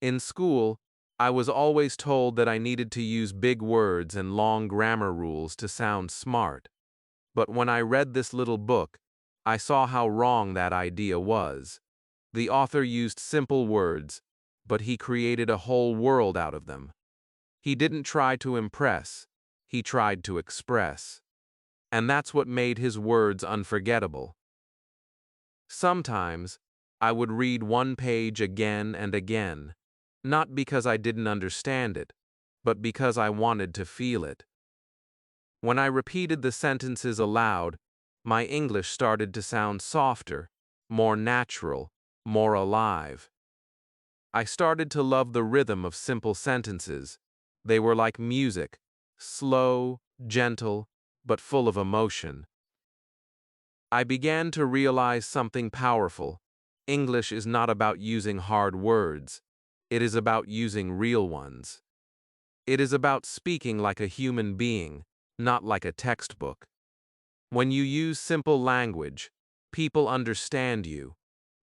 In school, I was always told that I needed to use big words and long grammar rules to sound smart. But when I read this little book, I saw how wrong that idea was. The author used simple words, but he created a whole world out of them. He didn't try to impress, he tried to express. And that's what made his words unforgettable. Sometimes, I would read one page again and again, not because I didn't understand it, but because I wanted to feel it. When I repeated the sentences aloud, my English started to sound softer, more natural, more alive. I started to love the rhythm of simple sentences. They were like music, slow, gentle, but full of emotion. I began to realize something powerful. English is not about using hard words. It is about using real ones. It is about speaking like a human being, not like a textbook. When you use simple language, people understand you.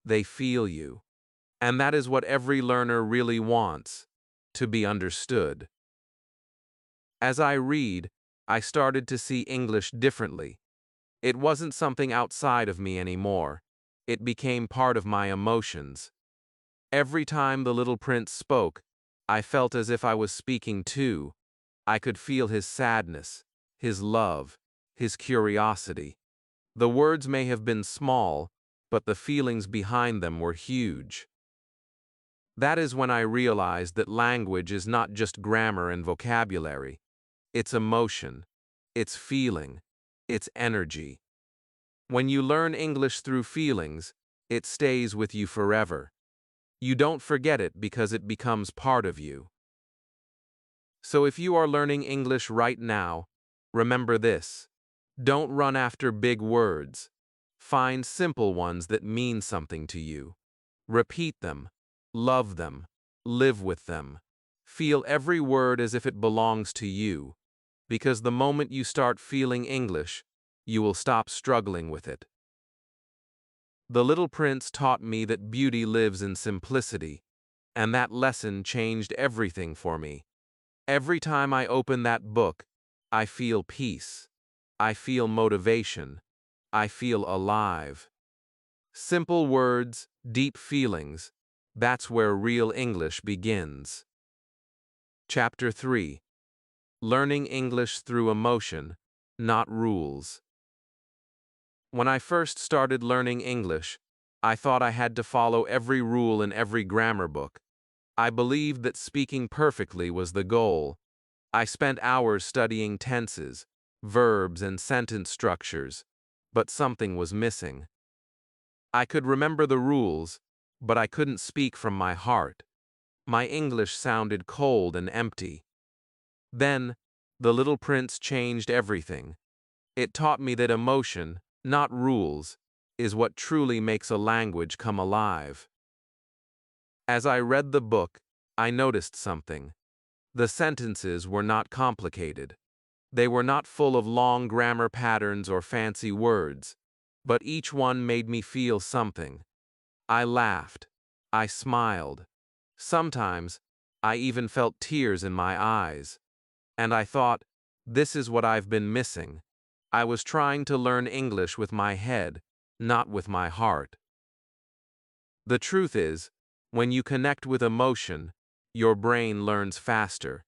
They feel you. And that is what every learner really wants, to be understood. As I read, I started to see English differently. It wasn't something outside of me anymore. It became part of my emotions. Every time the little prince spoke, I felt as if I was speaking too. I could feel his sadness, his love, his curiosity. The words may have been small, but the feelings behind them were huge. That is when I realized that language is not just grammar and vocabulary. It's emotion, it's feeling, it's energy. When you learn English through feelings, it stays with you forever. You don't forget it because it becomes part of you. So if you are learning English right now, remember this. Don't run after big words. Find simple ones that mean something to you. Repeat them, love them, live with them. Feel every word as if it belongs to you, because the moment you start feeling English, you will stop struggling with it. The Little Prince taught me that beauty lives in simplicity, and that lesson changed everything for me. Every time I open that book, I feel peace. I feel motivation. I feel alive. Simple words, deep feelings. That's where real English begins. Chapter 3. Learning English through emotion, not rules. When I first started learning English, I thought I had to follow every rule in every grammar book. I believed that speaking perfectly was the goal. I spent hours studying tenses, verbs, and sentence structures, but something was missing. I could remember the rules, but I couldn't speak from my heart. My English sounded cold and empty. Then, The Little Prince changed everything. It taught me that emotion, not rules, is what truly makes a language come alive. As I read the book, I noticed something. The sentences were not complicated. They were not full of long grammar patterns or fancy words, but each one made me feel something. I laughed. I smiled. Sometimes, I even felt tears in my eyes. And I thought, this is what I've been missing. I was trying to learn English with my head, not with my heart. The truth is, when you connect with emotion, your brain learns faster.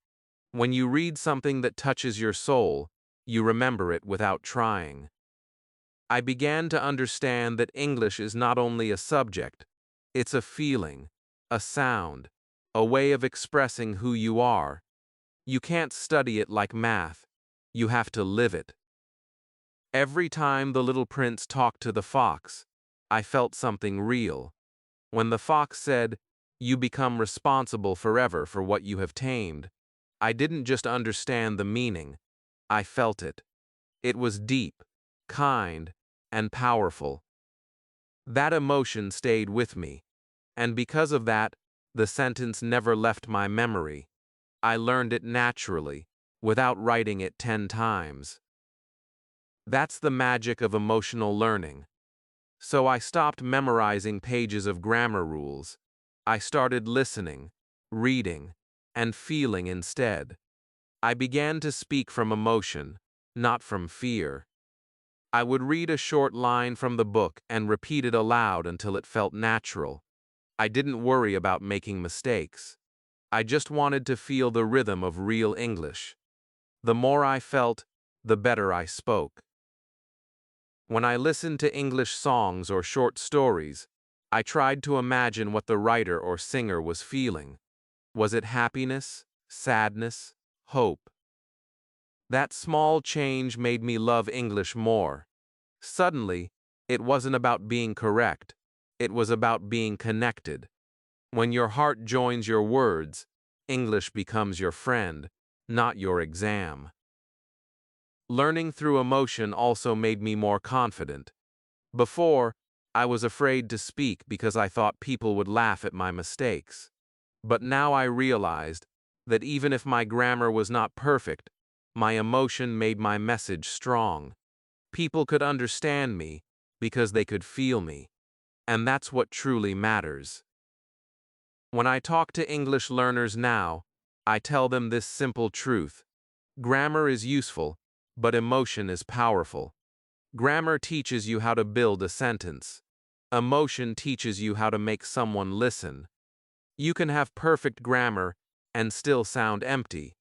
When you read something that touches your soul, you remember it without trying. I began to understand that English is not only a subject, it's a feeling, a sound, a way of expressing who you are. You can't study it like math. You have to live it. Every time the Little Prince talked to the fox, I felt something real. When the fox said, "You become responsible forever for what you have tamed," I didn't just understand the meaning. I felt it. It was deep, kind, and powerful. That emotion stayed with me, and because of that, the sentence never left my memory. I learned it naturally, without writing it 10 times. That's the magic of emotional learning. So I stopped memorizing pages of grammar rules. I started listening, reading, and feeling instead. I began to speak from emotion, not from fear. I would read a short line from the book and repeat it aloud until it felt natural. I didn't worry about making mistakes. I just wanted to feel the rhythm of real English. The more I felt, the better I spoke. When I listened to English songs or short stories, I tried to imagine what the writer or singer was feeling. Was it happiness, sadness, hope? That small change made me love English more. Suddenly, it wasn't about being correct. It was about being connected. When your heart joins your words, English becomes your friend, not your exam. Learning through emotion also made me more confident. Before, I was afraid to speak because I thought people would laugh at my mistakes. But now I realized that even if my grammar was not perfect, my emotion made my message strong. People could understand me because they could feel me, and that's what truly matters. When I talk to English learners now, I tell them this simple truth. Grammar is useful, but emotion is powerful. Grammar teaches you how to build a sentence. Emotion teaches you how to make someone listen. You can have perfect grammar and still sound empty,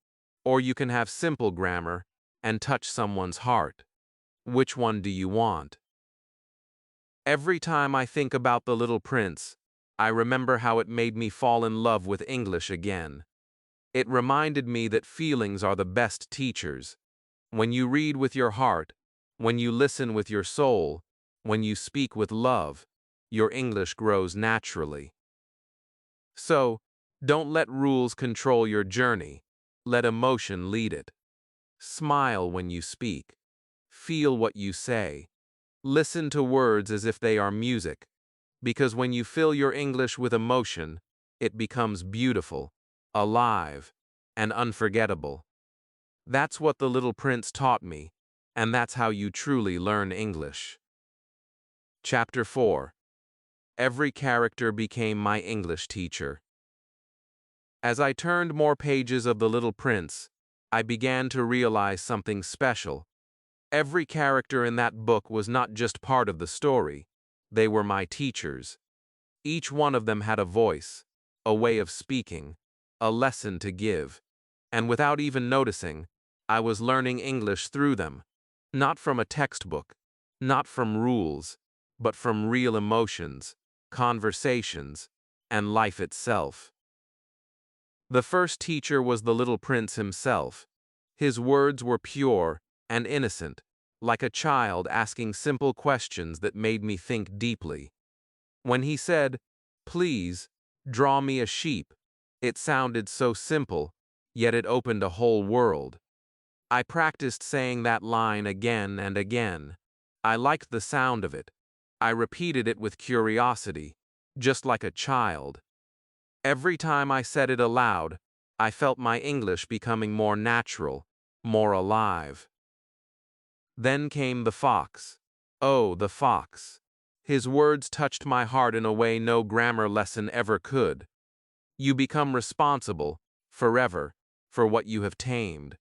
or you can have simple grammar and touch someone's heart. Which one do you want? Every time I think about The Little Prince, I remember how it made me fall in love with English again. It reminded me that feelings are the best teachers. When you read with your heart, when you listen with your soul, when you speak with love, your English grows naturally. So, don't let rules control your journey. Let emotion lead it. Smile when you speak. Feel what you say. Listen to words as if they are music, because when you fill your English with emotion, it becomes beautiful, alive, and unforgettable. That's what The Little Prince taught me, and that's how you truly learn English. Chapter 4. Every character became my English teacher. As I turned more pages of The Little Prince, I began to realize something special. Every character in that book was not just part of the story, they were my teachers. Each one of them had a voice, a way of speaking, a lesson to give, and without even noticing, I was learning English through them, not from a textbook, not from rules, but from real emotions, conversations, and life itself. The first teacher was the little prince himself. His words were pure and innocent, like a child asking simple questions that made me think deeply. When he said, "Please, draw me a sheep," it sounded so simple, yet it opened a whole world. I practiced saying that line again and again. I liked the sound of it. I repeated it with curiosity, just like a child. Every time I said it aloud, I felt my English becoming more natural, more alive. Then came the fox. Oh, the fox. His words touched my heart in a way no grammar lesson ever could. You become responsible, forever, for what you have tamed.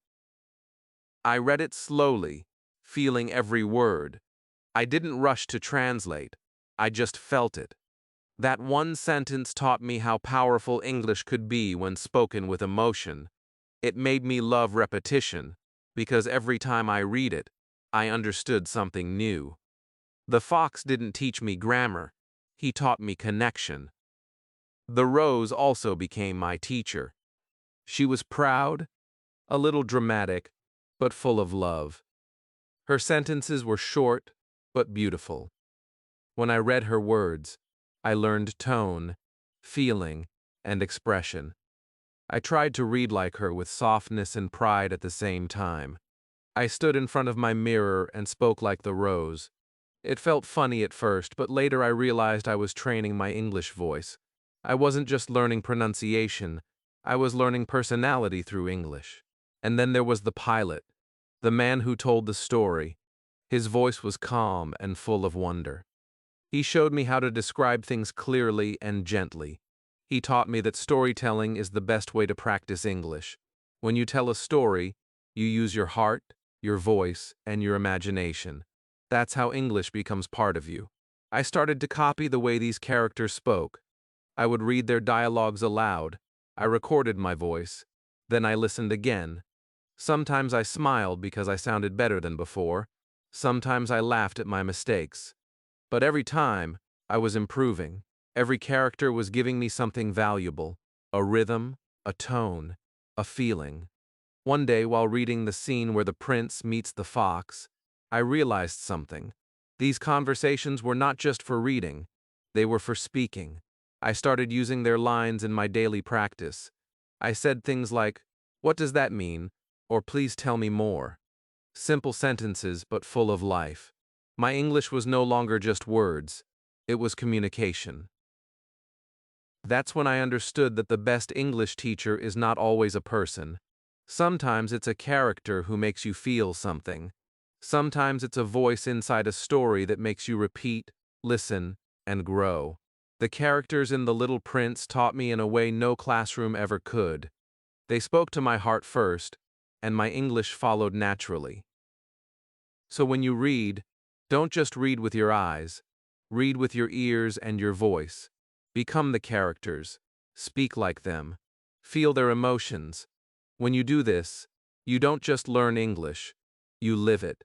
I read it slowly, feeling every word. I didn't rush to translate. I just felt it. That one sentence taught me how powerful English could be when spoken with emotion. It made me love repetition, because every time I read it, I understood something new. The fox didn't teach me grammar, he taught me connection. The rose also became my teacher. She was proud, a little dramatic, but full of love. Her sentences were short, but beautiful. When I read her words, I learned tone, feeling, and expression. I tried to read like her with softness and pride at the same time. I stood in front of my mirror and spoke like the rose. It felt funny at first, but later I realized I was training my English voice. I wasn't just learning pronunciation, I was learning personality through English. And then there was the pilot, the man who told the story. His voice was calm and full of wonder. He showed me how to describe things clearly and gently. He taught me that storytelling is the best way to practice English. When you tell a story, you use your heart, your voice, and your imagination. That's how English becomes part of you. I started to copy the way these characters spoke. I would read their dialogues aloud. I recorded my voice. Then I listened again. Sometimes I smiled because I sounded better than before. Sometimes I laughed at my mistakes. But every time, I was improving. Every character was giving me something valuable, a rhythm, a tone, a feeling. One day, while reading the scene where the prince meets the fox, I realized something. These conversations were not just for reading, they were for speaking. I started using their lines in my daily practice. I said things like, "What does that mean?" or "Please tell me more." Simple sentences, but full of life. My English was no longer just words, it was communication. That's when I understood that the best English teacher is not always a person. Sometimes it's a character who makes you feel something. Sometimes it's a voice inside a story that makes you repeat, listen, and grow. The characters in The Little Prince taught me in a way no classroom ever could. They spoke to my heart first, and my English followed naturally. So when you read, don't just read with your eyes. Read with your ears and your voice. Become the characters. Speak like them. Feel their emotions. When you do this, you don't just learn English, you live it.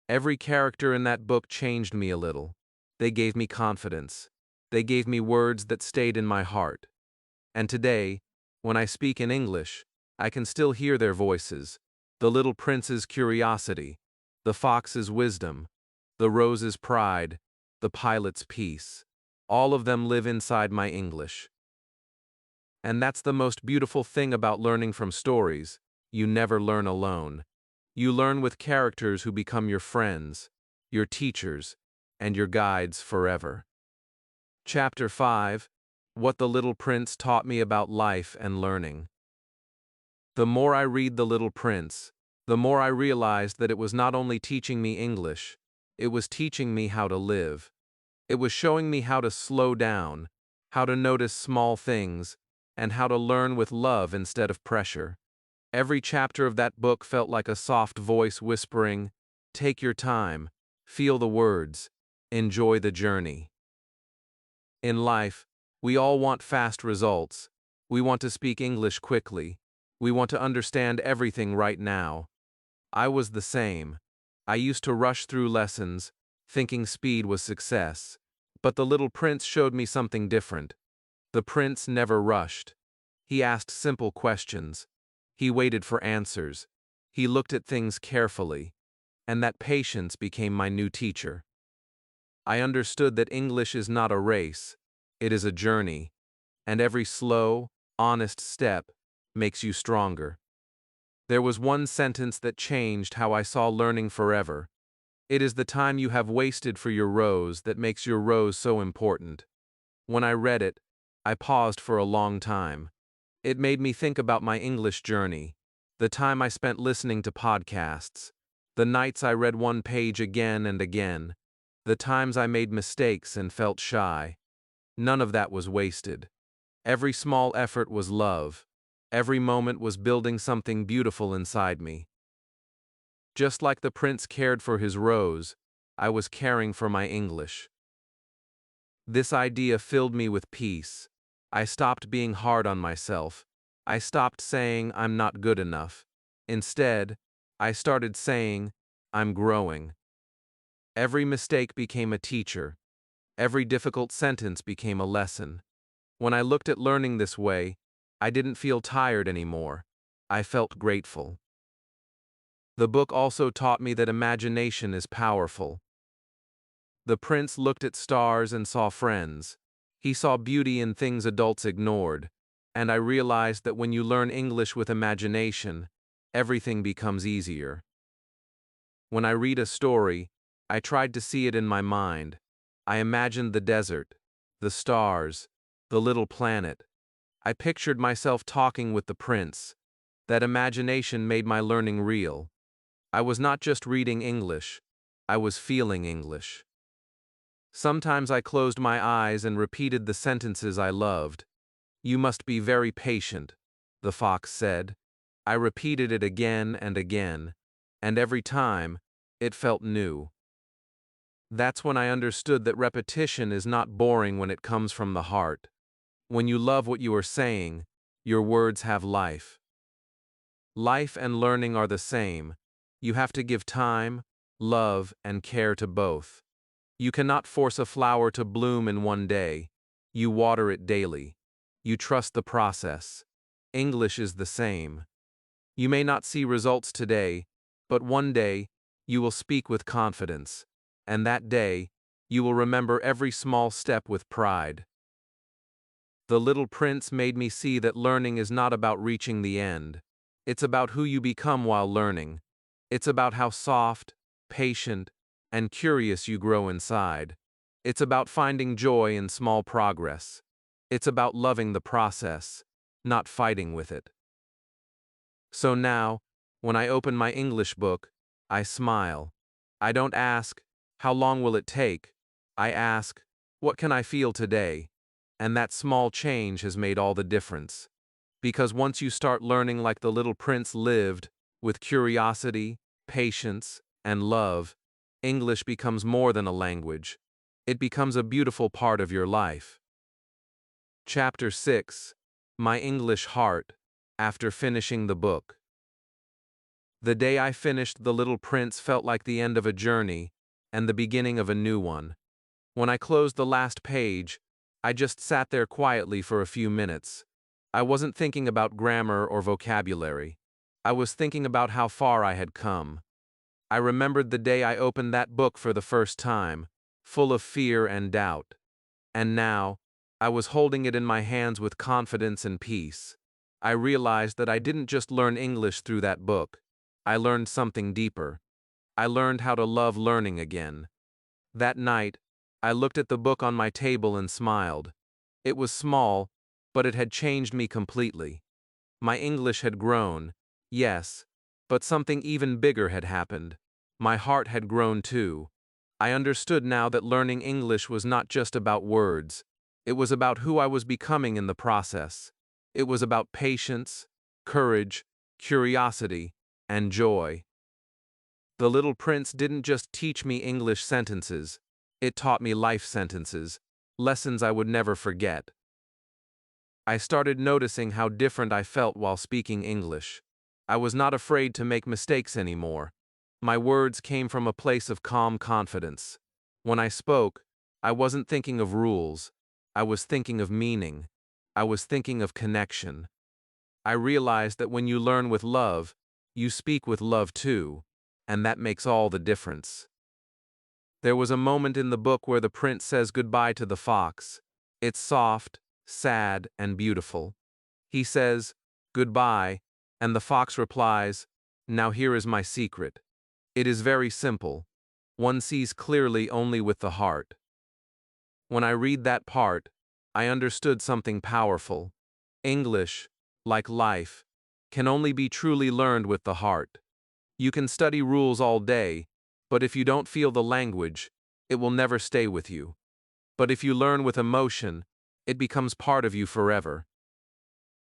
Every character in that book changed me a little. They gave me confidence. They gave me words that stayed in my heart. And today, when I speak in English, I can still hear their voices. The little prince's curiosity, the fox's wisdom, the rose's pride, the pilot's peace. All of them live inside my English. And that's the most beautiful thing about learning from stories. You never learn alone. You learn with characters who become your friends, your teachers, and your guides forever. Chapter 5: What the Little Prince Taught Me About Life and Learning. The more I read The Little Prince, the more I realized that it was not only teaching me English, it was teaching me how to live. It was showing me how to slow down, how to notice small things, and how to learn with love instead of pressure. Every chapter of that book felt like a soft voice whispering, "Take your time, feel the words, enjoy the journey." In life, we all want fast results. We want to speak English quickly. We want to understand everything right now. I was the same. I used to rush through lessons, thinking speed was success. But the Little Prince showed me something different. The prince never rushed. He asked simple questions. He waited for answers. He looked at things carefully. And that patience became my new teacher. I understood that English is not a race. It is a journey. And every slow, honest step makes you stronger. There was one sentence that changed how I saw learning forever. It is the time you have wasted for your rose that makes your rose so important. When I read it, I paused for a long time. It made me think about my English journey, the time I spent listening to podcasts, the nights I read one page again and again, the times I made mistakes and felt shy. None of that was wasted. Every small effort was love. Every moment was building something beautiful inside me. Just like the prince cared for his rose, I was caring for my English. This idea filled me with peace. I stopped being hard on myself. I stopped saying I'm not good enough. Instead, I started saying I'm growing. Every mistake became a teacher. Every difficult sentence became a lesson. When I looked at learning this way, I didn't feel tired anymore. I felt grateful. The book also taught me that imagination is powerful. The prince looked at stars and saw friends. He saw beauty in things adults ignored. And I realized that when you learn English with imagination, everything becomes easier. When I read a story, I tried to see it in my mind. I imagined the desert, the stars, the little planet. I pictured myself talking with the prince. That imagination made my learning real. I was not just reading English, I was feeling English. Sometimes I closed my eyes and repeated the sentences I loved. "You must be very patient," the fox said. I repeated it again and again, and every time, it felt new. That's when I understood that repetition is not boring when it comes from the heart. When you love what you are saying, your words have life. Life and learning are the same. You have to give time, love, and care to both. You cannot force a flower to bloom in one day. You water it daily. You trust the process. English is the same. You may not see results today, but one day, you will speak with confidence. And that day, you will remember every small step with pride. The Little Prince made me see that learning is not about reaching the end. It's about who you become while learning. It's about how soft, patient, and curious you grow inside. It's about finding joy in small progress. It's about loving the process, not fighting with it. So now, when I open my English book, I smile. I don't ask, "How long will it take?" I ask, "What can I feel today?" And that small change has made all the difference. Because once you start learning like the Little Prince lived, with curiosity, patience, and love, English becomes more than a language. It becomes a beautiful part of your life. Chapter 6: My English Heart, after finishing the book. The day I finished The Little Prince felt like the end of a journey and the beginning of a new one. When I closed the last page, I just sat there quietly for a few minutes. I wasn't thinking about grammar or vocabulary. I was thinking about how far I had come. I remembered the day I opened that book for the first time, full of fear and doubt. And now, I was holding it in my hands with confidence and peace. I realized that I didn't just learn English through that book. I learned something deeper. I learned how to love learning again. That night, I looked at the book on my table and smiled. It was small, but it had changed me completely. My English had grown, yes, but something even bigger had happened. My heart had grown too. I understood now that learning English was not just about words. It was about who I was becoming in the process. It was about patience, courage, curiosity, and joy. The Little Prince didn't just teach me English sentences, it taught me life sentences, lessons I would never forget. I started noticing how different I felt while speaking English. I was not afraid to make mistakes anymore. My words came from a place of calm confidence. When I spoke, I wasn't thinking of rules. I was thinking of meaning. I was thinking of connection. I realized that when you learn with love, you speak with love too, and that makes all the difference. There was a moment in the book where the prince says goodbye to the fox. It's soft, sad, and beautiful. He says, "Goodbye," and the fox replies, "Now here is my secret." It is very simple. One sees clearly only with the heart. When I read that part, I understood something powerful. English, like life, can only be truly learned with the heart. You can study rules all day, but if you don't feel the language, it will never stay with you. But if you learn with emotion, it becomes part of you forever.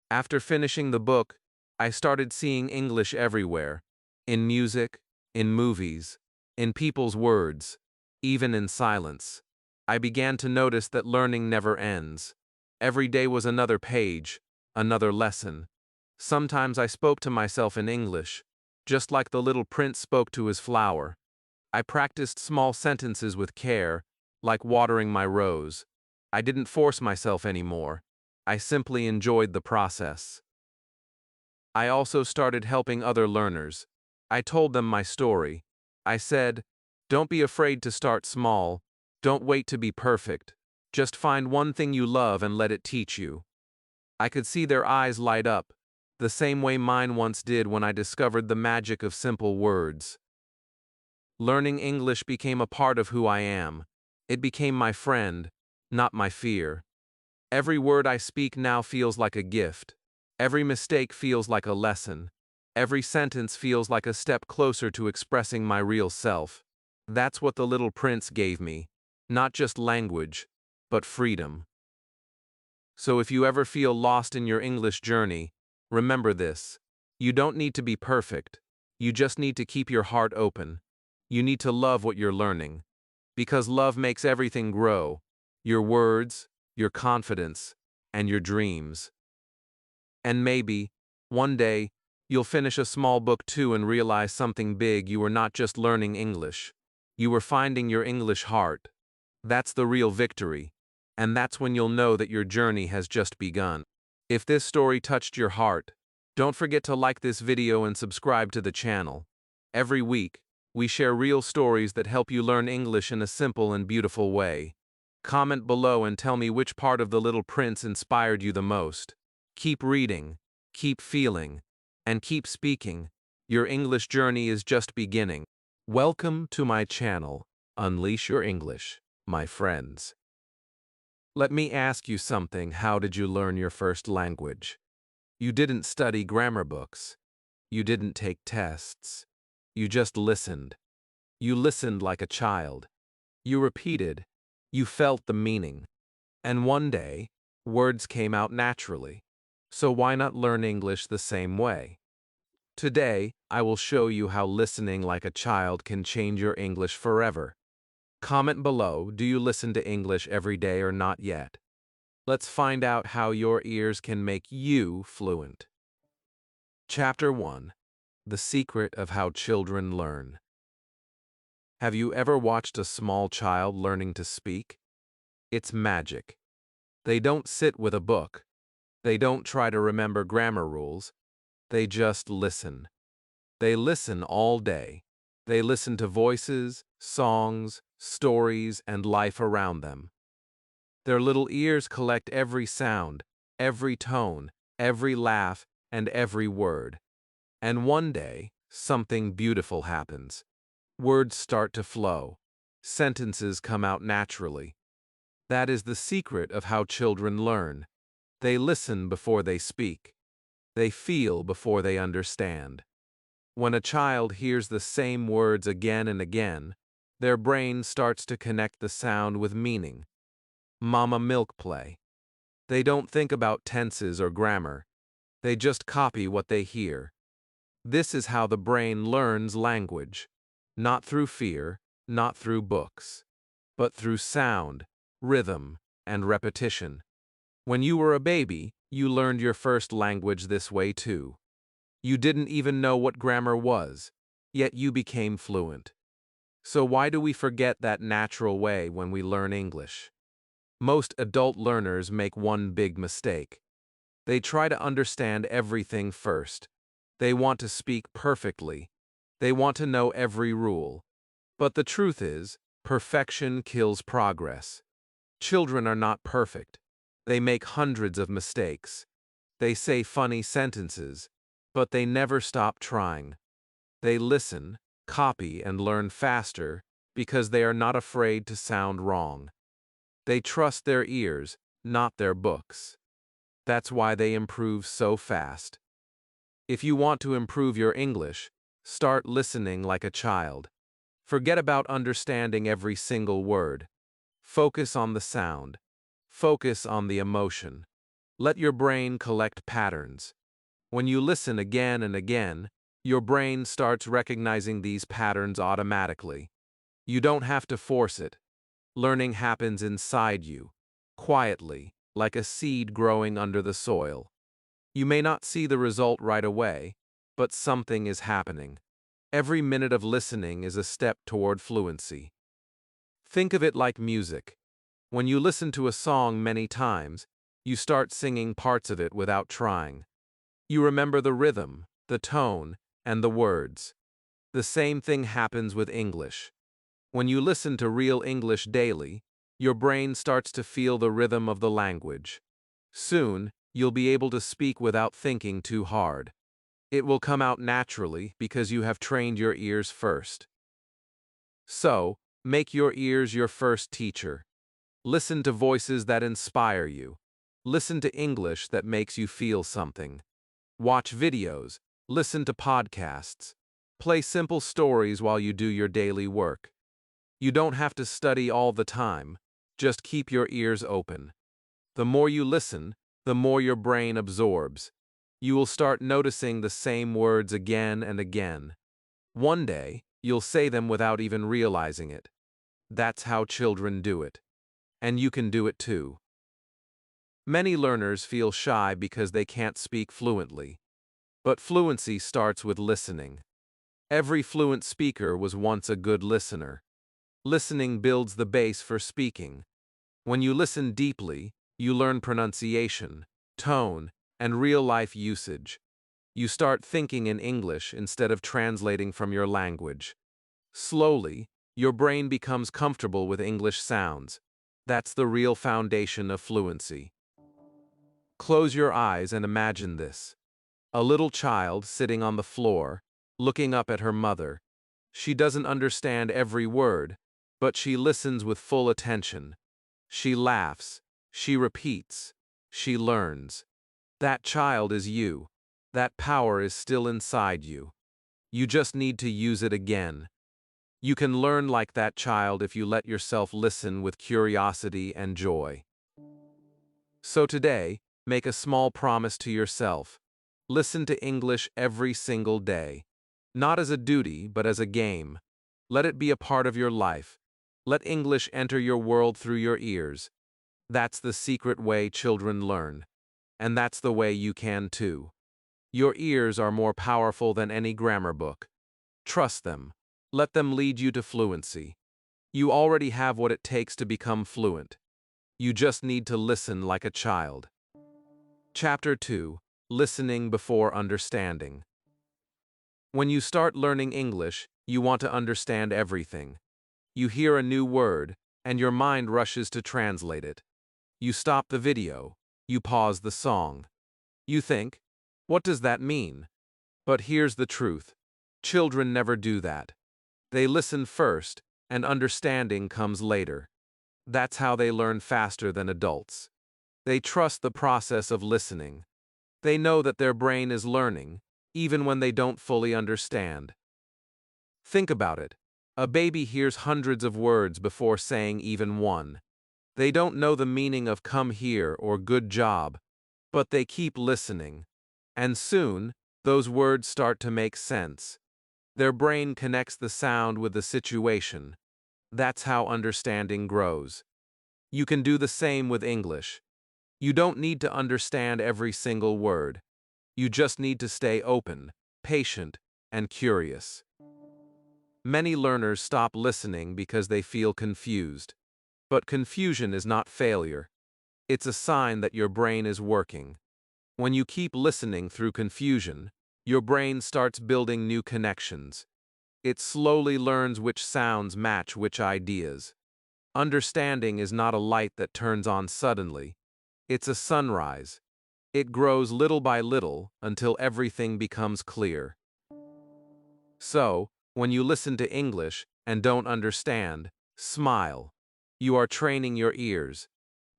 After finishing the book, I started seeing English everywhere, in music, in movies, in people's words, even in silence. I began to notice that learning never ends. Every day was another page, another lesson. Sometimes I spoke to myself in English, just like the little prince spoke to his flower. I practiced small sentences with care, like watering my rose. I didn't force myself anymore. I simply enjoyed the process. I also started helping other learners. I told them my story. I said, "Don't be afraid to start small. Don't wait to be perfect. Just find one thing you love and let it teach you." I could see their eyes light up, the same way mine once did when I discovered the magic of simple words. Learning English became a part of who I am. It became my friend, not my fear. Every word I speak now feels like a gift. Every mistake feels like a lesson. Every sentence feels like a step closer to expressing my real self. That's what the little prince gave me. Not just language, but freedom. So if you ever feel lost in your English journey, remember this. You don't need to be perfect. You just need to keep your heart open. You need to love what you're learning. Because love makes everything grow. Your words, your confidence, and your dreams. And maybe, one day, you'll finish a small book too and realize something big. You were not just learning English. You were finding your English heart. That's the real victory. And that's when you'll know that your journey has just begun. If this story touched your heart, don't forget to like this video and subscribe to the channel. Every week, we share real stories that help you learn English in a simple and beautiful way. Comment below and tell me which part of The Little Prince inspired you the most. Keep reading, keep feeling, and keep speaking. Your English journey is just beginning. Welcome to my channel, Unleash Your English, my friends. Let me ask you something. How did you learn your first language? You didn't study grammar books. You didn't take tests. You just listened. You listened like a child. You repeated. You felt the meaning. And one day, words came out naturally. So why not learn English the same way? Today, I will show you how listening like a child can change your English forever. Comment below, do you listen to English every day or not yet? Let's find out how your ears can make you fluent. Chapter 1. The Secret of How Children Learn. Have you ever watched a small child learning to speak? It's magic. They don't sit with a book. They don't try to remember grammar rules. They just listen. They listen all day. They listen to voices, songs, stories, and life around them. Their little ears collect every sound, every tone, every laugh, and every word. And one day, something beautiful happens. Words start to flow. Sentences come out naturally. That is the secret of how children learn. They listen before they speak. They feel before they understand. When a child hears the same words again and again, their brain starts to connect the sound with meaning. Mama milk play. They don't think about tenses or grammar. They just copy what they hear. This is how the brain learns language. Not through fear, not through books, but through sound, rhythm, and repetition. When you were a baby, you learned your first language this way too. You didn't even know what grammar was, yet you became fluent. So why do we forget that natural way when we learn English? Most adult learners make one big mistake. They try to understand everything first. They want to speak perfectly. They want to know every rule. But the truth is, perfection kills progress. Children are not perfect. They make hundreds of mistakes. They say funny sentences, but they never stop trying. They listen, copy, and learn faster because they are not afraid to sound wrong. They trust their ears, not their books. That's why they improve so fast. If you want to improve your English, start listening like a child. Forget about understanding every single word. Focus on the sound. Focus on the emotion. Let your brain collect patterns. When you listen again and again, your brain starts recognizing these patterns automatically. You don't have to force it. Learning happens inside you, quietly, like a seed growing under the soil. You may not see the result right away, but something is happening. Every minute of listening is a step toward fluency. Think of it like music. When you listen to a song many times, you start singing parts of it without trying. You remember the rhythm, the tone, and the words. The same thing happens with English. When you listen to real English daily, your brain starts to feel the rhythm of the language. Soon, you'll be able to speak without thinking too hard. It will come out naturally because you have trained your ears first. So, make your ears your first teacher. Listen to voices that inspire you. Listen to English that makes you feel something. Watch videos, listen to podcasts. Play simple stories while you do your daily work. You don't have to study all the time. Just keep your ears open. The more you listen, the more your brain absorbs. You will start noticing the same words again and again. One day, you'll say them without even realizing it. That's how children do it. And you can do it too. Many learners feel shy because they can't speak fluently. But fluency starts with listening. Every fluent speaker was once a good listener. Listening builds the base for speaking. When you listen deeply, you learn pronunciation, tone, and real-life usage. You start thinking in English instead of translating from your language. Slowly, your brain becomes comfortable with English sounds. That's the real foundation of fluency. Close your eyes and imagine this. A little child sitting on the floor, looking up at her mother. She doesn't understand every word, but she listens with full attention. She laughs, she repeats, she learns. That child is you. That power is still inside you. You just need to use it again. You can learn like that child if you let yourself listen with curiosity and joy. So today, make a small promise to yourself. Listen to English every single day. Not as a duty, but as a game. Let it be a part of your life. Let English enter your world through your ears. That's the secret way children learn. And that's the way you can too. Your ears are more powerful than any grammar book. Trust them. Let them lead you to fluency. You already have what it takes to become fluent. You just need to listen like a child. Chapter 2. Listening before understanding. When you start learning English, you want to understand everything. You hear a new word, and your mind rushes to translate it. You stop the video. You pause the song. You think, what does that mean? But here's the truth. Children never do that. They listen first, and understanding comes later. That's how they learn faster than adults. They trust the process of listening. They know that their brain is learning, even when they don't fully understand. Think about it. A baby hears hundreds of words before saying even one. They don't know the meaning of come here or good job, but they keep listening. And soon, those words start to make sense. Their brain connects the sound with the situation. That's how understanding grows. You can do the same with English. You don't need to understand every single word. You just need to stay open, patient, and curious. Many learners stop listening because they feel confused. But confusion is not failure. It's a sign that your brain is working. When you keep listening through confusion, your brain starts building new connections. It slowly learns which sounds match which ideas. Understanding is not a light that turns on suddenly. It's a sunrise. It grows little by little until everything becomes clear. So, when you listen to English and don't understand, smile. You are training your ears.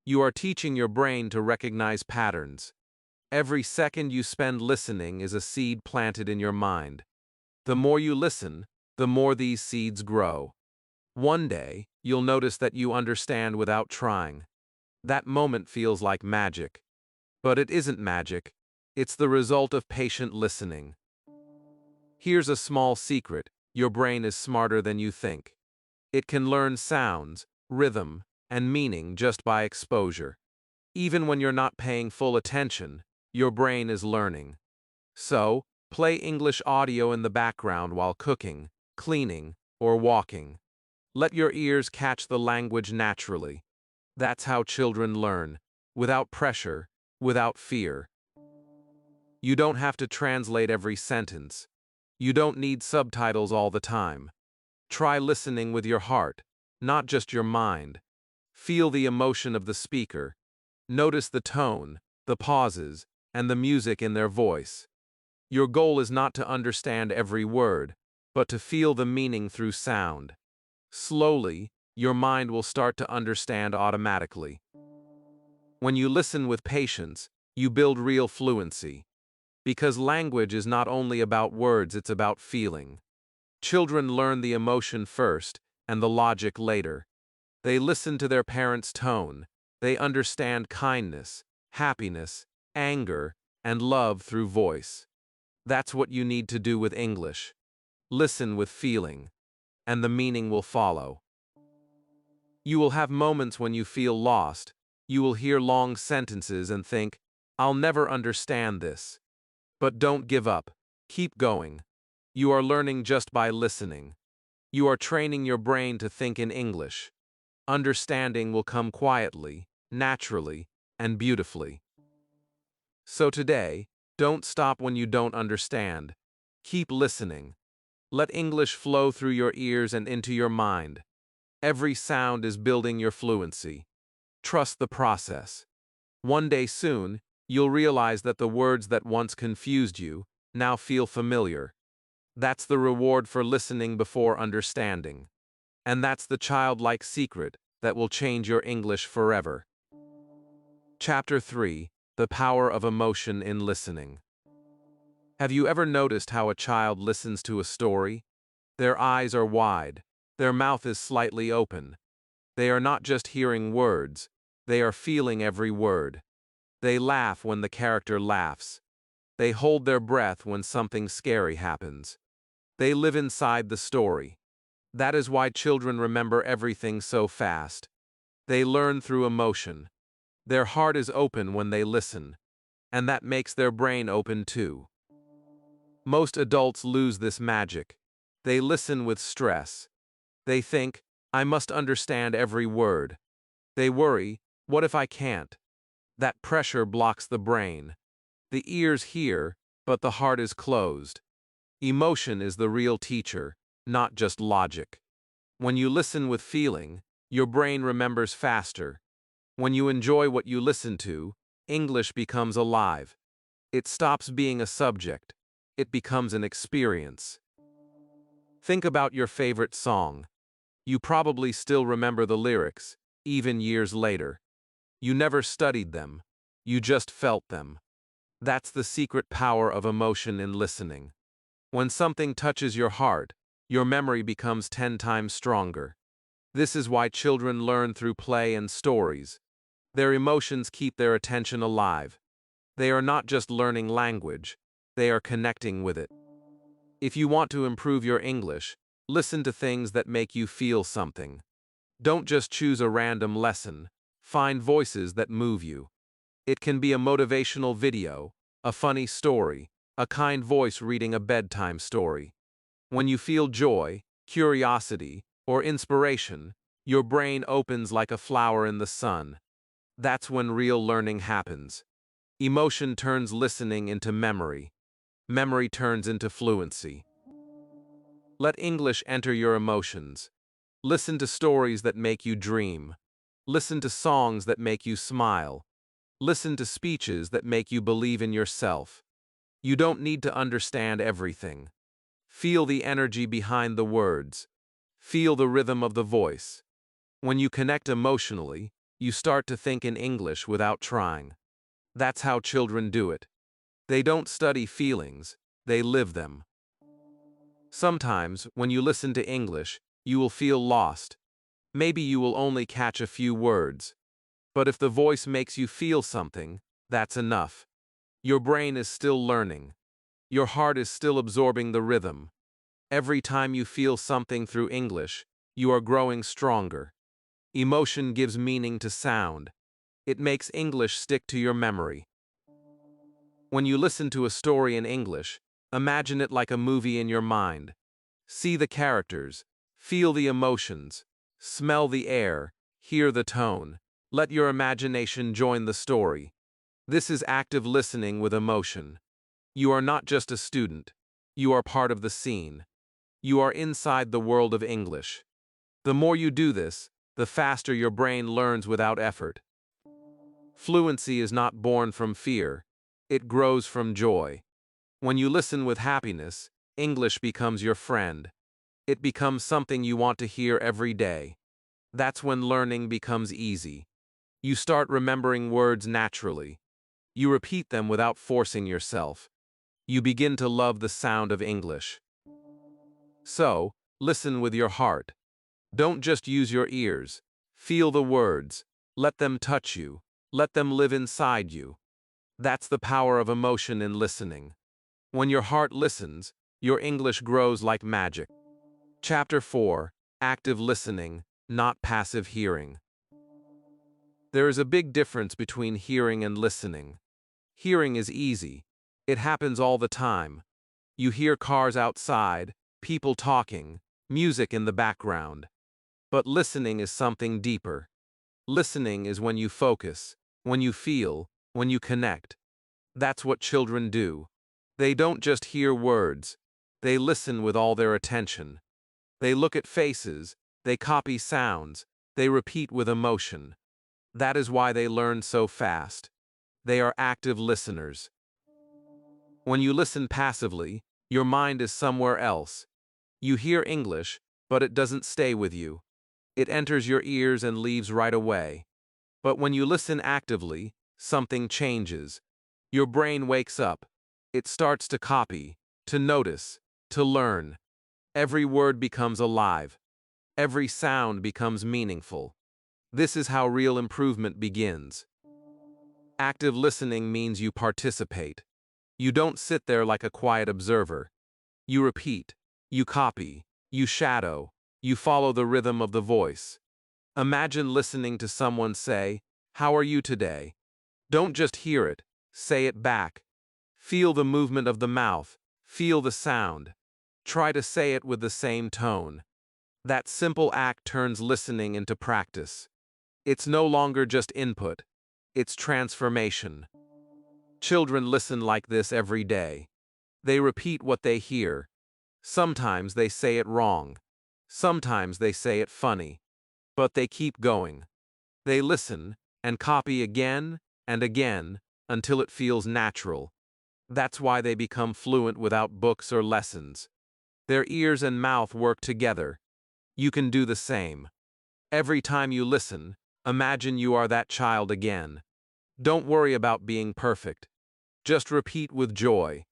You are teaching your brain to recognize patterns. Every second you spend listening is a seed planted in your mind. The more you listen, the more these seeds grow. One day, you'll notice that you understand without trying. That moment feels like magic. But it isn't magic. It's the result of patient listening. Here's a small secret. Your brain is smarter than you think. It can learn sounds, rhythm, and meaning just by exposure. Even when you're not paying full attention, your brain is learning. So, play English audio in the background while cooking, cleaning, or walking. Let your ears catch the language naturally. That's how children learn, without pressure, without fear. You don't have to translate every sentence. You don't need subtitles all the time. Try listening with your heart, not just your mind. Feel the emotion of the speaker. Notice the tone, the pauses, and the music in their voice. Your goal is not to understand every word, but to feel the meaning through sound. Slowly, your mind will start to understand automatically. When you listen with patience, you build real fluency. Because language is not only about words, it's about feeling. Children learn the emotion first and the logic later. They listen to their parents' tone. They understand kindness, happiness, anger, and love through voice. That's what you need to do with English. Listen with feeling, and the meaning will follow. You will have moments when you feel lost. You will hear long sentences and think, I'll never understand this. But don't give up. Keep going. You are learning just by listening. You are training your brain to think in English. Understanding will come quietly, naturally, and beautifully. So today, don't stop when you don't understand. Keep listening. Let English flow through your ears and into your mind. Every sound is building your fluency. Trust the process. One day soon, you'll realize that the words that once confused you now feel familiar. That's the reward for listening before understanding. And that's the childlike secret that will change your English forever. Chapter 3: The Power of Emotion in Listening. Have you ever noticed how a child listens to a story? Their eyes are wide, their mouth is slightly open. They are not just hearing words, they are feeling every word. They laugh when the character laughs. They hold their breath when something scary happens. They live inside the story. That is why children remember everything so fast. They learn through emotion. Their heart is open when they listen, and that makes their brain open too. Most adults lose this magic. They listen with stress. They think, I must understand every word. They worry, what if I can't? That pressure blocks the brain. The ears hear, but the heart is closed. Emotion is the real teacher, not just logic. When you listen with feeling, your brain remembers faster. When you enjoy what you listen to, English becomes alive. It stops being a subject. It becomes an experience. Think about your favorite song. You probably still remember the lyrics, even years later. You never studied them. You just felt them. That's the secret power of emotion in listening. When something touches your heart, your memory becomes 10 times stronger. This is why children learn through play and stories. Their emotions keep their attention alive. They are not just learning language, they are connecting with it. If you want to improve your English, listen to things that make you feel something. Don't just choose a random lesson. Find voices that move you. It can be a motivational video, a funny story, a kind voice reading a bedtime story. When you feel joy, curiosity, or inspiration, your brain opens like a flower in the sun. That's when real learning happens. Emotion turns listening into memory. Memory turns into fluency. Let English enter your emotions. Listen to stories that make you dream. Listen to songs that make you smile. Listen to speeches that make you believe in yourself. You don't need to understand everything. Feel the energy behind the words. Feel the rhythm of the voice. When you connect emotionally, you start to think in English without trying. That's how children do it. They don't study feelings, they live them. Sometimes, when you listen to English, you will feel lost. Maybe you will only catch a few words. But if the voice makes you feel something, that's enough. Your brain is still learning. Your heart is still absorbing the rhythm. Every time you feel something through English, you are growing stronger. Emotion gives meaning to sound. It makes English stick to your memory. When you listen to a story in English, imagine it like a movie in your mind. See the characters, feel the emotions, smell the air, hear the tone. Let your imagination join the story. This is active listening with emotion. You are not just a student. You are part of the scene. You are inside the world of English. The more you do this, the faster your brain learns without effort. Fluency is not born from fear. It grows from joy. When you listen with happiness, English becomes your friend. It becomes something you want to hear every day. That's when learning becomes easy. You start remembering words naturally. You repeat them without forcing yourself. You begin to love the sound of English. So, listen with your heart. Don't just use your ears. Feel the words. Let them touch you. Let them live inside you. That's the power of emotion in listening. When your heart listens, your English grows like magic. Chapter 4. Active Listening, Not Passive Hearing. There is a big difference between hearing and listening. Hearing is easy. It happens all the time. You hear cars outside, people talking, music in the background. But listening is something deeper. Listening is when you focus, when you feel, when you connect. That's what children do. They don't just hear words. They listen with all their attention. They look at faces, they copy sounds, they repeat with emotion. That is why they learn so fast. They are active listeners. When you listen passively, your mind is somewhere else. You hear English, but it doesn't stay with you. It enters your ears and leaves right away. But when you listen actively, something changes. Your brain wakes up. It starts to copy, to notice, to learn. Every word becomes alive. Every sound becomes meaningful. This is how real improvement begins. Active listening means you participate. You don't sit there like a quiet observer. You repeat, you copy, you shadow, you follow the rhythm of the voice. Imagine listening to someone say, "How are you today?" Don't just hear it, say it back. Feel the movement of the mouth, feel the sound. Try to say it with the same tone. That simple act turns listening into practice. It's no longer just input, it's transformation. Children listen like this every day. They repeat what they hear. Sometimes they say it wrong. Sometimes they say it funny. But they keep going. They listen, and copy again and again until it feels natural. That's why they become fluent without books or lessons. Their ears and mouth work together. You can do the same. Every time you listen, imagine you are that child again. Don't worry about being perfect. Just repeat with joy.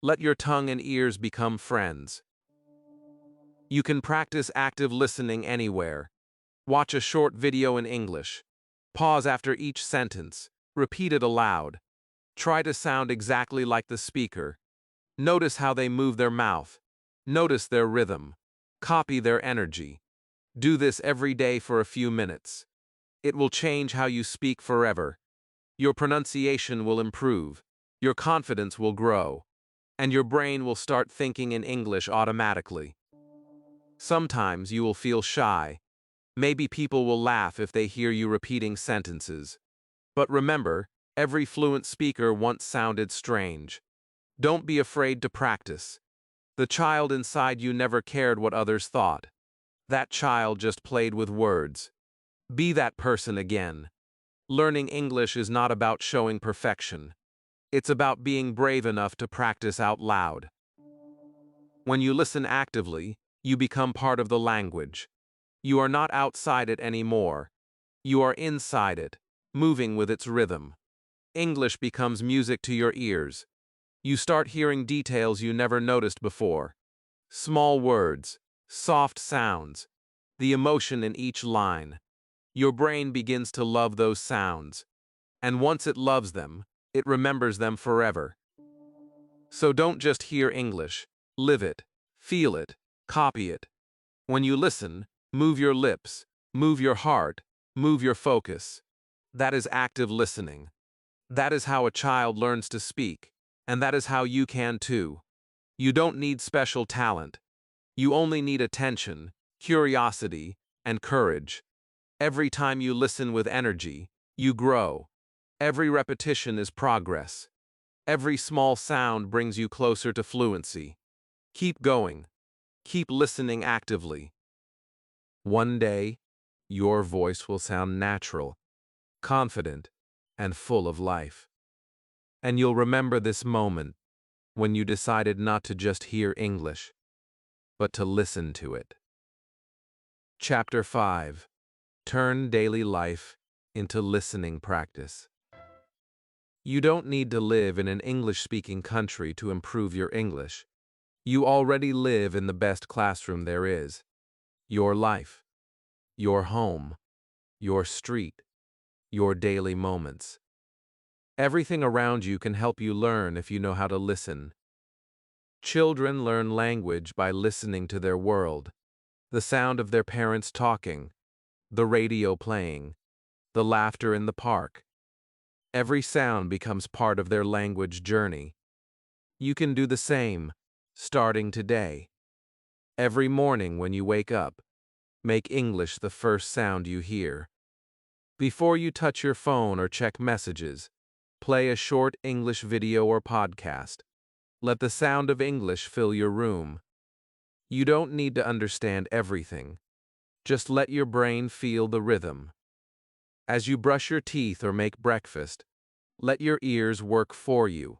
Let your tongue and ears become friends. You can practice active listening anywhere. Watch a short video in English. Pause after each sentence. Repeat it aloud. Try to sound exactly like the speaker. Notice how they move their mouth. Notice their rhythm. Copy their energy. Do this every day for a few minutes. It will change how you speak forever. Your pronunciation will improve. Your confidence will grow. And your brain will start thinking in English automatically. Sometimes you will feel shy. Maybe people will laugh if they hear you repeating sentences. But remember, every fluent speaker once sounded strange. Don't be afraid to practice. The child inside you never cared what others thought. That child just played with words. Be that person again. Learning English is not about showing perfection. It's about being brave enough to practice out loud. When you listen actively, you become part of the language. You are not outside it anymore. You are inside it, moving with its rhythm. English becomes music to your ears. You start hearing details you never noticed before. Small words, soft sounds, the emotion in each line. Your brain begins to love those sounds. And once it loves them, it remembers them forever. So don't just hear English. Live it, feel it, copy it. When you listen, move your lips, move your heart, move your focus. That is active listening. That is how a child learns to speak, and that is how you can too. You don't need special talent. You only need attention, curiosity, and courage. Every time you listen with energy, you grow. Every repetition is progress. Every small sound brings you closer to fluency. Keep going. Keep listening actively. One day, your voice will sound natural, confident, and full of life. And you'll remember this moment when you decided not to just hear English, but to listen to it. Chapter 5. Turn daily life into listening practice. You don't need to live in an English-speaking country to improve your English. You already live in the best classroom there is. Your life, your home, your street, your daily moments. Everything around you can help you learn if you know how to listen. Children learn language by listening to their world, the sound of their parents talking, the radio playing, the laughter in the park. Every sound becomes part of their language journey. You can do the same, starting today. Every morning when you wake up, make English the first sound you hear. Before you touch your phone or check messages, play a short English video or podcast. Let the sound of English fill your room. You don't need to understand everything. Just let your brain feel the rhythm. As you brush your teeth or make breakfast, let your ears work for you.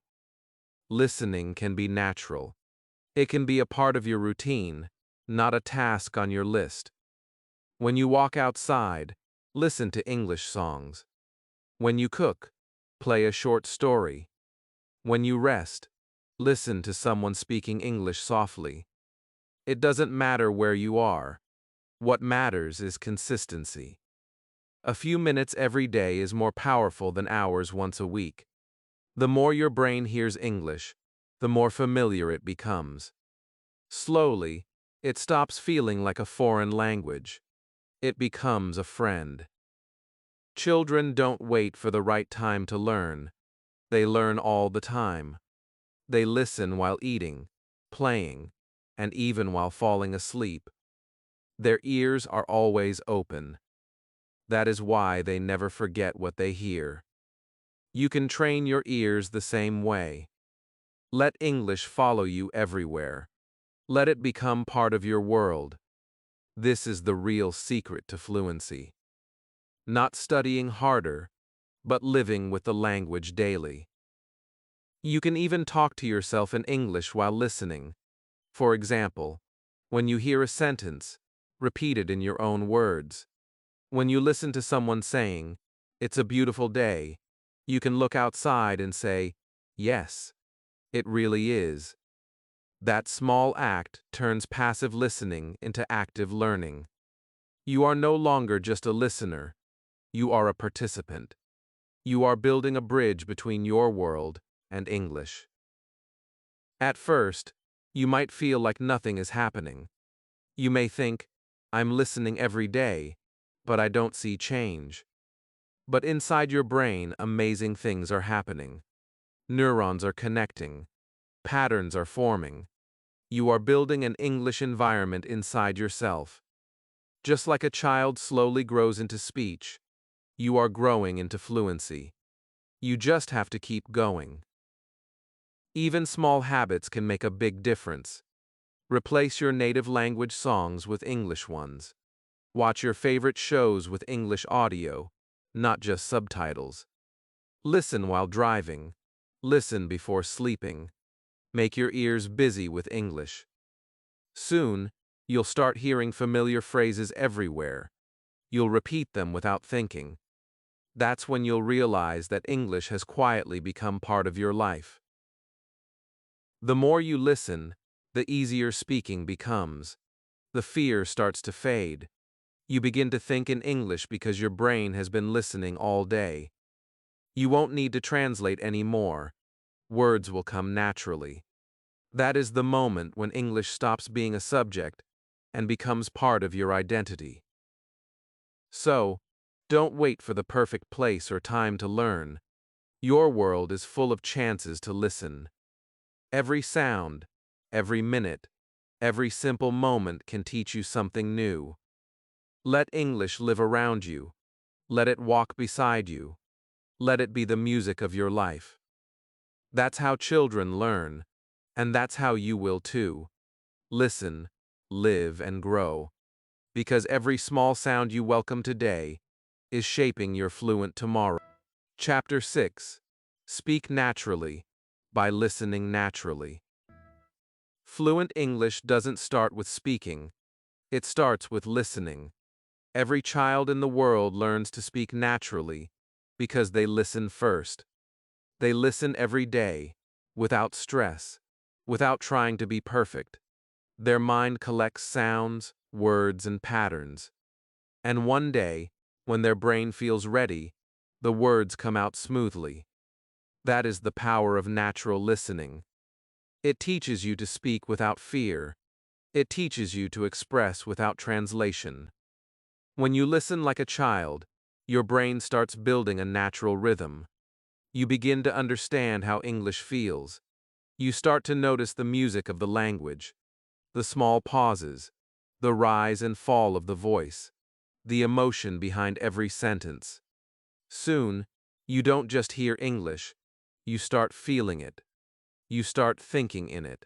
Listening can be natural. It can be a part of your routine, not a task on your list. When you walk outside, listen to English songs. When you cook, play a short story. When you rest, listen to someone speaking English softly. It doesn't matter where you are. What matters is consistency. A few minutes every day is more powerful than hours once a week. The more your brain hears English, the more familiar it becomes. Slowly, it stops feeling like a foreign language. It becomes a friend. Children don't wait for the right time to learn. They learn all the time. They listen while eating, playing, and even while falling asleep. Their ears are always open. That is why they never forget what they hear. You can train your ears the same way. Let English follow you everywhere. Let it become part of your world. This is the real secret to fluency. not studying harder, but living with the language daily. You can even talk to yourself in English while listening. For example, when you hear a sentence, repeat it in your own words. When you listen to someone saying, "It's a beautiful day," you can look outside and say, "Yes, it really is." That small act turns passive listening into active learning. You are no longer just a listener, you are a participant. You are building a bridge between your world and English. At first, you might feel like nothing is happening. You may think, "I'm listening every day, but I don't see change." But inside your brain, amazing things are happening. Neurons are connecting. Patterns are forming. You are building an English environment inside yourself. Just like a child slowly grows into speech, you are growing into fluency. You just have to keep going. Even small habits can make a big difference. Replace your native language songs with English ones. Watch your favorite shows with English audio, not just subtitles. Listen while driving. Listen before sleeping. Make your ears busy with English. Soon, you'll start hearing familiar phrases everywhere. You'll repeat them without thinking. That's when you'll realize that English has quietly become part of your life. The more you listen, the easier speaking becomes. The fear starts to fade. You begin to think in English because your brain has been listening all day. You won't need to translate anymore. Words will come naturally. That is the moment when English stops being a subject and becomes part of your identity. So, don't wait for the perfect place or time to learn. Your world is full of chances to listen. Every sound, every minute, every simple moment can teach you something new. Let English live around you. Let it walk beside you. Let it be the music of your life. That's how children learn, and that's how you will too. Listen, live, and grow. Because every small sound you welcome today is shaping your fluent tomorrow. Chapter 6. Speak naturally by listening naturally. Fluent English doesn't start with speaking. It starts with listening. Every child in the world learns to speak naturally because they listen first. They listen every day, without stress, without trying to be perfect. Their mind collects sounds, words, and patterns. And one day, when their brain feels ready, the words come out smoothly. That is the power of natural listening. It teaches you to speak without fear. It teaches you to express without translation. When you listen like a child, your brain starts building a natural rhythm. You begin to understand how English feels. You start to notice the music of the language, the small pauses, the rise and fall of the voice, the emotion behind every sentence. Soon, you don't just hear English, you start feeling it. You start thinking in it.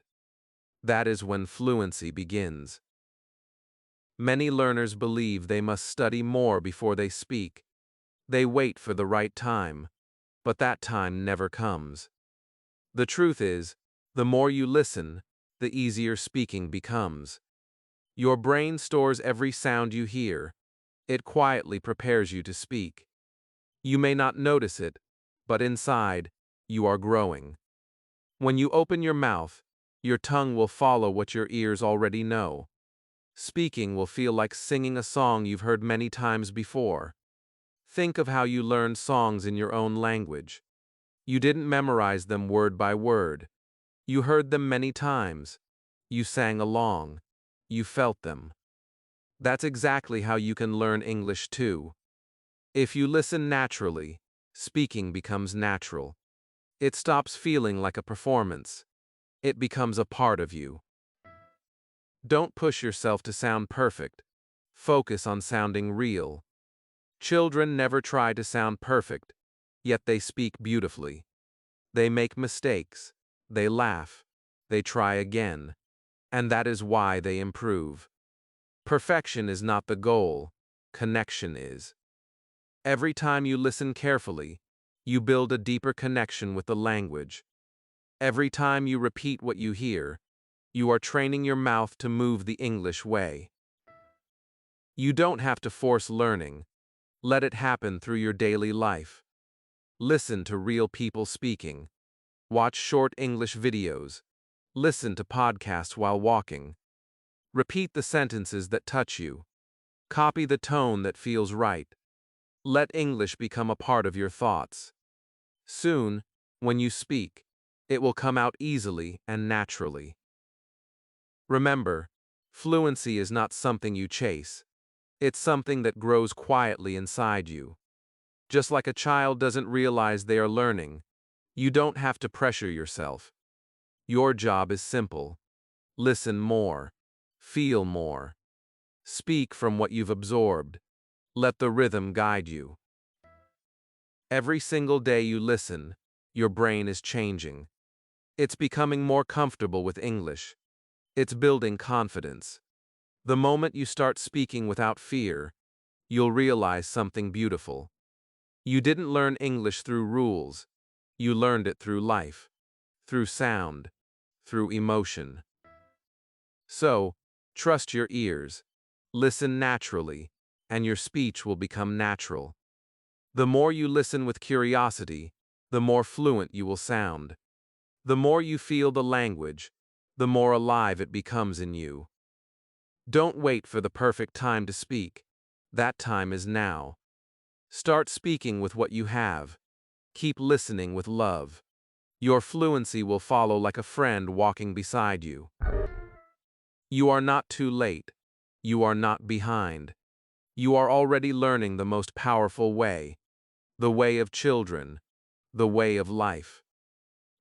That is when fluency begins. Many learners believe they must study more before they speak. They wait for the right time, but that time never comes. The truth is, the more you listen, the easier speaking becomes. Your brain stores every sound you hear. It quietly prepares you to speak. You may not notice it, but inside, you are growing. When you open your mouth, your tongue will follow what your ears already know. Speaking will feel like singing a song you've heard many times before. Think of how you learned songs in your own language. You didn't memorize them word by word. You heard them many times. You sang along. You felt them. That's exactly how you can learn English too. If you listen naturally, speaking becomes natural. It stops feeling like a performance. It becomes a part of you. Don't push yourself to sound perfect. Focus on sounding real. Children never try to sound perfect, yet they speak beautifully. They make mistakes. They laugh. They try again. And that is why they improve. Perfection is not the goal. Connection is. Every time you listen carefully, you build a deeper connection with the language. Every time you repeat what you hear, you are training your mouth to move the English way. You don't have to force learning. Let it happen through your daily life. Listen to real people speaking. Watch short English videos. Listen to podcasts while walking. Repeat the sentences that touch you. Copy the tone that feels right. Let English become a part of your thoughts. Soon, when you speak, it will come out easily and naturally. Remember, fluency is not something you chase. It's something that grows quietly inside you. Just like a child doesn't realize they are learning, you don't have to pressure yourself. Your job is simple. Listen more. Feel more. Speak from what you've absorbed. Let the rhythm guide you. Every single day you listen, your brain is changing. It's becoming more comfortable with English. It's building confidence. The moment you start speaking without fear, you'll realize something beautiful. You didn't learn English through rules. You learned it through life, through sound, through emotion. So, trust your ears. Listen naturally, and your speech will become natural. The more you listen with curiosity, the more fluent you will sound. The more you feel the language, the more alive it becomes in you. Don't wait for the perfect time to speak. That time is now. Start speaking with what you have. Keep listening with love. Your fluency will follow like a friend walking beside you. You are not too late. You are not behind. You are already learning the most powerful way, the way of children, the way of life.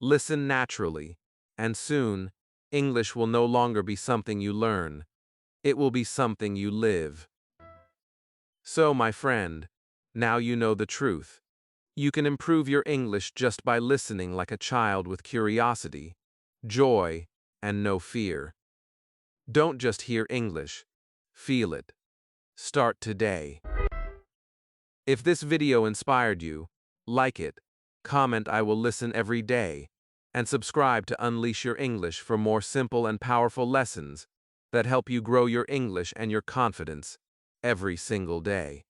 Listen naturally, and soon, English will no longer be something you learn. It will be something you live. So, my friend, now you know the truth. You can improve your English just by listening like a child with curiosity, joy, and no fear. Don't just hear English. Feel it. Start today. If this video inspired you, like it, comment "I will listen every day," and subscribe to Unleash Your English for more simple and powerful lessons that help you grow your English and your confidence every single day.